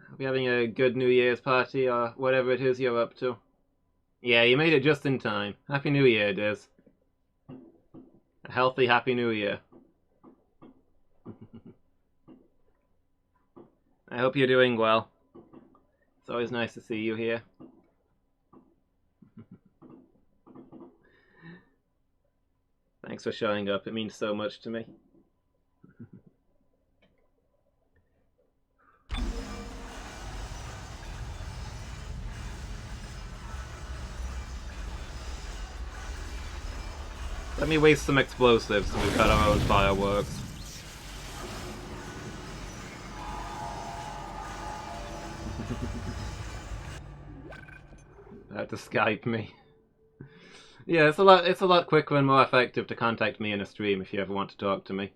Hope you're having a good New Year's party or whatever it is you're up to. Yeah, you made it just in time. Happy New Year, Diz. A healthy, happy New Year. I hope you're doing well. It's always nice to see you here. Thanks for showing up. It means so much to me. Let me waste some explosives so we've got our own fireworks. Had to Skype me. Yeah, it's a lot quicker and more effective to contact me in a stream if you ever want to talk to me.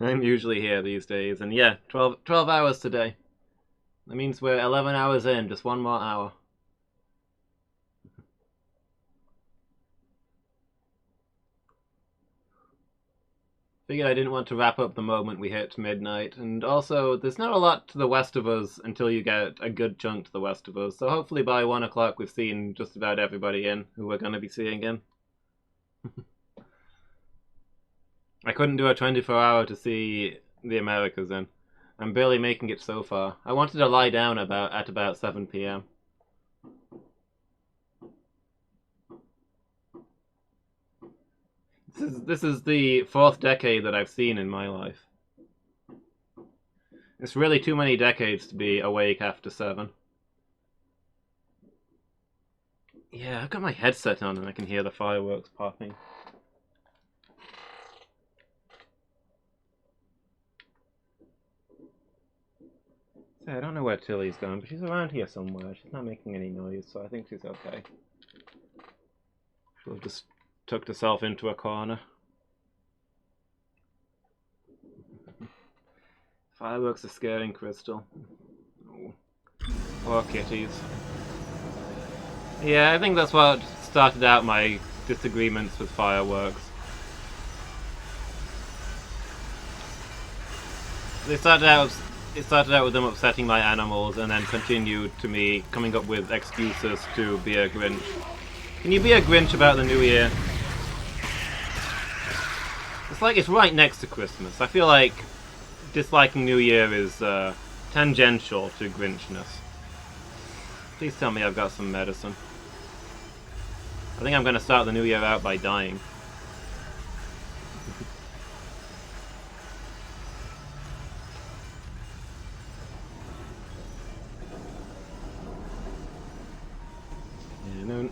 I'm usually here these days, and yeah, 12 hours today. That means we're 11 hours in, just one more hour. Figured I didn't want to wrap up the moment we hit midnight, and also, there's not a lot to the west of us until you get a good chunk to the west of us, so hopefully by 1 o'clock we've seen just about everybody in who we're going to be seeing in. I couldn't do a 24-hour to see the Americas in. I'm barely making it so far. I wanted to lie down at about 7 p.m. This is the 4th decade that I've seen in my life. It's really too many decades to be awake after 7. Yeah, I've got my headset on and I can hear the fireworks popping. I don't know where Tilly's gone, but she's around here somewhere. She's not making any noise, so I think she's okay. She'll have just tucked herself into a corner. Fireworks are scaring Crystal. Oh. Poor kitties. Yeah, I think that's what started out my disagreements with fireworks. It started out with them upsetting my animals, and then continued to me coming up with excuses to be a Grinch. Can you be a Grinch about the New Year? It's like it's right next to Christmas. I feel like disliking New Year is tangential to Grinchness. Please tell me I've got some medicine. I think I'm going to start the New Year out by dying.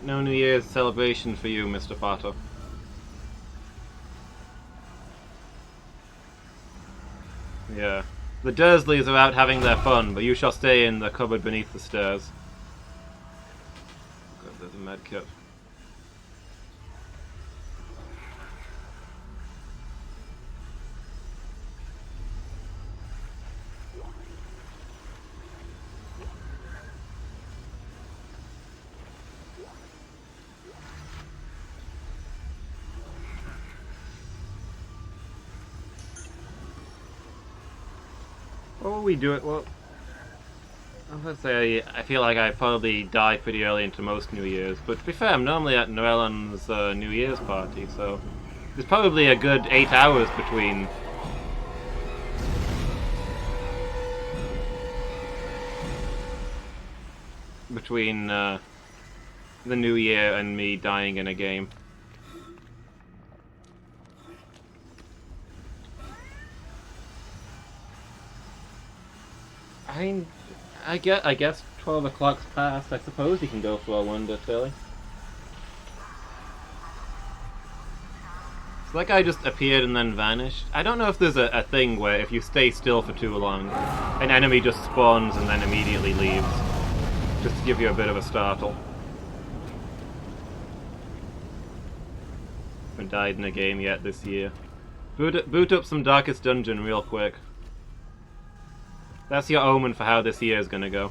No New Year's celebration for you, Mr. Potter. Yeah. The Dursleys are out having their fun, but you shall stay in the cupboard beneath the stairs. God, there's a med kit. What will we do it? Well, let's say I feel like I probably die pretty early into most New Year's, but to be fair, I'm normally at Noellen's New Year's party, so there's probably a good 8 hours between the New Year and me dying in a game. I guess 12 o'clock's passed. I suppose you can go for a wonder, Tilly. It's like I just appeared and then vanished. I don't know if there's a thing where if you stay still for too long, an enemy just spawns and then immediately leaves. Just to give you a bit of a startle. Haven't died in a game yet this year. Boot up some Darkest Dungeon real quick. That's your omen for how this year is gonna go.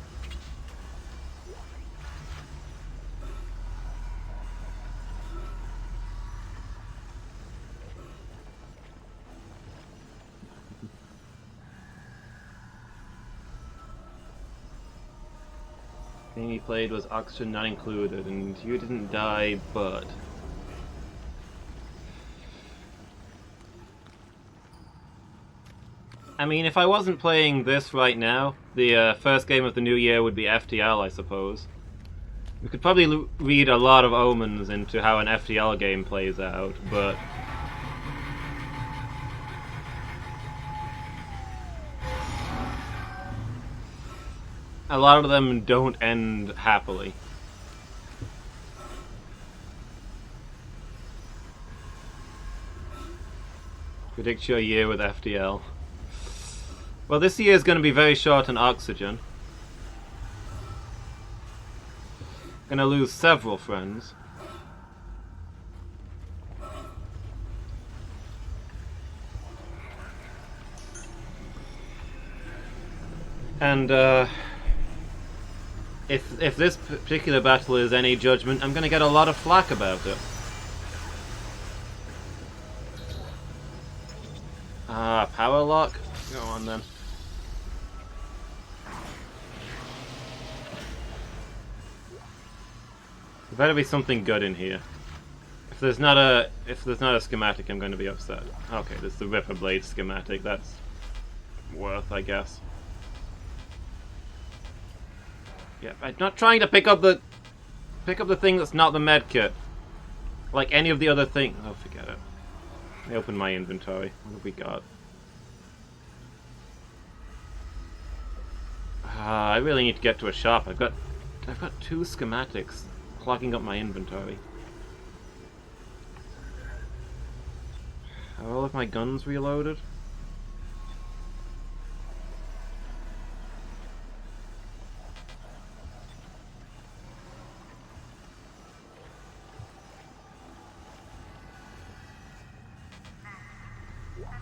The thing he played was oxygen not included, and you didn't die, but... I mean, if I wasn't playing this right now, the first game of the new year would be FTL, I suppose. We could probably read a lot of omens into how an FTL game plays out, but... a lot of them don't end happily. Predict your year with FTL. Well, this year is going to be very short on oxygen. Going to lose several friends. And if this particular battle is any judgment, I'm going to get a lot of flack about it. Ah, power lock? Go on then. There better be something good in here. If there's not a schematic, I'm going to be upset. Okay, there's the Ripper Blade schematic. That's worth, I guess. Yeah, I'm not trying to pick up the thing that's not the medkit. Like any of the other things. Oh, forget it. I opened my inventory. What have we got? I really need to get to a shop. I've got 2 schematics clogging up my inventory. Are all of my guns reloaded?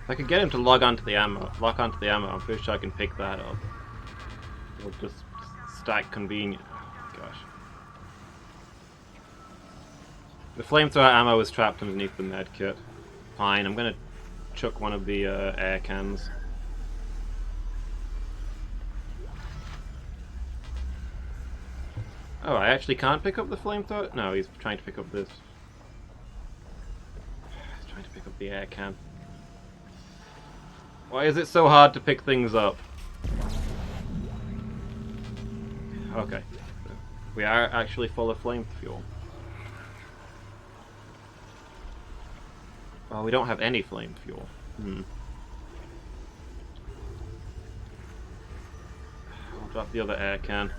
If I could get him to lock onto the ammo, I'm pretty sure I can pick that up. It'll just stack convenient. Oh, gosh. The flamethrower ammo is trapped underneath the med kit. Fine, I'm gonna chuck one of the air cans. Oh, I actually can't pick up the flamethrower? No, he's trying to pick up this. He's trying to pick up the air can. Why is it so hard to pick things up? Okay. We are actually full of flame fuel. Well, we don't have any flame fuel. I'll drop the other air can.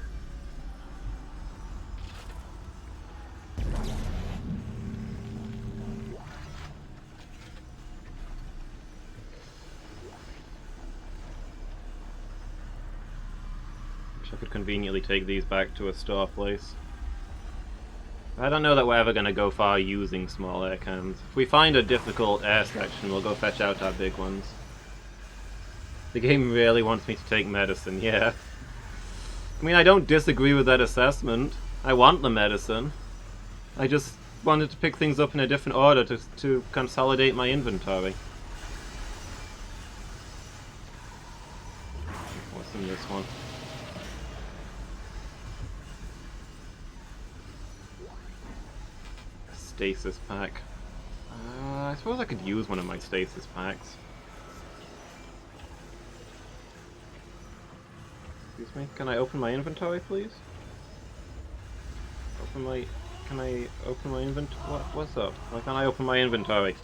Wish I could conveniently take these back to a store place. I don't know that we're ever going to go far using small air cans. If we find a difficult air section, we'll go fetch out our big ones. The game really wants me to take medicine, yeah. I mean, I don't disagree with that assessment. I want the medicine. I just wanted to pick things up in a different order to consolidate my inventory. What's in this one? Stasis pack. I suppose I could use one of my stasis packs. Excuse me, can I open my inventory, please? Can I open my inventory? What's up? Why can't I open my inventory?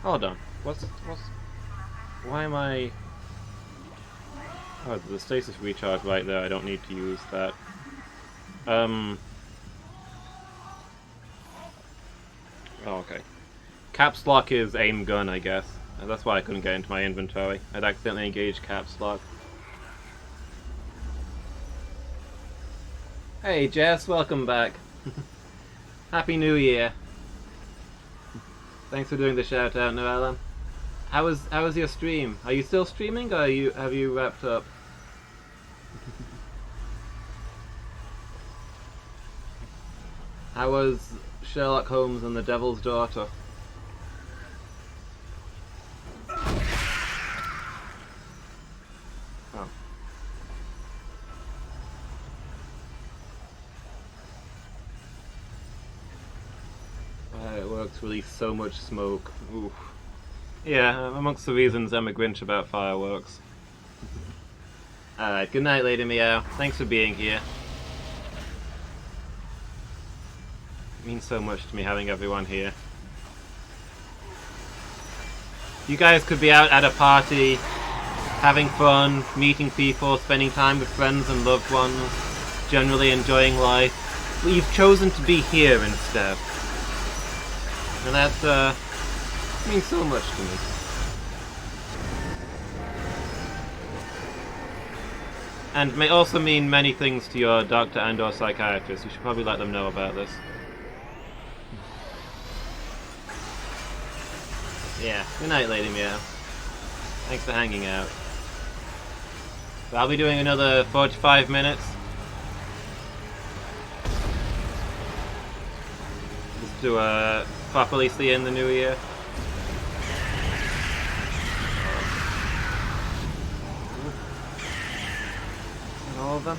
Hold on. Why am I... Oh, the stasis recharge right there. I don't need to use that. Oh, okay. Caps lock is aim gun, I guess. That's why I couldn't get into my inventory. I'd accidentally engaged caps lock. Hey Jess, welcome back. Happy New Year. Thanks for doing the shout out, Noella. How was your stream? Are you still streaming, or have you wrapped up? How was Sherlock Holmes and the Devil's Daughter? Oh. Fireworks release so much smoke. Oof. Yeah, amongst the reasons I'm a Grinch about fireworks. Alright, good night, Lady Meow. Thanks for being here. It means so much to me having everyone here. You guys could be out at a party, having fun, meeting people, spending time with friends and loved ones, generally enjoying life. But you've chosen to be here instead. And that means so much to me. And may also mean many things to your doctor and or psychiatrist. You should probably let them know about this. Yeah, good night, Lady Meow. Thanks for hanging out. So I'll be doing another 45 minutes. Just to properly see in the new year. All of them.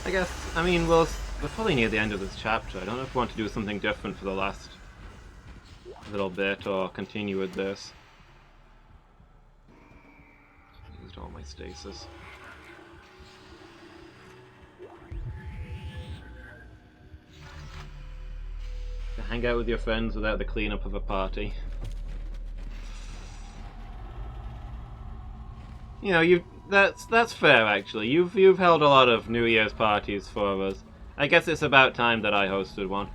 I guess, I mean, we'll We're probably near the end of this chapter. I don't know if we want to do something different for the last little bit or continue with this. Used all my stasis. To hang out with your friends without the cleanup of a party. You know, that's fair actually. You've held a lot of New Year's parties for us. I guess it's about time that I hosted one.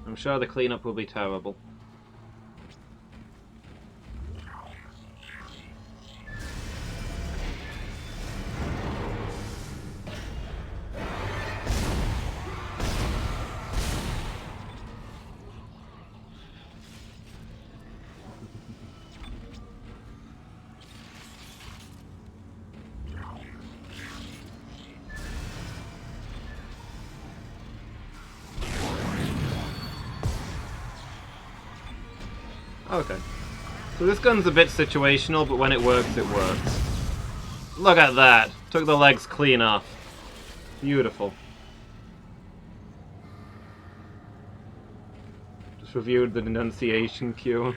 I'm sure the cleanup will be terrible. Okay. So this gun's a bit situational, but when it works, it works. Look at that! Took the legs clean off. Beautiful. Just reviewed the denunciation queue.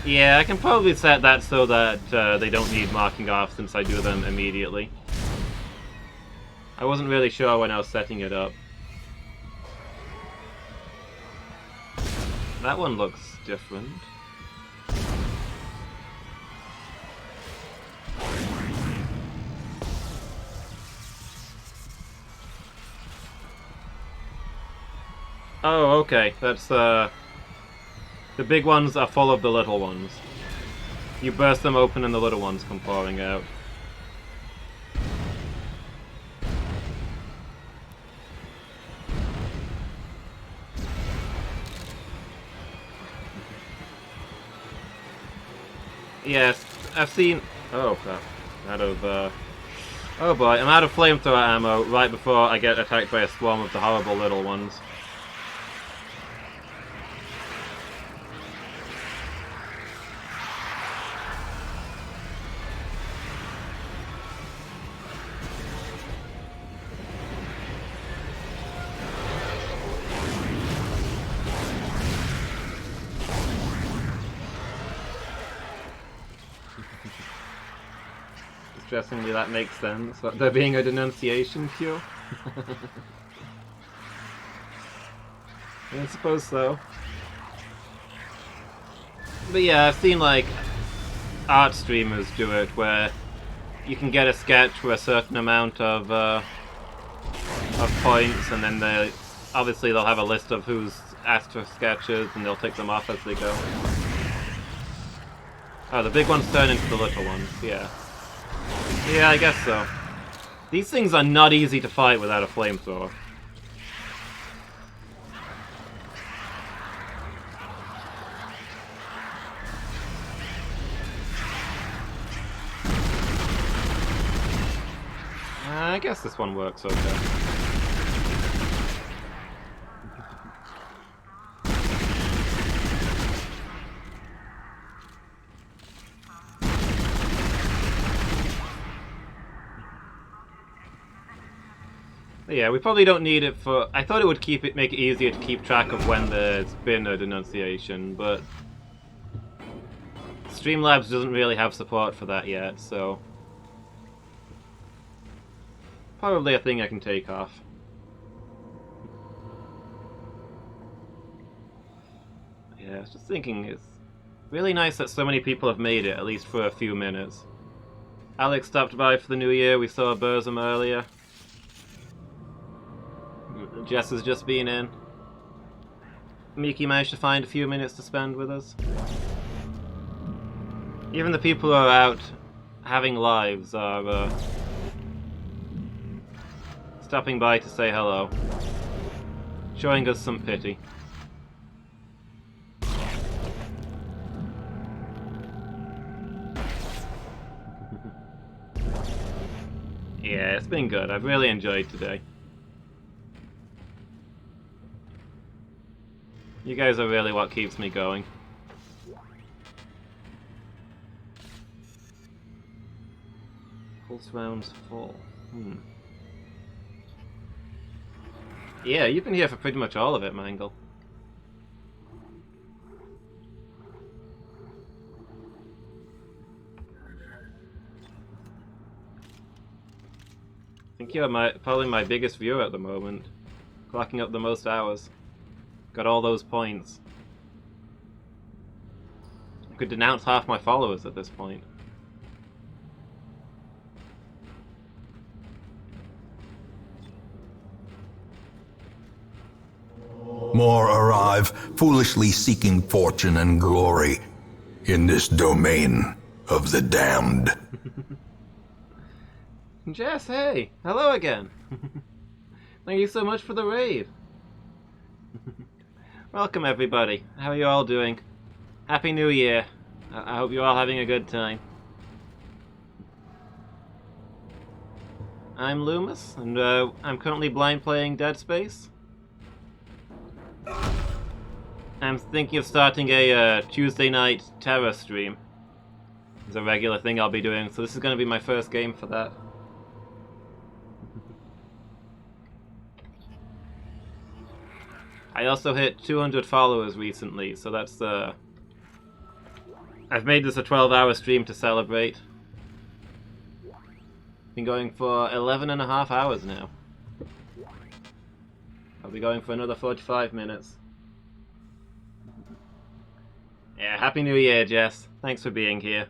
Yeah, I can probably set that so that they don't need marking off since I do them immediately. I wasn't really sure when I was setting it up. That one looks different. Oh, okay. That's, the big ones are full of the little ones. You burst them open and the little ones come pouring out. Yes, I've seen... Oh, crap. Out of, Oh boy, I'm out of flamethrower ammo right before I get attacked by a swarm of the horrible little ones. Interestingly, that makes sense. But there being a denunciation queue? I suppose so. But yeah, I've seen like art streamers do it where you can get a sketch with a certain amount of points, and then obviously they'll have a list of who's asked for sketches, and they'll take them off as they go. Oh, the big ones turn into the little ones, yeah. Yeah, I guess so. These things are not easy to fight without a flamethrower. I guess this one works okay. Yeah, we probably don't need it for... I thought it would make it easier to keep track of when there's been a denunciation, but Streamlabs doesn't really have support for that yet, so probably a thing I can take off. Yeah, I was just thinking, it's really nice that so many people have made it, at least for a few minutes. Alex stopped by for the new year, we saw Burzum earlier. Jess has just been in. Miki managed to find a few minutes to spend with us. Even the people who are out having lives are stopping by to say hello. Showing us some pity. Yeah, it's been good. I've really enjoyed today. You guys are really what keeps me going. Pulse rounds full. Yeah, you've been here for pretty much all of it, Mangle. I think you're probably my biggest viewer at the moment. Clocking up the most hours. Got all those points. I could denounce half my followers at this point. More arrive, foolishly seeking fortune and glory in this domain of the damned. Jess, hey! Hello again! Thank you so much for the raid! Welcome everybody. How are you all doing? Happy New Year. I hope you're all having a good time. I'm Loomis, and I'm currently blind playing Dead Space. I'm thinking of starting a Tuesday night Terror stream. It's a regular thing I'll be doing, so this is going to be my first game for that. I also hit 200 followers recently, so that's I've made this a 12-hour stream to celebrate. Been going for 11.5 hours now. I'll be going for another 45 minutes. Yeah, Happy New Year, Jess. Thanks for being here.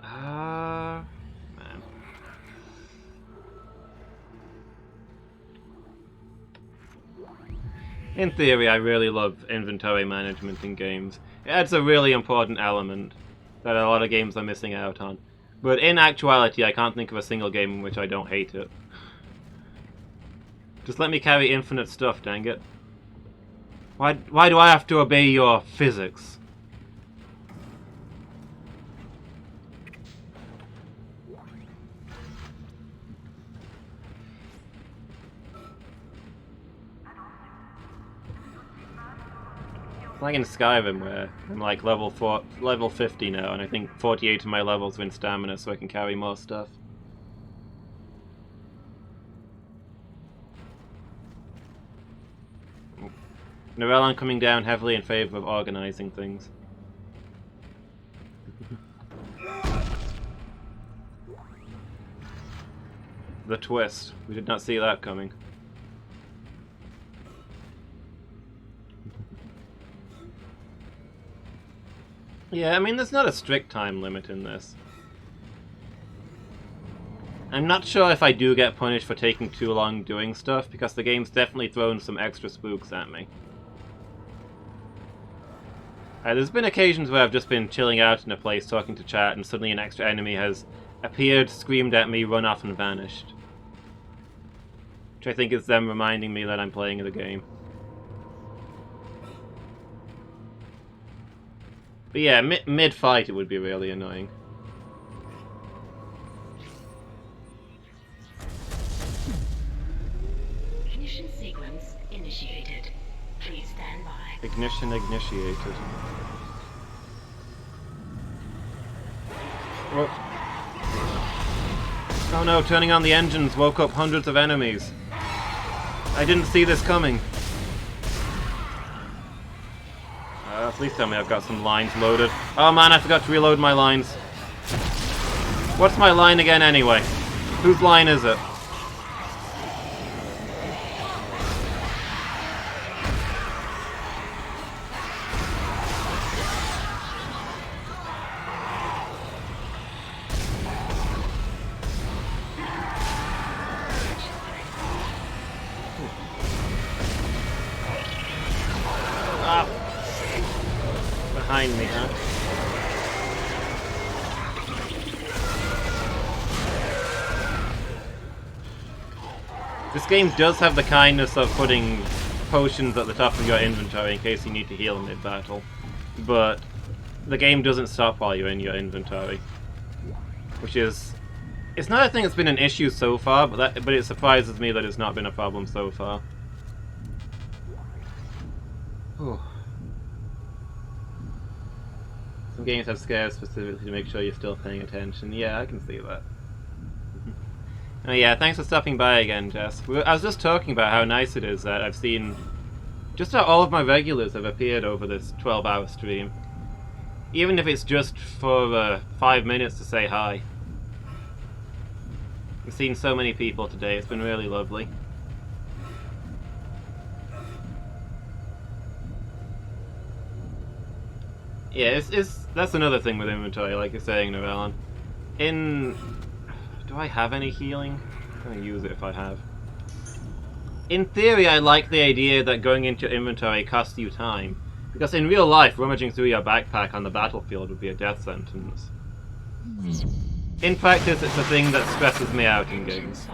Man. In theory, I really love inventory management in games. It's a really important element that a lot of games are missing out on. But in actuality, I can't think of a single game in which I don't hate it. Just let me carry infinite stuff, dang it. Why do I have to obey your physics? Like in Skyrim, where I'm like level 50 now, and I think 48 of my levels are in stamina, so I can carry more stuff. Norellan coming down heavily in favor of organizing things. The twist. We did not see that coming. Yeah, I mean, there's not a strict time limit in this. I'm not sure if I do get punished for taking too long doing stuff, because the game's definitely thrown some extra spooks at me. There's been occasions where I've just been chilling out in a place, talking to chat, and suddenly an extra enemy has appeared, screamed at me, run off, and vanished. Which I think is them reminding me that I'm playing the game. But yeah, mid-fight it would be really annoying. Ignition sequence initiated. Please stand by. Ignition initiated. What? Oh no, turning on the engines woke up hundreds of enemies. I didn't see this coming. Please tell me I've got some lines loaded. Oh man, I forgot to reload my lines. What's my line again anyway? Whose line is it? Behind me, huh? This game does have the kindness of putting potions at the top of your inventory in case you need to heal mid-battle, but the game doesn't stop while you're in your inventory, which is It's not a thing that's been an issue so far, but it surprises me that it's not been a problem so far. Whew. Some games have scares specifically to make sure you're still paying attention. Yeah, I can see that. Oh yeah, thanks for stopping by again, Jess. I was just talking about how nice it is that I've seen... just about all of my regulars have appeared over this 12-hour stream. Even if it's just for 5 minutes to say hi. I've seen so many people today, it's been really lovely. Yeah, that's another thing with inventory, like you're saying, Novellan. Do I have any healing? I'm gonna use it if I have. In theory, I like the idea that going into your inventory costs you time. Because in real life, rummaging through your backpack on the battlefield would be a death sentence. In practice, it's a thing that stresses me out in games.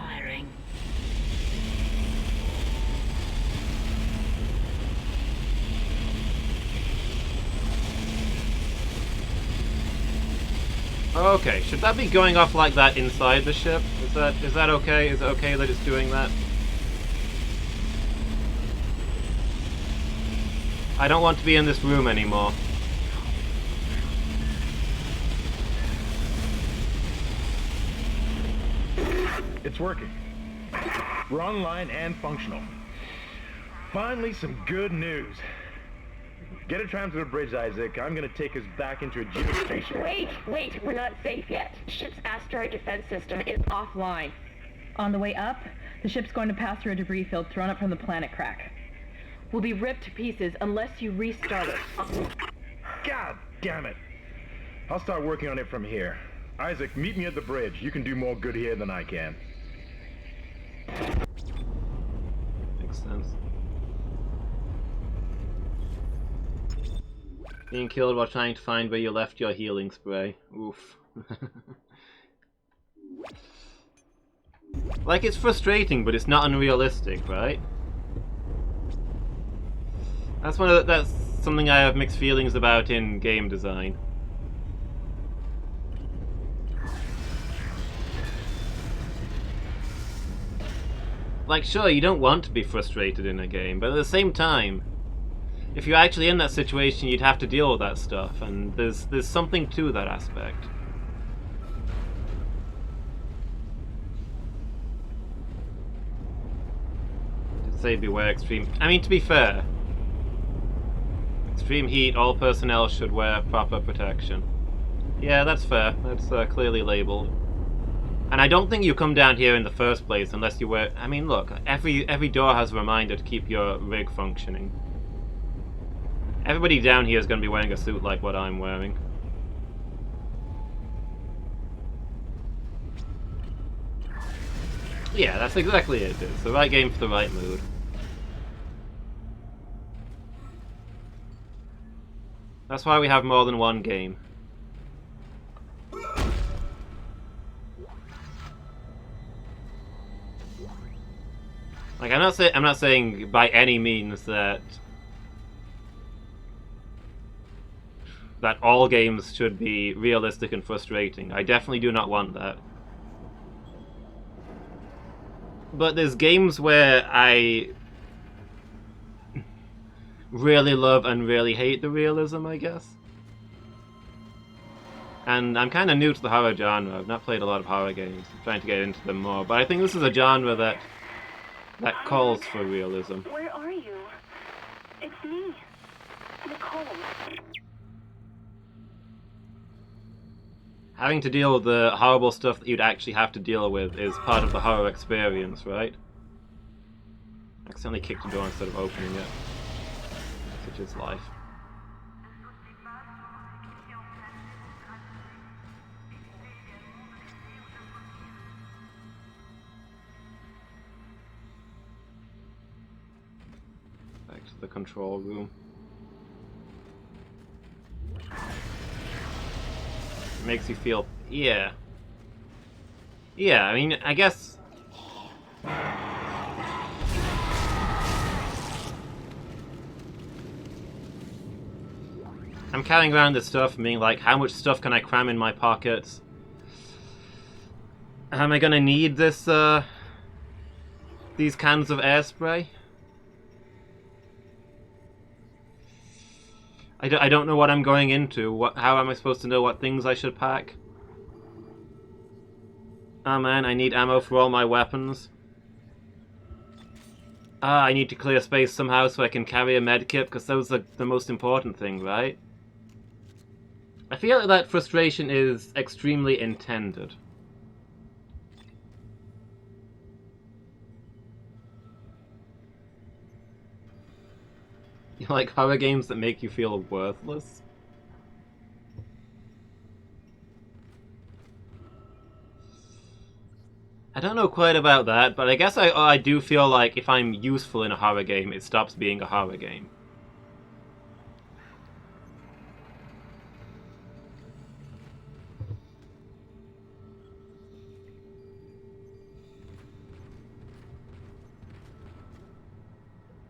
Okay, should that be going off like that inside the ship? Is that okay? Is it okay that it's doing that? I don't want to be in this room anymore. It's working. We're online and functional. Finally, some good news. Get a tram to the bridge, Isaac. I'm gonna take us back into a geostation. Wait, we're not safe yet. Ship's asteroid defense system is offline. On the way up, the ship's going to pass through a debris field thrown up from the planet crack. We'll be ripped to pieces unless you restart it. God damn it! I'll start working on it from here. Isaac, meet me at the bridge. You can do more good here than I can. Makes sense. Being killed while trying to find where you left your healing spray. Oof. Like, it's frustrating, but it's not unrealistic, right? That's something I have mixed feelings about in game design. Like, sure, you don't want to be frustrated in a game, but at the same time, if you're actually in that situation, you'd have to deal with that stuff, and there's something to that aspect. To say beware extreme... I mean, to be fair, extreme heat, all personnel should wear proper protection. Yeah, that's fair. That's clearly labelled. And I don't think you come down here in the first place unless you wear... I mean, look, every door has a reminder to keep your rig functioning. Everybody down here is going to be wearing a suit like what I'm wearing. Yeah, that's exactly it. It's the right game for the right mood. That's why we have more than one game. Like, I'm not saying by any means that all games should be realistic and frustrating. I definitely do not want that. But there's games where I really love and really hate the realism, I guess. And I'm kind of new to the horror genre. I've not played a lot of horror games. I'm trying to get into them more. But I think this is a genre that calls for realism. Where are you? It's me, Nicole. Having to deal with the horrible stuff that you'd actually have to deal with is part of the horror experience, right? I accidentally kicked the door instead of opening it. Such is life. Back to the control room. Makes you feel... yeah. Yeah, I mean, I guess... I'm carrying around this stuff and being like, how much stuff can I cram in my pockets? Am I gonna need this, these cans of air spray? I don't know what I'm going into. How am I supposed to know what things I should pack? Oh man, I need ammo for all my weapons. Ah, I need to clear space somehow so I can carry a medkit, because that was the most important thing, right? I feel like that frustration is extremely intended. You like horror games that make you feel worthless? I don't know quite about that, but I guess I do feel like if I'm useful in a horror game, it stops being a horror game.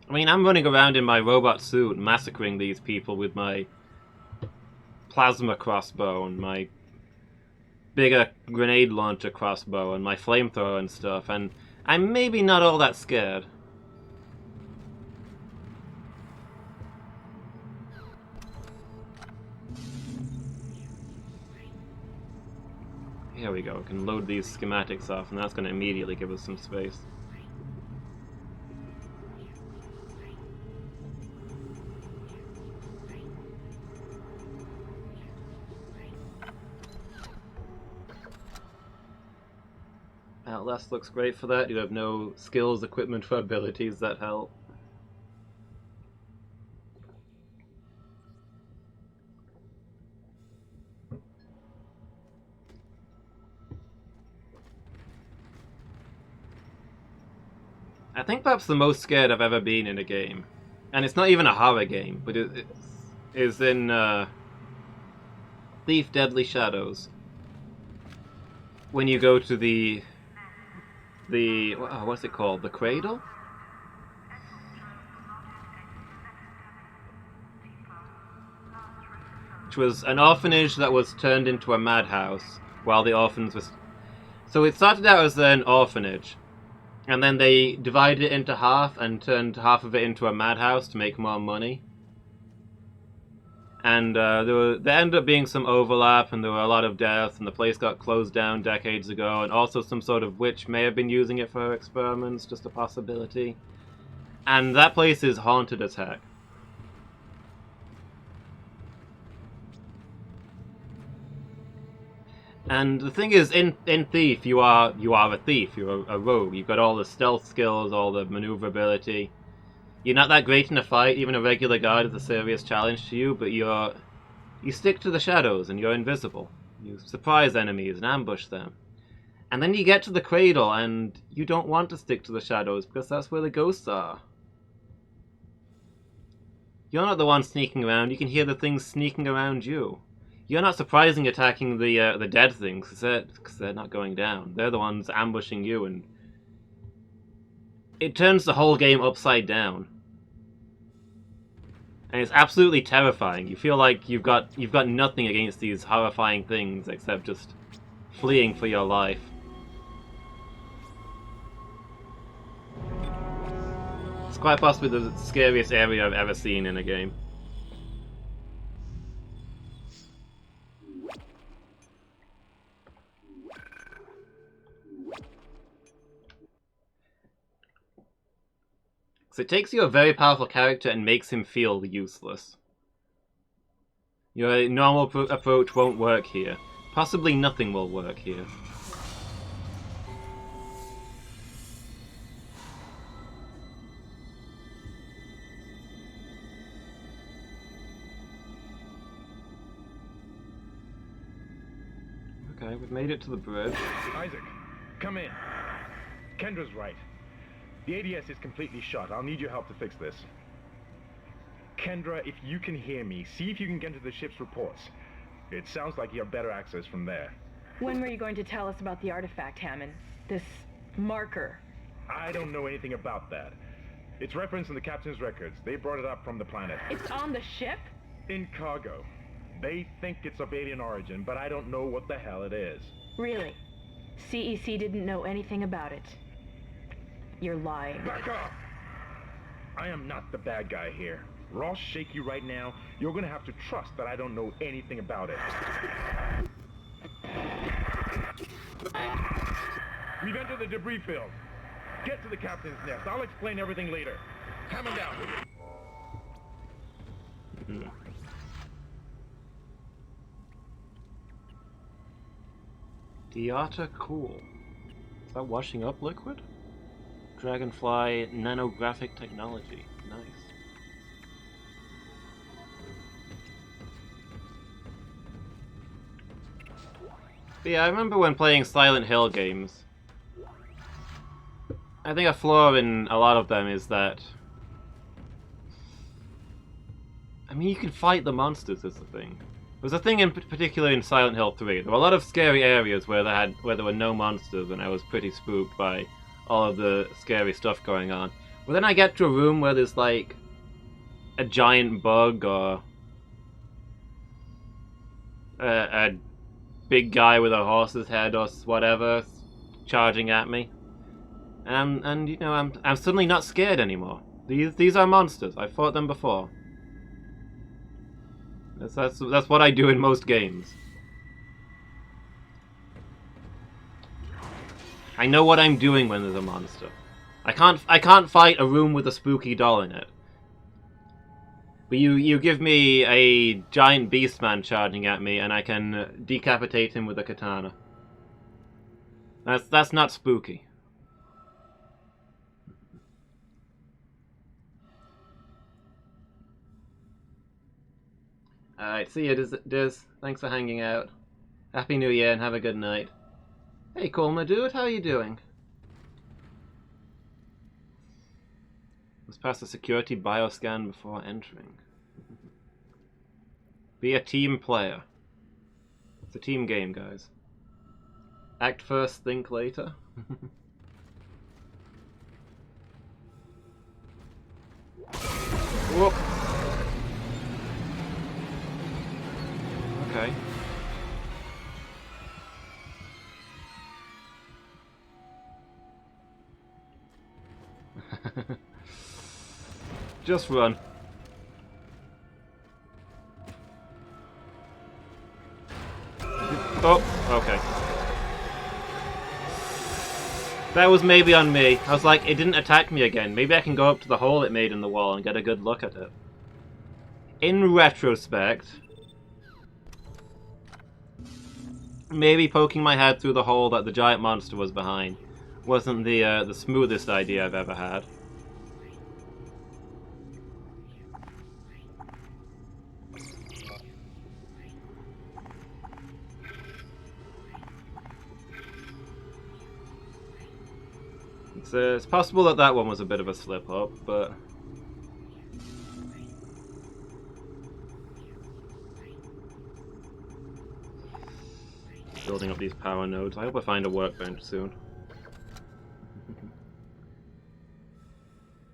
I mean, I'm running around in my robot suit, massacring these people with my plasma crossbow and my bigger grenade launcher crossbow and my flamethrower and stuff, and I'm maybe not all that scared. Here we go, we can load these schematics off, and that's going to immediately give us some space. Outlast looks great for that. You have no skills, equipment, or abilities that help. I think perhaps the most scared I've ever been in a game, and it's not even a horror game, but it is in Thief Deadly Shadows. When you go to the what's it called? The Cradle? Which was an orphanage that was turned into a madhouse while the orphans were... So it started out as an orphanage, and then they divided it into half and turned half of it into a madhouse to make more money. And there ended up being some overlap, and there were a lot of deaths, and the place got closed down decades ago, and also some sort of witch may have been using it for her experiments, just a possibility. And that place is haunted as heck. And the thing is, in Thief, you are a thief, you're a rogue. You've got all the stealth skills, all the maneuverability. You're not that great in a fight, even a regular guard is a serious challenge to you, but you stick to the shadows and you're invisible. You surprise enemies and ambush them. And then you get to the Cradle and you don't want to stick to the shadows because that's where the ghosts are. You're not the one sneaking around, you can hear the things sneaking around you. You're not surprising attacking the dead things because they're not going down. They're the ones ambushing you, and it turns the whole game upside down. And it's absolutely terrifying. You feel like you've got nothing against these horrifying things except just fleeing for your life. It's quite possibly the scariest area I've ever seen in a game. So it takes you a very powerful character and makes him feel useless. Your normal approach won't work here. Possibly nothing will work here. Okay, we've made it to the bridge. Isaac, come in. Kendra's right. The ADS is completely shut. I'll need your help to fix this. Kendra, if you can hear me, see if you can get into the ship's reports. It sounds like you have better access from there. When were you going to tell us about the artifact, Hammond? This marker? I don't know anything about that. It's referenced in the captain's records. They brought it up from the planet. It's on the ship? In cargo. They think it's of alien origin, but I don't know what the hell it is. Really? CEC didn't know anything about it. You're lying. Back up! I am not the bad guy here. We're all shaky right now. You're gonna have to trust that I don't know anything about it. We've entered the debris field. Get to the captain's nest. I'll explain everything later. Hammer down. Diata cool. Is that washing up liquid? Dragonfly nanographic technology. Nice. But yeah, I remember when playing Silent Hill games. I think a flaw in a lot of them is that... I mean, you can fight the monsters is the thing. There's a thing in particular in Silent Hill 3. There were a lot of scary areas where there were no monsters, and I was pretty spooked by all of the scary stuff going on. But then I get to a room where there's like a giant bug or a big guy with a horse's head or whatever charging at me, and you know I'm suddenly not scared anymore. These are monsters. I fought them before. That's what I do in most games. I know what I'm doing when there's a monster. I can't fight a room with a spooky doll in it. But you give me a giant beast man charging at me and I can decapitate him with a katana. That's not spooky. Alright, see you, Diz. Thanks for hanging out. Happy New Year and have a good night. Hey, Colma dude, how are you doing? Must pass the security bioscan before entering. Be a team player. It's a team game, guys. Act first, think later. Whoop. Okay. Just run. Oh, okay. That was maybe on me. I was like, it didn't attack me again. Maybe I can go up to the hole it made in the wall and get a good look at it. In retrospect, maybe poking my head through the hole that the giant monster was behind wasn't the smoothest idea I've ever had. It's possible that that one was a bit of a slip-up, but... Building up these power nodes. I hope I find a workbench soon.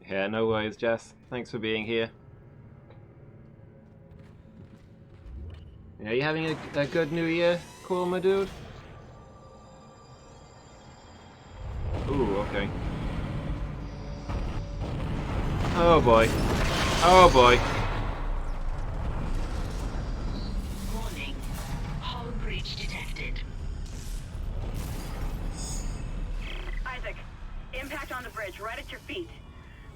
Yeah, no worries, Jess. Thanks for being here. Yeah, you having a good New Year, cool, my dude? Ooh, okay. Oh boy. Oh boy. Warning. Hull breach detected. Isaac, impact on the bridge, right at your feet.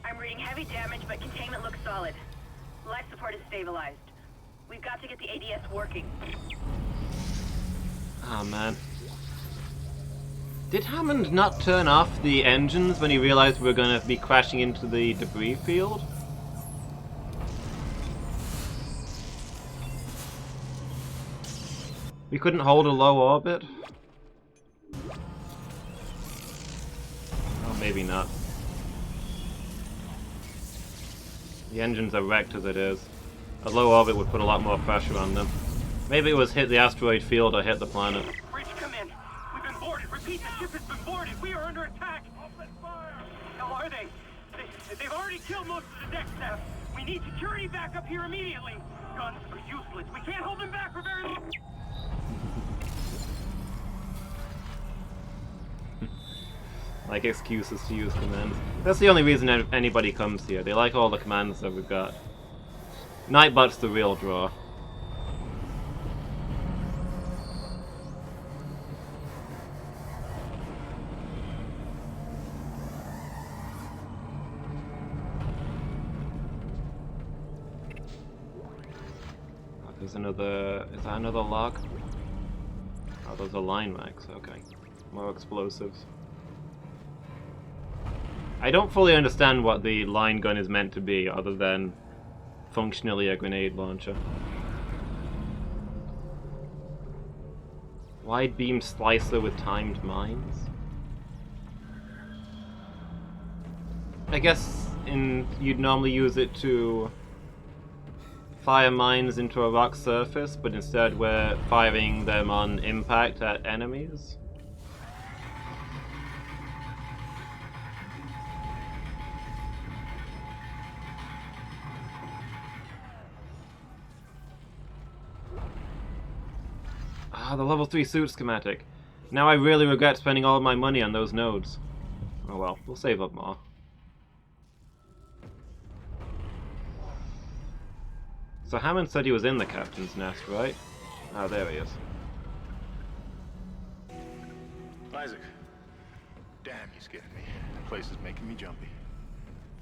I'm reading heavy damage, but containment looks solid. Life support is stabilized. We've got to get the ADS working. Oh man. Did Hammond not turn off the engines when he realized we were going to be crashing into the debris field? We couldn't hold a low orbit? Oh, maybe not. The engines are wrecked as it is. A low orbit would put a lot more pressure on them. Maybe it was hit the asteroid field or hit the planet. Bridge, come in. We've been boarded. Repeat, the ship has been boarded. We are under attack. Open fire. How are they? They've already killed most of the deck staff. We need security back up here immediately. Guns are useless. We can't hold them back for very long. like excuses to use commands. That's the only reason anybody comes here. They like all the commands that we've got. Nightbot's the real draw. Oh, there's another... Is that another log? Oh, those are line mags. Okay. More explosives. I don't fully understand what the line gun is meant to be, other than functionally a grenade launcher. Wide beam slicer with timed mines? I guess you'd normally use it to fire mines into a rock surface, but instead we're firing them on impact at enemies. Ah, the level 3 suit schematic. Now I really regret spending all of my money on those nodes. Oh well, we'll save up more. So Hammond said he was in the captain's nest, right? Oh, there he is. Isaac. Damn, you scared me. The place is making me jumpy.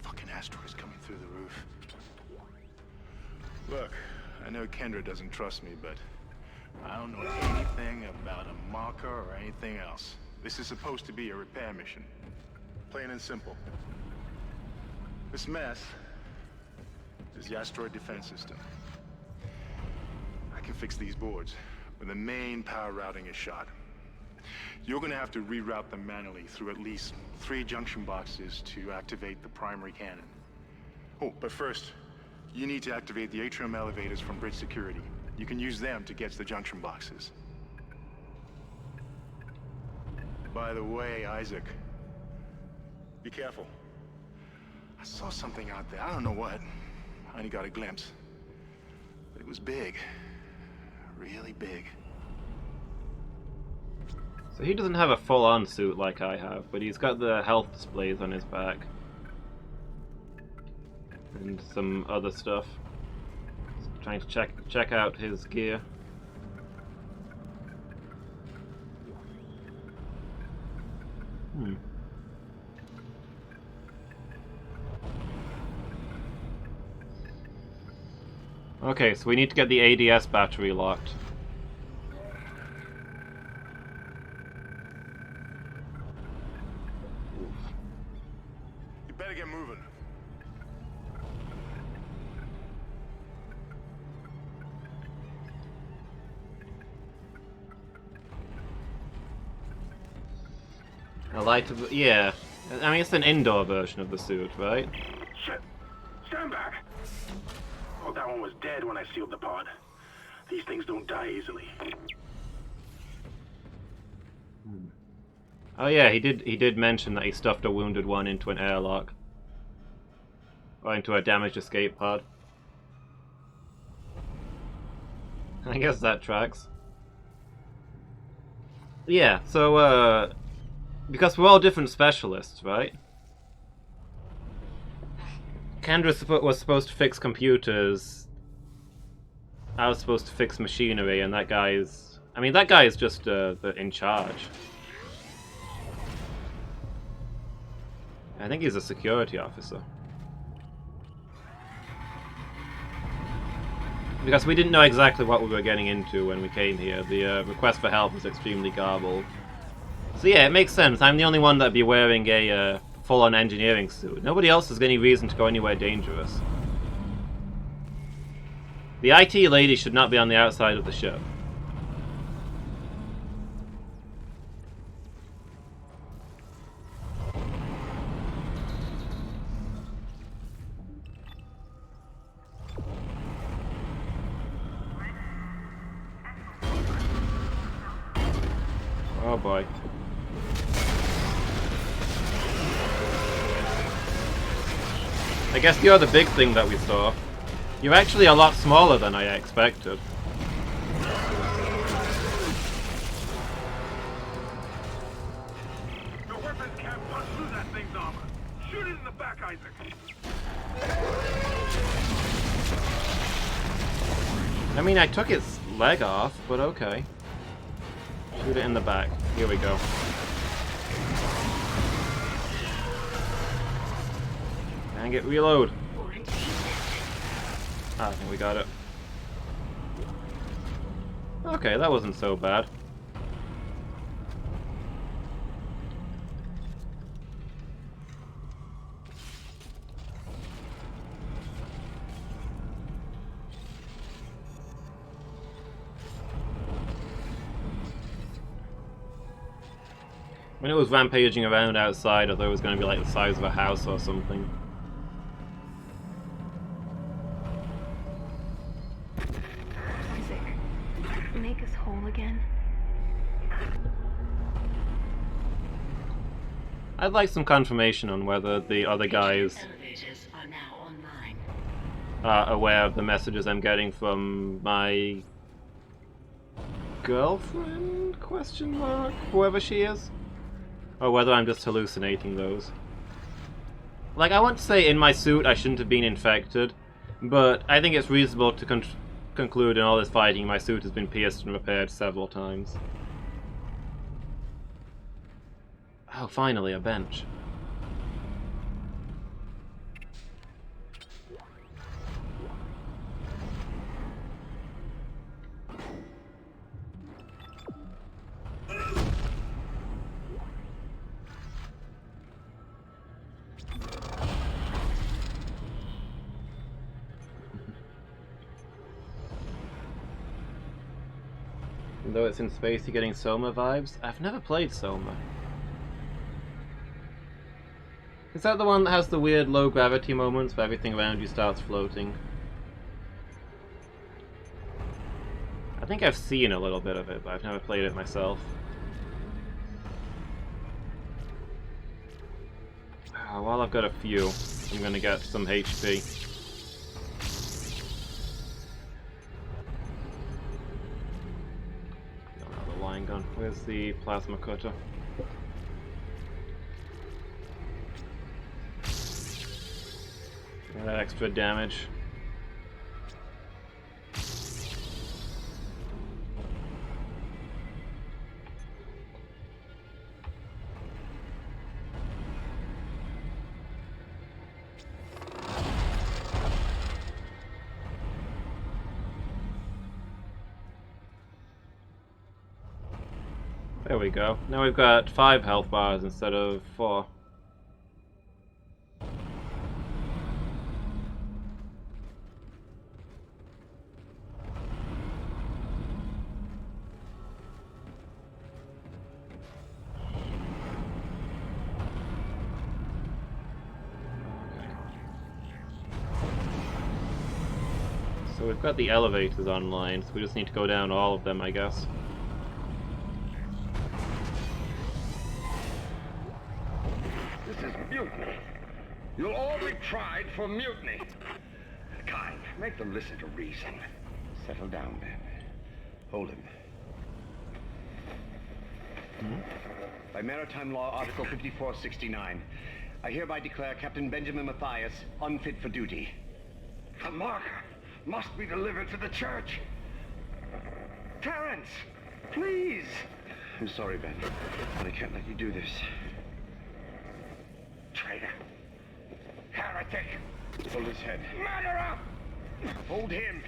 Fucking asteroids coming through the roof. Look, I know Kendra doesn't trust me, but I don't know anything about a marker or anything else. This is supposed to be a repair mission. Plain and simple. This mess is the asteroid defense system. I can fix these boards, but the main power routing is shot. You're gonna have to reroute them manually through at least 3 junction boxes to activate the primary cannon. Oh, but first, you need to activate the atrium elevators from bridge security. You can use them to get to the junction boxes. By the way, Isaac, be careful. I saw something out there. I don't know what. I only got a glimpse. But it was big. Really big. So he doesn't have a full-on suit like I have, but he's got the health displays on his back. And some other stuff. Trying to check out his gear. Okay, so we need to get the ADS battery locked. You better get moving. I like to, yeah. I mean, it's an indoor version of the suit, right? Shit! Stand back! Oh, that one was dead when I sealed the pod. These things don't die easily. Oh yeah, he did mention that he stuffed a wounded one into an airlock. Or into a damaged escape pod. I guess that tracks. Yeah, so because we're all different specialists, right? Kendra was supposed to fix computers. I was supposed to fix machinery, and that guy's... I mean, that guy is just in charge. I think he's a security officer. Because we didn't know exactly what we were getting into when we came here. The request for help was extremely garbled. So yeah, it makes sense. I'm the only one that'd be wearing a full-on engineering suit. Nobody else has any reason to go anywhere dangerous. The IT lady should not be on the outside of the ship. Oh boy. I guess you're the big thing that we saw. You're actually a lot smaller than I expected. The weapons can't touch Isaac. I mean, I took its leg off, but okay. Shoot it in the back. Here we go. Dang it, reload. I think we got it. Okay, that wasn't so bad. When it was rampaging around outside, I thought it was going to be like the size of a house or something. Isaac, make us whole again. I'd like some confirmation on whether the other guys Elevators are now online. are aware of the messages I'm getting from my girlfriend? Question mark? Whoever she is. Or whether I'm just hallucinating those. Like, I want to say in my suit I shouldn't have been infected, but I think it's reasonable to conclude in all this fighting my suit has been pierced and repaired several times. Oh, finally, a bench. Though it's in space, you're getting Soma vibes. I've never played Soma. Is that the one that has the weird low gravity moments where everything around you starts floating? I think I've seen a little bit of it, but I've never played it myself. While I've got a few, I'm gonna get some HP. Gun. Where's the plasma cutter? That extra damage. There we go. Now we've got 5 health bars instead of 4. So we've got the elevators online, so we just need to go down all of them, I guess. Mutiny. You'll all be tried for mutiny. Kind, make them listen to reason. Settle down, Ben. Hold him. By Maritime Law, Article 5469, I hereby declare Captain Benjamin Mathias unfit for duty. The marker must be delivered to the church. Terrence, please. I'm sorry, Ben, but I can't let you do this. Traitor. Heretic. Hold his head. Murderer! Hold him.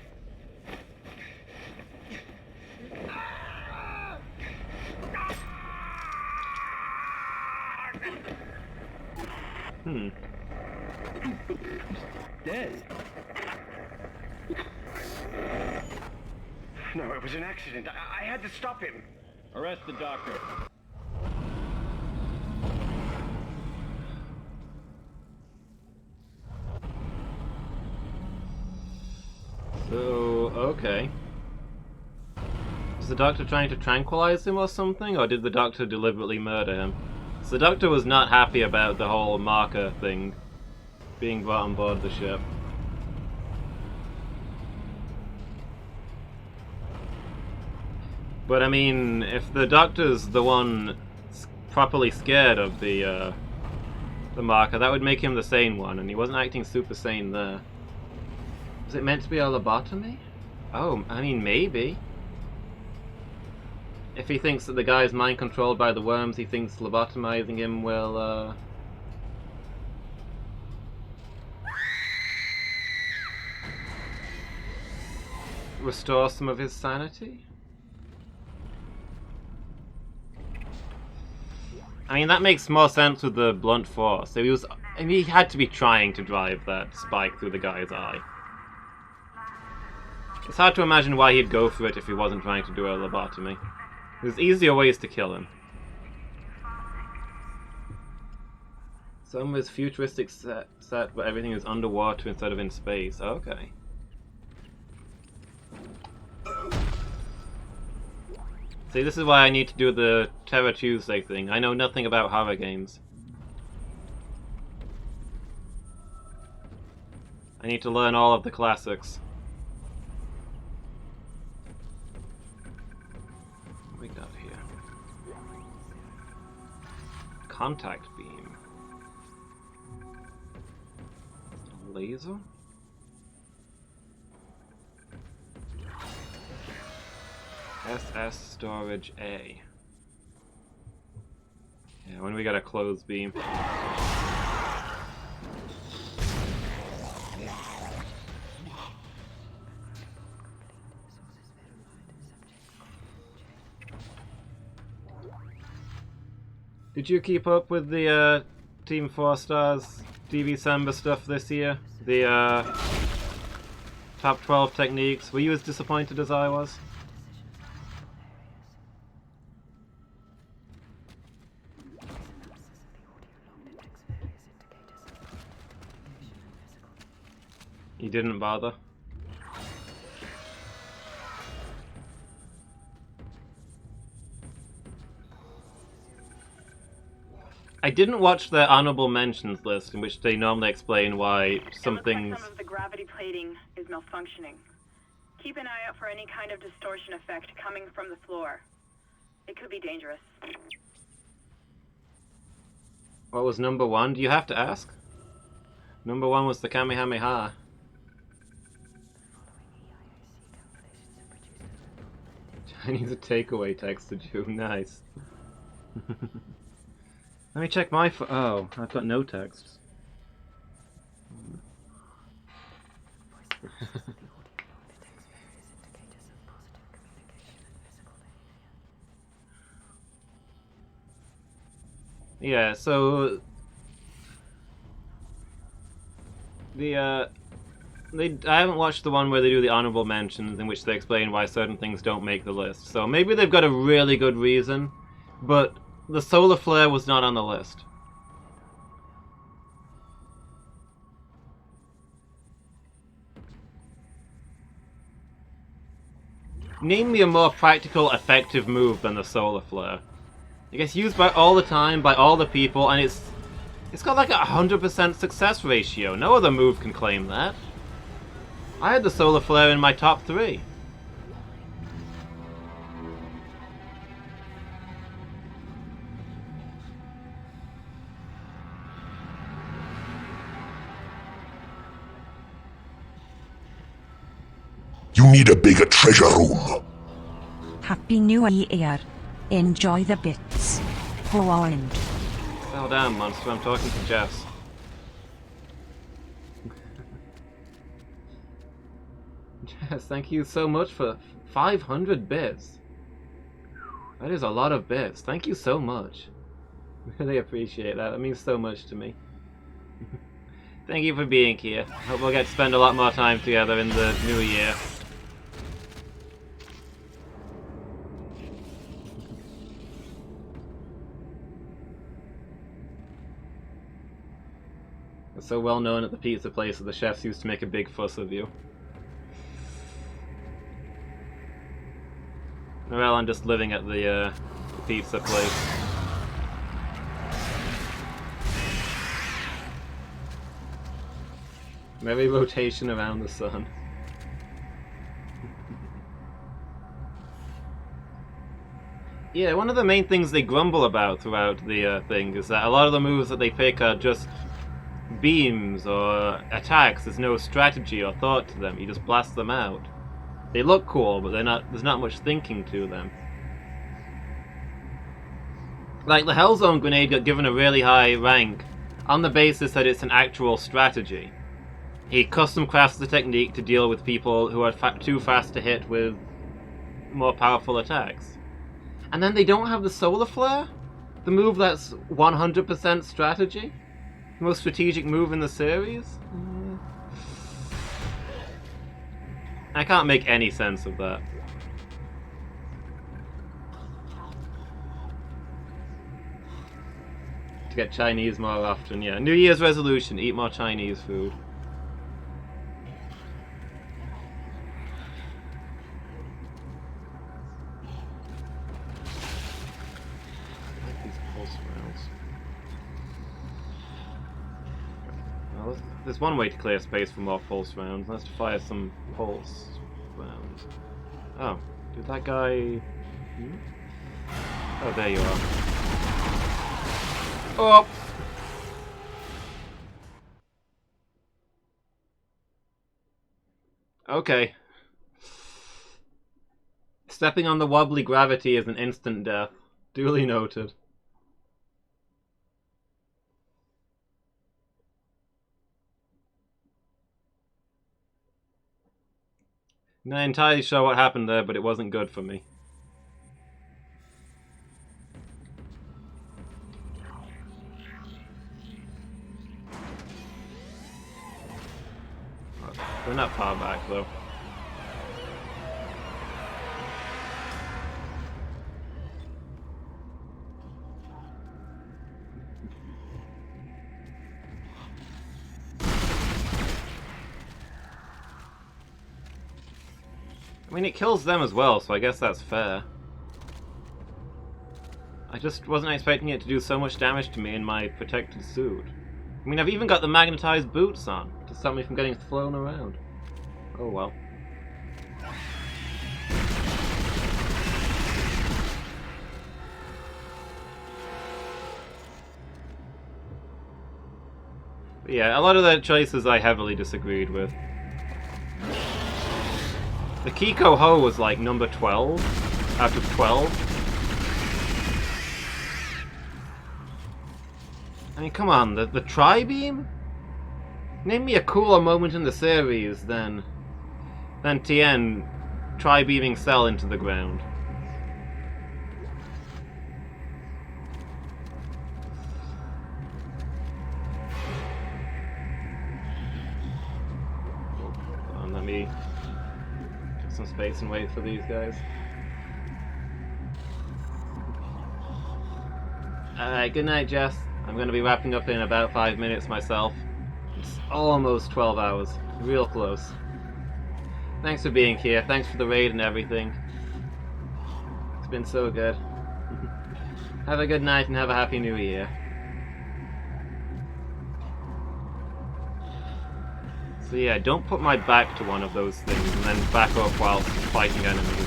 Dead. No, it was an accident. I had to stop him. Arrest the doctor. So, okay. Is the doctor trying to tranquilize him or something, or did the doctor deliberately murder him? So the doctor was not happy about the whole marker thing being brought on board the ship. But I mean, if the doctor's the one properly scared of the the marker. That would make him the sane one, and he wasn't acting super sane there. Was it meant to be a lobotomy? Oh, I mean, maybe. If he thinks that the guy's mind controlled by the worms, he thinks lobotomizing him will, restore some of his sanity? I mean, that makes more sense with the blunt force. So he had to be trying to drive that spike through the guy's eye. It's hard to imagine why he'd go for it if he wasn't trying to do a lobotomy. There's easier ways to kill him. Some is futuristic set where everything is underwater instead of in space. Okay. See, this is why I need to do the Terror Tuesday thing. I know nothing about horror games. I need to learn all of the classics. What we got here? Contact beam. A laser? SS storage A. Yeah, when we got a closed beam. Did you keep up with the Team 4 Stars DV Samba stuff this year? The top 12 techniques? Were you as disappointed as I was? You didn't bother? I didn't watch the honorable mentions list in which they normally explain why some things... Some of the gravity plating is malfunctioning. Keep an eye out for any kind of distortion effect coming from the floor. It could be dangerous. What was number one? Do you have to ask? Number one was the Kamehameha. Chinese takeaway texted you. Nice. Let me check my phone. Oh, I've got no texts. Yeah, so I haven't watched the one where they do the honorable mentions in which they explain why certain things don't make the list. So maybe they've got a really good reason, but the solar flare was not on the list. Name me a more practical, effective move than the solar flare. It gets used by all the time, by all the people, and it's got like a 100% success ratio. No other move can claim that. I had the solar flare in my top 3. You need a bigger treasure room. Happy New Year. Enjoy the bits. Go on. Settle down, monster. I'm talking to Jess. Jess, thank you so much for 500 bits. That is a lot of bits. Thank you so much. Really appreciate that. That means so much to me. Thank you for being here. Hope we'll get to spend a lot more time together in the new year. It's so well known at the pizza place that the chefs used to make a big fuss of you. Well, I'm just living at the pizza place. Merry rotation around the sun. Yeah, one of the main things they grumble about throughout the thing is that a lot of the moves that they pick are just beams or attacks. There's no strategy or thought to them. You just blast them out. They look cool, but there's not much thinking to them. Like, the Hellzone grenade got given a really high rank on the basis that it's an actual strategy. He custom crafts the technique to deal with people who are too fast to hit with more powerful attacks. And then they don't have the Solar Flare? The move that's 100% strategy? The most strategic move in the series? I can't make any sense of that. To get Chinese more often, yeah. New Year's resolution, eat more Chinese food. Well, there's one way to clear space for more pulse rounds. Let's fire some pulse rounds. Oh, did that guy... Oh, there you are. Oh! Okay. Stepping on the wobbly gravity is an instant death. Duly noted. Not entirely sure what happened there, but it wasn't good for me. We're not far back, though. I mean, it kills them as well, so I guess that's fair. I just wasn't expecting it to do so much damage to me in my protected suit. I mean, I've even got the magnetized boots on to stop me from getting thrown around. Oh well. But yeah, a lot of the choices I heavily disagreed with. The Kiko Ho was like number 12 out of 12. I mean, come on, the Tri-Beam? Name me a cooler moment in the series than Tien Tri-Beaming Cell into the ground. Hold on, let me get some space and wait for these guys. Alright, good night, Jess. I'm going to be wrapping up in about 5 minutes myself. It's almost 12 hours. Real close. Thanks for being here. Thanks for the raid and everything. It's been so good. Have a good night and have a happy new year. So yeah, don't put my back to one of those things and then back up whilst fighting enemies.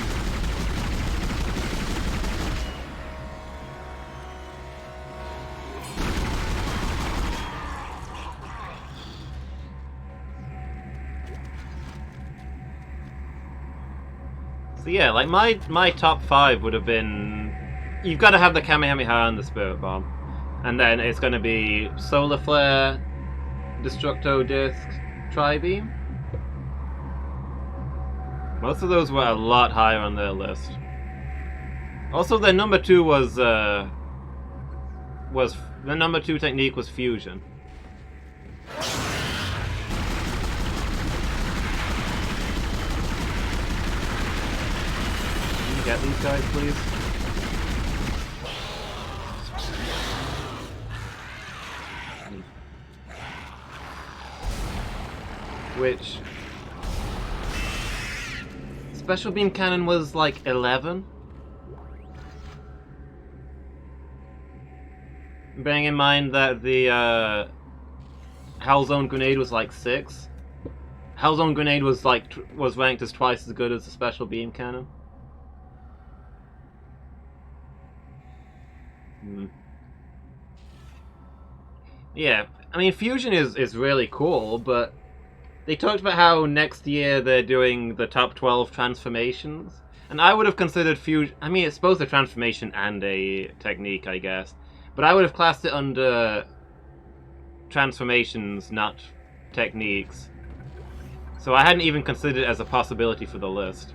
So yeah, like my top 5 would have been... You've got to have the Kamehameha and the Spirit Bomb. And then it's going to be Solar Flare, Destructo Disc, Tri-Beam. Most of those were a lot higher on their list. Also, their number 2 was the number 2 technique was Fusion. Get these guys, please. Which Special Beam Cannon was like 11. Bearing in mind that the Hellzone Grenade was like 6. Hellzone Grenade was ranked as twice as good as the Special Beam Cannon. Yeah, I mean, Fusion is really cool, but they talked about how next year they're doing the top 12 transformations. And I would have considered Fusion... I mean, it's both a transformation and a technique, I guess. But I would have classed it under transformations, not techniques. So I hadn't even considered it as a possibility for the list.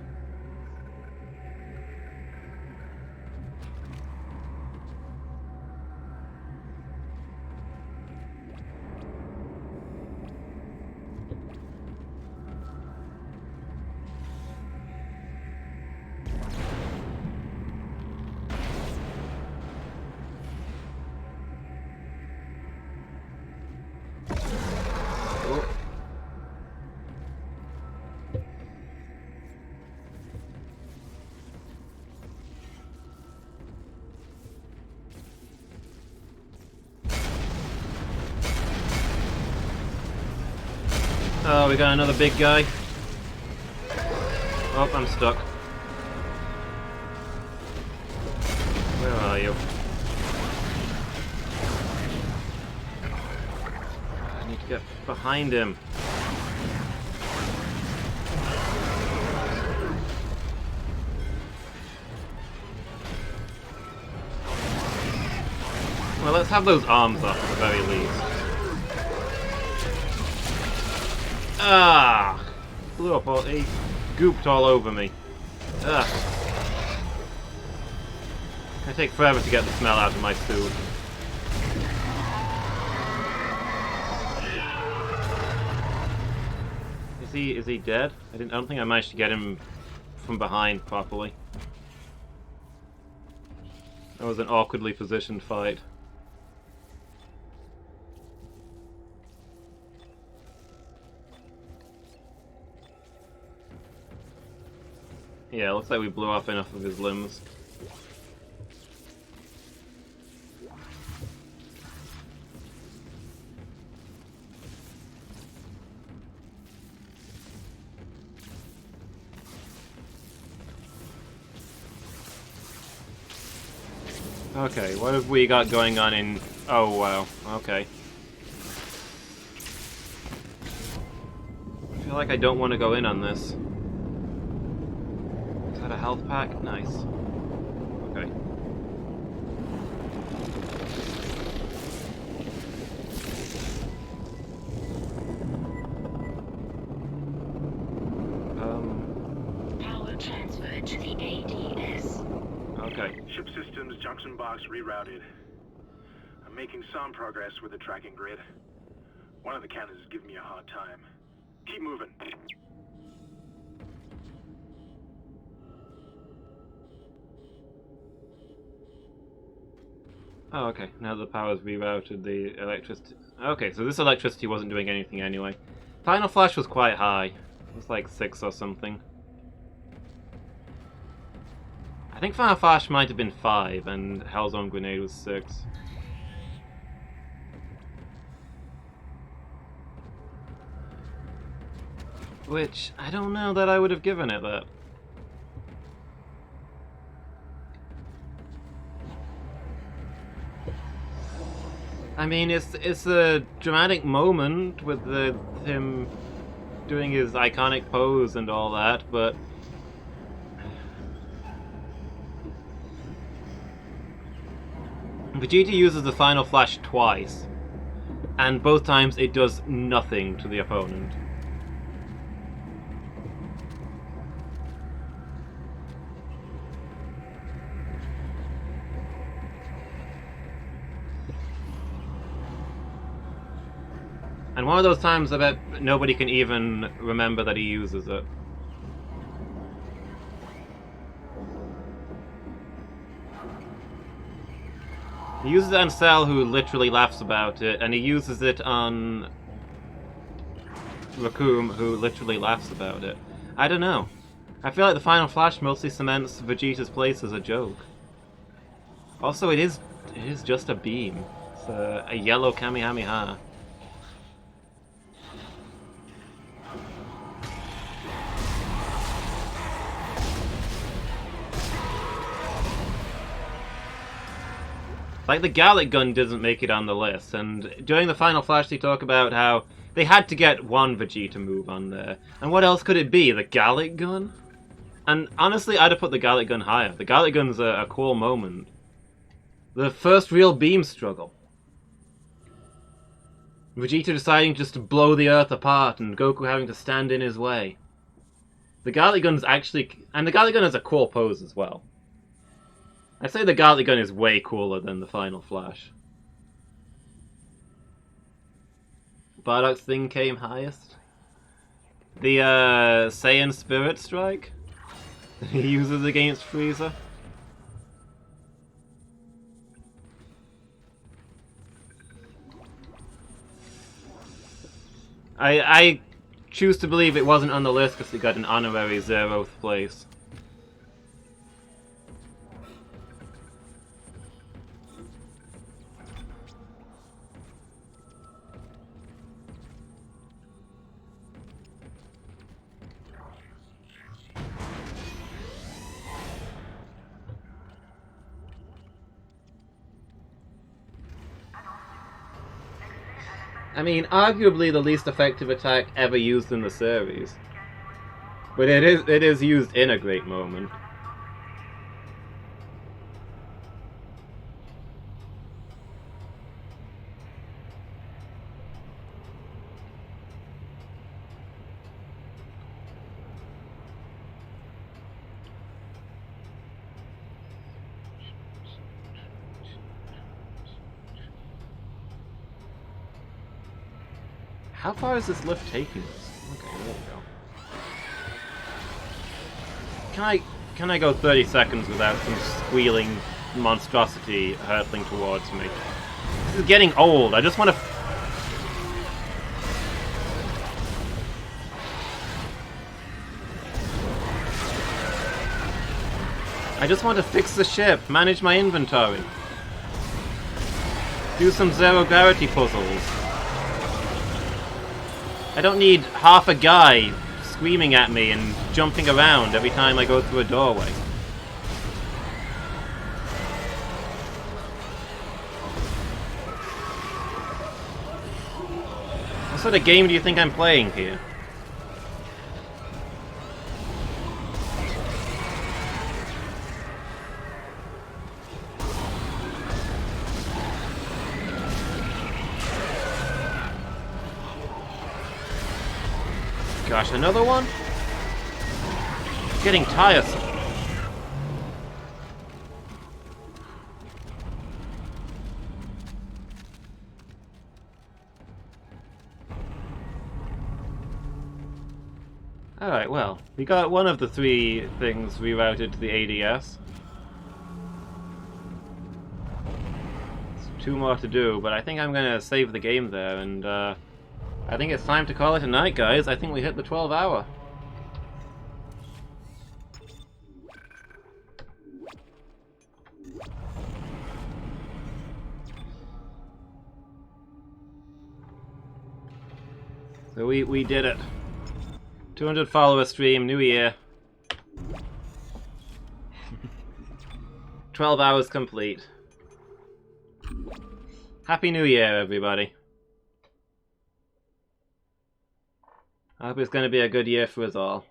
Oh, we got another big guy. Oh, I'm stuck. Where are you? I need to get behind him. Well, let's have those arms off at the very least. Ah! Blew up all... He gooped all over me. Ugh. It's gonna take forever to get the smell out of my suit. Is he dead? I don't think I managed to get him from behind properly. That was an awkwardly positioned fight. Yeah, looks like we blew off enough of his limbs. Okay, what have we got going on in... Oh, wow. Okay. I feel like I don't want to go in on this. Is that a health pack? Nice. Okay. Power transferred to the ADS. Okay. Ship systems, junction box rerouted. I'm making some progress with the tracking grid. One of the cannons is giving me a hard time. Keep moving. Oh, okay. Now the power's rerouted, the electricity... Okay, so this electricity wasn't doing anything anyway. Final Flash was quite high. It was like 6 or something. I think Final Flash might have been 5, and Hellzone Grenade was 6. Which, I don't know that I would have given it that. I mean, it's a dramatic moment with him doing his iconic pose and all that, but Vegeta uses the Final Flash twice, and both times it does nothing to the opponent. And one of those times I bet nobody can even remember that he uses it. He uses it on Cell, who literally laughs about it, and he uses it on Raccoon, who literally laughs about it. I don't know. I feel like the Final Flash mostly cements Vegeta's place as a joke. Also, it is just a beam. It's a yellow Kamehameha. Like, the Gallic gun doesn't make it on the list, and during the final flash they talk about how they had to get one Vegeta move on there. And what else could it be? The Gallic gun? And honestly, I'd have put the Gallic gun higher. The Gallic gun's a cool moment. The first real beam struggle. Vegeta deciding just to blow the Earth apart and Goku having to stand in his way. The Gallic gun's actually... And the Gallic gun has a cool pose as well. I'd say the Gallic gun is way cooler than the final flash. Bardock's thing came highest. The Saiyan Spirit Strike that he uses against Frieza. I choose to believe it wasn't on the list because it got an honorary 0th place. I mean, arguably the least effective attack ever used in the series. But it is used in a great moment. How far is this lift taking us? Okay, there we go. Can I go 30 seconds without some squealing monstrosity hurtling towards me? This is getting old. I just want to... I just want to fix the ship, manage my inventory, do some zero gravity puzzles. I don't need half a guy screaming at me and jumping around every time I go through a doorway. What sort of game do you think I'm playing here? Gosh, another one? It's getting tiresome. Alright, well, we got one of the 3 things rerouted to the ADS. There's 2 more to do, but I think I'm gonna save the game there, and I think it's time to call it a night, guys. I think we hit the 12 hour. So we did it. 200 follower stream, new year. 12 hours complete. Happy New Year, everybody. I hope it's going to be a good year for us all.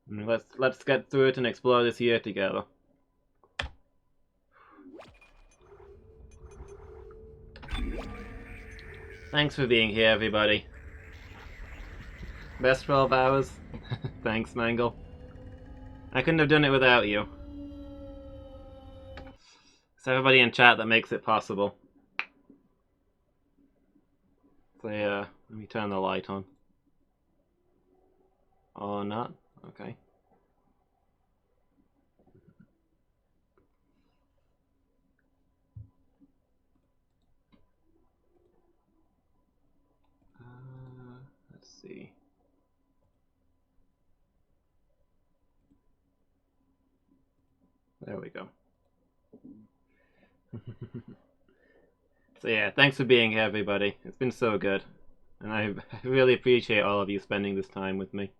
And let's get through it and explore this year together. Thanks for being here, everybody. Best 12 hours. Thanks, Mangle. I couldn't have done it without you. It's everybody in chat that makes it possible. So let me turn the light on. Or not? Okay. Let's see. There we go. So yeah, thanks for being here, everybody. It's been so good. And I really appreciate all of you spending this time with me.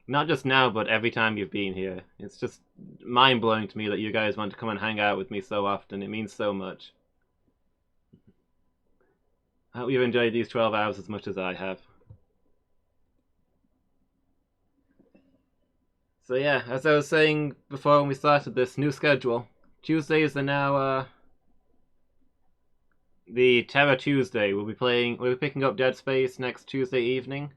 Not just now, but every time you've been here. It's just mind-blowing to me that you guys want to come and hang out with me so often. It means so much. I hope you've enjoyed these 12 hours as much as I have. So yeah, as I was saying before when we started this new schedule, Tuesdays are now the Terror Tuesday. We'll be picking up Dead Space next Tuesday evening,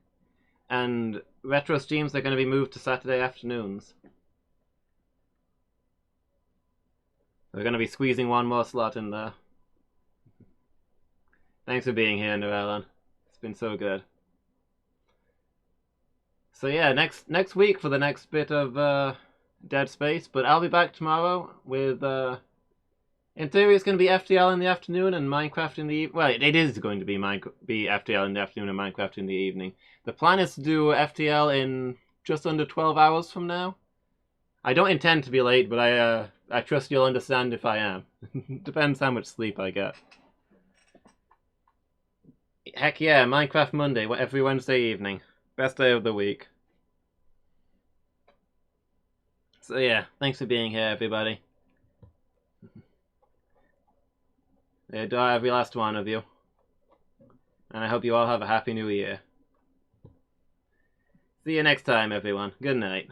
and retro streams are going to be moved to Saturday afternoons. We're going to be squeezing one more slot in there. Thanks for being here, Noelan. It's been so good. So yeah, next week for the next bit of Dead Space, but I'll be back tomorrow with in theory it's going to be FTL in the afternoon and Minecraft in the evening. Well, it is going to be FTL in the afternoon and Minecraft in the evening. The plan is to do FTL in just under 12 hours from now. I don't intend to be late, but I trust you'll understand if I am. Depends how much sleep I get. Heck yeah, Minecraft Monday, every Wednesday evening. Best day of the week. So yeah, thanks for being here, everybody. Do I have every last one of you. And I hope you all have a happy new year. See you next time, everyone. Good night.